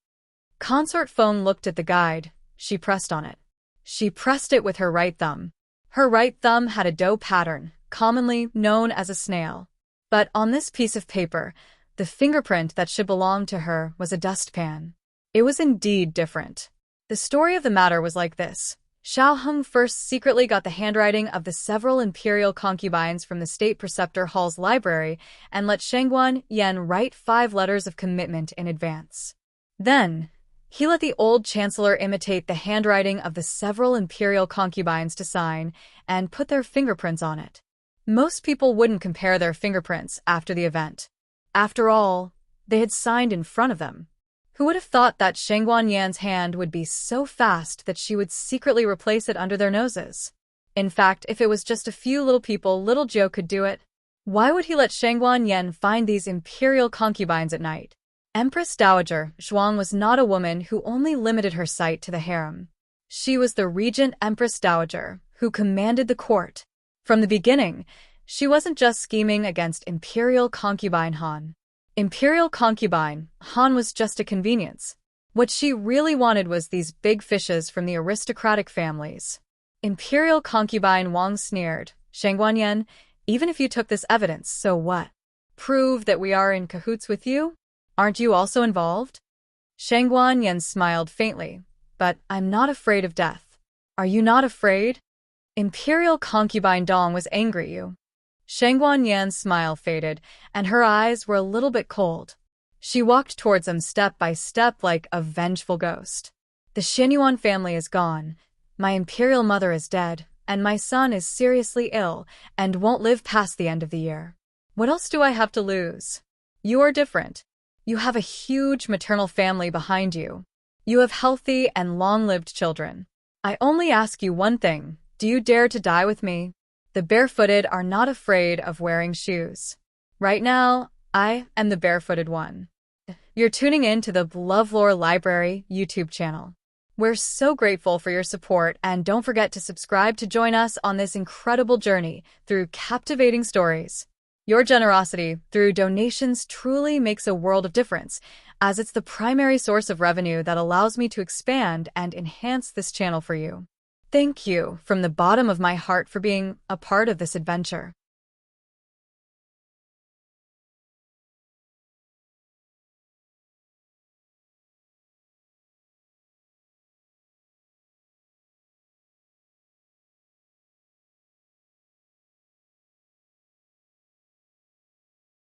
Consort Feng looked at the guide. She pressed on it. She pressed it with her right thumb. Her right thumb had a dough pattern, commonly known as a snail. But on this piece of paper, the fingerprint that should belong to her was a dustpan. It was indeed different. The story of the matter was like this. Xiao Heng first secretly got the handwriting of the several imperial concubines from the State Preceptor Hall's library and let Shangguan Yan write 5 letters of commitment in advance. Then, he let the old chancellor imitate the handwriting of the several imperial concubines to sign and put their fingerprints on it. Most people wouldn't compare their fingerprints after the event. After all, they had signed in front of them. Who would have thought that Shangguan Yan's hand would be so fast that she would secretly replace it under their noses? In fact, if it was just a few little people, little Joe could do it. Why would he let Shangguan Yan find these imperial concubines at night? Empress Dowager Zhuang was not a woman who only limited her sight to the harem. She was the regent Empress Dowager, who commanded the court. From the beginning, she wasn't just scheming against Imperial Concubine Han. Imperial Concubine Han was just a convenience. What she really wanted was these big fishes from the aristocratic families. Imperial Concubine Wang sneered, Shangguan Yan, even if you took this evidence, so what? Prove that we are in cahoots with you? Aren't you also involved? Shangguan Yan smiled faintly, but I'm not afraid of death. Are you not afraid? Imperial Concubine Dong was angry. You. Shangguan Yan's smile faded, and her eyes were a little bit cold. She walked towards him step by step like a vengeful ghost. The Xianyuan family is gone, my imperial mother is dead, and my son is seriously ill and won't live past the end of the year. What else do I have to lose? You are different. You have a huge maternal family behind you. You have healthy and long-lived children. I only ask you one thing. Do you dare to die with me? The barefooted are not afraid of wearing shoes. Right now, I am the barefooted one. You're tuning in to the LoveLore Library YouTube channel. We're so grateful for your support, and don't forget to subscribe to join us on this incredible journey through captivating stories. Your generosity through donations truly makes a world of difference, as it's the primary source of revenue that allows me to expand and enhance this channel for you. Thank you from the bottom of my heart for being a part of this adventure.